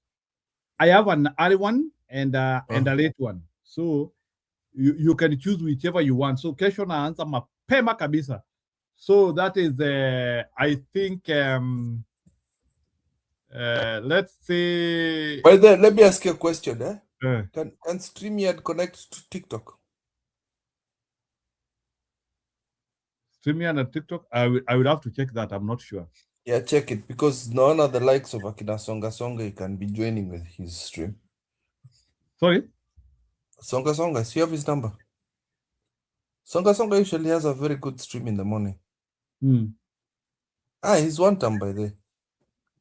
I have an early one and a late one. So you can choose whichever you want. So kesho naanza mapema kabisa. So that is I think let's say. By the way, let me ask you a question. Can StreamYard connect to TikTok? StreamYard and TikTok? I would have to check that. I'm not sure. Yeah, check it, because none of the likes of Akina Songa can be joining with his stream. Sorry? Songa, so you have his number. Songa usually has a very good stream in the morning. He's one time by the way.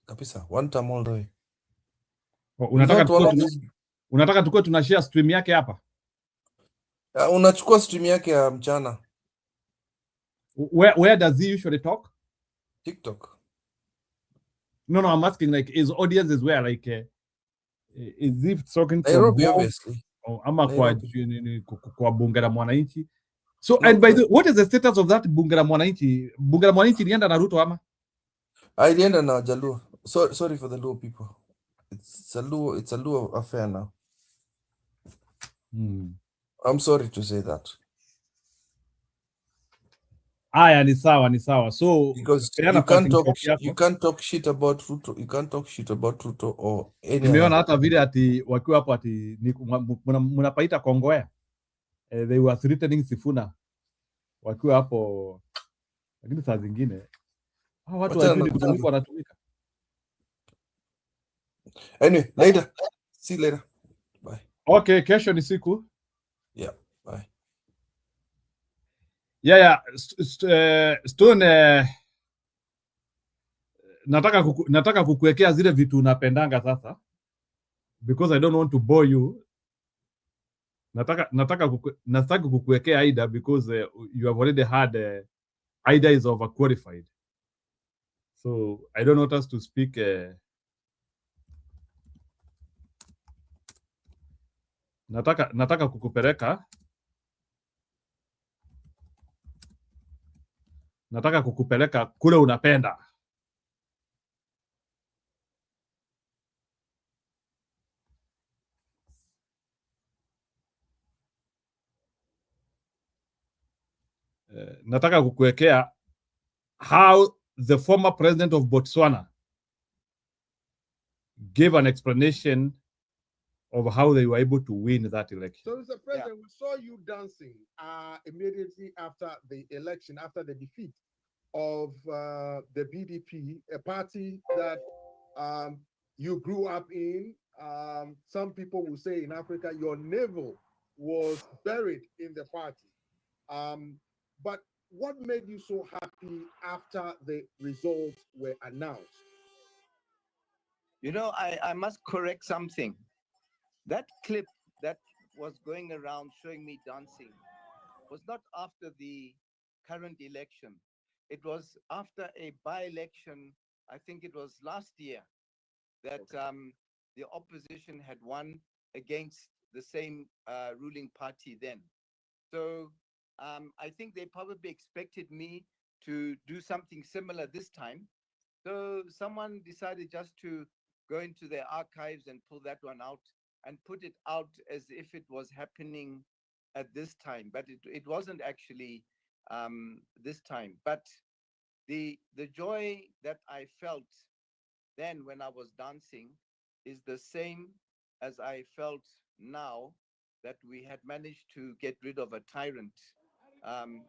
Kapisa, one time all the way. Unataka tukue tunashare stream yake hapa? Unachukua stream yake ya mchana. Where does he usually talk? TikTok. No, I'm asking, like, his audience is where, like, is he talking from Nairobi, home? obviously. Ama Nairobi. kwa bunge la mwananchi? So, No, and by the what is the status of that bunge la mwananchi? Bunge la mwananchi ilienda na Ruto ama? Ilienda na Jaluo. Sorry for the Luo people. It's a Luo affair now. I'm sorry to say that. Aya, ni sawa. So Because you can't talk shit about Ruto. You can't talk shit about Ruto or any nimeona other. hata vile ati wakiwa hapo ati mnapaita Kongowea. They were threatening Sifuna wakiwa hapo, lakini saa zingine hao watu wajui kutumika wanatumika. Anyway, later. See you later. Bye. Okay, kesho ni siku. Yeah, bye. Yeah. Stone, nataka kukuwekea zile vitu unapendanga sasa, because I don't want to bore you. Nataka kukuwekea Aida because you have already had Aida is overqualified, so I don't want us to speak. Nataka kukupeleka kule unapenda. Nataka kukuwekea how the former president of Botswana gave an explanation of how they were able to win that election. So, Mr. President, we saw you dancing immediately after the election, after the defeat of the BDP, a party that you grew up in. Some people will say in Africa, your navel was buried in the party. But what made you so happy after the results were announced? You know, I must correct something. That clip that was going around showing me dancing was not after the current election. It was after a by-election, I think it was last year, that the opposition had won against the same ruling party then. So I think they probably expected me to do something similar this time. So someone decided just to go into their archives and pull that one out and put it out as if it was happening at this time, but it wasn't actually this time. But the joy that I felt then when I was dancing is the same as I felt now that we had managed to get rid of a tyrant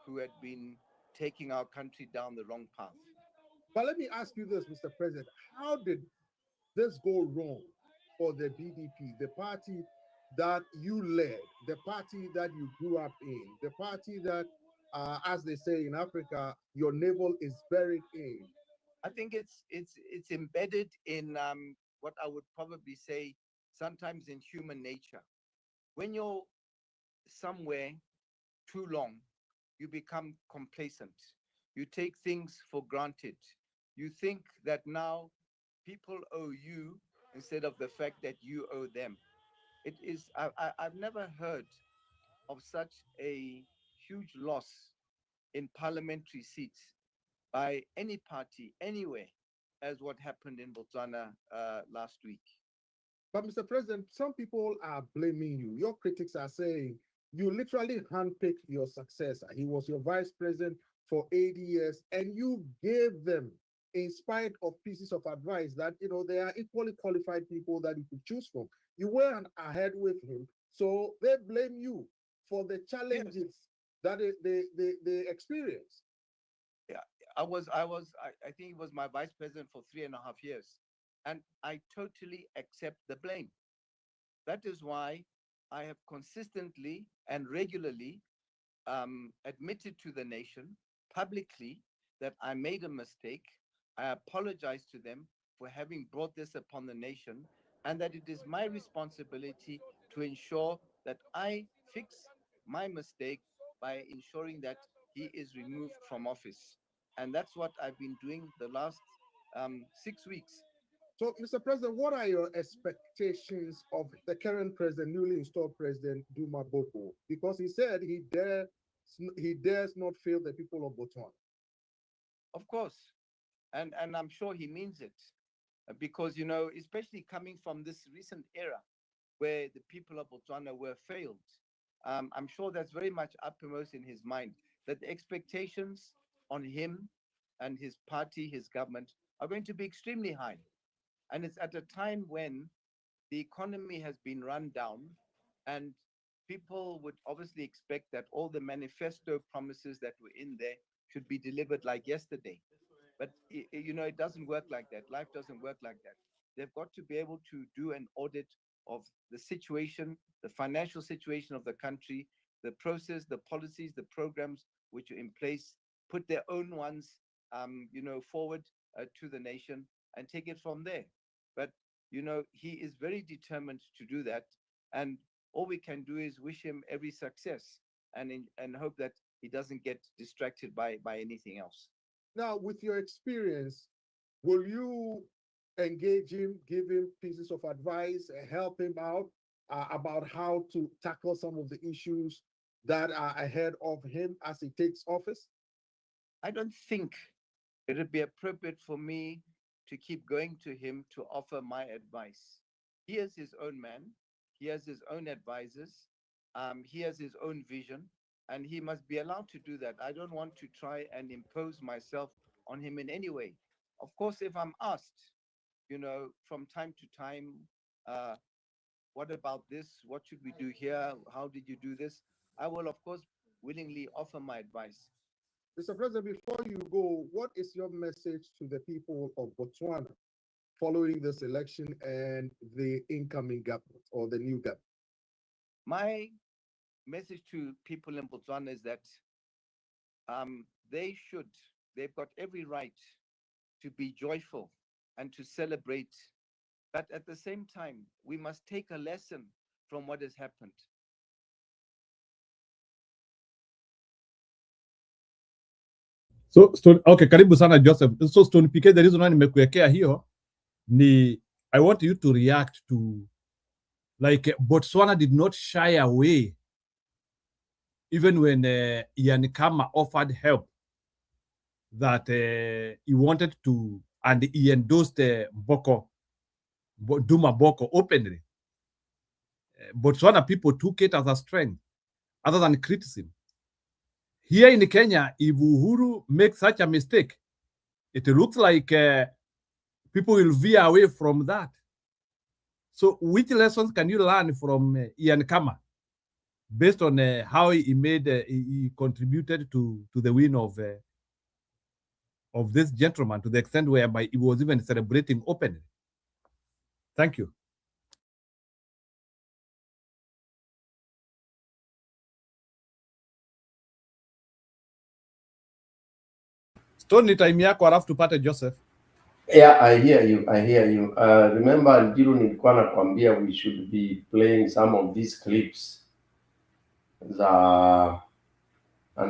who had been taking our country down the wrong path. But let me ask you this, Mr. President, how did this go wrong for the BDP, the party that you led, the party that you grew up in, the party that, as they say in Africa, your navel is buried in? I think it's embedded in what I would probably say sometimes in human nature. When you're somewhere too long, you become complacent. You take things for granted. You think that now people owe you instead of the fact that you owe them. It is, I've never heard of such a huge loss in parliamentary seats by any party anywhere as what happened in Botswana last week. But Mr. President, some people are blaming you. Your critics are saying you literally handpicked your successor. He was your vice president for 80 years, and you gave them, in spite of pieces of advice that, you know, they are equally qualified people that you could choose from. You went ahead with him, so they blame you for the challenges that they experienced. Yeah, I think he was my vice president for 3.5 years, and I totally accept the blame. That is why I have consistently and regularly admitted to the nation publicly that I made a mistake. I apologize to them for having brought this upon the nation, and that it is my responsibility to ensure that I fix my mistake by ensuring that he is removed from office. And that's what I've been doing the last 6 weeks. So, Mr. President, what are your expectations of the current president, newly installed President Duma Boko? Because he said he dares not fail the people of Botswana. Of course, and I'm sure he means it, because, you know, especially coming from this recent era where the people of Botswana were failed, I'm sure that's very much uppermost in his mind, that the expectations on him and his party, his government, are going to be extremely high. And it's at a time when the economy has been run down, and people would obviously expect that all the manifesto promises that were in there should be delivered like yesterday. But, you know, it doesn't work like that. Life doesn't work like that. They've got to be able to do an audit of the situation, the financial situation of the country, the process, the policies, the programs which are in place, put their own ones, you know, forward to the nation and take it from there. But, you know, he is very determined to do that. And all we can do is wish him every success and hope that he doesn't get distracted by anything else. Now, with your experience, will you engage him, give him pieces of advice, help him out about how to tackle some of the issues that are ahead of him as he takes office? I don't think it would be appropriate for me to keep going to him to offer my advice. He is his own man. He has his own advisors. He has his own vision, and he must be allowed to do that. I don't want to try and impose myself on him in any way. Of course, if I'm asked, you know, from time to time, what about this? What should we do here? How did you do this? I will, of course, willingly offer my advice. Mr. President, before you go, what is your message to the people of Botswana following this election and the incoming government or the new government? My message to people in Botswana is that they've got every right to be joyful and to celebrate. But at the same time, we must take a lesson from what has happened. So, okay, karibu sana Joseph. So Stone PK, the reason why nimekuwekea hiyo ni I want you to react to, like, Botswana did not shy away even when Ian Kama offered help, that he wanted to, and he endorsed Duma Boko openly. Botswana people took it as a strength other than criticism. Here in Kenya, if Uhuru makes such a mistake, it looks like people will veer away from that. So which lessons can you learn from Ian Kama based on how he contributed to the win of this gentleman, to the extent whereby he was even celebrating openly? Thank you. Stone, time yako alafu tupate Joseph. Yeah, I hear you. Remember, Njiru nilikuwa nakwambia we should be playing some of these clips. And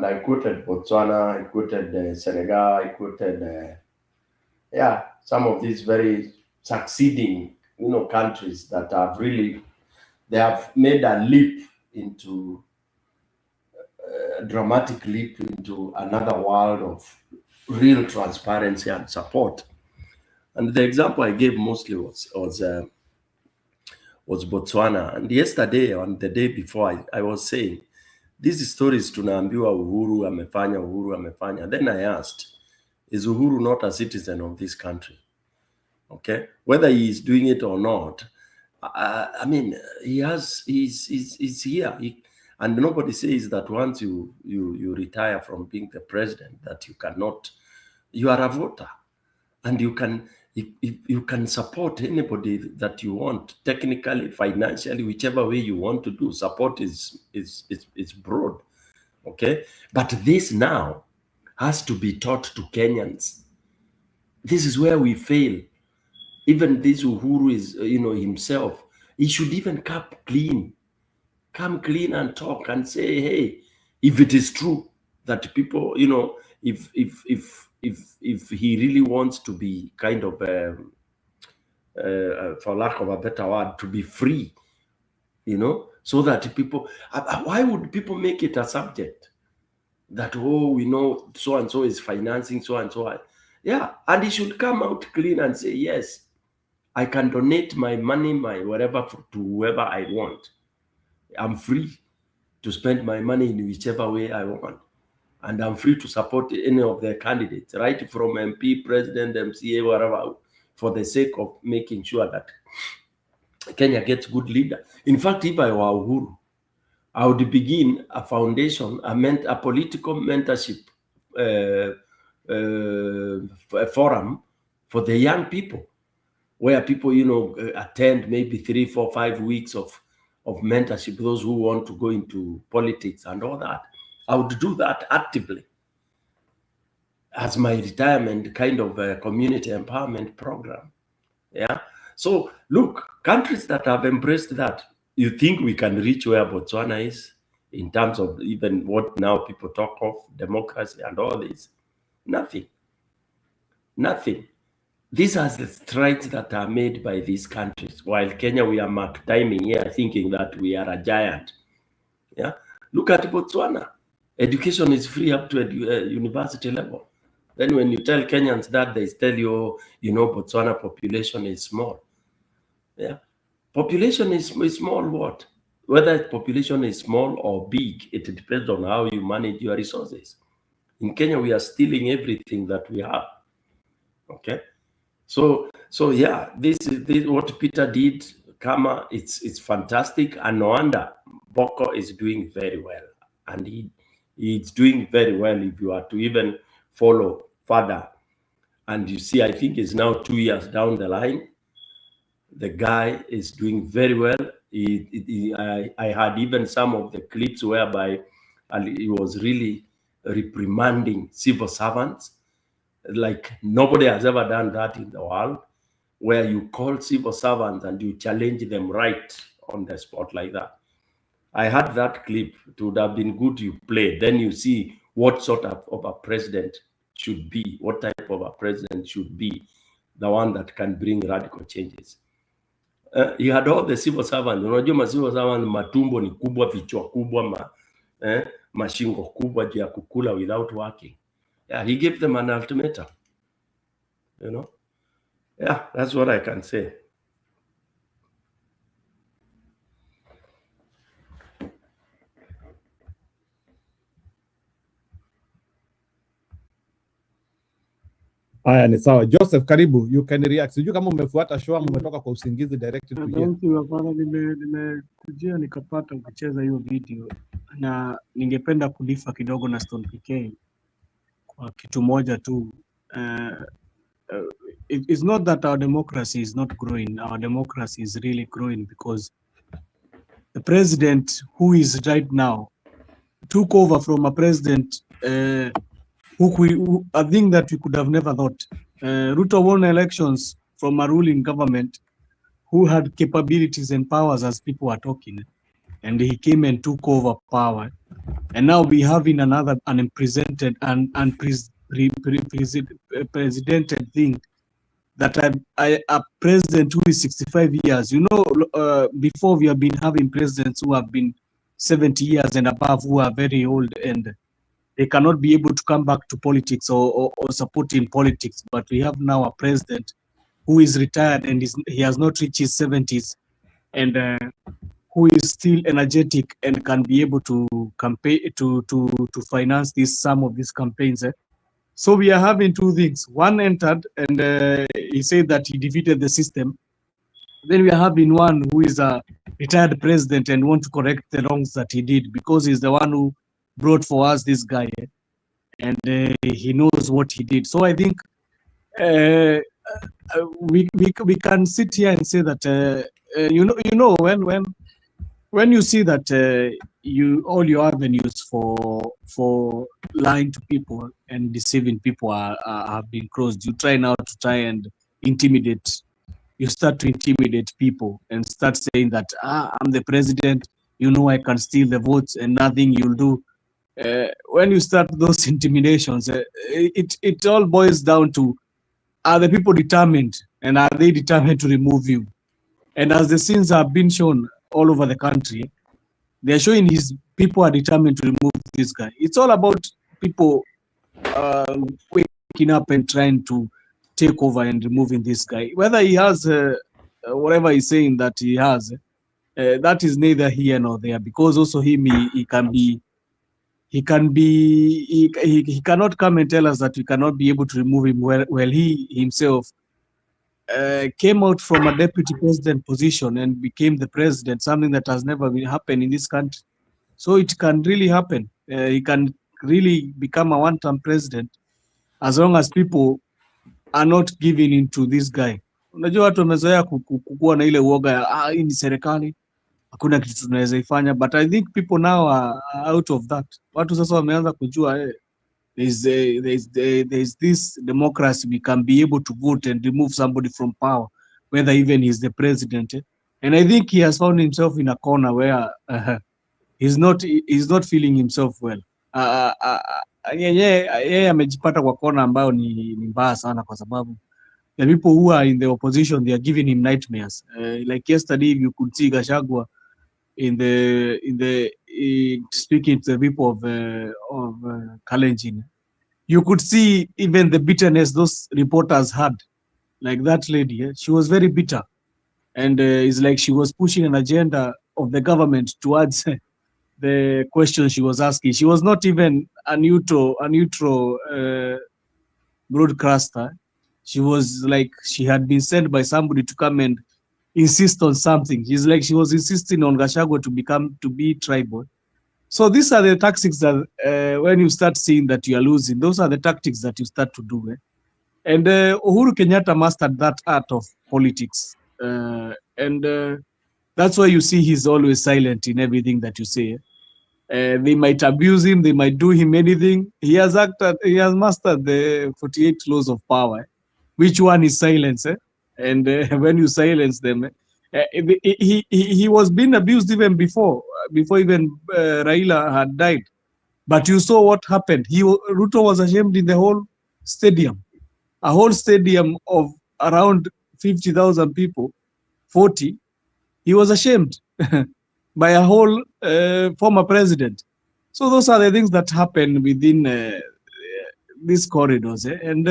I quoted Botswana, I quoted Senegal, I quoted, some of these very succeeding, countries that have they have made a leap into, dramatic leap into another world of real transparency and support. And the example I gave mostly was Botswana. And yesterday, on the day before, I was saying, these stories tunaambiwa Uhuru amefanya. Then I asked, is Uhuru not a citizen of this country? Okay, whether he is doing it or not, I mean, he's here. And nobody says that once you retire from being the president, that you are a voter. And you can support anybody that you want, technically, financially, whichever way you want to do. Support is broad, okay? But this now has to be taught to Kenyans. This is where we fail. Even this Uhuru is, himself, he should even come clean and talk and say, hey, if it is true that people, if he really wants to be kind of, for lack of a better word, to be free, you know, so that people, why would people make it a subject that, oh, we know so and so is financing so and so? Yeah, and he should come out clean and say, yes, I can donate my money, my whatever, to whoever I want. I'm free to spend my money in whichever way I want. And I'm free to support any of their candidates, right from MP, president, MCA, whatever, for the sake of making sure that Kenya gets good leader. In fact, if I were Uhuru, I would begin a foundation, a political mentorship a forum for the young people, where people, you know, attend maybe 3, 4, 5 weeks of mentorship, those who want to go into politics and all that. I would do that actively as my retirement kind of community empowerment program. Yeah. So look, countries that have embraced that, you think we can reach where Botswana is in terms of even what now people talk of democracy and all this? Nothing. Nothing. These are the strides that are made by these countries. While Kenya, we are mark timing here, thinking that we are a giant. Yeah. Look at Botswana. Education is free up to university level. Then when you tell Kenyans that, they tell you, you know, Botswana population is small. Yeah. Population is small what? Whether population is small or big, it depends on how you manage your resources. In Kenya, we are stealing everything that we have. Okay. So yeah, this what Peter did, Kama, it's fantastic. And no wonder Boko is doing very well. And he's doing very well if you are to even follow further. And you see, I think it's now 2 years down the line. The guy is doing very well. I had even some of the clips whereby he was really reprimanding civil servants. Like nobody has ever done that in the world, where you call civil servants and you challenge them right on the spot like that. I had that clip. It would have been good you play. Then you see what sort of a president should be, what type of a president should be, the one that can bring radical changes. He had all the civil servants. Unajua ma civil servants matumbo ni kubwa, vichwa kubwa, mashingo kubwa juu ya kukula without working. Yeah, he gave them an ultimatum. You know? Yeah, that's what I can say. Haya, ni sawa. Joseph, karibu, you can react. Sijui kama umefuata show ama umetoka kwa usingizi directed to here. Nimekujia nikapata ukicheza hiyo video, na ningependa kulifa kidogo na Stone PK kwa kitu moja tu. It's not that our democracy is not growing. Our democracy is really growing because the president who is right now took over from a president who I think that we could have never thought. Ruto won elections from a ruling government who had capabilities and powers as people are talking, and he came and took over power. And now we have in another unprecedented and unprecedented thing that a president who is 65 years. You know, before we have been having presidents who have been 70 years and above, who are very old and they cannot be able to come back to politics or support in politics. But we have now a president who is retired and he has not reached his 70s, and who is still energetic and can be able to campaign to finance some of these campaigns. So we are having two things. One entered and he said that he defeated the system. Then we are having one who is a retired president and want to correct the wrongs that he did, because he's the one who brought for us this guy, and he knows what he did. So I think we can sit here and say that you know when you see that all your avenues for lying to people and deceiving people have been closed, you try now to try and intimidate. You start to intimidate people and start saying that I'm the president, you know, I can steal the votes and nothing you'll do. when you start those intimidations, it all boils down to, are the people determined, and are they determined to remove you? And as the scenes have been shown all over the country, they're showing his people are determined to remove this guy. It's all about people waking up and trying to take over and removing this guy. Whether he has whatever he's saying that he has, that is neither here nor there, because also he cannot come and tell us that we cannot be able to remove him while he himself came out from a deputy president position and became the president, something that has never been happened in this country. So it can really happen. He can really become a one-term president as long as people are not giving into this guy. Unajua watu wamezoea kukuwa na ile uoga ya hii ni serikali, hakuna kitu tunaweza ifanya, but I think people now are out of that. Watu sasa wameanza kujua there's this democracy, we can be able to vote and remove somebody from power, whether even he's the president. And I think he has found himself in a corner where he's not feeling himself well. Yeye amejipata kwa kona ambayo ni mbaya sana, kwa sababu the people who are in the opposition, they are giving him nightmares. Like yesterday, you could see Gachagua speaking to the people of Kalenjins. You could see even the bitterness those reporters had. Like that lady, she was very bitter, and it's like she was pushing an agenda of the government towards the question she was asking. She was not even a neutral broadcaster. She was like she had been sent by somebody to come and insist on something. She's like she was insisting on Gachagua to be tribal. So these are the tactics that when you start seeing that you are losing, those are the tactics that you start to do. And Uhuru Kenyatta mastered that art of politics, and that's why you see he's always silent in everything that you say. They might abuse him, they might do him anything. He has mastered the 48 laws of power. Which one is silence? And when you silence them, he was being abused even before even Raila had died. But you saw what happened. Ruto was ashamed in the whole stadium. A whole stadium of around 50,000 people, 40, he was ashamed by a whole former president. So those are the things that happen within these corridors. And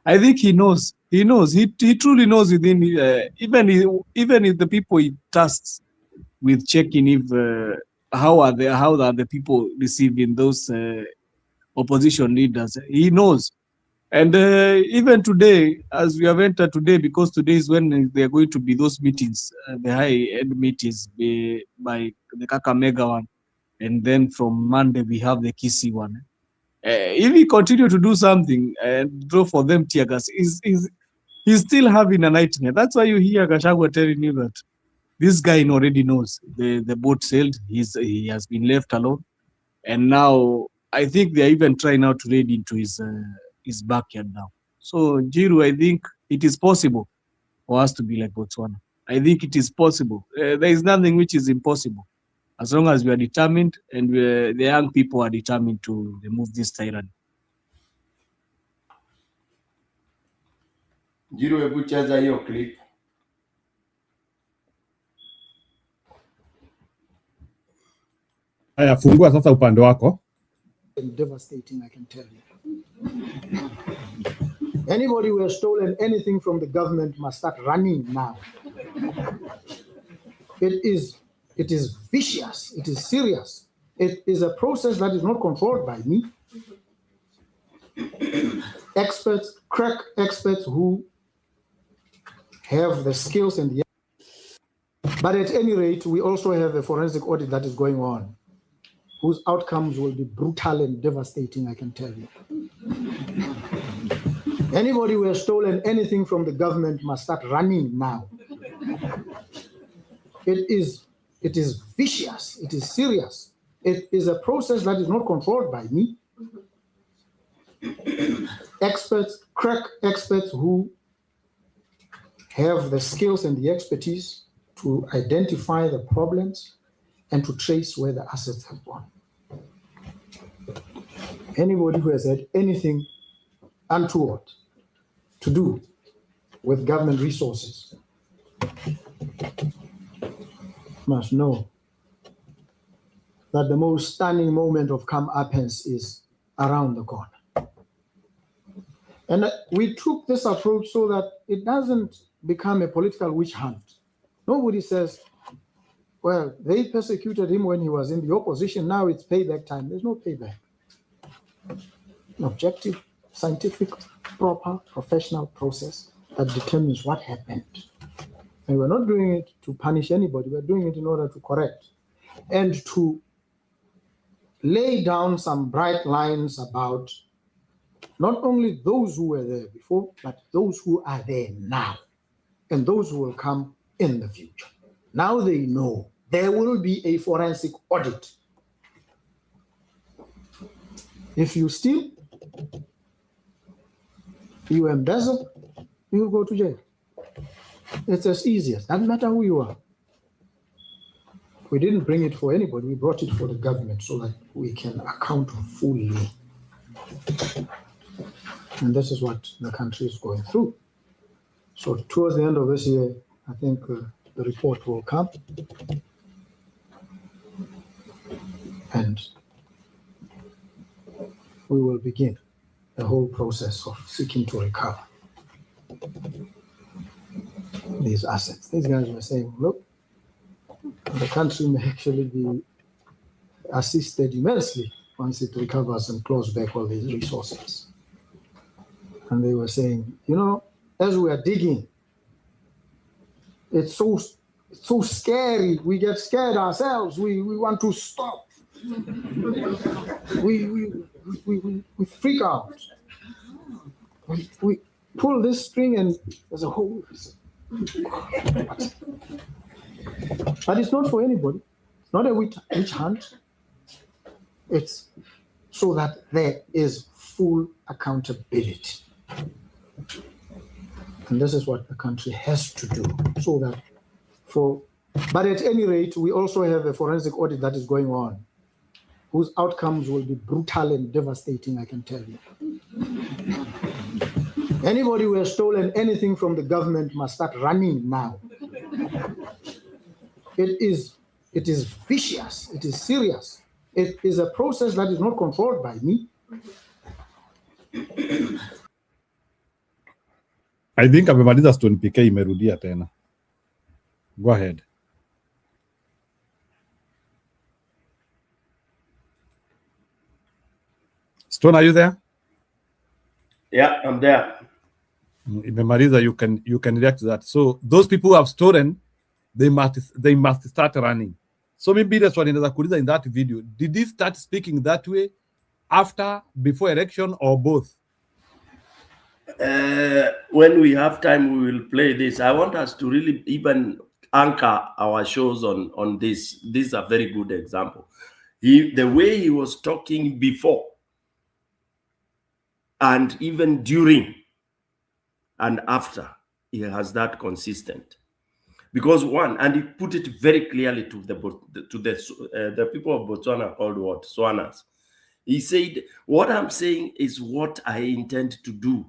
I think he knows. He truly knows within, even if the people he tasks with checking if how are the people receiving those opposition leaders. He knows. And even today, as we have entered today, because today is when there are going to be those meetings, the high-end meetings by the Kakamega one, and then from Monday we have the Kisii one. If he continue to do something and throw for them tear gas, he's still having a nightmare. That's why you hear Gachagua telling you that this guy already knows the boat sailed. He has been left alone, and now I think they are even trying now to raid into his backyard now. So Jiru, I think it is possible for us to be like Botswana. I think it is possible. There is nothing which is impossible, as long as we are determined and the young people are determined to remove this tyranny. Jiru, hebu cheza hiyo clip. Haya, fungua sasa upande wako. Devastating, I can tell you. Anybody who has stolen anything from the government must start running now. It is vicious. It is serious. It is a process that is not controlled by me. Experts, crack experts who have the skills and the... But at any rate, we also have a forensic audit that is going on, whose outcomes will be brutal and devastating, I can tell you. Anybody who has stolen anything from the government must start running now. It is vicious. It is serious. It is a process that is not controlled by me. Experts, crack experts who have the skills and the expertise to identify the problems and to trace where the assets have gone. Anybody who has had anything untoward to do with government resources must know that the most stunning moment of comeuppance is around the corner. And we took this approach so that it doesn't become a political witch hunt. Nobody says, well, they persecuted him when he was in the opposition, now it's payback time. There's no payback. An objective, scientific, proper, professional process that determines what happened. And we're not doing it to punish anybody, we're doing it in order to correct and to lay down some bright lines about not only those who were there before, but those who are there now and those who will come in the future. Now they know there will be a forensic audit. If you steal, you embezzle, you will go to jail. It's as easy as, doesn't matter who you are. We didn't bring it for anybody, we brought it for the government so that we can account fully. And this is what the country is going through. So towards the end of this year, I think the report will come. And we will begin the whole process of seeking to recover these assets. These guys were saying, look, the country may actually be assisted immensely once it recovers and claws back all these resources. And they were saying, you know, as we are digging, it's so scary. We get scared ourselves. We want to stop. we freak out. We pull this string and there's a hole. But it's not for anybody. It's not a witch hunt. It's so that there is full accountability. And this is what the country has to do, so that but at any rate, we also have a forensic audit that is going on, whose outcomes will be brutal and devastating, I can tell you. Anybody who has stolen anything from the government must start running now. It is vicious, it is serious. It is a process that is not controlled by me. I think amemaliza Stone PK, imerudia tena. Go ahead. Stone, are you there? Yeah, I'm there. Imemaliza, you can react to that. So those people who have stolen, they must start running. So maybe that's what inaweza kuuliza in that video. Did he start speaking that way after, before election, or both? When we have time, we will play this. I want us to really even anchor our shows on this. This is a very good example. The way he was talking before and even during and after, he has that consistent. Because one, and he put it very clearly to the people of Botswana called what? Swanas. He said, what I'm saying is what I intend to do.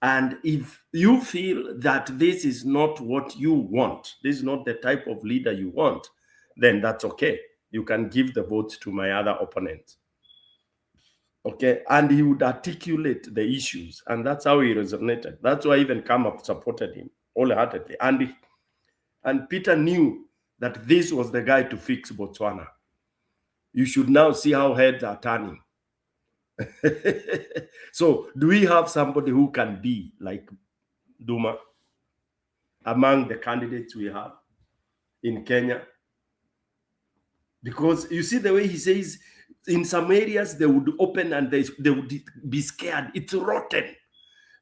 And if you feel that this is not what you want, this is not the type of leader you want, then that's okay. You can give the vote to my other opponent. Okay, and he would articulate the issues, and that's how he resonated. That's why even Kamap supported him wholeheartedly. And Peter knew that this was the guy to fix Botswana. You should now see how heads are turning. So, do we have somebody who can be like Duma among the candidates we have in Kenya? Because you see the way he says, in some areas they would open and they would be scared. It's rotten.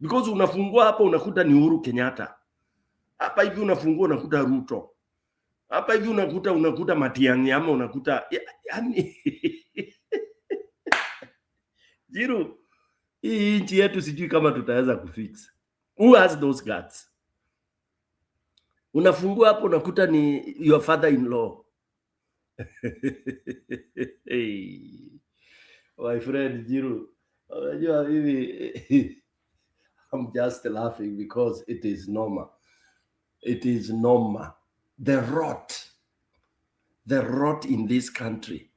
Because unafungua hapa unakuta ni Uhuru Kenyatta. Hapa hivi unafungua unakuta Ruto. Hapa hivi unakuta Matiang'i ama unakuta yani Jiru, hii nchi yetu sijui kama tutaweza kufix. Who has those guts? Unafungua hapo unakuta ni your father-in-law. Hey. My friend Jiru, unajua mimi I'm just laughing because it is normal. It is normal. The rot in this country.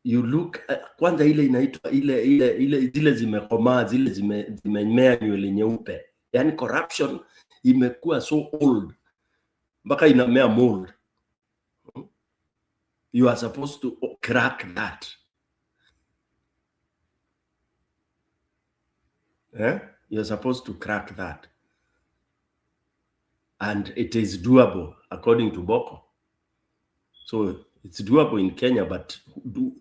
You look kwanza ile inaitwa ile zile zimekomaa zile zimemea nywele nyeupe. Yani corruption imekuwa so old mpaka inamea mold. You are supposed to crack that. You're supposed to crack that. And it is doable according to Boko. So it's doable in Kenya, but do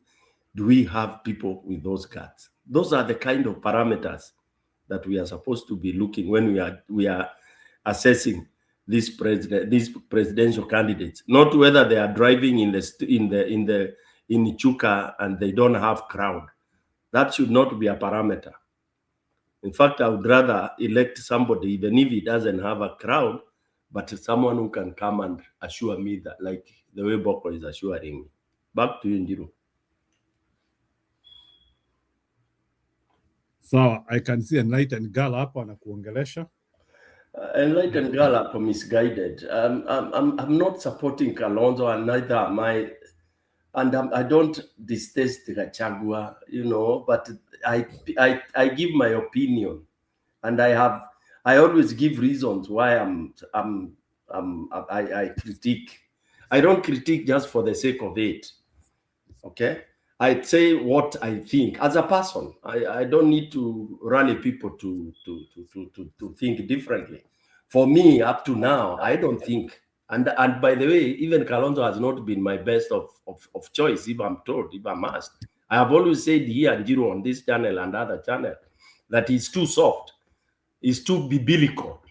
we have people with those guts? Those are the kind of parameters that we are supposed to be looking when we are assessing these presidential candidates, not whether they are driving in Chuka and they don't have crowd. That should not be a parameter. In fact, I would rather elect somebody, even if he doesn't have a crowd, but someone who can come and assure me that, like the way Boko is assuring me. Back to you, Njiru. So I can see Enlightened Girl hapa anakuongelesha. Enlightened Girl are misguided. I'm not supporting Kalonzo, and neither am I. And I don't distaste Gachagua, but I give my opinion, and I always give reasons why I critique. I don't critique just for the sake of it. Okay, I say what I think as a person. I don't need to rally people to think differently. For me, up to now, I don't think. And by the way, even Kalonzo has not been my best of choice, if I'm asked. I have always said here and Njiru on this channel and other channel that he's too soft, he's too biblical.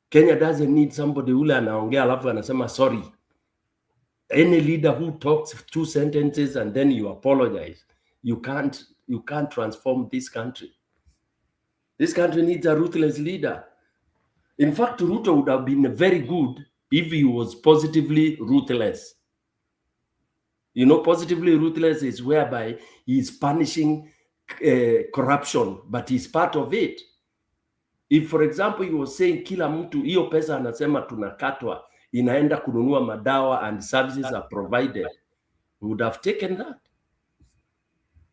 Kenya doesn't need somebody who anaongea alafu anasema sorry. Any leader who talks 2 sentences and then you apologize, you can't transform this country. This country needs a ruthless leader. In fact, Ruto would have been very good if he was positively ruthless. Positively ruthless is whereby he is punishing corruption, but he's part of it. If, for example, he was saying kila mtu hiyo pesa anasema tunakatwa inaenda kununua madawa and services are provided, we would have taken that.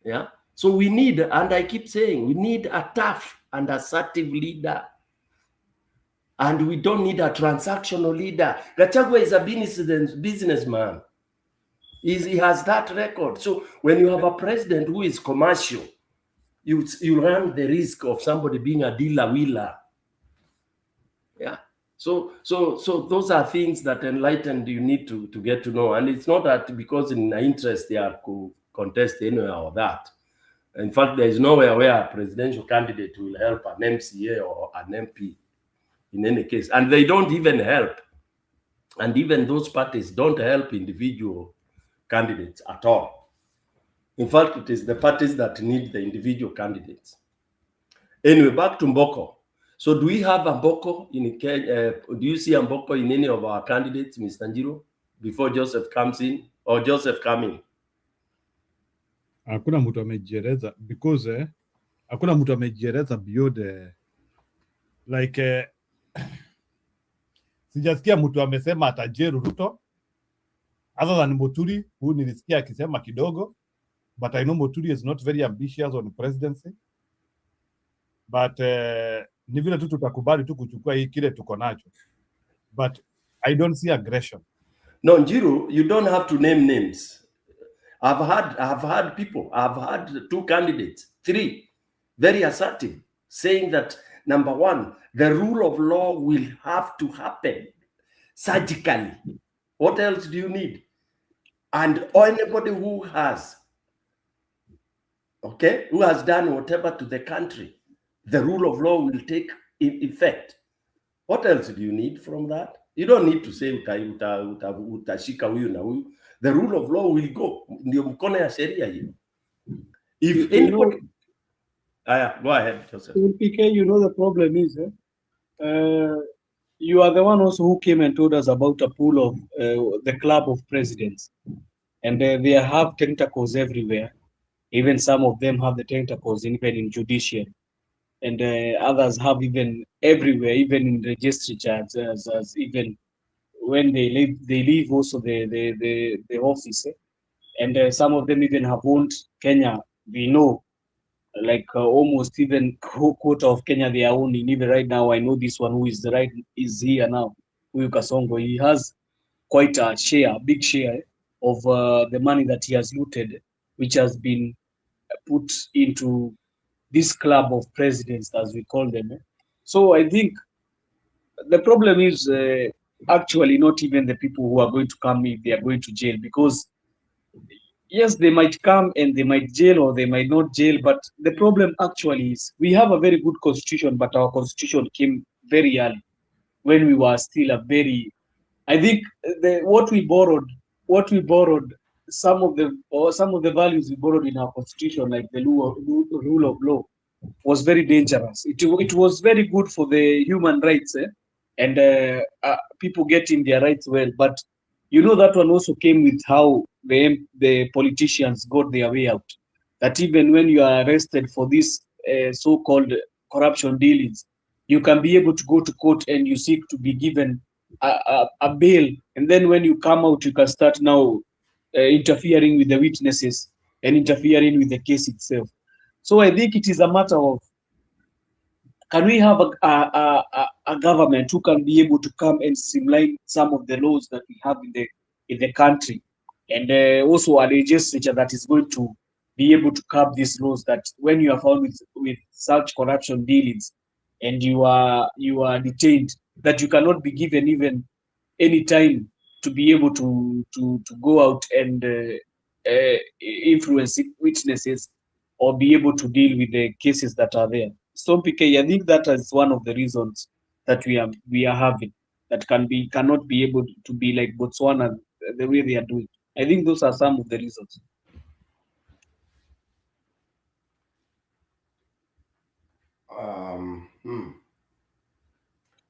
Yeah. So we need, and I keep saying, we need a tough and assertive leader. And we don't need a transactional leader. Gachagua is a businessman. He has that record. So when you have a president who is commercial, you run the risk of somebody being a dealer-wheeler. Yeah. So those are things that Enlightened you need to get to know. And it's not that because in interest they are to contest anywhere or that. In fact, there is nowhere where a presidential candidate will help an MCA or an MP in any case. And they don't even help. And even those parties don't help individual candidates at all. In fact, it is the parties that need the individual candidates. Anyway, back to Mboko. So do we have a Mboko in Kenya? Do you see a Mboko in any of our candidates, Mr. Njiru, before Joseph comes in or Joseph coming? Hakuna mtu amejieleza because hakuna mtu amejieleza beyond like sijasikia mtu amesema atajeru Ruto other than Muturi, who nilisikia akisema kidogo, but I know Muturi is not very ambitious on presidency, but ni vile tu tutakubali tu kuchukua hii kile tuko nacho, but I don't see aggression. No, Njiru, you don't have to name names. I've had people, I've had 2 candidates, 3, very assertive, saying that, number 1, the rule of law will have to happen surgically. What else do you need? And anybody who has done whatever to the country, the rule of law will take effect. What else do you need from that? You don't need to say utashika huyu na huyu. The rule of law will go. Ndio mkono ya sheria hiyo. If anybody... go ahead, Joseph. PK, the problem is, you are the one also who came and told us about a pool of the club of presidents. And they have tentacles everywhere. Even some of them have the tentacles even in judiciary, and others have even everywhere, even in registry charts, as even when they leave also the office. And some of them even have owned Kenya. We know, like almost even quarter of Kenya they are owning. Even right now, I know this one who is here now, Huyu Kasongo. He has quite a share, big share of the money that he has looted, which has been put into this club of presidents, as we call them. So I think the problem is actually not even the people who are going to come if they are going to jail, because yes, they might come and they might jail or they might not jail, but the problem actually is we have a very good constitution, but our constitution came very early when we were still a very, I think what we borrowed, some of the values we borrowed in our constitution, like the rule of law, was very dangerous. It was very good for the human rights, and people getting their rights well. But you know that one also came with how the politicians got their way out. That even when you are arrested for this so-called corruption dealings, you can be able to go to court and you seek to be given a bail, and then when you come out, you can start now interfering with the witnesses and interfering with the case itself. So I think it is a matter of, can we have a government who can be able to come and streamline some of the laws that we have in the country, and also a legislature that is going to be able to curb these laws, that when you are found with such corruption dealings and you are detained, that you cannot be given even any time to be able to go out and influence witnesses or be able to deal with the cases that are there. So PK, I think that is one of the reasons that we are having, that cannot be able to be like Botswana the way they are doing. I think those are some of the reasons.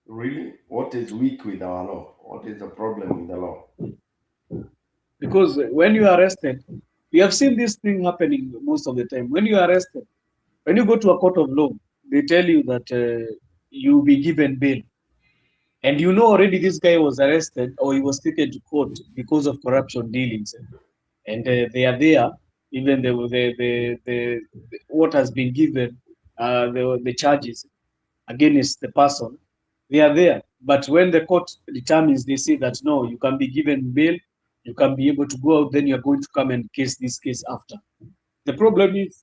Really? What is weak with our law? What is the problem with the law? Because when you are arrested, we have seen this thing happening most of the time. When you are arrested, when you go to a court of law, they tell you that you'll be given bail. And you know already this guy was arrested or he was taken to court because of corruption dealings. And they are there, even the what has been given, the charges against the person, they are there. But when the court determines, they say that no, you can be given bail, you can be able to go out, then you're going to come and case this case after. The problem is,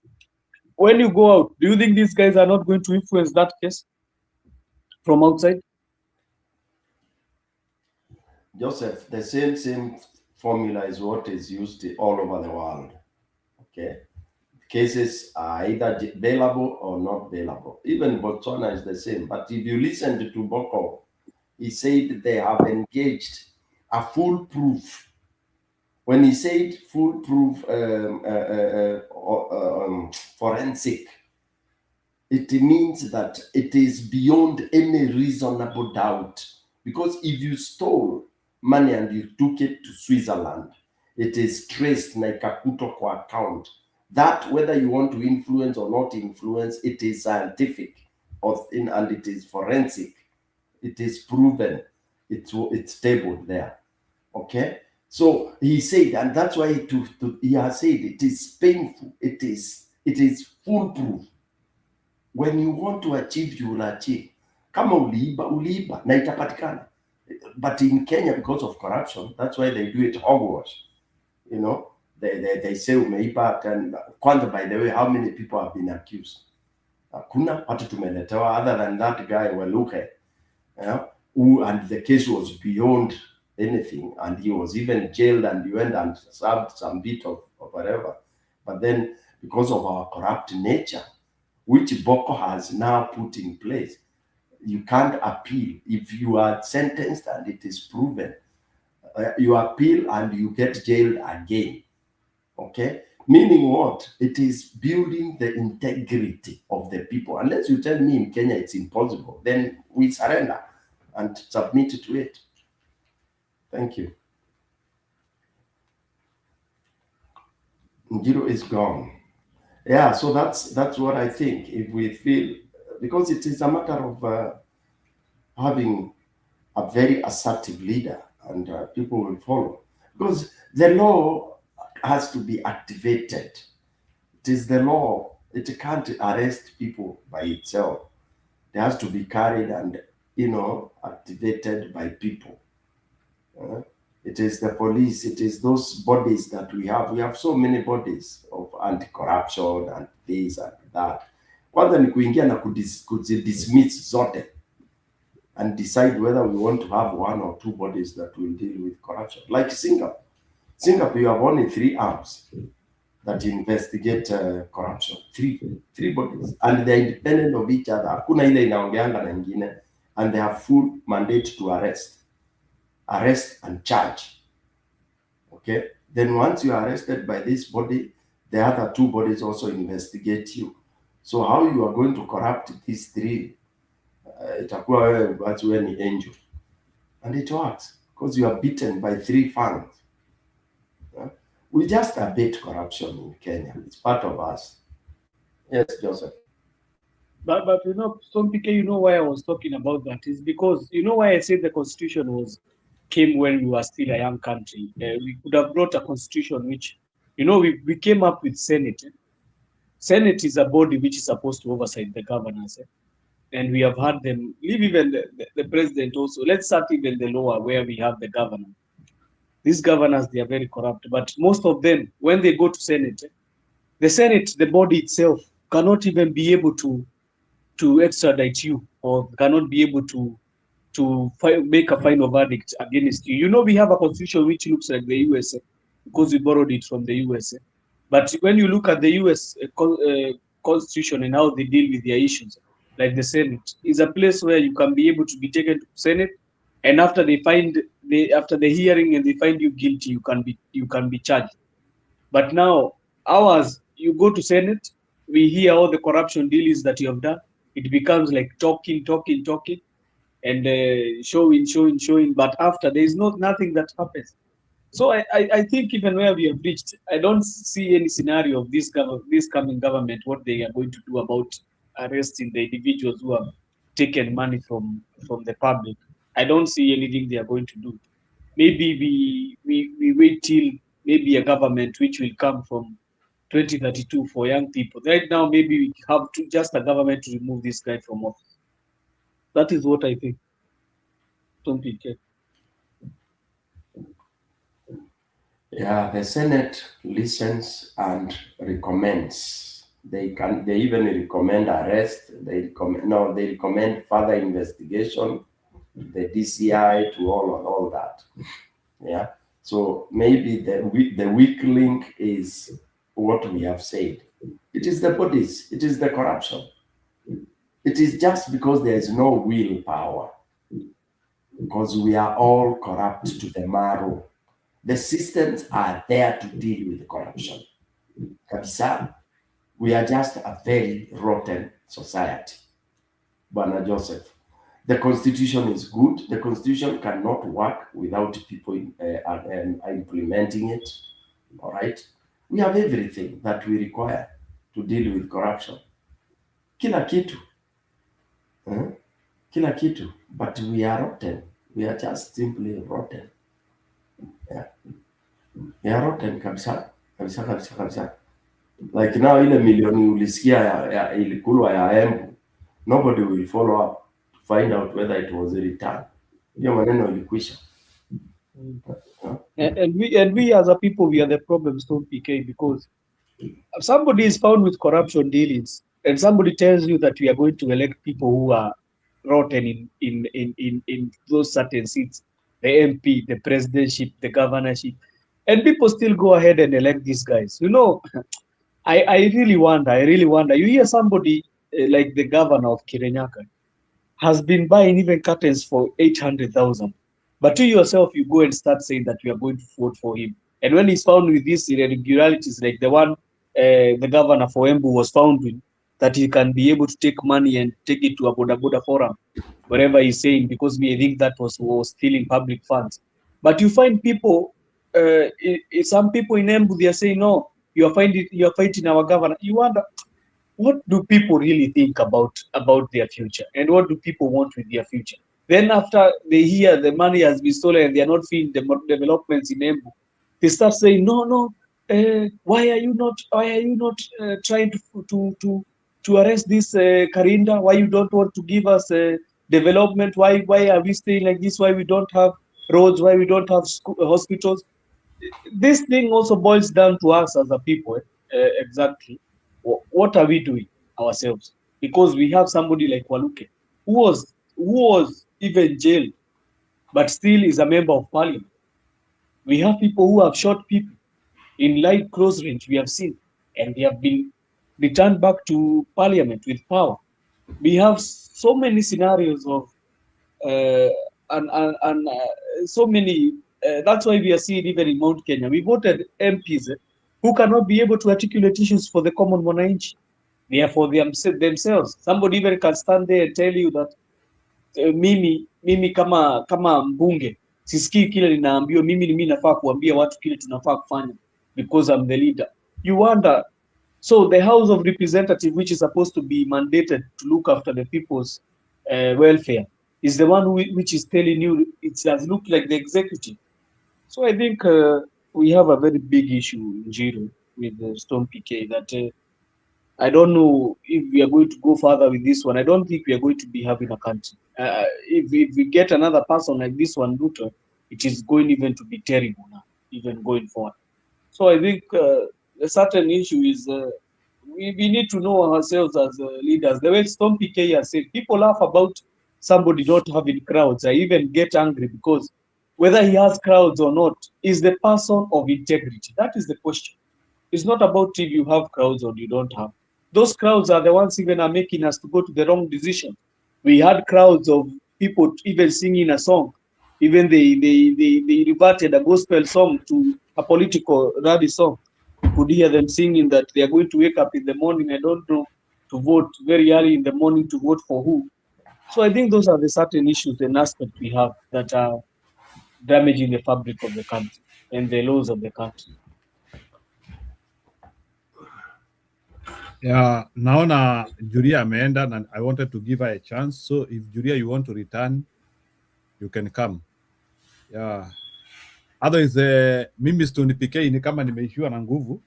when you go out, do you think these guys are not going to influence that case from outside? Joseph, the same formula is what is used all over the world. Okay, cases are either bailable or not bailable. Even Botswana is the same. But if you listen to Boko, he said they have engaged a foolproof. When he said foolproof forensic, it means that it is beyond any reasonable doubt. Because if you stole money and you took it to Switzerland, it is traced like a Kutokwa account. That, whether you want to influence or not influence, it is scientific and it is forensic. It is proven. It's tabled there. Okay? So he said, and that's why he has said it is painful. It is foolproof. When you want to achieve, you will achieve. Kama uliiba na itapatikana. But in Kenya, because of corruption, that's why they do it hogwash. You know, they say umeiba, and kwanza, by the way, how many people have been accused? Hakuna watu tumeletewa, other than that guy Waluke, and the case was beyond anything, and he was even jailed, and he went and served some bit of whatever. But then, because of our corrupt nature, which Boko has now put in place, you can't appeal. If you are sentenced and it is proven, you appeal and you get jailed again. Okay? Meaning what? It is building the integrity of the people. Unless you tell me in Kenya it's impossible, then we surrender and submit to it. Thank you. Njiro is gone. Yeah, so that's what I think. If we feel, because it is a matter of having a very assertive leader, and people will follow. Because the law has to be activated. It is the law. It can't arrest people by itself. It has to be carried and, activated by people. It is the police. It is those bodies that we have. We have so many bodies of anti-corruption and this and that. Kwanza ni kuingia na kuzidismiss zote and decide whether we want to have one or two bodies that will deal with corruption. Like Singapore. Singapore, you have only 3 arms that investigate corruption. Three bodies. And they're independent of each other. Hakuna ile inaongeanga na ingine. And they have full mandate to arrest and charge. Okay? Then once you are arrested by this body, the other 2 bodies also investigate you. So how you are going to corrupt these 3? Itakuwa wewe but wewe ni angel. And it works because you are beaten by 3 fangs. We just abate corruption in Kenya. It's part of us. Yes, Joseph. But some people, why I was talking about that is because, why I said the constitution came when we were still a young country. We could have brought a constitution which, we came up with Senate. Senate is a body which is supposed to oversight the governors. And we have had them, leave even the president also. Let's start even the lower where we have the governor. These governors, they are very corrupt. But most of them, when they go to Senate, the Senate, the body itself, cannot even be able to extradite you or cannot be able to make a final verdict against you. We have a constitution which looks like the USA because we borrowed it from the USA. But when you look at the US constitution and how they deal with their issues, like the Senate, is a place where you can be able to be taken to Senate, and after after the hearing and they find you guilty, you can be charged. But now ours, you go to Senate, we hear all the corruption deals that you have done. It becomes like talking, and showing. But after, there is nothing that happens. So I think even where we have reached, I don't see any scenario of this coming government, what they are going to do about arresting the individuals who have taken money from the public. I don't see anything they are going to do. Maybe we wait till maybe a government which will come from 2032 for young people. Right now, maybe we have just a government to remove this guy from office. That is what I think. Don't be careful. Yeah, the Senate listens and recommends. They even recommend arrest. They recommend further investigation, the DCI to all that. Yeah. So maybe the weak link is what we have said. It is the bodies. It is the corruption. It is just because there is no willpower. Because we are all corrupt to the marrow. The systems are there to deal with corruption. Kabisa, we are just a very rotten society. Bwana Joseph, the constitution is good. The constitution cannot work without people implementing it. All right? We have everything that we require to deal with corruption. Kila kitu. Kila kitu. But we are rotten. We are just simply rotten. Yeah. We are rotten kabisa. Like now ile milioni ulisikia ilikulwa ya Embu, nobody will follow up to find out whether it was a return. Hiyo maneno ilikwisha. And we as a people, we are the problem, Stone PK, because somebody is found with corruption dealings and somebody tells you that we are going to elect people who are rotten in those certain seats, the MP, the presidentship, the governorship, and people still go ahead and elect these guys. I really wonder. You hear somebody like the governor of Kirinyaga has been buying even curtains for 800,000. But you yourself, you go and start saying that we are going to vote for him. And when he's found with these irregularities, like the one the governor for Embu was found with, that he can be able to take money and take it to a Boda forum, wherever he's saying, because we think that was stealing public funds. But you find people, some people in Embu, they are saying, no, you are fighting our governor. You wonder, what do people really think about their future, and what do people want with their future? Then after they hear the money has been stolen and they are not seeing the developments in Embu, they start saying, no, why are you not trying to arrest this Karinda? Why you don't want to give us development? Why are we staying like this? Why we don't have roads? Why we don't have hospitals? This thing also boils down to us as a people. Exactly, what are we doing ourselves? Because we have somebody like Waluke who was even jailed, but still is a member of parliament. We have people who have shot people in light close range, we have seen, and they have been returned back to parliament with power. We have so many scenarios of so many. That's why we are seeing even in Mount Kenya, we voted MPs who cannot be able to articulate issues for the common mwananchi. They are for themselves. Somebody even can stand there and tell you that mimi kama mbunge sisikii kile ninaambiwa, mimi nafaa kuambia watu kile tunafaa kufanya because I'm the leader. You wonder, so the House of Representatives, which is supposed to be mandated to look after the people's welfare, is the one which is telling you it has looked like the executive. So I think we have a very big issue in Jiro with the Storm PK that I don't know if we are going to go further with this one. I don't think we are going to be having a country. If we get another person like this one, Ruto, it is going even to be terrible now, even going forward. So I think a certain issue is we need to know ourselves as leaders. The way Storm PK has said, people laugh about somebody not having crowds. I even get angry because whether he has crowds or not is the person of integrity. That is the question. It's not about if you have crowds or you don't have. Those crowds are the ones even are making us to go to the wrong decision. We had crowds of people even singing a song. Even they reverted a gospel song to a political rally song. You could hear them singing that they are going to wake up in the morning, I don't know, to vote very early in the morning to vote for who. So I think those are the certain issues and aspects we have that are damaging the fabric of the country and the laws of the country. Yeah, naona Julia ameenda and I wanted to give her a chance. So if Julia you want to return, you can come. Yeah. Otherwise, mimi Stone PK ni kama nimeishiwa na nguvu.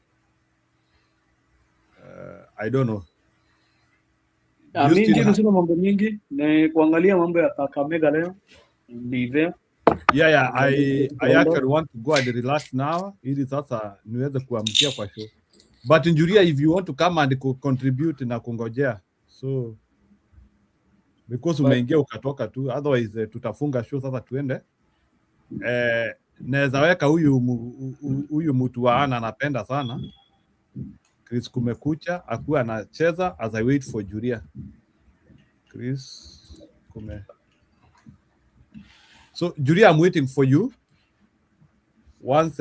I don't know. Mimi sina mambo mingi na kuangalia mambo ya Kakamega leo. Be there. Yeah, I actually want to go and relax now ili sasa niweze kuamkia kwa show. But Julia, if you want to come and contribute na kungojea. So because umeingia ukatoka tu, otherwise tutafunga show sasa tuende. Naweza weka huyu mtu wa ana anapenda sana Chris kumekucha akuwa anacheza as I wait for Julia. Chris So Julia, I'm waiting for you. Once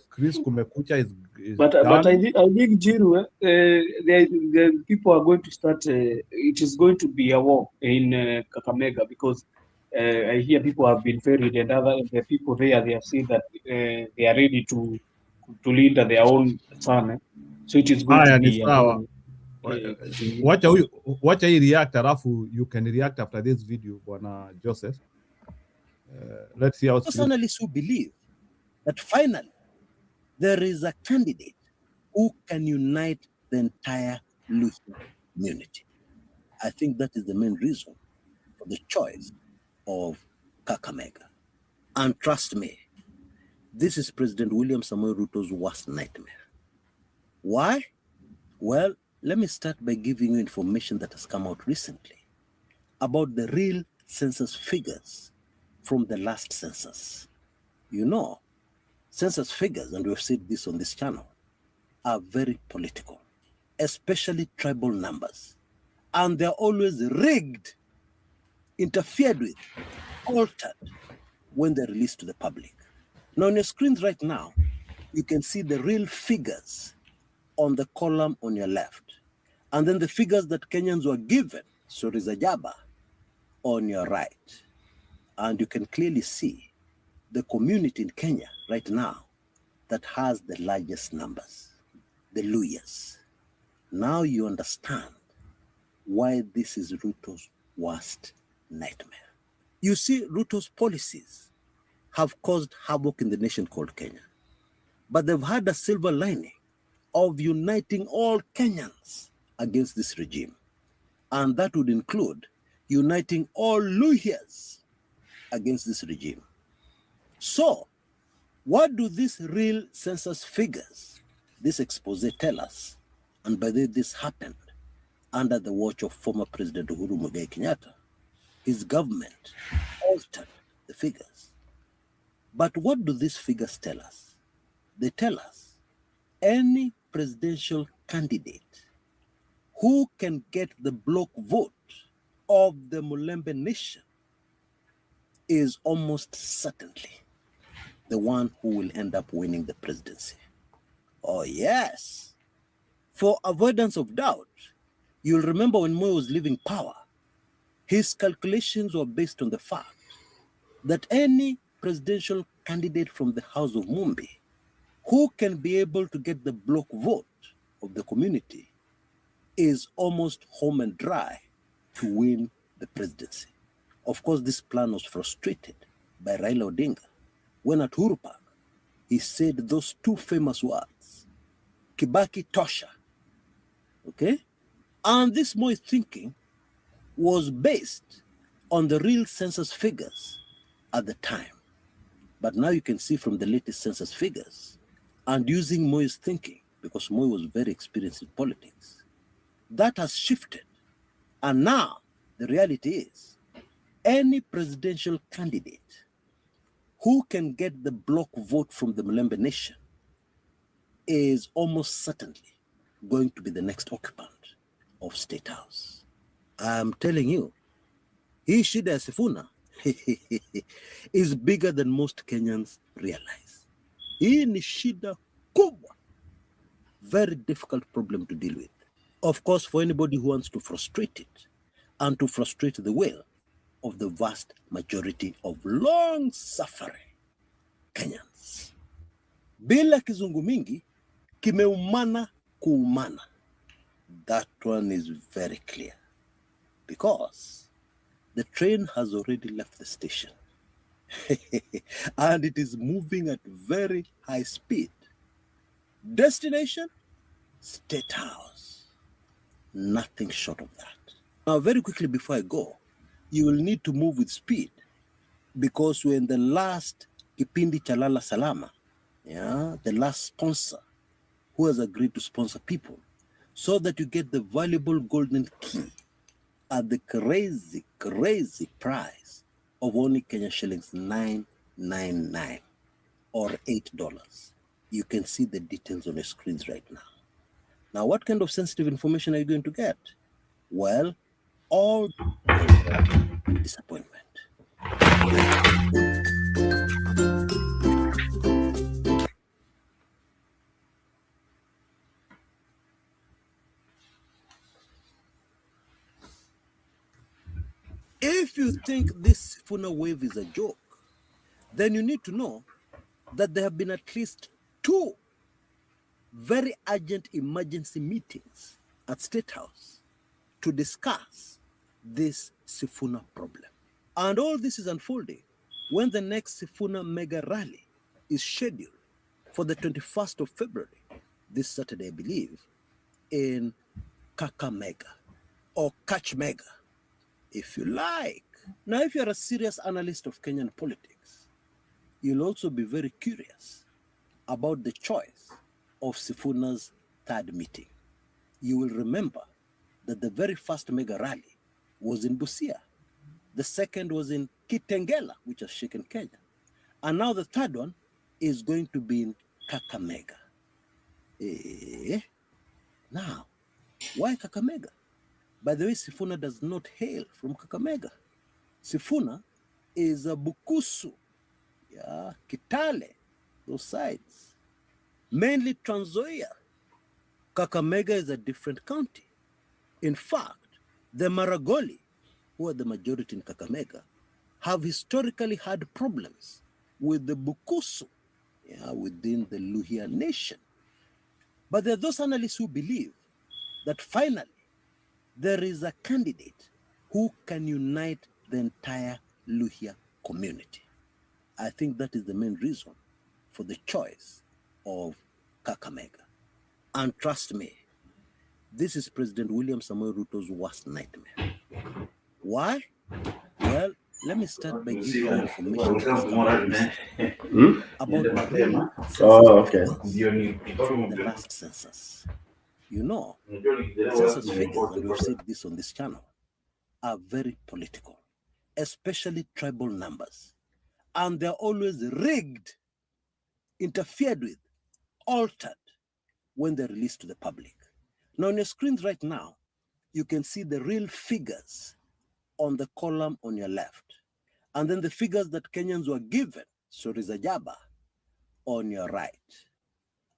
Chris kumekucha is but done. But I think Jiru, the people are going to start. It is going to be a war in Kakamega because I hear people have been ferried and the people there they have said that they are ready to lead their own son. So it is going to be a war. Wacha hii react alafu you can react after this video, Bwana Joseph. Let's see how Personalists who believe that finally there is a candidate who can unite the entire Lutheran community. I think that is the main reason for the choice of Kakamega. And trust me, this is President William Samoei Ruto's worst nightmare. Why? Well, let me start by giving you information that has come out recently about the real census figures from the last census. You know, census figures, and we've said this on this channel, are very political, especially tribal numbers. And they're always rigged, interfered with, altered when they're released to the public. Now on your screens right now, you can see the real figures on the column on your left. And then the figures that Kenyans were given, Sorizajaba, on your right. And you can clearly see the community in Kenya right now that has the largest numbers. the Luyas. Now you understand why this is Ruto's worst nightmare. You see, Ruto's policies have caused havoc in the nation called Kenya, but they've had a silver lining of uniting all Kenyans against this regime. And that would include uniting all Luyas against this regime. So, what do these real census figures, this expose tell us? And by the way, this happened under the watch of former President Uhuru Muigai Kenyatta. His government altered the figures. But what do these figures tell us? They tell us any presidential candidate who can get the block vote of the Mulembe nation is almost certainly the one who will end up winning the presidency. Oh yes. For avoidance of doubt, you'll remember when Moi was leaving power, his calculations were based on the fact that any presidential candidate from the House of Mumbi who can be able to get the block vote of the community is almost home and dry to win the presidency. Of course, this plan was frustrated by Raila Odinga when at Uhuru Park, he said those two famous words, Kibaki Tosha, okay? And this Moi thinking was based on the real census figures at the time. But now you can see from the latest census figures and using Moi's thinking, because Moi was very experienced in politics, that has shifted. And now the reality is any presidential candidate who can get the block vote from the Mulembe nation is almost certainly going to be the next occupant of State House. I'm telling you, hii shida ya Sifuna is bigger than most Kenyans realize. Hii ni shida kubwa, very difficult problem to deal with. Of course, for anybody who wants to frustrate it and to frustrate the will of the vast majority of long-suffering Kenyans. Bila kizungu mingi, kimeumana kuumana. That one is very clear because the train has already left the station and it is moving at very high speed. Destination, State House. Nothing short of that. Now, very quickly before I go, you will need to move with speed because we're in the last Kipindi Chalala Salama, the last sponsor who has agreed to sponsor people so that you get the valuable golden key at the crazy, crazy price of only Kenya shillings 999 or $8. You can see the details on your screens right now. Now, what kind of sensitive information are you going to get? Well, all disappointment. If you think this Sifuna wave is a joke, then you need to know that there have been at least 2 very urgent emergency meetings at State House to discuss this Sifuna problem. And all this is unfolding when the next Sifuna mega rally is scheduled for the 21st of February, this Saturday, I believe, in Kakamega or Kachmega, if you like. Now, if you're a serious analyst of Kenyan politics, you'll also be very curious about the choice of Sifuna's third meeting. You will remember that the very first mega rally was in Busia. The second was in Kitengela, which has shaken Kenya. And now the third one is going to be in Kakamega. Now, why Kakamega? By the way, Sifuna does not hail from Kakamega. Sifuna is a Bukusu, Kitale, those sides. Mainly Trans Nzoia. Kakamega is a different county. In fact, the Maragoli, who are the majority in Kakamega, have historically had problems with the Bukusu within the Luhya nation. But there are those analysts who believe that finally there is a candidate who can unite the entire Luhya community. I think that is the main reason for the choice of Kakamega. And trust me, this is President William Samoei Ruto's worst nightmare. Why? Well, let me start by giving you information that is coming about the real census from the last census. You know, census figures, and we've said this on this channel, are very political, especially tribal numbers. And they're always rigged, interfered with, altered when they're released to the public. Now, on your screens right now, you can see the real figures on the column on your left. And then the figures that Kenyans were given, Sorizajaba, on your right.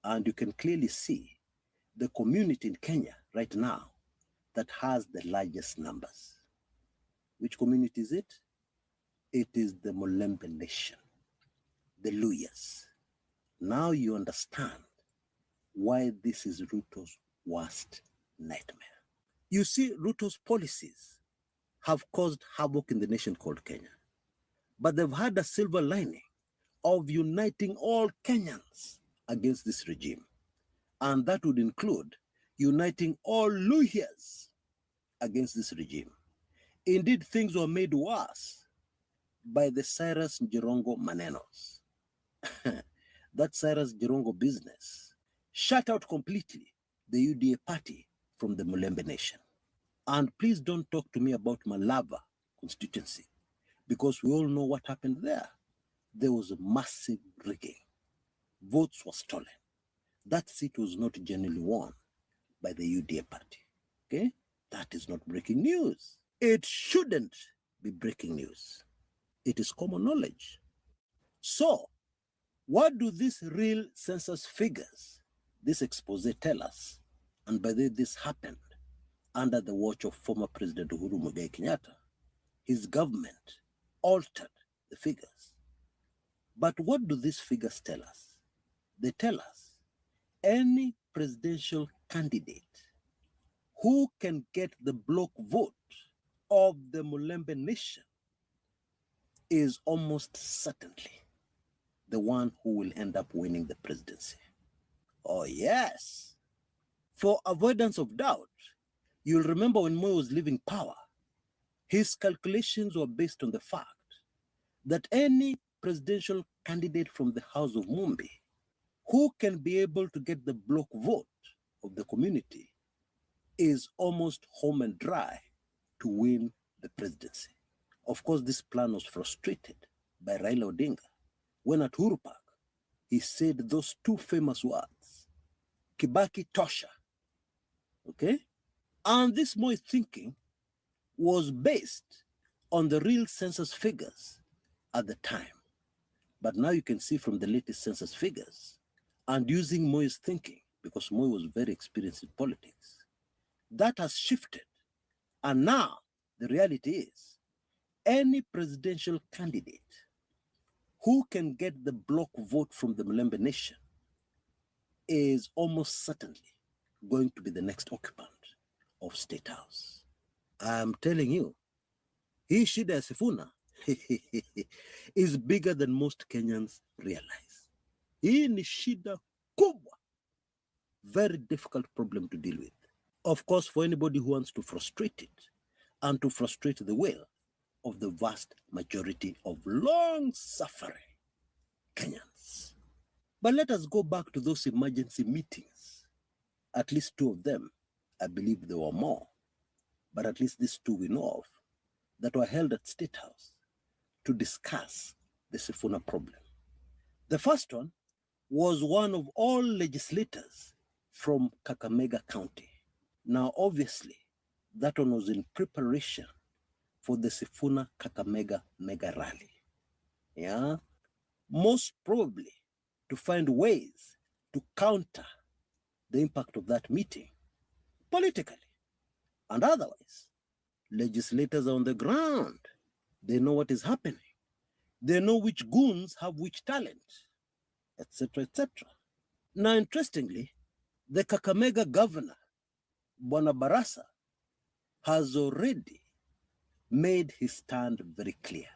And you can clearly see the community in Kenya right now that has the largest numbers. Which community is it? It is the Molembe Nation, the Luyas. Now you understand why this is Ruto's worst nightmare. You see, Ruto's policies have caused havoc in the nation called Kenya, but they've had a silver lining of uniting all Kenyans against this regime. And that would include uniting all Luhyas against this regime. Indeed, things were made worse by the Cyrus Njirongo Manenos. That Cyrus Njirongo business shut out completely the UDA party from the Molembe Nation. And please don't talk to me about Malava constituency, because we all know what happened there. There was a massive rigging. Votes were stolen. That seat was not genuinely won by the UDA party. Okay? That is not breaking news. It shouldn't be breaking news. It is common knowledge. So, what do these real census figures, this expose tell us? And by the way, this happened under the watch of former President Uhuru Muigai Kenyatta. His government altered the figures. But what do these figures tell us? They tell us any presidential candidate who can get the block vote of the Molembe Nation is almost certainly the one who will end up winning the presidency. Oh, yes. For avoidance of doubt, you'll remember when Moi was leaving power, his calculations were based on the fact that any presidential candidate from the House of Mumbi who can be able to get the block vote of the community is almost home and dry to win the presidency. Of course, this plan was frustrated by Raila Odinga when at Uhuru Park, he said those two famous words, Kibaki Tosha, okay? And this Moi thinking was based on the real census figures at the time. But now you can see from the latest census figures and using Moi's thinking, because Moi was very experienced in politics, that has shifted. And now the reality is any presidential candidate who can get the block vote from the Molembe Nation is almost certainly going to be the next occupant of State House. I'm telling you, hii shida ya Sifuna is bigger than most Kenyans realize. Hii ni shida kubwa, very difficult problem to deal with. Of course, for anybody who wants to frustrate it and to frustrate the will of the vast majority of long-suffering Kenyans. But let us go back to those emergency meetings. At least two of them, I believe there were more, but at least these two we know of, that were held at State House to discuss the Sifuna problem. The first one was one of all legislators from Kakamega County. Now, obviously, that one was in preparation for the Sifuna Kakamega mega rally. Yeah, most probably to find ways to counter the impact of that meeting politically and otherwise. Legislators are on the ground. They know what is happening. They know which goons have which talent, etc., etc. Now, interestingly, The Kakamega governor, Bwana Barasa, has already made his stand very clear.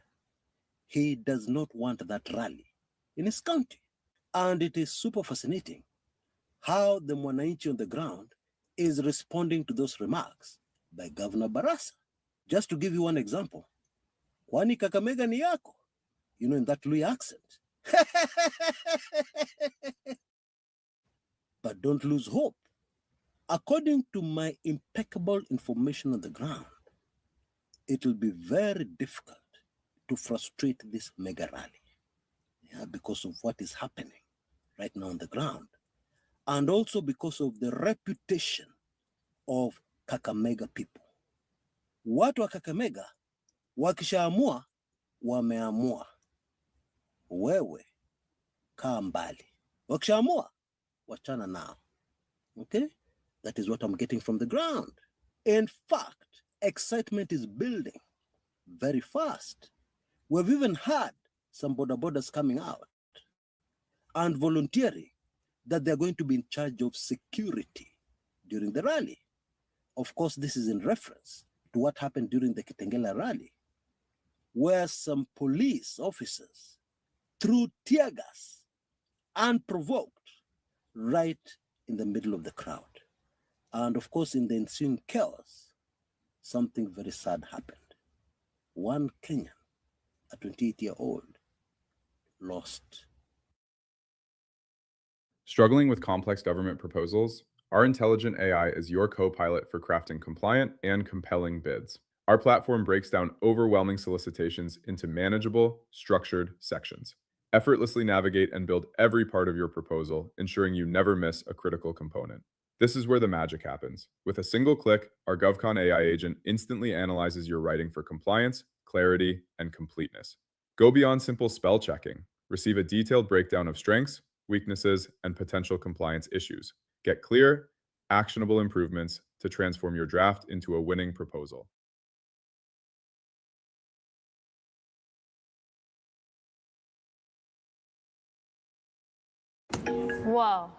He does not want that rally in his county. And it is super fascinating how the Mwananchi on the ground is responding to those remarks by Governor Barasa. Just to give you one example, kwani Kakamega ni yako? You know, in that Lui accent. But don't lose hope. According to my impeccable information on the ground, it will be very difficult to frustrate this mega rally, because of what is happening right now on the ground, and also because of the reputation of Kakamega people. Watu wa Kakamega wakishaamua wameamua, wewe kaa mbali. Wakishaamua wachana nao. Okay, that is what I'm getting from the ground. In fact, excitement is building very fast. We've even had some border borders coming out and volunteering that they're going to be in charge of security during the rally. Of course, this is in reference to what happened during the Kitengela rally, where some police officers threw tear gas unprovoked right in the middle of the crowd. And of course, in the ensuing chaos, something very sad happened. One Kenyan, a 28-year-old, lost. Struggling with complex government proposals? Our intelligent AI is your co-pilot for crafting compliant and compelling bids. Our platform breaks down overwhelming solicitations into manageable, structured sections. Effortlessly navigate and build every part of your proposal, ensuring you never miss a critical component. This is where the magic happens. With a single click, our GovCon AI agent instantly analyzes your writing for compliance, clarity, and completeness. Go beyond simple spell checking. Receive a detailed breakdown of strengths, weaknesses, and potential compliance issues. Get clear, actionable improvements to transform your draft into a winning proposal. Whoa.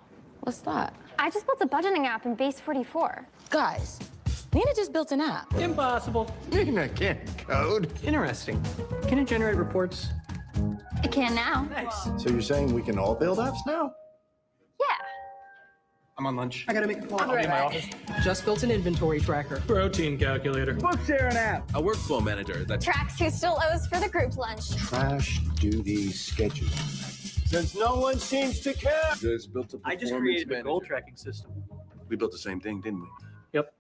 What's that? I just built a budgeting app in Base 44. Guys, Nina just built an app. Impossible. Nina can't code. Interesting. Can it generate reports? It can now. Nice. So you're saying we can all build apps now? Yeah. I'm on lunch. I gotta make a call. I'll be in my office. Just built an inventory tracker. Protein calculator. Book sharing app. A workflow manager that Tracks who still owes for the group lunch. Trash duty schedule. Since no one seems to care. just built a I just created a goal tracking system. We built the same thing, didn't we? Yep.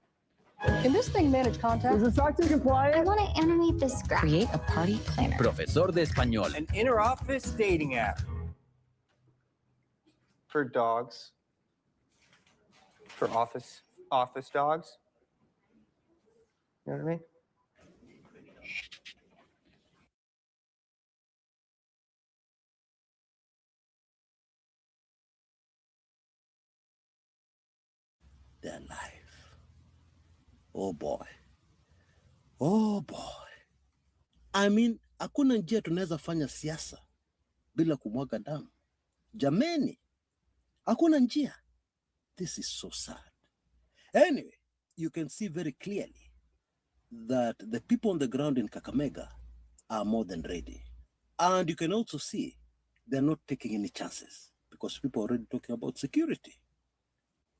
Can this thing manage contacts? Is the SOC compliant? I want to animate this graph. Create a party planner. Profesor de español. An inter-office dating app. For dogs. For office dogs. You know what I mean? Their life. Oh boy. Oh boy. I mean, hakuna njia tunaweza fanya siasa bila kumwaga damu. Jameni, hakuna njia. This is so sad. Anyway, you can see very clearly that the people on the ground in Kakamega are more than ready. And you can also see they're not taking any chances because people are already talking about security.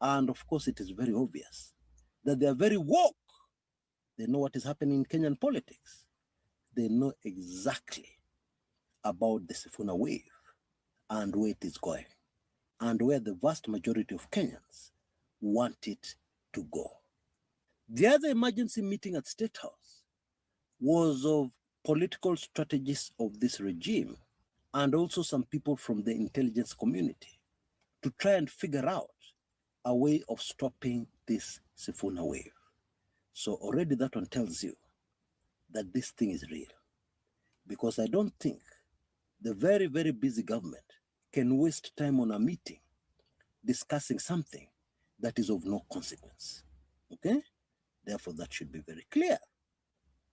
And of course, it is very obvious that they are very woke. They know what is happening in Kenyan politics. They know exactly about the Sifuna wave and where it is going and where the vast majority of Kenyans want it to go. The other emergency meeting at State House was of political strategists of this regime and also some people from the intelligence community to try and figure out a way of stopping this Sifuna wave. So already that one tells you that this thing is real. Because I don't think the very, very busy government can waste time on a meeting discussing something that is of no consequence. Okay? Therefore, that should be very clear.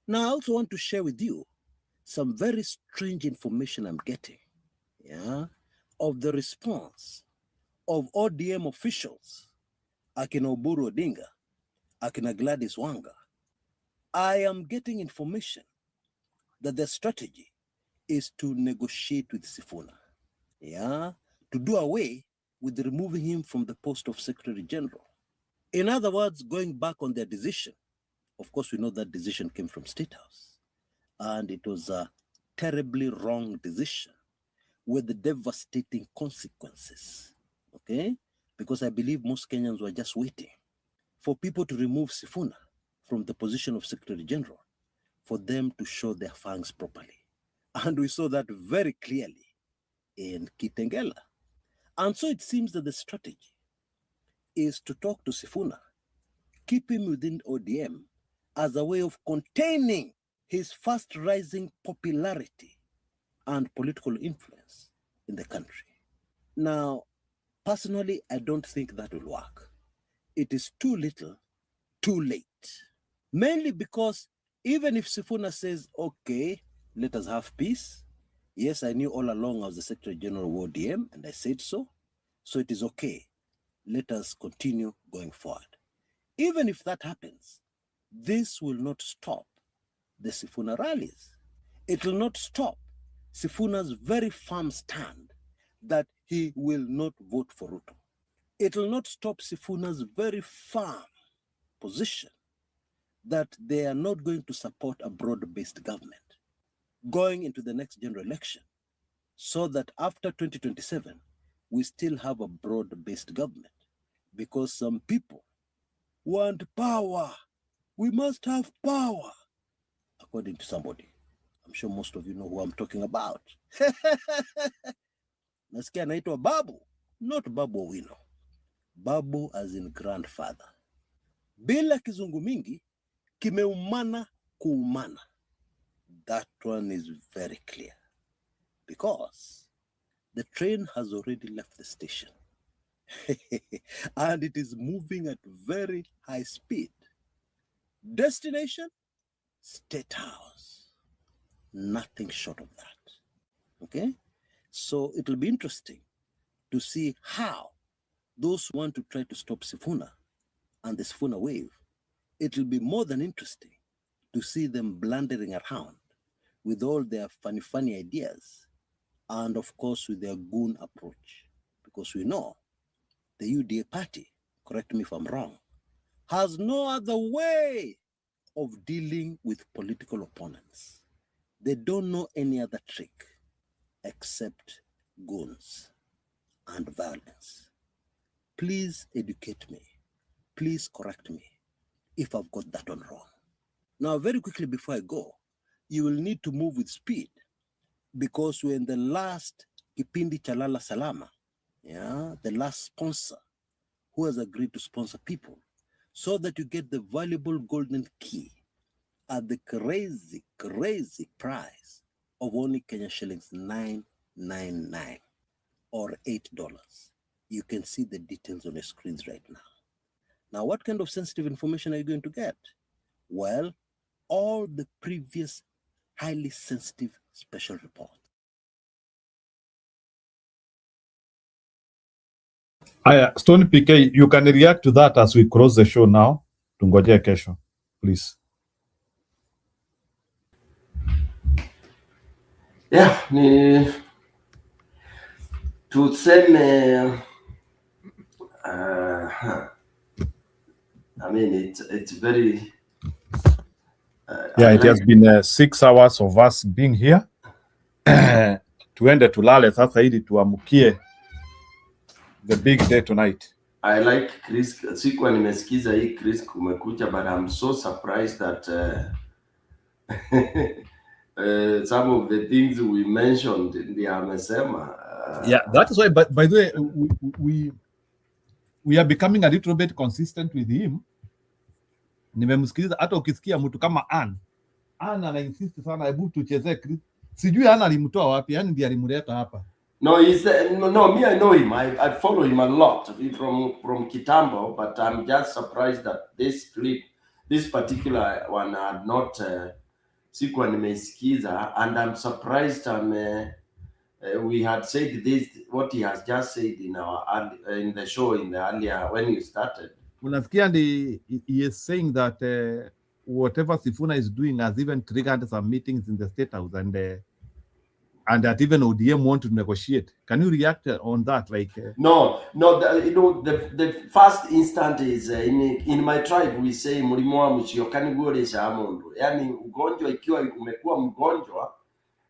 Now, I also want to share with you some very strange information I'm getting, of the response of ODM officials akina Oburu Odinga, akina Gladys Wanga, I am getting information that their strategy is to negotiate with Sifuna, to do away with removing him from the post of Secretary General. In other words, going back on their decision. Of course, we know that decision came from State House, and it was a terribly wrong decision with the devastating consequences, okay? Because I believe most Kenyans were just waiting for people to remove Sifuna from the position of Secretary General, for them to show their fangs properly. And we saw that very clearly in Kitengela. And so it seems that the strategy is to talk to Sifuna, keep him within ODM as a way of containing his fast rising popularity and political influence in the country. Now, personally, I don't think that will work. It is too little, too late. Mainly because even if Sifuna says, okay, let us have peace. Yes, I knew all along I was the Secretary General of ODM, and I said so. So it is okay. Let us continue going forward. Even if that happens, this will not stop the Sifuna rallies. It will not stop Sifuna's very firm stand that he will not vote for Ruto. It will not stop Sifuna's very firm position that they are not going to support a broad-based government going into the next general election, so that after 2027, we still have a broad-based government, because some people want power. We must have power, according to somebody. I'm sure most of you know who I'm talking about. Nasikia anaitwa Babu, not Babu Owino. Babu as in grandfather. Bila kizungu mingi, kimeumana kuumana. That one is very clear, because the train has already left the station and it is moving at very high speed. Destination, State House. Nothing short of that. Okay? So it will be interesting to see how those who want to try to stop Sifuna and the Sifuna wave, it will be more than interesting to see them blundering around with all their funny ideas, and of course with their goon approach. Because we know the UDA party, correct me if I'm wrong, has no other way of dealing with political opponents. They don't know any other trick except goons and violence. Please educate me. Please correct me if I've got that one wrong. Now, very quickly before I go, you will need to move with speed, because we're in the last Kipindi Chalala Salama, the last sponsor who has agreed to sponsor people, so that you get the valuable golden key at the crazy, crazy price of only Kenya shillings 999 or $8. You can see the details on your screens right now. Now, what kind of sensitive information are you going to get? Well, all the previous highly sensitive special reports. Stone PK, you can react to that as we close the show now. Tungojea kesho, please. Yeah, ni tuseme I mean it's very yeah, it has been 6 hours of us being here. Tuende tulale sasa ili tuamkie the big day tonight. I like Chris. Sikuwa nimesikiza hii Chris kumekucha, but I'm so surprised that some of the things we mentioned ndiye amesema. Yeah, that is why, but by the way, we are becoming a little bit consistent with him. Nimemsikiliza hata ukisikia mtu kama Ann ana insist sana, hebu tuchezee Chris. Sijui Ann alimtoa wapi, yani ndiye alimleta hapa. No, no, me, I know him. I follow him a lot from Kitambo, but I'm just surprised that this clip, this particular one, had not sikuwa nimesikiza, and I'm surprised. We had said this, what he has just said in the show in the earlier when you started. unasikia he is saying that whatever Sifuna is doing has even triggered some meetings in the State House, and that even ODM want to negotiate. Can you react on that? Like No, the first instant is in my tribe we say mulimo wa mchio kaniguoresha amundu. Yani ugonjwa ikiwa umekuwa mgonjwa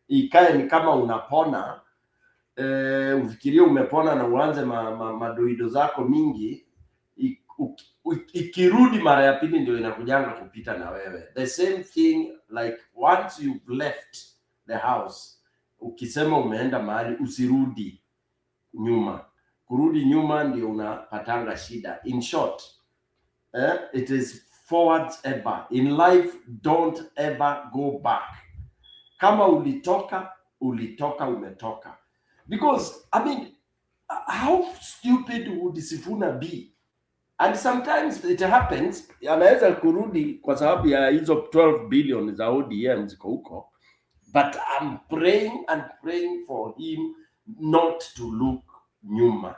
ikae ni kama unapona, ufikirie umepona na uanze madoido zako mingi, ikirudi mara ya pili ndio inakujanga kupita na wewe. The same thing, like once you've left the house, ukisema umeenda mahali usirudi nyuma. Kurudi nyuma ndio unapatanga shida. In short, it is forwards ever. In life, don't ever go back. Kama ulitoka, umetoka. Because, I mean, how stupid would Sifuna be? And sometimes it happens, anaweza kurudi kwa sababu ya hizo 12 billion za ODM ziko huko. But I'm praying and praying for him not to look nyuma.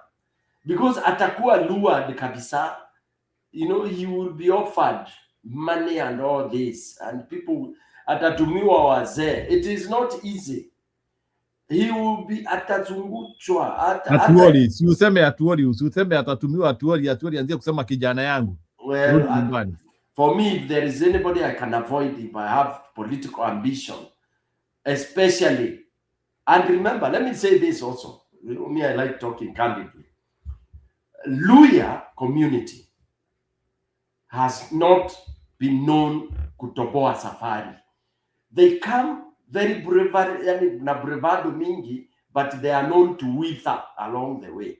Because atakuwa lured kabisa, he will be offered money and all this, and people atatumiwa wazee. It is not easy. He will be atazunguchwa. Atuoli, si useme atuoli, useme atatumiwa atuoli anzie kusema kijana yangu. Well, for me, if there is anybody I can avoid if I have political ambition, especially, and remember, let me say this also. Me, I like talking candidly. Luya community has not been known kutoboa safari. They come very bravado mingi, but they are known to wither along the way.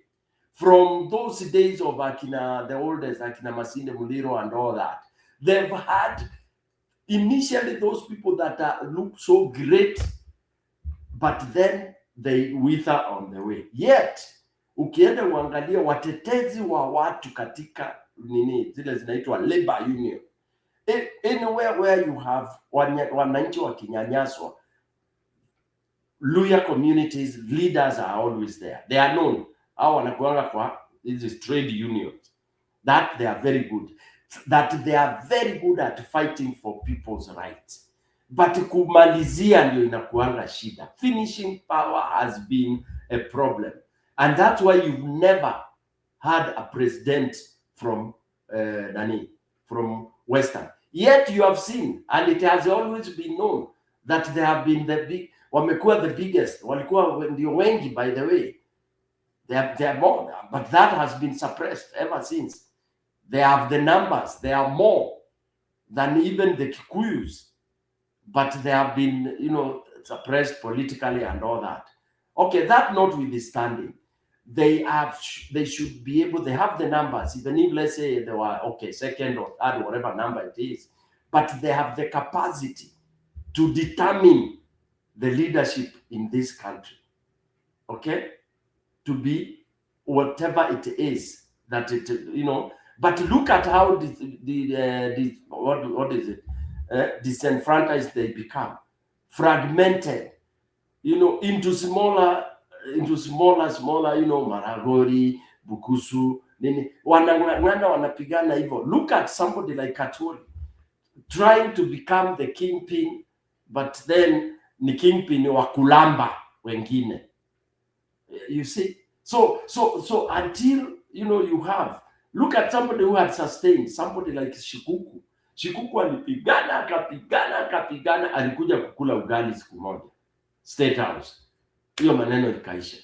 From those days of the oldest, Akina Masinde Muliro and all that, they've had initially those people that look so great, but then they wither on the way. Yet, ukienda uangalia watetezi wa watu katika zile zinaitwa labor union, anywhere where you have wananchi wakinyanyaswa, Luya communities leaders are always there. They are known. Hao wanakuanga kwa these trade unions, that they are very good, that they are very good at fighting for people's rights. But kumalizia ndio inakuanga shida. Finishing power has been a problem. And that's why you've never had a president from from Western. Yet you have seen, and it has always been known, that they have been wamekuwa the biggest, walikuwa ndio wengi, by the way. They are more, but that has been suppressed ever since. They have the numbers, they are more than even the Kikuyus, but they have been, suppressed politically and all that. Okay, that notwithstanding, they should be able, they have the numbers, even if let's say they were second or third, whatever number it is, but they have the capacity to determine the leadership in this country. Okay, to be whatever it is that it, but look at how what is it? Disenfranchised they become, fragmented, into smaller, Maragori, Bukusu, nini, wanapigana hivyo. Look at somebody like Katuri trying to become the kingpin, but then ni kingpin wa kulamba wengine. You see, so until you have, look at somebody who had sustained, somebody like Shikuku. Shikuku alipigana akapigana, alikuja kukula ugali siku moja State House, hiyo maneno ikaisha.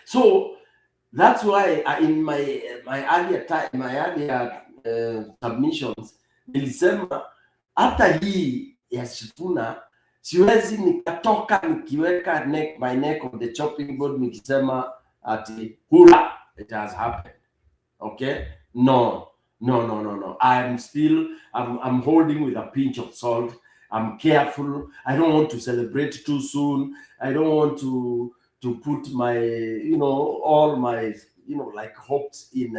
So that's why in my earlier submissions nilisema hata hii ya Sifuna siwezi nikatoka nikiweka my neck on the chopping board nikisema ati hura, it has happened. Okay, no. I'm holding with a pinch of salt. I'm careful. I don't want to celebrate too soon. I don't want to put my all my like hopes in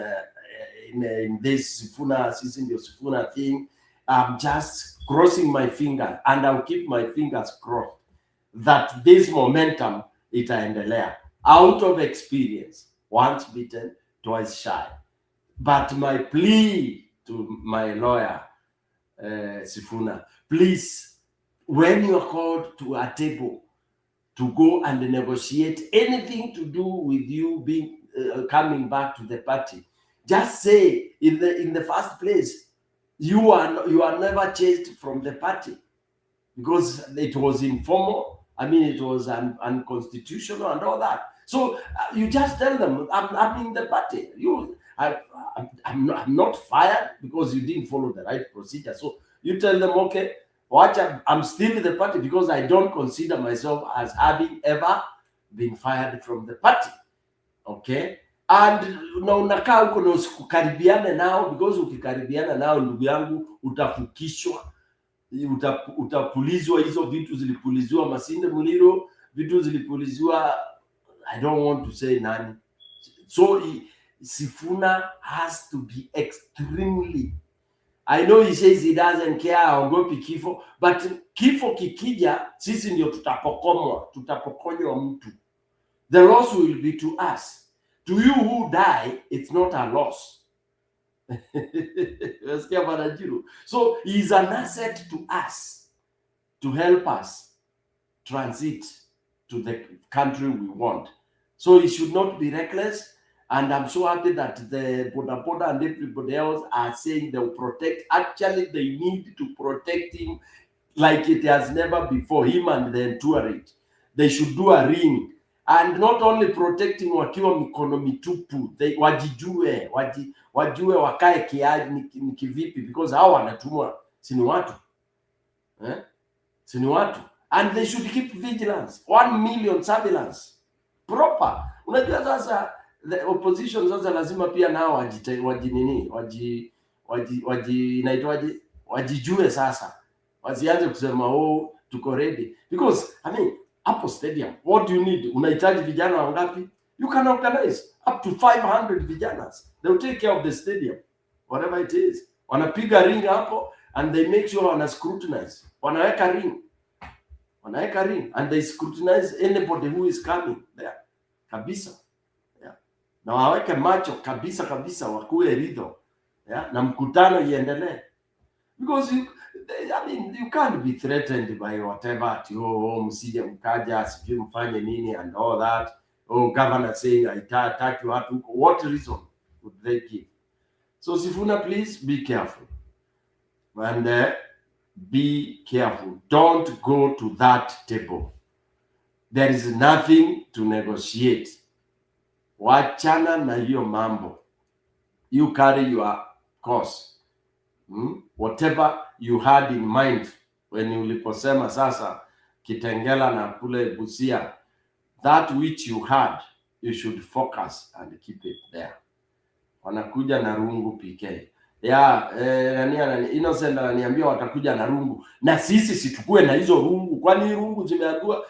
this Sifuna thing. I'm just crossing my fingers, and I'll keep my fingers crossed that this momentum itaendelea. Out of experience, once bitten, twice shy. But my plea to my lawyer, Sifuna, please, when you are called to a table to go and negotiate anything to do with you being coming back to the party, just say in the first place, you are never chased from the party because it was informal. I mean, it was unconstitutional and all that. So you just tell them, I'm in the party. I'm not fired because you didn't follow the right procedure. So you tell them, okay, watch, I'm still in the party because I don't consider myself as having ever been fired from the party. Okay? And na unakaa huko na usikaribiane nao, because ukikaribiana nao, ndugu yangu, utafukishwa, utapulizwa. Hizo vitu zilipuliziwa Masinde Muliro, vitu zilipuliziwa, I don't want to say nani. So Sifuna has to be extremely, I know he says he doesn't care, haogopi kifo, but kifo kikija, sisi ndio tutapokonywa mtu. The loss will be to us. To you who die, it's not a loss. So he is an asset to us, to help us transit to the country we want. So he should not be reckless. And I'm so happy that the Boda and everybody else are saying they'll protect. Actually, they need to protect him like it has never before, him and the entourage. They should do a ring. And not only protecting wakiwa mikono mitupu, wajue wakae kivipi, because hao wanatumwa sini watu. Sini watu. And they should keep vigilance. 1 million surveillance. Proper. Unajua sasa, the opposition sasa lazima pia nao wajijue sasa. Wasianze kusema tuko ready. Because, I mean, hapo stadium, what do you need? Unahitaji vijana wangapi? You can organize up to 500 vijanas. They'll take care of the stadium, whatever it is. Wanapiga ring hapo, and they make sure wana scrutinize. Wanaweka ring, and they scrutinize anybody who is coming there. Kabisa. Yeah. Na waweke macho kabisa wakuwe ridho. Yeah. Na mkutano iendelee. Because you can't be threatened by whatever, msije mkaja, sijui mfanye nini and all that. Governor saying, I attack you. What reason would they give? So Sifuna, please be careful. And be careful. Don't go to that table. There is nothing to negotiate. Wachana na hiyo mambo. You carry your course. Whatever you had in mind when uliposema sasa Kitengela na kule Busia, that which you had, you should focus and keep it there. Wanakuja na rungu PK. Innocent ananiambia watakuja na rungu. Na sisi situkue na hizo rungu. Kwani rungu zimeambiwa,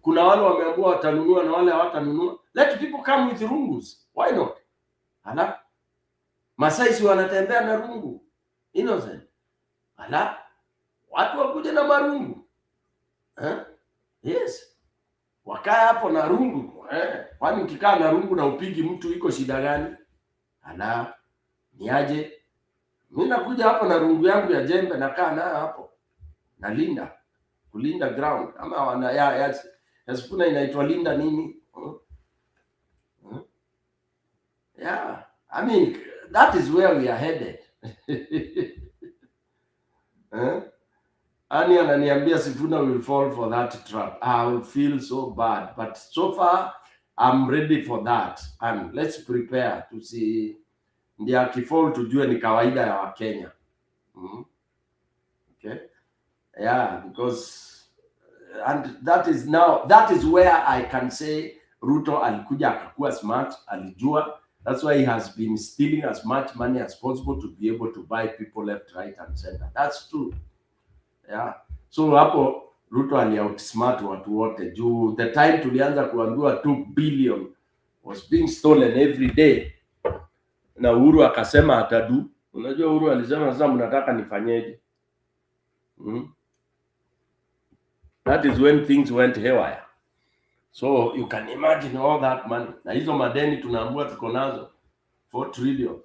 kuna wale wameambiwa watanunua na wale hawatanunua. Let people come with rungus. Why not? Masai si wanatembea na rungu. Innocent. Watu wakuja na marungu. Yes. Wakaya hapo na rungu. Kwani ukikaa na rungu na upigi mtu iko shida gani? Niaje? Mimi nakuja hapo na rungu yangu ya jembe, nakaa nayo hapo. Nalinda. Kulinda ground. Ama ya Sifuna inaitwa linda nini? Yeah. I mean, that is where we are headed. Ani ananiambia Sifuna will fall for that trap. I will feel so bad. But so far, I'm ready for that. And let's prepare to see. Ndia akifall tujue ni kawaida ya Wakenya. Okay? Yeah, because and that is where I can say Ruto alikuja akakuwa smart, alijua. That's why he has been stealing as much money as possible to be able to buy people left, right, and center. That's true. Yeah. So hapo Ruto ali-outsmart watu wote. Juu the time tulianza kuambiwa 2 billion was being stolen every day. Na Uhuru akasema atadu. Unajua Uhuru alisema sasa mnataka nifanyeje? That is when things went haywire. So you can imagine all that money. Na hizo madeni tunaambiwa tuko nazo 4 trillion.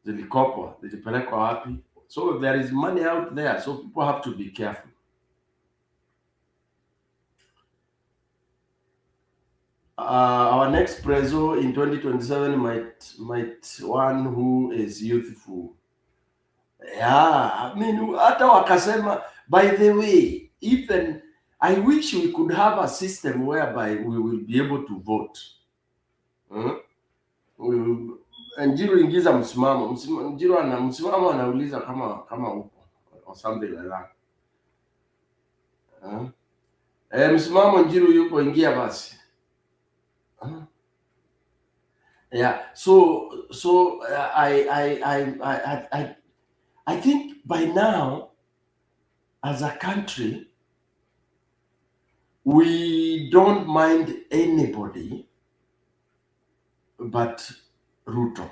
zilikopwa, zilipelekwa wapi? So there is money out there, so people have to be careful. Our next preso in 2027 might one who is youthful. Yeah, I mean, hata wakasema, by the way, even I wish we could have a system whereby we will be able to vote. Njiru ingiza msimamo. Njiru ana msimamo, anauliza kama upo or something like that. Msimamo Njiru yupo, ingia basi. Yeah, so I think by now, as a country, we don't mind anybody but Ruto.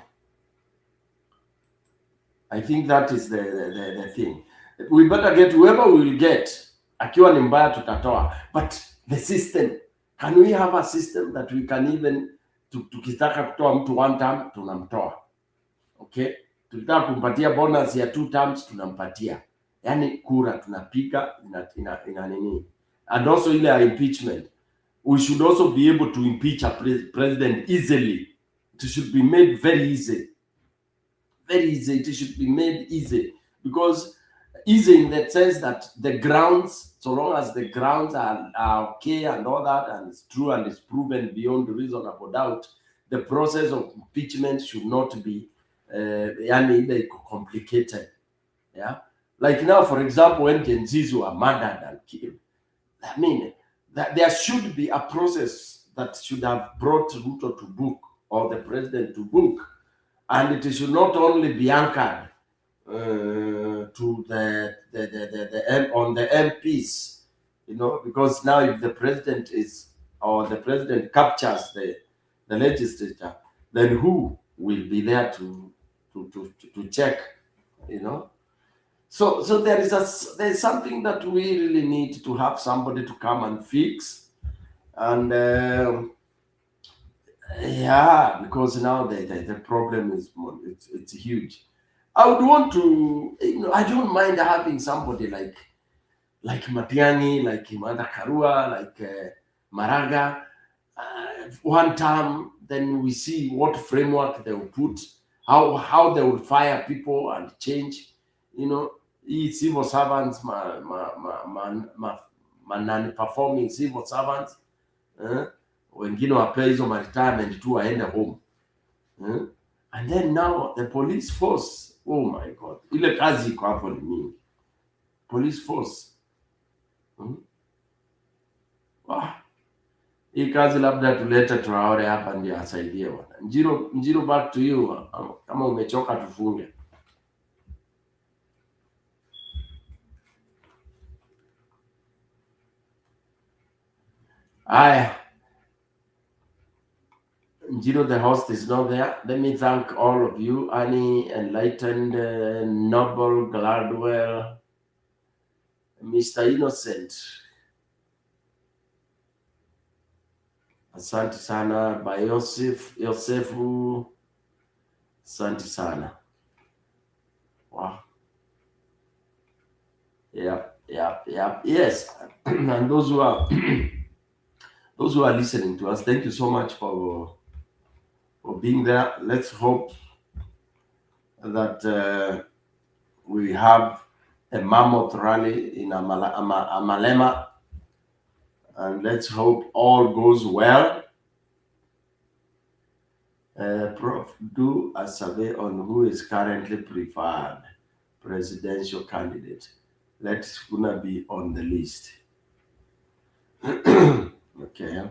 I think that is the thing. We better get whoever we will get. Akiwa ni mbaya tutatoa. But the system, can we have a system that we can even, tukitaka kutoa mtu one term, tunamtoa. Okay? Tukitaka kumpatia bonus ya 2 terms, tunampatia. Yani kura tunapiga ina nini. And also ile impeachment. We should also be able to impeach a president easily. It should be made very easy. Very easy. It should be made easy. Because easy in that sense that the grounds, so long as the grounds are okay and all that, and it's true and it's proven beyond reasonable doubt, the process of impeachment should not be complicated. Yeah, like now, for example, when Kalenjins were murdered and killed, I mean, that there should be a process that should have brought Ruto to book or the president to book, and it should not only be anchored to on the MPs, you know, because now if the president captures the legislature, then who will be there to check, you know? So there's something that we really need to have somebody to come and fix, and yeah, because now the problem is it's huge. I would want to, you know, I don't mind having somebody like Matiang'i, like Martha Karua, like Maraga, one term. Then we see what framework they will put, how they will fire people and change, you know. Civil servants, non-performing civil servants, wengine wapewe hizo retirement tu waende home. And then now the police force, oh my God, ile kazi iko hapo ni mingi. Police force. Hii kazi labda tulete Traore hapa ndio asaidie bwana. Njiro, back to you. Kama umechoka tufunge. Aya. Njiro, the host, is not there. Let me thank all of you, Annie, Enlightened, Noble, Gladwell, Mr. Innocent. Asante sana. By Yosefu. Asante sana. Wow. Yep. Yes. And those who are listening to us, thank you so much for being there. Let's hope that we have a mammoth rally in Amalema, and let's hope all goes well. Prof, do a survey on who is currently preferred presidential candidate. Let Sifuna be on the list. Okay.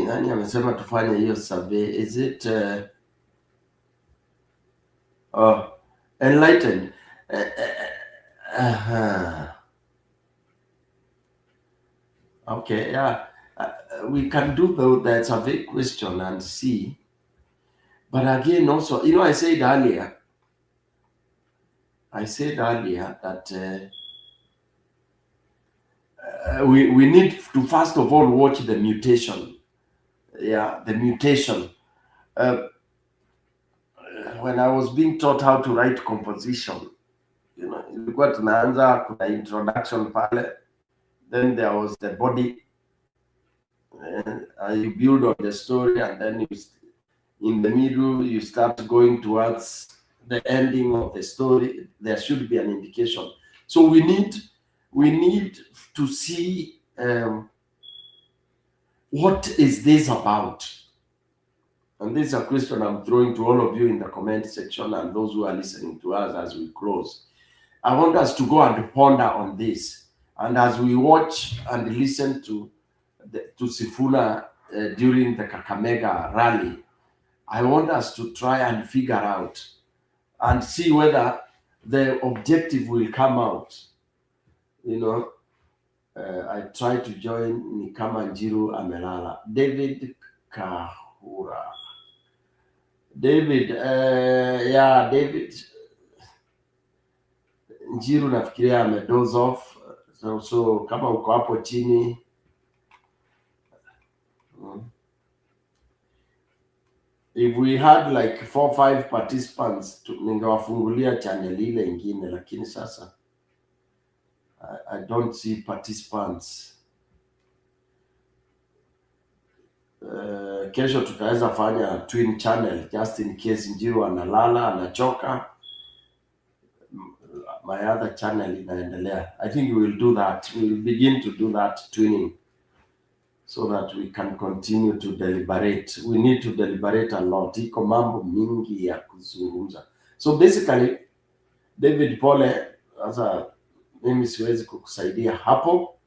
Nani amesema tufanye hiyo survey? Is it Enlightened? Okay, yeah. We can do that survey question and see. But again, also, you know, I said earlier that we need to first of all watch the mutation. Yeah, the mutation. When I was being taught how to write composition, you know, ilikuwa tunaanza kuna introduction pale, then there was the body, you build on the story, and then in the middle you start going towards the ending of the story. There should be an indication. So we need to see what is this about. And this is a question I'm throwing to all of you in the comment section and those who are listening to us as we close. I want us to go and ponder on this. And as we watch and listen to Sifuna during the Kakamega rally, I want us to try and figure out and see whether the objective will come out. You know, I try to join Nikama Njiru Amelala. David Kahura. David, David Njiru nafikiria amedoze off. So kama uko hapo chini, if we had like 4 or 5 participants, ningewafungulia channel ile ingine, lakini sasa I don't see participants. Kesho tutaweza fanya twin channel just in case Njiru analala, anachoka. My other channel inaendelea. I think we will do that. We will begin to do that twinning so that we can continue to deliberate. We need to deliberate a lot. Iko mambo mingi ya kuzungumza. So basically, David Pole, sasa mimi siwezi kukusaidia hapo.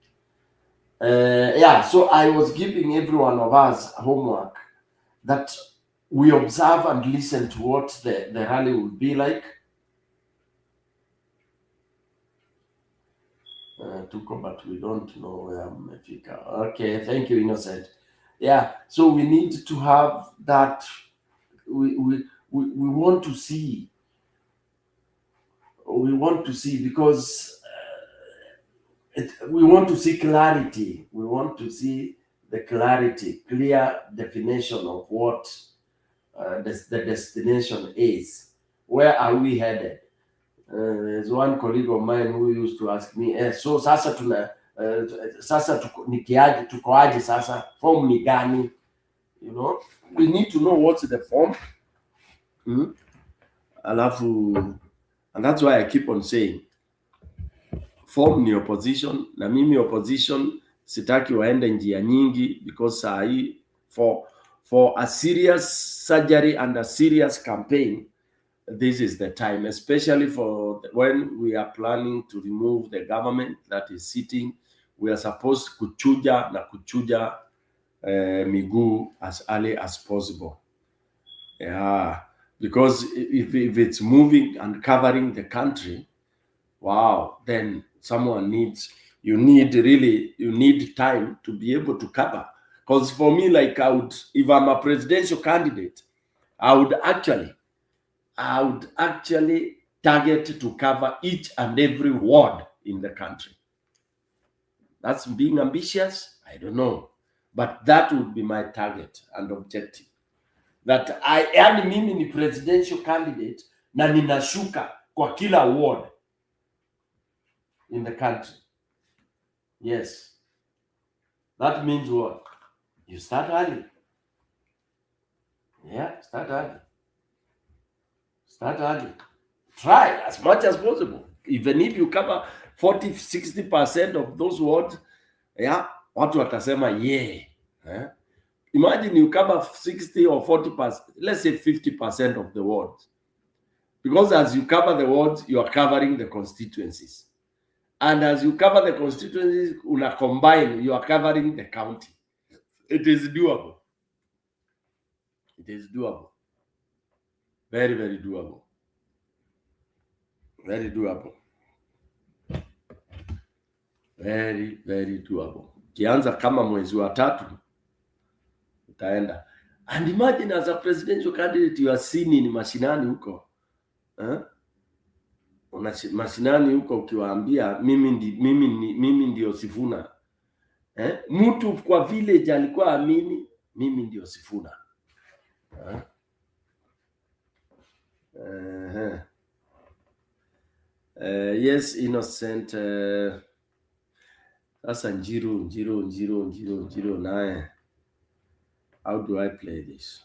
So I was giving every one of us homework that we observe and listen to what the rally will be like. But we don't know where Mefika. Okay, thank you, Innocent. Yeah, so we need to have that. We want to see. We want to see because we want to see clarity. We want to see the clarity, clear definition of what the destination is. Where are we headed? There's one colleague of mine who used to ask me, so sasa nikiaje, tukoaje sasa, form ni gani? You know, we need to know what's the form. Alafu, and that's why I keep on saying, form ni opposition, na mimi opposition sitaki waende njia nyingi, because saa hii for a serious surgery and a serious campaign, this is the time, especially for when we are planning to remove the government that is sitting. We are supposed to kuchuja miguu as early as possible. Yeah, because if it's moving and covering the country, wow, then you need time to be able to cover. Because for me, like if I'm a presidential candidate, I would actually target to cover each and every ward in the country. That's being ambitious, I don't know, but that would be my target and objective. That mimi ni presidential candidate na ninashuka kwa kila ward in the country. Yes. That means what? You start early. Yeah, start early. Start early. Try as much as possible. Even if you cover 40-60% of those wards, yeah, watu watasema Imagine you cover 60 or 40%, let's say 50% of the wards. Because as you cover the wards, you are covering the constituencies. And as you cover the constituencies, you are covering the county. It is doable. It is doable. Very, very doable. Very doable. Very, very doable. Kianza kama mwezi wa 3, utaenda. And imagine as a presidential candidate, you are seen in mashinani huko. Mashinani huko ukiwaambia mimi ndio Sifuna. Mtu kwa village alikuwa amini mimi ndio Sifuna. Yes, Innocent. Sasa Njiro naye. How do I play this?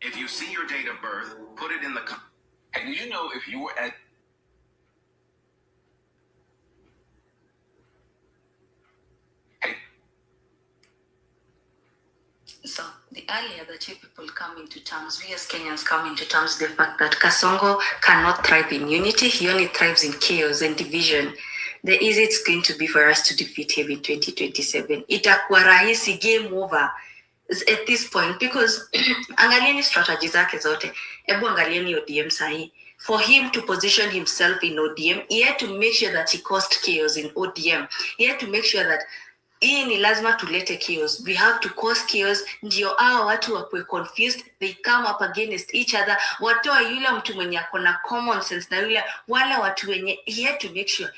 If you see your date of birth, put it in the and you know if you were at So the earlier that you people come into terms, we as Kenyans come into terms, the fact that Kasongo cannot thrive in unity, he only thrives in chaos and division. The easy it's going to be for us to defeat him in 2027. Itakuwa rahisi, game over at this point, because angalieni strategy zake zote. Ebu angalieni ODM sahi. For him to position himself in ODM, he had to make sure that he caused chaos in ODM. He had to make sure that hii ni lazima tulete chaos. We have to cause chaos. Ndio hao watu wakwe confused, they come up against each other. Watoa yule mtu mwenye akona common sense na yule wale watu wenye, he had to make sure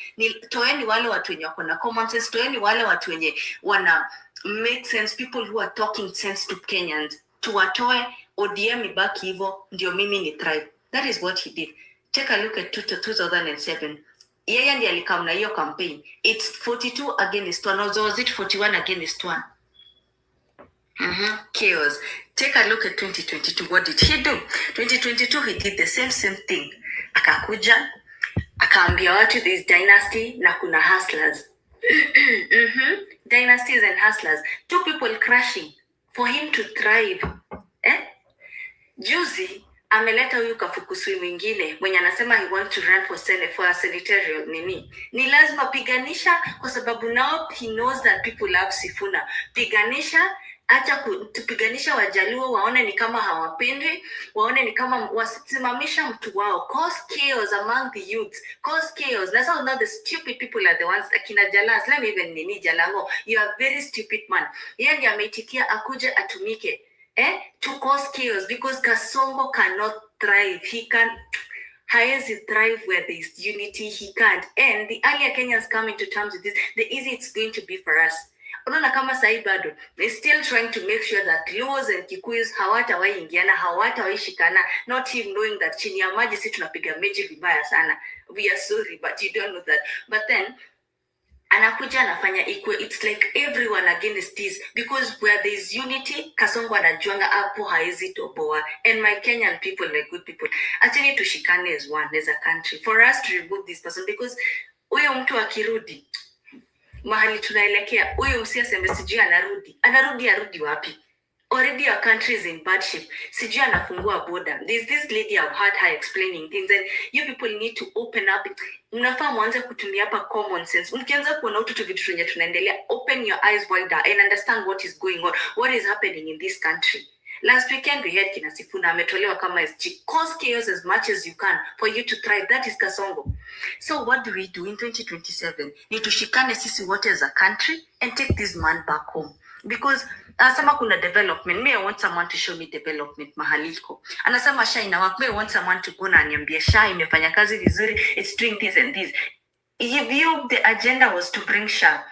toeni wale watu wenye akona common sense, toeni wale watu wenye wana make sense, people who are talking sense to Kenyans. Tuwatoe, ODM ibaki hivyo, ndio mimi ni thrive. That is what he did. Take a look at 2007. Yeye ndiye alikam na hiyo campaign. It's 42 against 1, or was it 41 against 1? Chaos. Take a look at 2022. What did he do? 2022 he did the same thing. Akakuja, akaambia watu this dynasty na kuna hustlers. Dynasties and hustlers. Two people crashing for him to thrive. Juzi ameleta huyu kafukusui mwingine mwenye anasema he want to run for a senatorial nini. Ni lazima piganisha, kwa sababu now he knows that people love Sifuna. Piganisha, acha tupiganisha Wajaluo waone ni kama hawapendi, waone ni kama wasimamisha mtu wao. Cause chaos among the youth. Cause chaos. That's how now the stupid people are the ones. Akina Jalas, let me even nini Jalango. You are very stupid man. Yeye ndiye ameitikia akuje atumike. To cause chaos, because Kasongo cannot thrive. He can't. Haezi thrive where there is unity. He can't. And the earlier Kenyans come into terms with this, the easy it's going to be for us. Unaona kama sahi bado, they're still trying to make sure that Luos and Kikuyus hawatawahi ingiana, hawatawahi shikana, not even knowing that chini ya maji si tunapiga mechi vibaya sana. We are sorry, but you don't know that. But then anakuja anafanya equal. It's like everyone against this, because where there is unity, Kasongo anajuanga hapo haezi toboa. And my Kenyan people, like good people, actually tushikane as one, as a country, for us to remove this person, because huyo mtu akirudi mahali tunaelekea, huyo msiaseme sijui arudi wapi? Already our country is in bad shape. Sijui anafungua border. There's this lady I've heard her explaining things, and you people need to open up. Mnafaa mwanze kutumia hapa common sense. Mkianza kuona utu vitu venye tunaendelea, open your eyes wider and understand what is going on, what is happening in this country. Last weekend we had kina Sifuna ametolewa kama SG. Cause chaos as much as you can for you to thrive. That is Kasongo. So what do we do in 2027? Need to shikane sisi wote as a country and take this man back home. because anasema kuna development. Me, I want someone to show me development mahaliko. Anasema SHA ina work. Me, I want someone to go na aniambia SHA imefanya kazi vizuri, it's doing this and this. If you, the agenda was to bring SHA,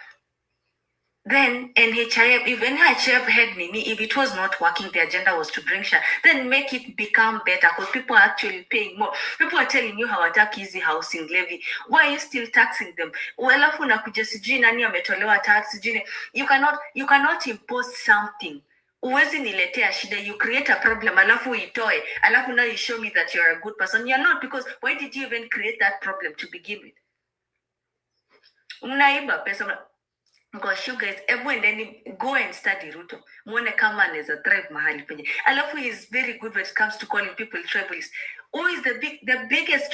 then NHIF, if NHIF had Nini, if it was not working, the agenda was to bring SHA, then make it become better, because people are actually paying more. People are telling you hawataki hizi housing levy. Why are you still taxing them? Alafu unakuja sijui nani ametolewa tax, sijui. You cannot impose something. Uwezi niletea shida, you create a problem, alafu itoe, alafu now you show me that you're a good person. You're not, because why did you even create that problem to begin with? Mnaiba pesa. Because you guys, everyone then go and study Ruto. Mwone kama anaweza thrive mahali penye. Alafu he is very good when it comes to calling people tribalists. Who is the biggest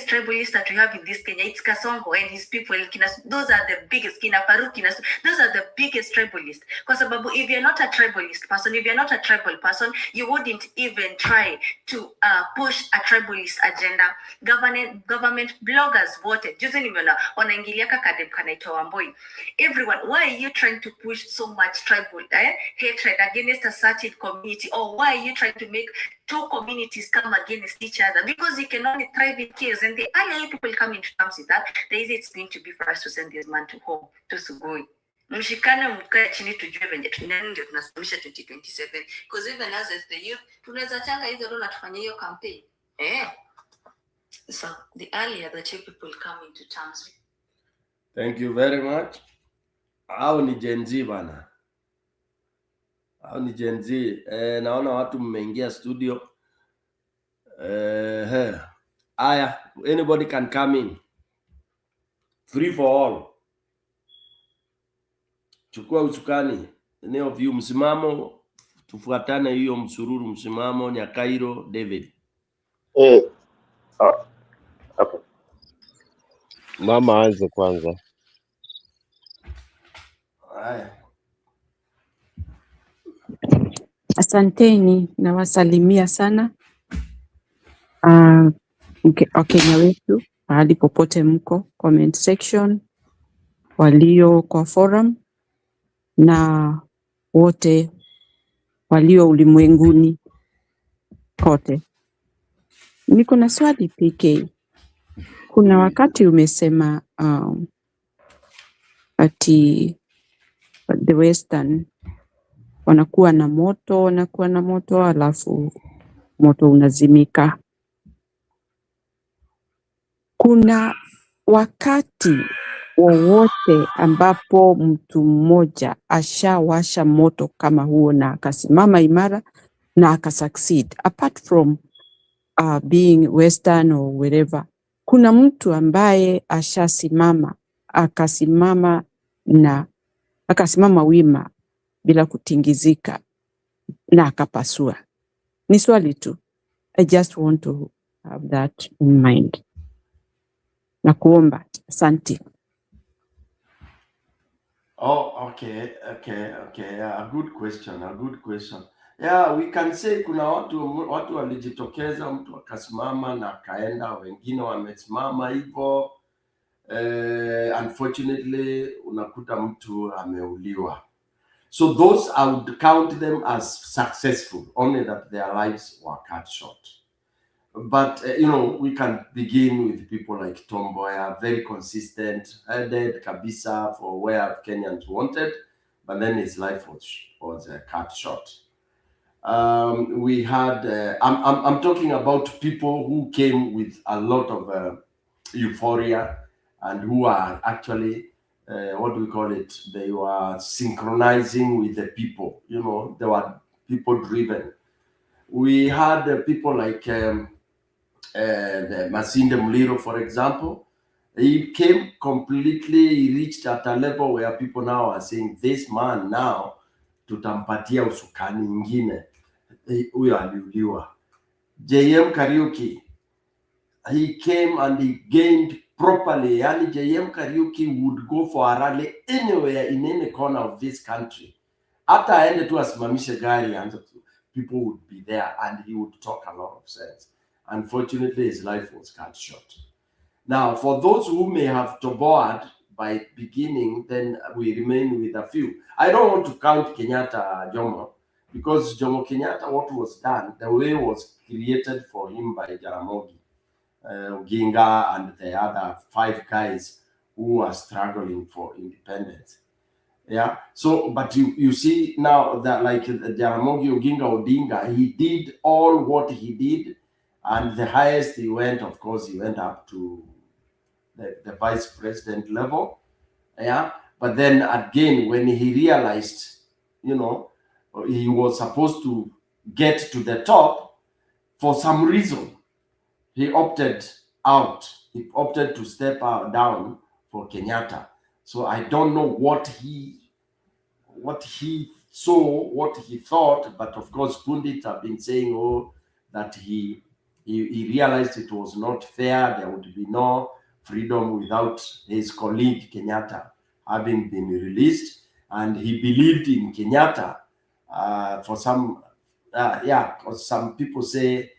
tribalist that we have in this Kenya? It's Kasongo and his people. Those are the biggest. Kina Faruq, those are the biggest tribalists. Because if you're not a tribalist person, if you're not a tribal person, you wouldn't even try to push a tribalist agenda. Government bloggers voted. Juzi nimeona wanaingilia kadem kanaitwa Wamboi. Everyone, why are you trying to push so much tribal hatred against a certain community? Or why are you trying to make two communities come against each other? Because you can only thrive in chaos. And the earlier people come into terms with that, the easier it's going to be for us to send this man to home, to Sugoi. Mshikane mkae chini tujue venye tunani ndio tunasimamisha 2027. Because even as the youth, tunaweza changa hizo ndo na tufanye hiyo campaign. So the earlier that you people come into terms with. Thank you very much. Hao ni Gen Z bana. Hao ni Gen Z. Naona watu mmeingia studio. Aya, anybody can come in. Free for all. Chukua usukani. Eneo view msimamo. Tufuatane hiyo msururu msimamo. Nyakairo David. Okay. Mama anze kwanza. Asanteni, nawasalimia sana Wakenya wetu mahali popote mko, comment section, walio kwa forum na wote walio ulimwenguni kote. Niko na swali PK. Kuna wakati umesema ati the Western wanakuwa na moto alafu moto unazimika. Kuna wakati wowote ambapo mtu mmoja ashawasha moto kama huo na akasimama imara na akasucceed, apart from being Western or wherever, kuna mtu ambaye ashasimama akasimama wima bila kutingizika na akapasua? Ni swali tu. I just want to have that in mind. Na kuomba, asante. Oh, okay. A good question. Yeah, we can say kuna watu walijitokeza, mtu akasimama na akaenda, wengine wamesimama hivyo. Unfortunately, unakuta mtu ameuliwa. So those, I would count them as successful, only that their lives were cut short. But, we can begin with people like Tom Mboya, very consistent, headed kabisa for where Kenyans wanted, but then his life was cut short. We had, I'm talking about people who came with a lot of euphoria and who are actually, what do we call it? They were synchronizing with the people, they were people driven. We had people like the Masinde Muliro, for example. He came completely, he reached at a level where people now are saying, this man now, tutampatia usukani ingine. Huyo aliuliwa. JM Kariuki, he came and he gained properly. Yani JM Kariuki would go for a rally anywhere in any corner of this country. After aende tu asimamishe gari, and people would be there and he would talk a lot of sense. Unfortunately, his life was cut short. Now, for those who may have toboed by beginning, then we remain with a few. I don't want to count Kenyatta, Jomo, because Jomo Kenyatta, what was done, the way was created for him by Jaramogi, Oginga, and the other 5 guys who are struggling for independence. Yeah. So, but you see now that like Jaramogi Oginga Odinga, he did all what he did, and the highest he went, of course, he went up to the vice president level. Yeah. But then again, when he realized, you know, he was supposed to get to the top, for some reason, he opted out. He opted to step down for Kenyatta. So I don't know what he saw, what he thought, but of course Pundit have been saying, that he realized it was not fair. There would be no freedom without his colleague Kenyatta having been released, and he believed in Kenyatta. For some, because some people say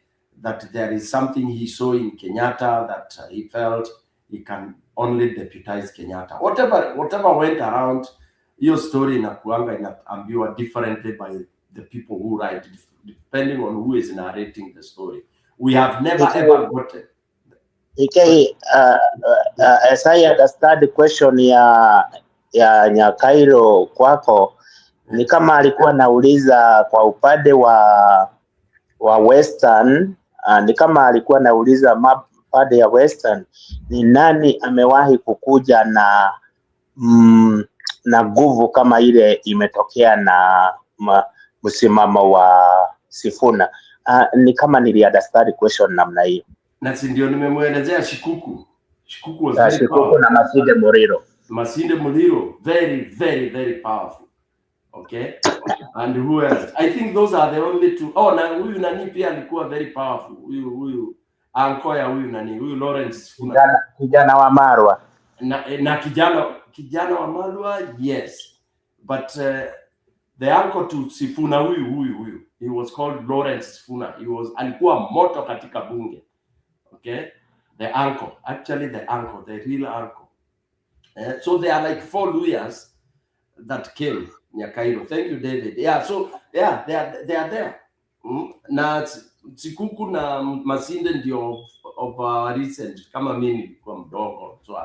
that there is something he saw in Kenyatta that he felt he can only deputize Kenyatta. Whatever went around, your story inakuanga inaambiwa differently by the people who write, depending on who is narrating the story. We have never ever gotten. Okay, as I understand the question ya Nyakairo kwako, ni kama alikuwa nauliza kwa upande wa Western, ni kama alikuwa nauliza upande ya Western, ni nani amewahi kukuja na nguvu kama ile imetokea na msimamo wa Sifuna. Ni kama understand question namna hiyo. Na si ndio nimemuelezea Shikuku. Shikuku was very Shikuku powerful. na Masinde Muliro. Masinde Muliro, very, very, very powerful. Okay? And who else? I think those are the only two. Oh, na huyu nani pia alikuwa very powerful. Huyu Ankoya, huyu nani? Huyu Lawrence Sifuna. Kijana wa Marwa. Na kijana wa Marwa, yes. But the uncle to Sifuna huyu. He was called Lawrence Sifuna. Alikuwa moto katika bunge. Okay? The uncle, the real uncle. So they are like 4 lawyers that came Nyakairo. Thank you, David. Yeah, so yeah, they are there. Na Sikuku na Masinde ndio of recent, kama mimi nilikuwa mdogo. So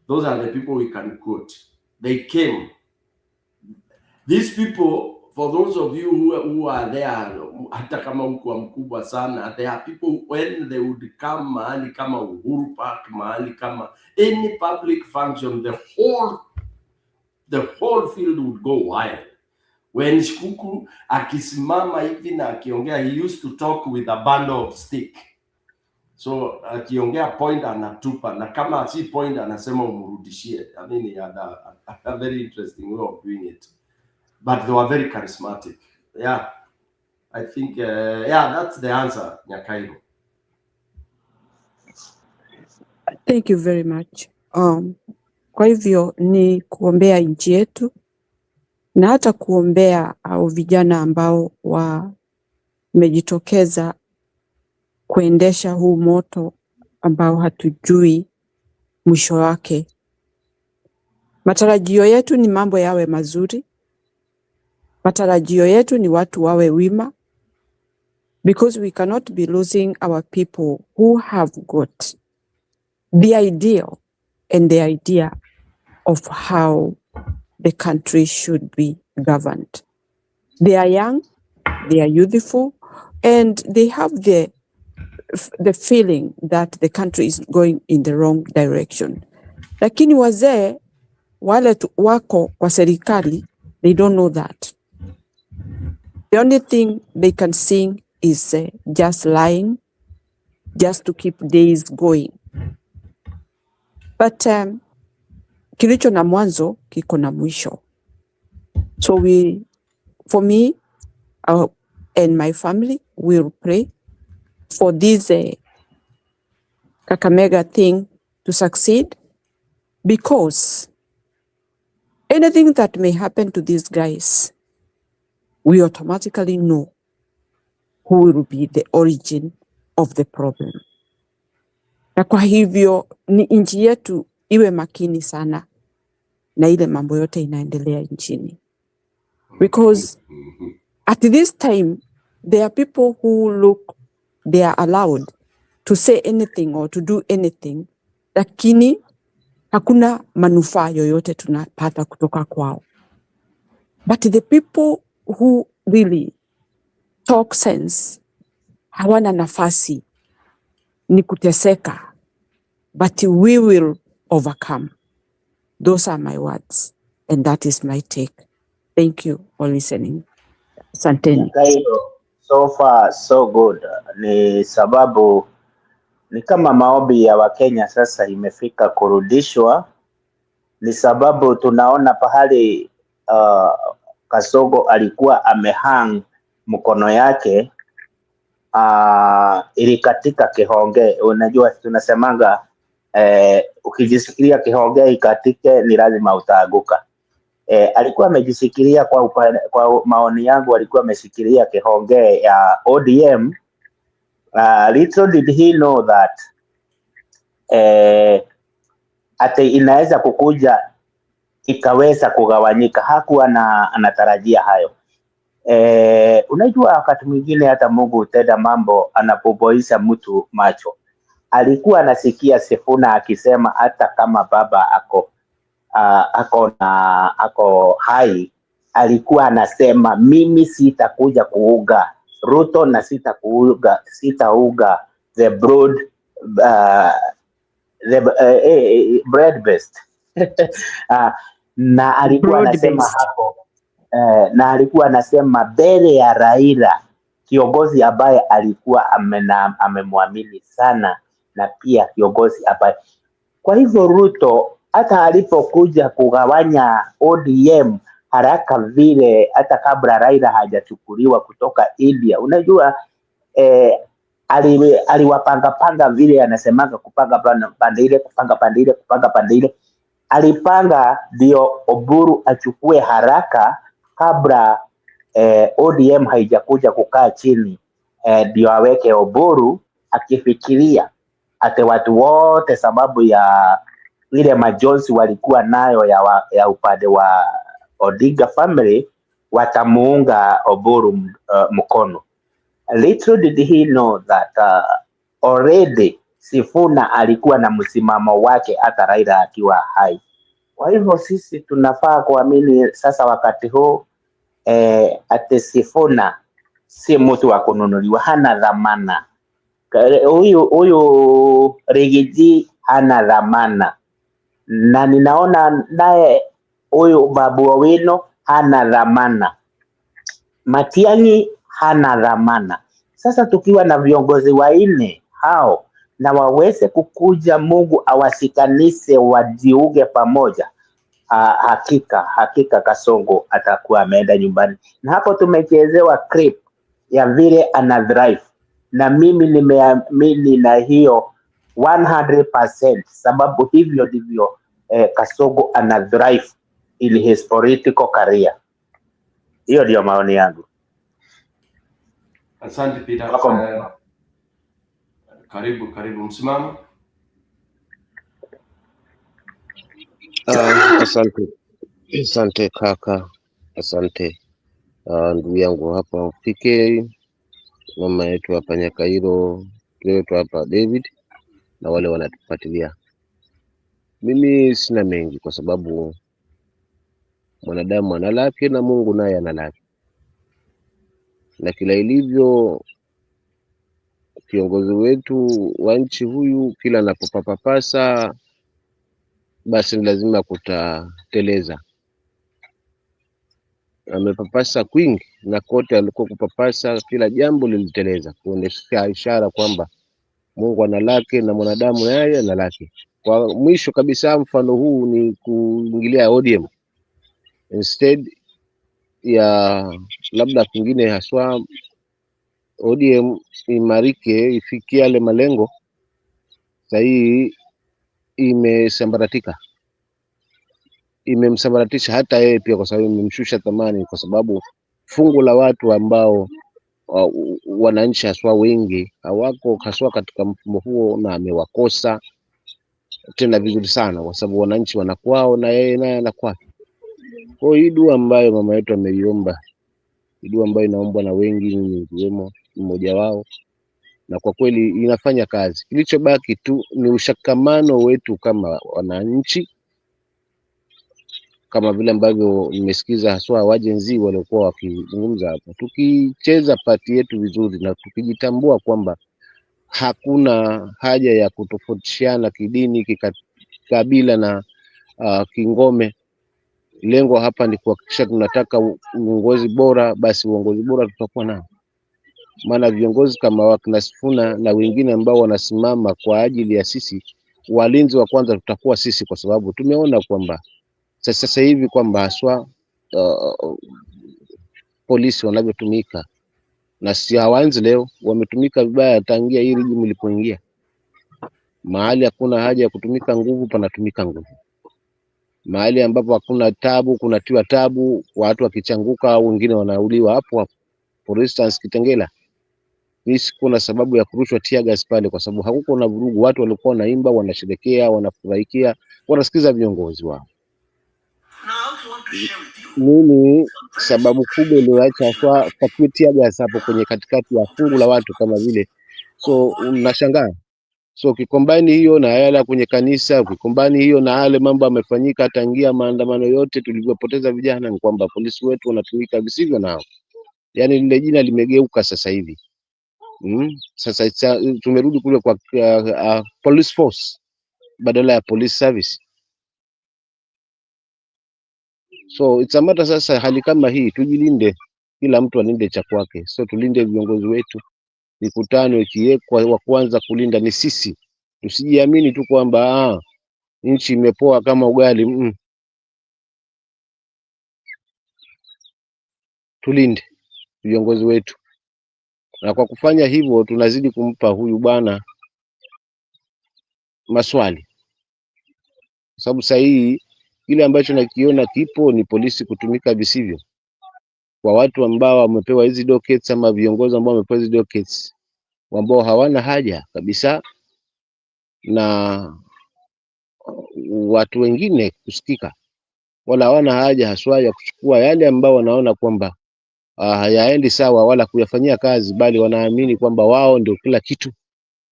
those are the people we can quote. They came. These people, for those of you who are there, hata kama uko mkubwa sana, there are people when they would come mahali kama Uhuru Park, mahali kama any public function, the whole field would go wild. When Shikuku akisimama hivi na akiongea, he used to talk with a bundle of stick. So akiongea point anatupa, na kama si point anasema umrudishie. I mean, he had a very interesting way of doing it. But they were very charismatic. Yeah, I think, that's the answer, Nyakairo. Thank you very much. Kwa hivyo ni kuombea nchi yetu na hata kuombea au vijana ambao wamejitokeza kuendesha huu moto ambao hatujui mwisho wake. Matarajio yetu ni mambo yawe mazuri. Matarajio yetu ni watu wawe wima, because we cannot be losing our people who have got the ideal and the idea of how the country should be governed. They are young, they are youthful, and they have the feeling that the country is going in the wrong direction. Lakini wazee wale wako kwa serikali, they don't know that. The only thing they can sing is just lying, just to keep days going. But kilicho na mwanzo kiko na mwisho. So for me and my family, will pray for this Kakamega thing to succeed, because anything that may happen to these guys, we automatically know who will be the origin of the problem. Na kwa hivyo ni nchi yetu iwe makini sana na ile mambo yote inaendelea nchini. Because at this time, there are people who look, they are allowed to say anything or to do anything, lakini hakuna manufaa yoyote tunapata kutoka kwao. But the people who really talk sense, hawana nafasi, ni kuteseka, but we will overcome. Those are my words, and that is my take. Thank you for listening. Asanteni. So far so good. Ni sababu ni kama maombi ya Wakenya sasa imefika kurudishwa. Ni sababu tunaona pahali Kasogo alikuwa amehang mkono yake ilikatika kihonge. Unajua tunasemanga ukijisikilia kihonge ikatike ni lazima utaanguka. Alikuwa amejisikilia kwa maoni yangu alikuwa ameshikilia kihonge ya ODM. Little did he know that ate inaweza kukuja ikaweza kugawanyika. Hakuwa anatarajia hayo. Unajua wakati mwingine hata Mungu hutenda mambo anapoboisha mtu macho. Alikuwa anasikia Sifuna akisema hata kama baba ako hai, alikuwa anasema mimi sitakuja kuuga Ruto na sitauga the broad bread based na alikuwa anasema hapo na alikuwa anasema mbele ya Raila, kiongozi ambaye alikuwa amemwamini sana, na pia kiongozi ambaye. Kwa hivyo Ruto hata alipokuja kugawanya ODM haraka vile, hata kabla Raila hajachukuliwa kutoka India, unajua aliwapanga vile anasemaga kupanga pande ile, kupanga pande ile. Alipanga ndio Oburu achukue haraka kabla ODM haijakuja kukaa chini, ndio aweke Oburu, akifikiria ate watu wote sababu ya ile majonzi walikuwa nayo ya upande wa Odinga family watamuunga Oburu mkono. Little did he know that already Sifuna alikuwa na msimamo wake hata Raila akiwa hai. Kwa hivyo sisi tunafaa kuamini sasa wakati huu ate Sifuna si mtu wa kununuliwa, hana dhamana. Huyu Rigiji hana dhamana, na ninaona naye huyu Babu Owino hana dhamana, Matiang'i hana dhamana. Sasa tukiwa na viongozi wanne hao na waweze kukuja, Mungu awasikanishe wajiuge pamoja, hakika Kasongo atakuwa ameenda nyumbani. Na hapo tumechezewa clip ya vile ana drive, na mimi nimeamini na hiyo 100%, sababu hivyo ndivyo Kasongo ana drive in his political career. Hiyo ndio maoni yangu. Asante Peter. Karibu msimamo. Asante kaka, asante ndugu yangu hapa PK, mama yetu hapa Nyakairo, yetu hapa David na wale wanatufuatilia. Mimi sina mengi kwa sababu mwanadamu ana lake na Mungu naye ana lake, na kila ilivyo kiongozi wetu wa nchi huyu, kila anapopapasa basi ni lazima kutateleza. Amepapasa kwingi na kote alikuwa kupapasa, kila jambo liliteleza, kuonesha ishara kwamba Mungu ana lake na mwanadamu naye ana lake. Kwa mwisho kabisa, mfano huu ni kuingilia ODM instead ya labda kwingine, haswa ODM imarike ifikie yale malengo. Sasa hii imesambaratika, imemsambaratisha hata yeye pia, kwa sababu imemshusha thamani, kwa sababu fungu la watu ambao wananchi haswa wengi hawako haswa katika mfumo huo, na amewakosa tena vizuri sana, kwa sababu wananchi wanakwao na yeye naye anakwao. Kwa hiyo hii dua ambayo mama yetu ameiomba, hii dua ambayo inaombwa na wengi, nikiwemo mmoja wao, na kwa kweli inafanya kazi. Kilichobaki tu ni ushakamano wetu kama wananchi, kama vile ambavyo nimesikiza haswa wajenzi waliokuwa wakizungumza hapa. Tukicheza pati yetu vizuri na tukijitambua kwamba hakuna haja ya kutofautishiana kidini, kikabila na kingome. Lengo hapa ni kuhakikisha tunataka uongozi bora, basi uongozi bora tutakuwa nao. Maana viongozi kama wakina Sifuna na wengine ambao wanasimama kwa ajili ya sisi, walinzi wa kwanza tutakuwa sisi, kwa sababu tumeona kwamba sasa hivi kwamba haswa polisi wanavyotumika, na si hawaanzi leo, wametumika vibaya tangia hili jimu lilipoingia. Mahali hakuna haja ya kutumika nguvu, panatumika nguvu. Mahali ambapo hakuna tabu, kunatiwa tabu, watu wakichanguka au wengine wanauliwa hapo hapo. For instance, Kitengela, mimi sikuna sababu ya kurushwa tear gas pale, kwa sababu hakuko na vurugu. Watu walikuwa wanaimba, wanasherekea, wanafurahikia, wanasikiza viongozi wao. Nini sababu kubwa iliyoacha kwa tear gas hapo kwenye katikati ya fungu la watu kama vile? So unashangaa. So ukikombine hiyo na yale kwenye kanisa, ukikombine hiyo na yale mambo yamefanyika tangia maandamano yote tulivyopoteza vijana, ni kwamba polisi wetu wanatumika visivyo nao. Yani lile jina limegeuka sasa hivi. Sasa tumerudi kule kwa police force badala ya police service. So it's a matter sasa, hali kama hii tujilinde, kila mtu alinde cha kwake. So tulinde viongozi wetu. Mikutano ikiwekwa, wa kwanza kulinda ni sisi. Tusijiamini tu kwamba nchi imepoa kama ugali. Tulinde viongozi wetu, na kwa kufanya hivyo tunazidi kumpa huyu bwana maswali, kwa sababu sasa hii kile ambacho nakiona kipo ni polisi kutumika visivyo kwa watu ambao wamepewa hizi dockets, ama viongozi ambao wamepewa hizi dockets, ambao hawana haja kabisa na watu wengine kusikika, wala hawana haja haswa ya kuchukua yale ambao wanaona kwamba hayaendi sawa, wala kuyafanyia kazi, bali wanaamini kwamba wao ndio kila kitu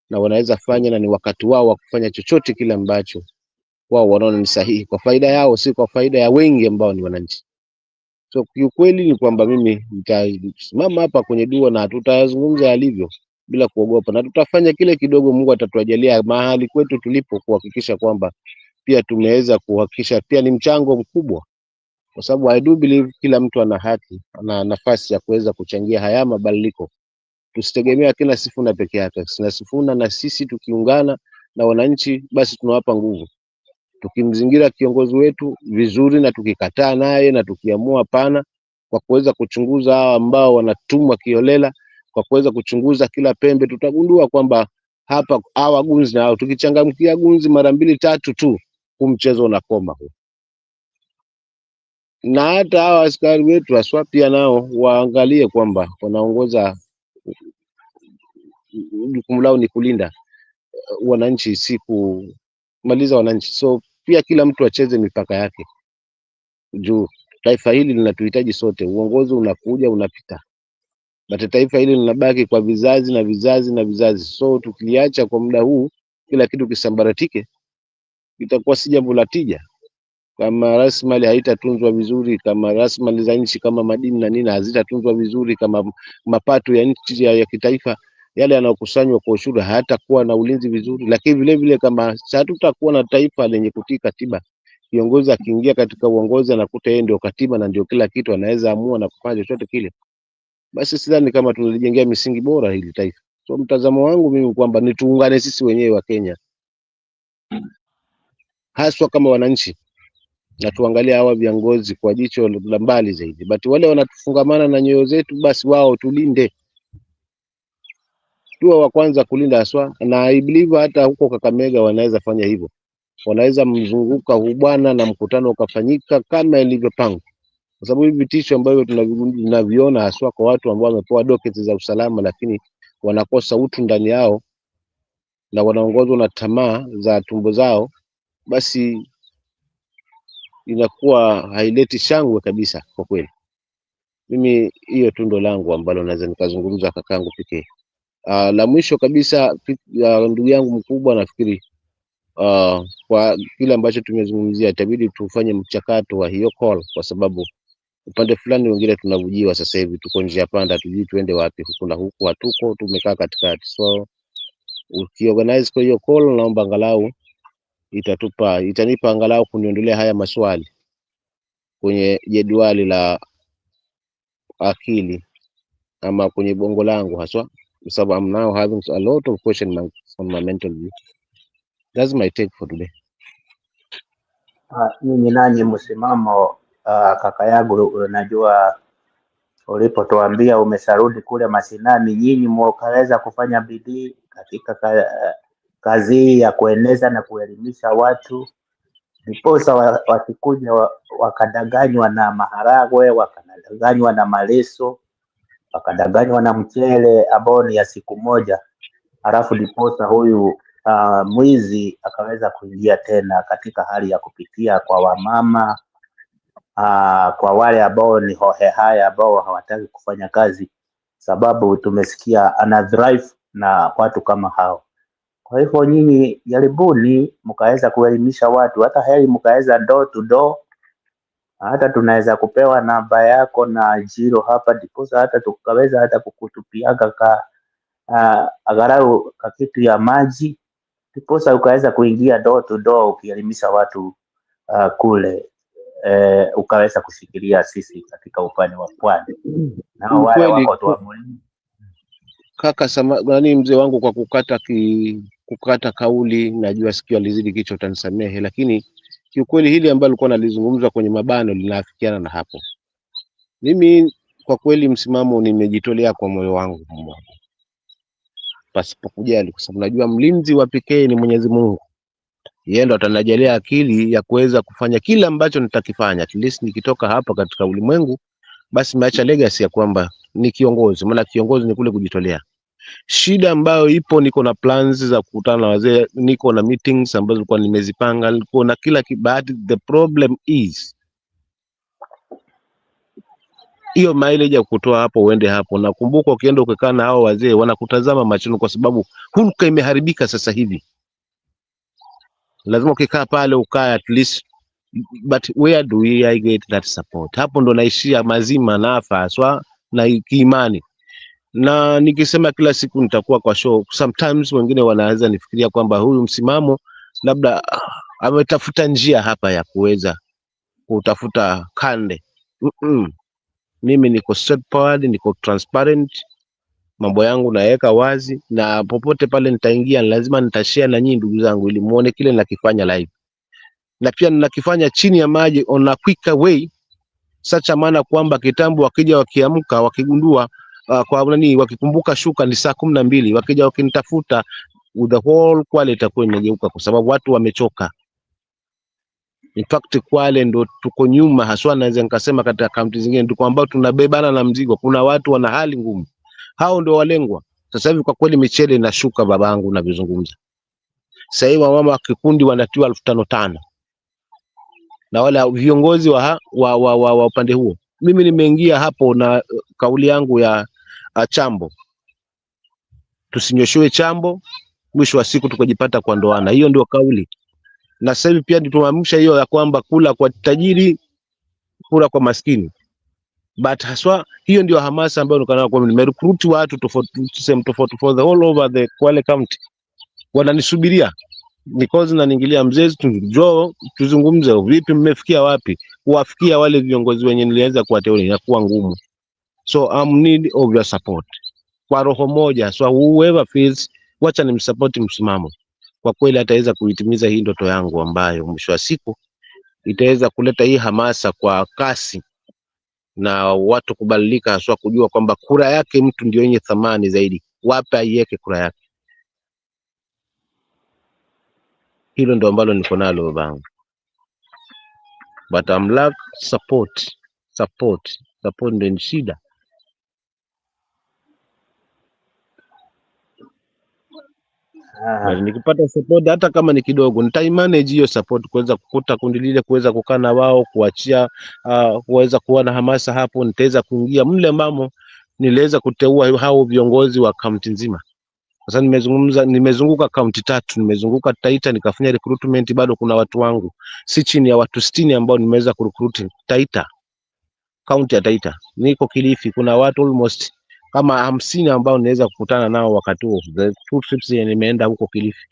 na wanaweza fanya, na ni wakati wao wa kufanya chochote kile ambacho wao wanaona ni sahihi kwa faida yao, si kwa faida ya wengi ambao ni wananchi. So kiukweli ni kwamba mimi nitasimama hapa kwenye dua na tutayazungumza yalivyo bila kuogopa, na tutafanya kile kidogo Mungu atatuajalia mahali kwetu tulipo, kuhakikisha kwamba pia tumeweza kuhakikisha pia ni mchango mkubwa, kwa sababu I do believe kila mtu ana haki, ana nafasi ya kuweza kuchangia haya mabadiliko. Tusitegemea kila Sifuna peke yake. Sina Sifuna na sisi tukiungana na wananchi, basi tunawapa nguvu. Tukimzingira kiongozi wetu vizuri, na tukikataa naye na tukiamua pana kwa kuweza kuchunguza hawa ambao wanatumwa kiolela, kwa kuweza kuchunguza kila pembe, tutagundua kwamba hapa hawa gunzi, na hao tukichangamkia gunzi mara 2-3 tu, mchezo unakoma huu. Na hata hawa askari wetu aswa pia nao waangalie kwamba wanaongoza, jukumu lao ni kulinda wananchi, si kumaliza wananchi. So pia kila mtu acheze mipaka yake, juu taifa hili linatuhitaji sote. Uongozi unakuja unapita, but taifa hili linabaki kwa vizazi na vizazi na vizazi. So tukiliacha kwa muda huu kila kitu kisambaratike, itakuwa si jambo la tija. Kama rasilimali haitatunzwa vizuri, kama rasilimali za nchi kama madini na nini hazitatunzwa vizuri, kama mapato ya nchi ya kitaifa yale yanayokusanywa kwa ushuru hayatakuwa na ulinzi vizuri, lakini vile vile kama hatutakuwa na taifa lenye kutii katiba, kiongozi akiingia katika uongozi anakuta yeye ndio katiba na ndio kila kitu, anaweza amua na kufanya chochote kile, basi sidhani kama tunalijengea misingi bora hili taifa. So mtazamo wangu mimi kwamba ni tuungane sisi wenyewe wa Kenya, haswa kama wananchi, na tuangalie hawa viongozi kwa jicho la mbali zaidi. But wale wanatufungamana na nyoyo zetu, basi wao tulinde, tuwe wa kwanza kulinda haswa. Na I believe hata huko Kakamega wanaweza fanya hivyo, wanaweza mzunguka huu bwana na mkutano ukafanyika kama ilivyopangwa, kwa sababu hivi vitisho ambavyo tunaviona haswa kwa watu ambao wamepewa dockets za usalama, lakini wanakosa utu ndani yao na wanaongozwa na tamaa za tumbo zao, basi inakuwa haileti shangwe kabisa kwa kweli. Mimi hiyo tundo langu ambalo naweza nikazungumza kakangu pekee. La mwisho kabisa, ndugu yangu mkubwa, nafikiri kwa kile ambacho tumezungumzia itabidi tufanye mchakato wa hiyo call, kwa sababu upande fulani wengine tunavujiwa sasa hivi, tuko njia panda, tujui tuende wapi, huku na huku hatuko, tumekaa katikati. So ukiorganize kwa hiyo call, naomba angalau itanipa angalau kuniondolea haya maswali kwenye jedwali la akili ama kwenye bongo langu haswa, kwa sababu I'm now having a lot of question marks on my mental view. That's my take for today. Nyinyi nanyi msimamo, kaka yangu, unajua ulipotuambia umesarudi kule mashinani, nyinyi mkaweza kufanya bidii katika kazi hii ya kueneza na kuelimisha watu, ndiposa wakikuja wakadanganywa na maharagwe, wakadanganywa na maleso, wakadanganywa na mchele ambao ni ya siku moja, halafu ndiposa huyu mwizi akaweza kuingia tena katika hali ya kupitia kwa wamama, kwa wale ambao ni hohehae ambao hawataki kufanya kazi, sababu tumesikia ana drive na watu kama hao. Kwa hivyo nyinyi jaribuni mkaweza kuelimisha watu, hata heri mkaweza door to door, hata tunaweza kupewa namba yako na jiro hapa, ndiposa hata tukaweza hata kukutupiaga agarau kakitu ya maji, ndiposa ukaweza kuingia door to door ukielimisha watu kule, ukaweza kushikilia sisi katika upande wa pwani, nao wale wako tuamuni. Kaka nani mzee wangu, kwa kukata kauli, najua sikio alizidi kichwa, utanisamehe, lakini kiukweli hili ambalo alikuwa nalizungumza kwenye mabano linaafikiana na hapo. Mimi kwa kweli msimamo nimejitolea kwa moyo wangu pasipo kujali, kwa sababu najua mlinzi wa pekee ni Mwenyezi Mungu. Yeye ndo atanijalia akili ya kuweza kufanya kila ambacho nitakifanya. At least nikitoka hapa katika ulimwengu, basi nimeacha legacy ya kwamba ni kiongozi, maana kiongozi ni kule kujitolea. Shida ambayo ipo, niko na plans za kukutana na wazee, niko na meetings ambazo nilikuwa nimezipanga, niko na kila kibati. The problem is hiyo mileage ya kutoa hapo uende hapo. Nakumbuka ukienda ukikaa na hao wazee wanakutazama machoni, kwa sababu hulka imeharibika sasa hivi. Lazima ukikaa pale ukae at least, but where do I get that support? Hapo ndo naishia mazima nafa aswa na kiimani. Na nikisema kila siku nitakuwa kwa show, sometimes wengine wanaweza nifikiria kwamba huyu msimamo labda ametafuta njia hapa ya kuweza kutafuta kande. Mimi niko straightforward, niko transparent, mambo yangu naweka wazi, na popote pale nitaingia lazima nitashare na nyinyi ndugu zangu, ili muone kile ninakifanya live, na pia ninakifanya chini ya maji on a quicker way, such a maana kwamba kitambo wakija wakiamka wakigundua kwa nani, wakikumbuka shuka ni saa 12, wakija wakinitafuta, the whole Kwale itakuwa imegeuka, kwa sababu watu wamechoka. In fact Kwale ndo tuko nyuma haswa, naweza nikasema katika kaunti zingine tuko ambao tunabebana na mzigo. Kuna watu wana hali ngumu, hao ndio walengwa. Sasa hivi kwa kweli michele inashuka, babangu navyozungumza. Sasa hivi mama wa kikundi wanatiwa 5,500 na wala viongozi wa upande huo. Mimi nimeingia hapo na kauli yangu ya chambo, tusinyoshewe chambo, mwisho wa siku tukajipata kwa ndoana. Hiyo ndio kauli. Na sasa hivi pia tumeamsha hiyo ya kwamba kula kwa tajiri, kula kwa maskini. But haswa hiyo ndio hamasa ambayo nikaona kwa nimerecruit watu tofauti for the whole over the Kwale County. Wananisubiria because na niingilia mzee, tuzungumze vipi, mmefikia wapi, kuwafikia wale viongozi wenye nilianza kuwateua inakuwa ngumu. So I'm need of your support kwa roho moja. So whoever feels wacha nimsupport msimamo, kwa kweli ataweza kuitimiza hii ndoto yangu ambayo mwisho wa siku itaweza kuleta hii hamasa kwa kasi na watu kubadilika, haswa kujua kwamba kura yake mtu ndio yenye thamani zaidi, wapi aiweke kura yake. Hilo ndo ambalo niko nalo babangu, but I'm love support ndio ni shida. But nikipata support hata kama ni kidogo, nitaimanage hiyo support kuweza kukuta kundi lile, kuweza kukaa na wao, kuachia kuweza kuwa na hamasa hapo. Nitaweza kuingia mle ambamo niliweza kuteua hao viongozi wa kaunti nzima. Sasa nimezunguka kaunti 3, nimezunguka Taita nikafanya recruitment, bado kuna watu wangu si chini ya watu 60 ambao nimeweza kurecruit Taita, kaunti ya Taita. Niko Kilifi, kuna watu almost kama 50 ambao naweza kukutana nao wakati huo. The two trips nimeenda huko Kilifi.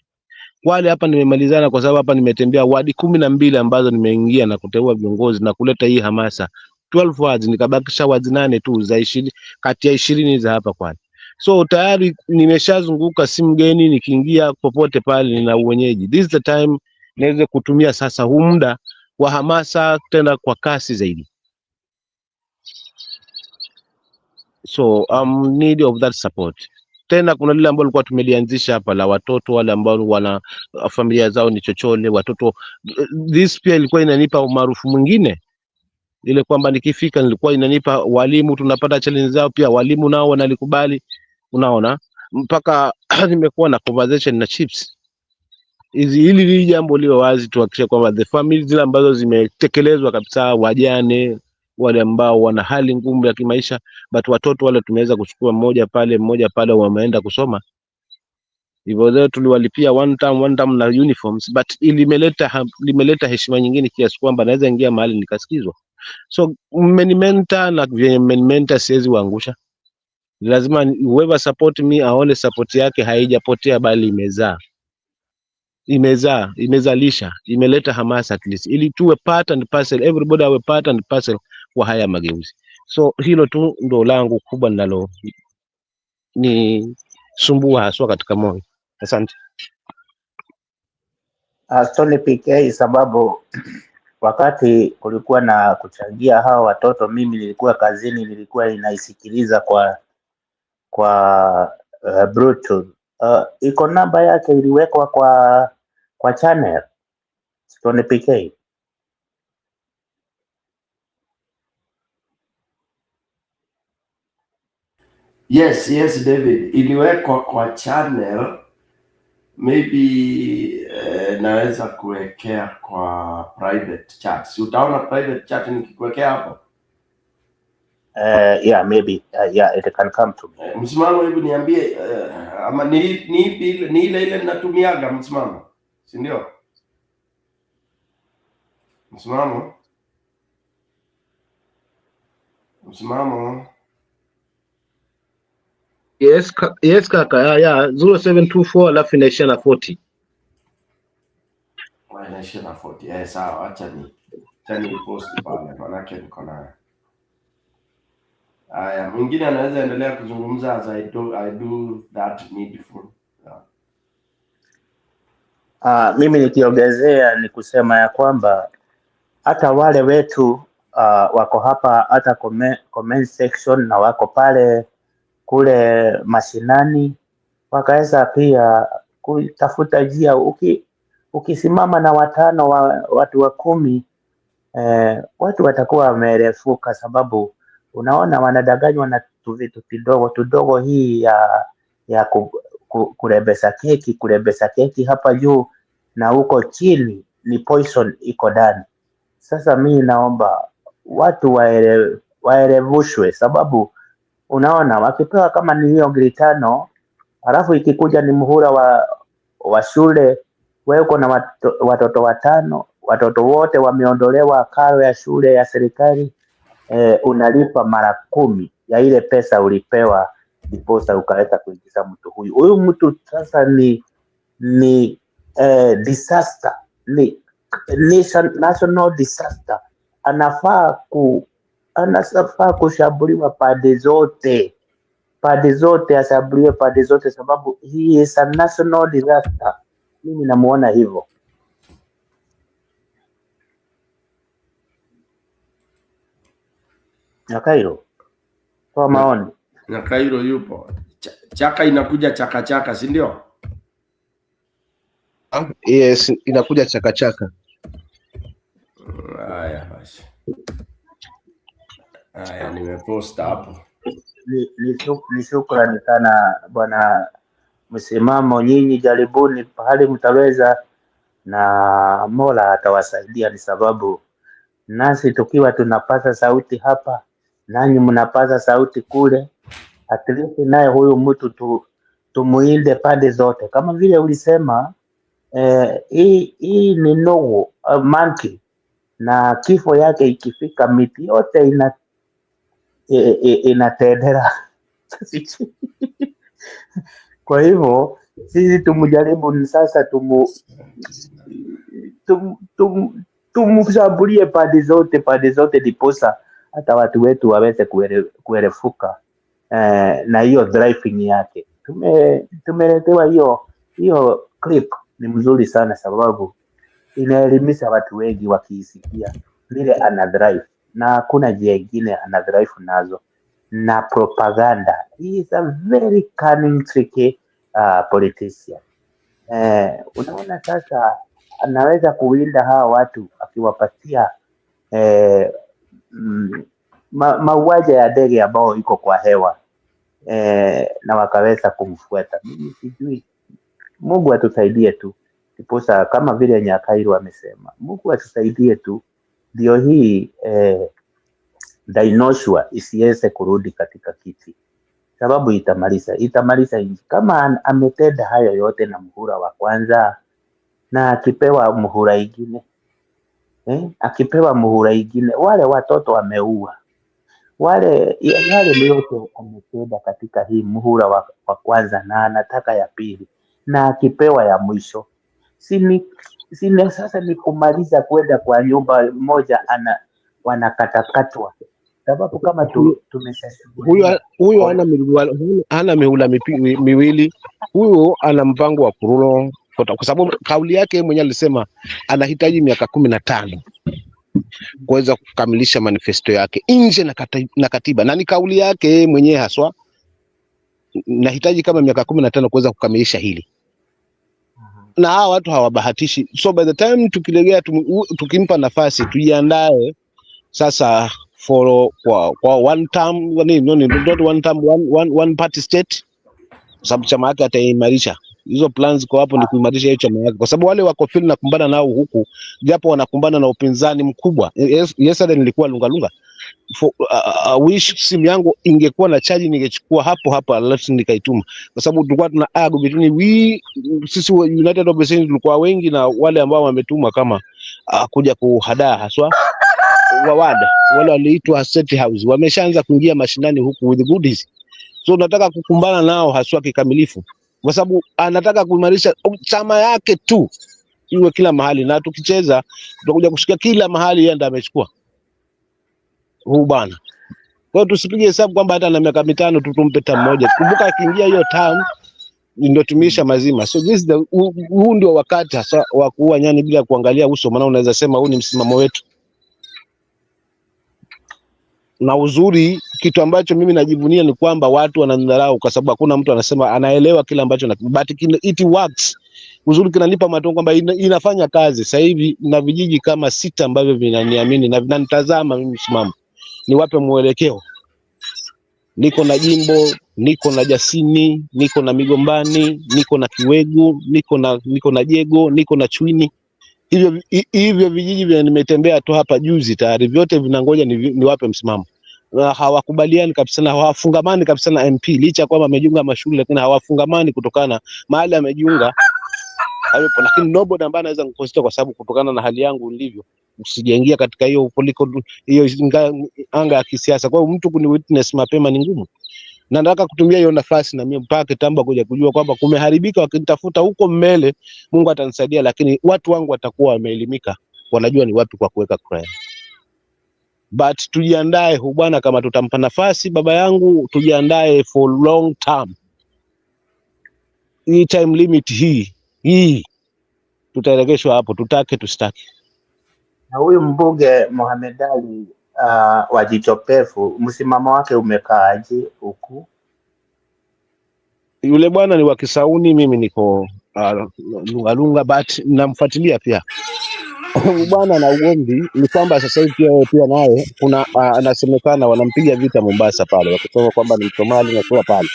Wale hapa nimemalizana, kwa sababu hapa nimetembea wadi 12 ambazo nimeingia na kuteua viongozi na kuleta hii hamasa. 12 wards, nikabakisha wards 8 tu za 20 kati ya 20 za hapa Kwale. So tayari nimeshazunguka, si mgeni, nikiingia popote pale nina uwenyeji. This is the time niweze kutumia sasa huu muda wa hamasa tena kwa kasi zaidi. So I'm need of that support. Tena kuna lile ambalo lilikuwa tumelianzisha hapa la watoto wale ambao wana familia zao ni chochole watoto. This pia ilikuwa inanipa umaarufu mwingine, ile kwamba nikifika nilikuwa inanipa walimu, tunapata challenge zao pia walimu nao wanalikubali, unaona, mpaka nimekuwa na conversation na chiefs hili jambo liwe wazi, tuhakikishe kwamba the families zile ambazo zimetekelezwa kabisa, wajane wale ambao wana hali ngumu ya kimaisha, but watoto wale tumeweza kuchukua mmoja pale wameenda kusoma. Hivyo leo tuliwalipia one time na uniforms, but limeleta heshima nyingine kiasi kwamba naweza ingia mahali nikasikizwa. So mmenimenta na vyenye mmenimenta siwezi waangusha. Lazima whoever support me aone support yake haijapotea, bali imezalisha, imeleta hamasa at least, ili tuwe part and parcel, everybody awe part and parcel wa haya mageuzi. So hilo tu ndo langu kubwa ninalo ni sumbua haswa katika moyo. Asante. Stone PK, sababu wakati kulikuwa na kuchangia hawa watoto, mimi nilikuwa kazini, nilikuwa inaisikiliza kwa Bluetooth. Iko namba yake iliwekwa kwa channel Stone PK. Yes, David, iliwekwa kwa channel. Maybe naweza kuwekea kwa private chat. Si utaona private chat nikikuwekea hapo? Yeah, maybe yeah, it can come to me. Msimamo, hebu niambie ama ni ile ninatumiaga msimamo, si ndio? Msimamo. Yes kaka, yeah 0724 alafu inaishia na 40. Inaishia na 40. Sawa, acha ni post pale, manake niko nayo. Haya, mwingine anaweza endelea kuzungumza as I do that needful. Mimi nikiongezea ni kusema ya kwamba hata wale wetu wako hapa hata comment section na wako pale kule mashinani, wakaweza pia kutafuta njia. Ukisimama na watu wa 10, watu watakuwa wamerefuka, sababu unaona wanadanganywa na vitu tudogo hii ya kurebesa keki hapa juu na huko chini ni poison iko ndani. Sasa mimi naomba watu waerevushwe, sababu unaona wakipewa kama ni hiyo grade 5, halafu ikikuja ni muhula wa shule, wewe uko na watoto 5, watoto wote wameondolewa karo ya shule ya serikali, unalipa mara 10 ya ile pesa ulipewa, ndiposa ukaweza kuingiza mtu huyu mtu. Sasa ni disaster, ni national disaster. Anafaa kushambuliwa pande zote, ashambuliwe pande zote, sababu he is a national disaster. Mimi namuona hivyo. Nyakairo, kwa maoni. Nyakairo yupo. Chaka inakuja chaka, si ndio? Yes, inakuja chaka. Haya basi. Haya, nimepost hapo. Ni shukrani sana bwana msimamo, nyinyi jaribuni pahali mtaweza, na Mola atawasaidia. Ni sababu nasi tukiwa tunapaza sauti hapa, nanyi mnapaza sauti kule, at least naye huyu mtu tumuinde pande zote, kama vile ulisema. Hii ni nogo monkey, na kifo yake ikifika miti yote inatendera. Kwa hivyo sisi tumjaribu sasa, tumshambulie pande zote, ndiposa hata watu wetu waweze kuerefuka na hiyo driving yake. Tumeletewa hiyo clip, ni mzuri sana sababu inaelimisha watu wengi wakiisikia vile ana drive, na hakuna njia ingine ana drive nazo, na propaganda. He is a very cunning, tricky politician. Unaona sasa anaweza kuwinda hawa watu akiwapatia mauaji ya ndege ambao iko kwa hewa, na wakaweza kumfuata. Mimi sijui, Mungu atusaidie tu, ndiposa kama vile Nyakairu amesema, Mungu atusaidie tu ndio hii dinosaur isiweze kurudi katika kiti, sababu itamaliza nchi. Kama ametenda hayo yote na muhula wa kwanza, na akipewa muhula ingine, akipewa muhula ingine, wale watoto wameua, wale yote ametenda katika hii muhula wa kwanza, na anataka ya pili, na akipewa ya mwisho, sini sasa ni kumaliza kwenda kwa nyumba moja, wanakatakatwa, sababu kama tumeshashuhudia huyo hana mihula miwili. Huyo ana mpango wa kurulo, kwa sababu kauli yake mwenyewe alisema anahitaji miaka 15 kuweza kukamilisha manifesto yake nje na katiba, na ni kauli yake mwenyewe haswa, nahitaji kama miaka 15 kuweza kukamilisha hili. Na hawa watu hawabahatishi, so by the time tukilegea, tukimpa nafasi, tujiandae sasa kwa one term, not one term, one party state, sababu chama yake ataimarisha. Hizo plans kwa hapo ni kuimarisha hiyo chama yake, kwa sababu wale wako fili na kumbana nao huku, japo wanakumbana na upinzani mkubwa. Yesterday nilikuwa Lungalunga, wish simu yangu ingekuwa na charge, ningechukua hapo alafu nikaituma, kwa sababu tulikuwa tuna argue between sisi United Opposition tulikuwa wengi, na wale ambao wametuma kama kuja kuhadaa haswa wale waliitwa State House, wameshaanza kuingia mashinani huku with goodies. So nataka kukumbana nao haswa kikamilifu, kwa sababu anataka kuimarisha chama yake tu iwe kila mahali, na tukicheza tutakuja kushikia kila mahali yeye ndiye amechukua huu bana. Kwa hiyo tusipige hesabu kwamba hata na miaka 5 tutumpe tamu moja. Kumbuka akiingia hiyo tamu ndio tumisha mazima. So this huu ndio wakati hasa wa kuua nyani bila kuangalia uso, maana unaweza sema huu ni msimamo wetu. Na uzuri, kitu ambacho mimi najivunia ni kwamba watu wananidharau kwa sababu hakuna mtu anasema anaelewa kile ambacho but it works. Uzuri kinanipa matokeo kwamba inafanya kazi. Sasa hivi na vijiji kama 6 ambavyo vinaniamini na vinanitazama mimi msimamo, niwape mwelekeo. Niko na Jimbo, niko na Jasini, niko na Migombani, niko na Kiwegu, niko na Jego, niko na Chwini. Hivyo vijiji vya nimetembea tu hapa juzi tayari, vyote vinangoja niwape msimamo. Hawakubaliani kabisa na hawafungamani kabisa na MP, licha kwamba amejiunga mashule, lakini hawafungamani kutokana mahali amejiunga hapo. Lakini nobody ambaye anaweza kukonsider, kwa sababu kutokana na hali yangu nilivyo, usijaingia katika hiyo anga ya kisiasa. Kwa hiyo mtu kuni witness mapema ni ngumu. Na nataka kutumia hiyo nafasi na mimi mpaka kitambo kuja kujua kwamba kumeharibika, wakitafuta huko mbele Mungu atanisaidia, lakini watu wangu watakuwa wameelimika, wanajua ni wapi kwa kuweka kura. But tujiandae bwana, kama tutampa nafasi baba yangu, tujiandae for long term. Hii time limit hii tutaelekeshwa hapo, tutake tustaki. Na huyu mbunge Mohamed Ali wa Jicho Pevu, msimamo wake umekaaje huku? Yule bwana ni wa Kisauni, mimi niko Lungalunga, but namfuatilia pia. Bwana na ugomvi ni kwamba sasa hivi pia naye kuna anasemekana wanampiga vita Mombasa pale, wakisema kwamba ni Msomali na kwa pale.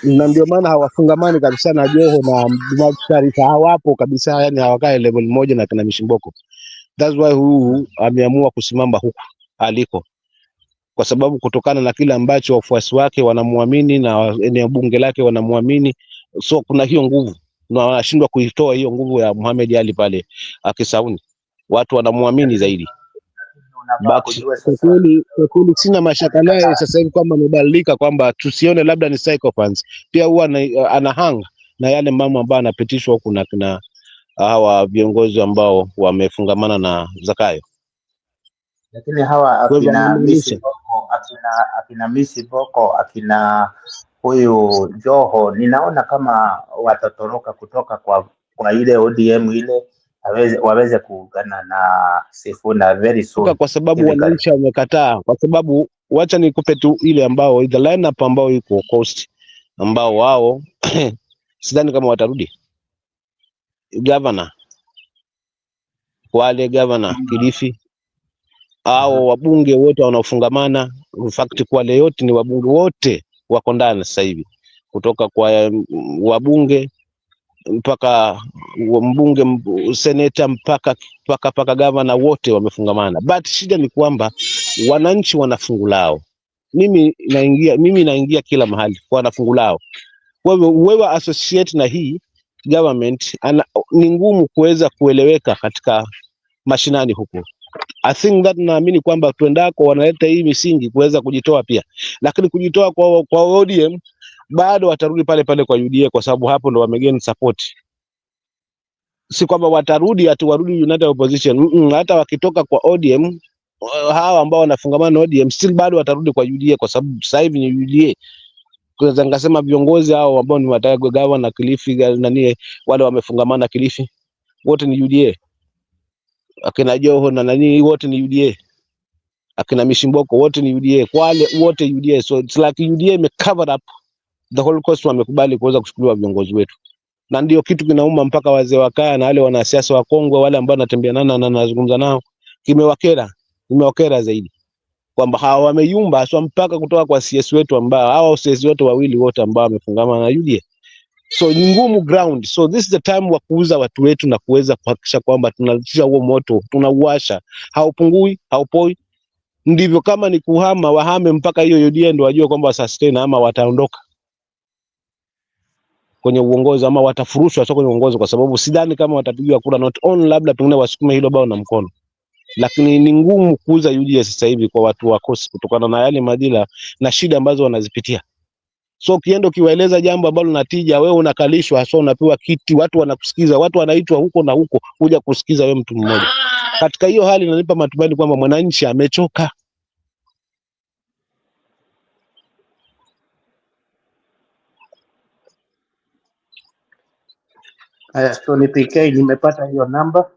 na ndio maana hawafungamani kabisa na Joho na Sharifa, hawapo kabisa, yani hawakae level moja na kina Mishimboko. That's why huyu ameamua kusimama huku aliko, kwa sababu kutokana na kile ambacho wafuasi wake wanamuamini na eneo bunge lake wanamuamini, so kuna hiyo nguvu na wanashindwa kuitoa hiyo nguvu ya Muhammad Ali pale Kisauni. Watu wanamuamini zaidi. Unafaa But kujua kwa sasa, kweli sina mashaka naye sasa hivi kwamba amebadilika, kwamba tusione labda ni psychopaths. Pia huwa ana hang na yale mambo ambayo anapitishwa huku na kina hawa viongozi ambao wamefungamana na Zakayo. lakini hawa Kwa hivyo akina anamaanisha Misi Boko, akina huyu Joho, ninaona kama watatoroka kutoka kwa ile ODM ile, waweze kuungana na Sifuna very soon, kwa sababu hivi karibuni. wananchi wamekataa, kwa sababu wacha nikupe tu ile ambao the lineup ambao iko coast ambao wao sidhani kama watarudi. Governor wale, governor Kilifi, hao wabunge wote wanaofungamana, in fact Kwale yote ni wabunge wote wako ndani sasa hivi, kutoka kwa wabunge mpaka mbunge, seneta, mpaka gavana, wote wamefungamana. But shida ni kwamba wananchi wana fungu lao. Mimi naingia kila mahali kwa na fungu lao. Wewe associate na hii government ni ngumu kuweza kueleweka katika mashinani huko. I think that naamini kwamba tuendako wanaleta hii misingi kuweza kujitoa pia, lakini kujitoa kwa ODM bado watarudi pale pale kwa UDA, kwa sababu hapo ndo wamegain support. Si kwamba watarudi warudi United Opposition. Hata wakitoka kwa ODM, hawa ambao wanafungamana na ODM still bado watarudi kwa UDA, kwa sababu sasa hivi ni UDA. Kwa ngasema viongozi hao ambao ni watago gawa na Kilifi nani, wale wamefungamana Kilifi, wote ni UDA. Akina Joho na nani wote ni UDA. Akina Mishimboko wote ni UDA. Kwale wote UDA. So it's like UDA ime cover up the whole coast, wamekubali kuweza kuchukuliwa viongozi wetu. Na ndio kitu kinauma mpaka wazee wakaya na wale wanasiasa wa Kongwe wale ambao natembea nao na nazungumza nao, kimewakera zaidi kwamba hawa wameyumba, so mpaka kutoka kwa CS wetu ambao hao CS wetu wawili wote ambao wamefungamana na UDA. So ni ngumu ground. So this is the time wa kuuza watu wetu na kuweza kuhakikisha kwamba tunalisha huo moto, tunauasha, haupungui, haupoi. Ndivyo kama ni kuhama, wahame mpaka hiyo UDA ndio wajue kwamba sustain ama wataondoka kwenye uongozi ama watafurushwa kwenye uongozi, kwa sababu sidhani kama watapigiwa kura, not only labda pengine wasukume hilo bao na mkono, lakini ni ngumu kuuza UDA sasa hivi kwa watu wa Coast kutokana na yale madhila na shida ambazo wanazipitia. So ukienda ukiwaeleza jambo ambalo natija, wewe unakalishwa, hasa unapewa kiti, watu wanakusikiza, watu wanaitwa huko na huko kuja kusikiza wewe mtu mmoja. Katika hiyo hali inanipa matumaini kwamba mwananchi amechoka. Haya, Stone PK, nimepata hiyo namba.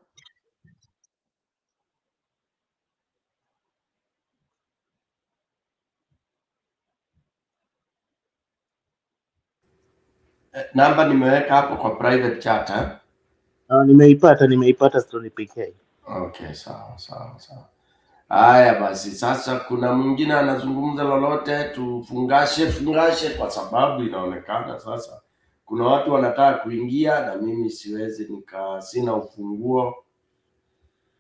Namba nimeweka hapo kwa private chat. Nimeipata Stone PK. Okay, sawa. Haya basi, sasa kuna mwingine anazungumza lolote, tufungashe kwa sababu inaonekana sasa kuna watu wanataka kuingia na mimi siwezi sina ufunguo.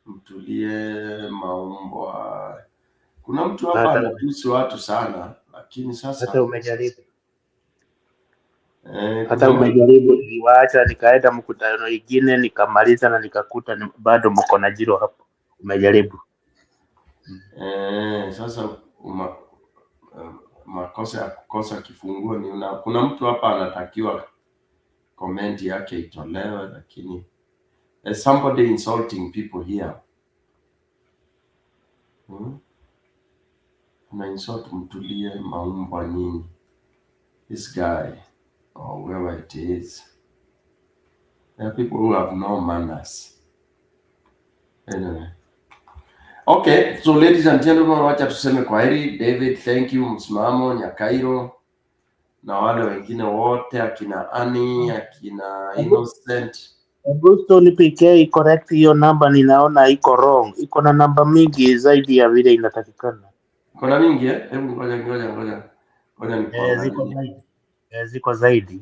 Mtulie Maumbwa. Kuna mtu hapa anatusi watu sana, lakini sasa hata umejaribu umejaribu, niwaacha nikaenda mkutano mwingine nikamaliza na nikakuta bado mko na jiro hapo. Umejaribu sasa makosa ya kukosa kifunguo ni kuna mtu hapa anatakiwa comment yake itolewe, lakini there's somebody insulting people here. Na insult Mtulie Maumbwa nini? This guy or whoever it is. There are people who have no manners. Anyway. Okay, so ladies and gentlemen, wacha tuseme kwaheri. David, thank you. Msimamo, Nyakairo na wale wengine wote, akina Ani, akina Innocent. Stone PK, correct hiyo namba, ninaona iko wrong. Iko na namba mingi zaidi ya vile inatakikana. Kuna mingi Hebu ngoja. Ngoja ziko zaidi. Ziko zaidi.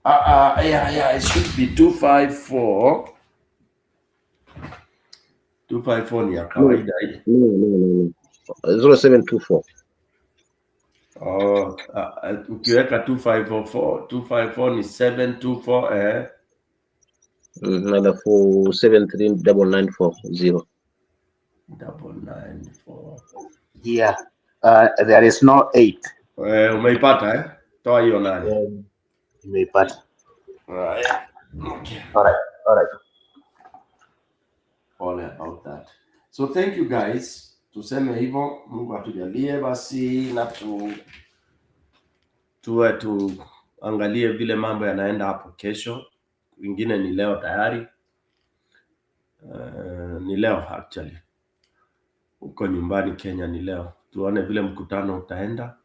Yeah, it should be 254. 254 ni ya kawaida hii. No. 0724. Oh, ukiweka 254 ni 724 Alafu 73994. 994. Yeah. There is no 8. Umeipata toa hiyo nani. Nimeipata. Right. Okay. All right. All about that. So thank you guys. Tuseme hivyo, Mungu atujalie basi na tuangalie vile mambo yanaenda hapo kesho. Wengine ni leo tayari. Ni leo actually. Uko nyumbani Kenya ni leo. Tuone vile mkutano utaenda.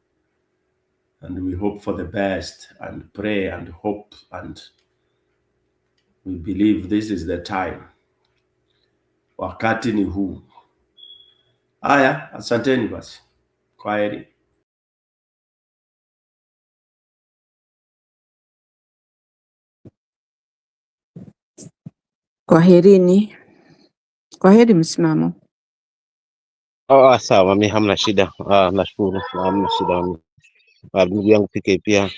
And we hope for the best and pray and hope and we believe this is the time. Wakati ni huu. Aya, asanteni basi. Kwaheri. Kwaherini. Kwaheri msimamo. Sawa, mimi hamna shida. Nashukuru. Hamna shida mimi. Ndugu yangu PK pia.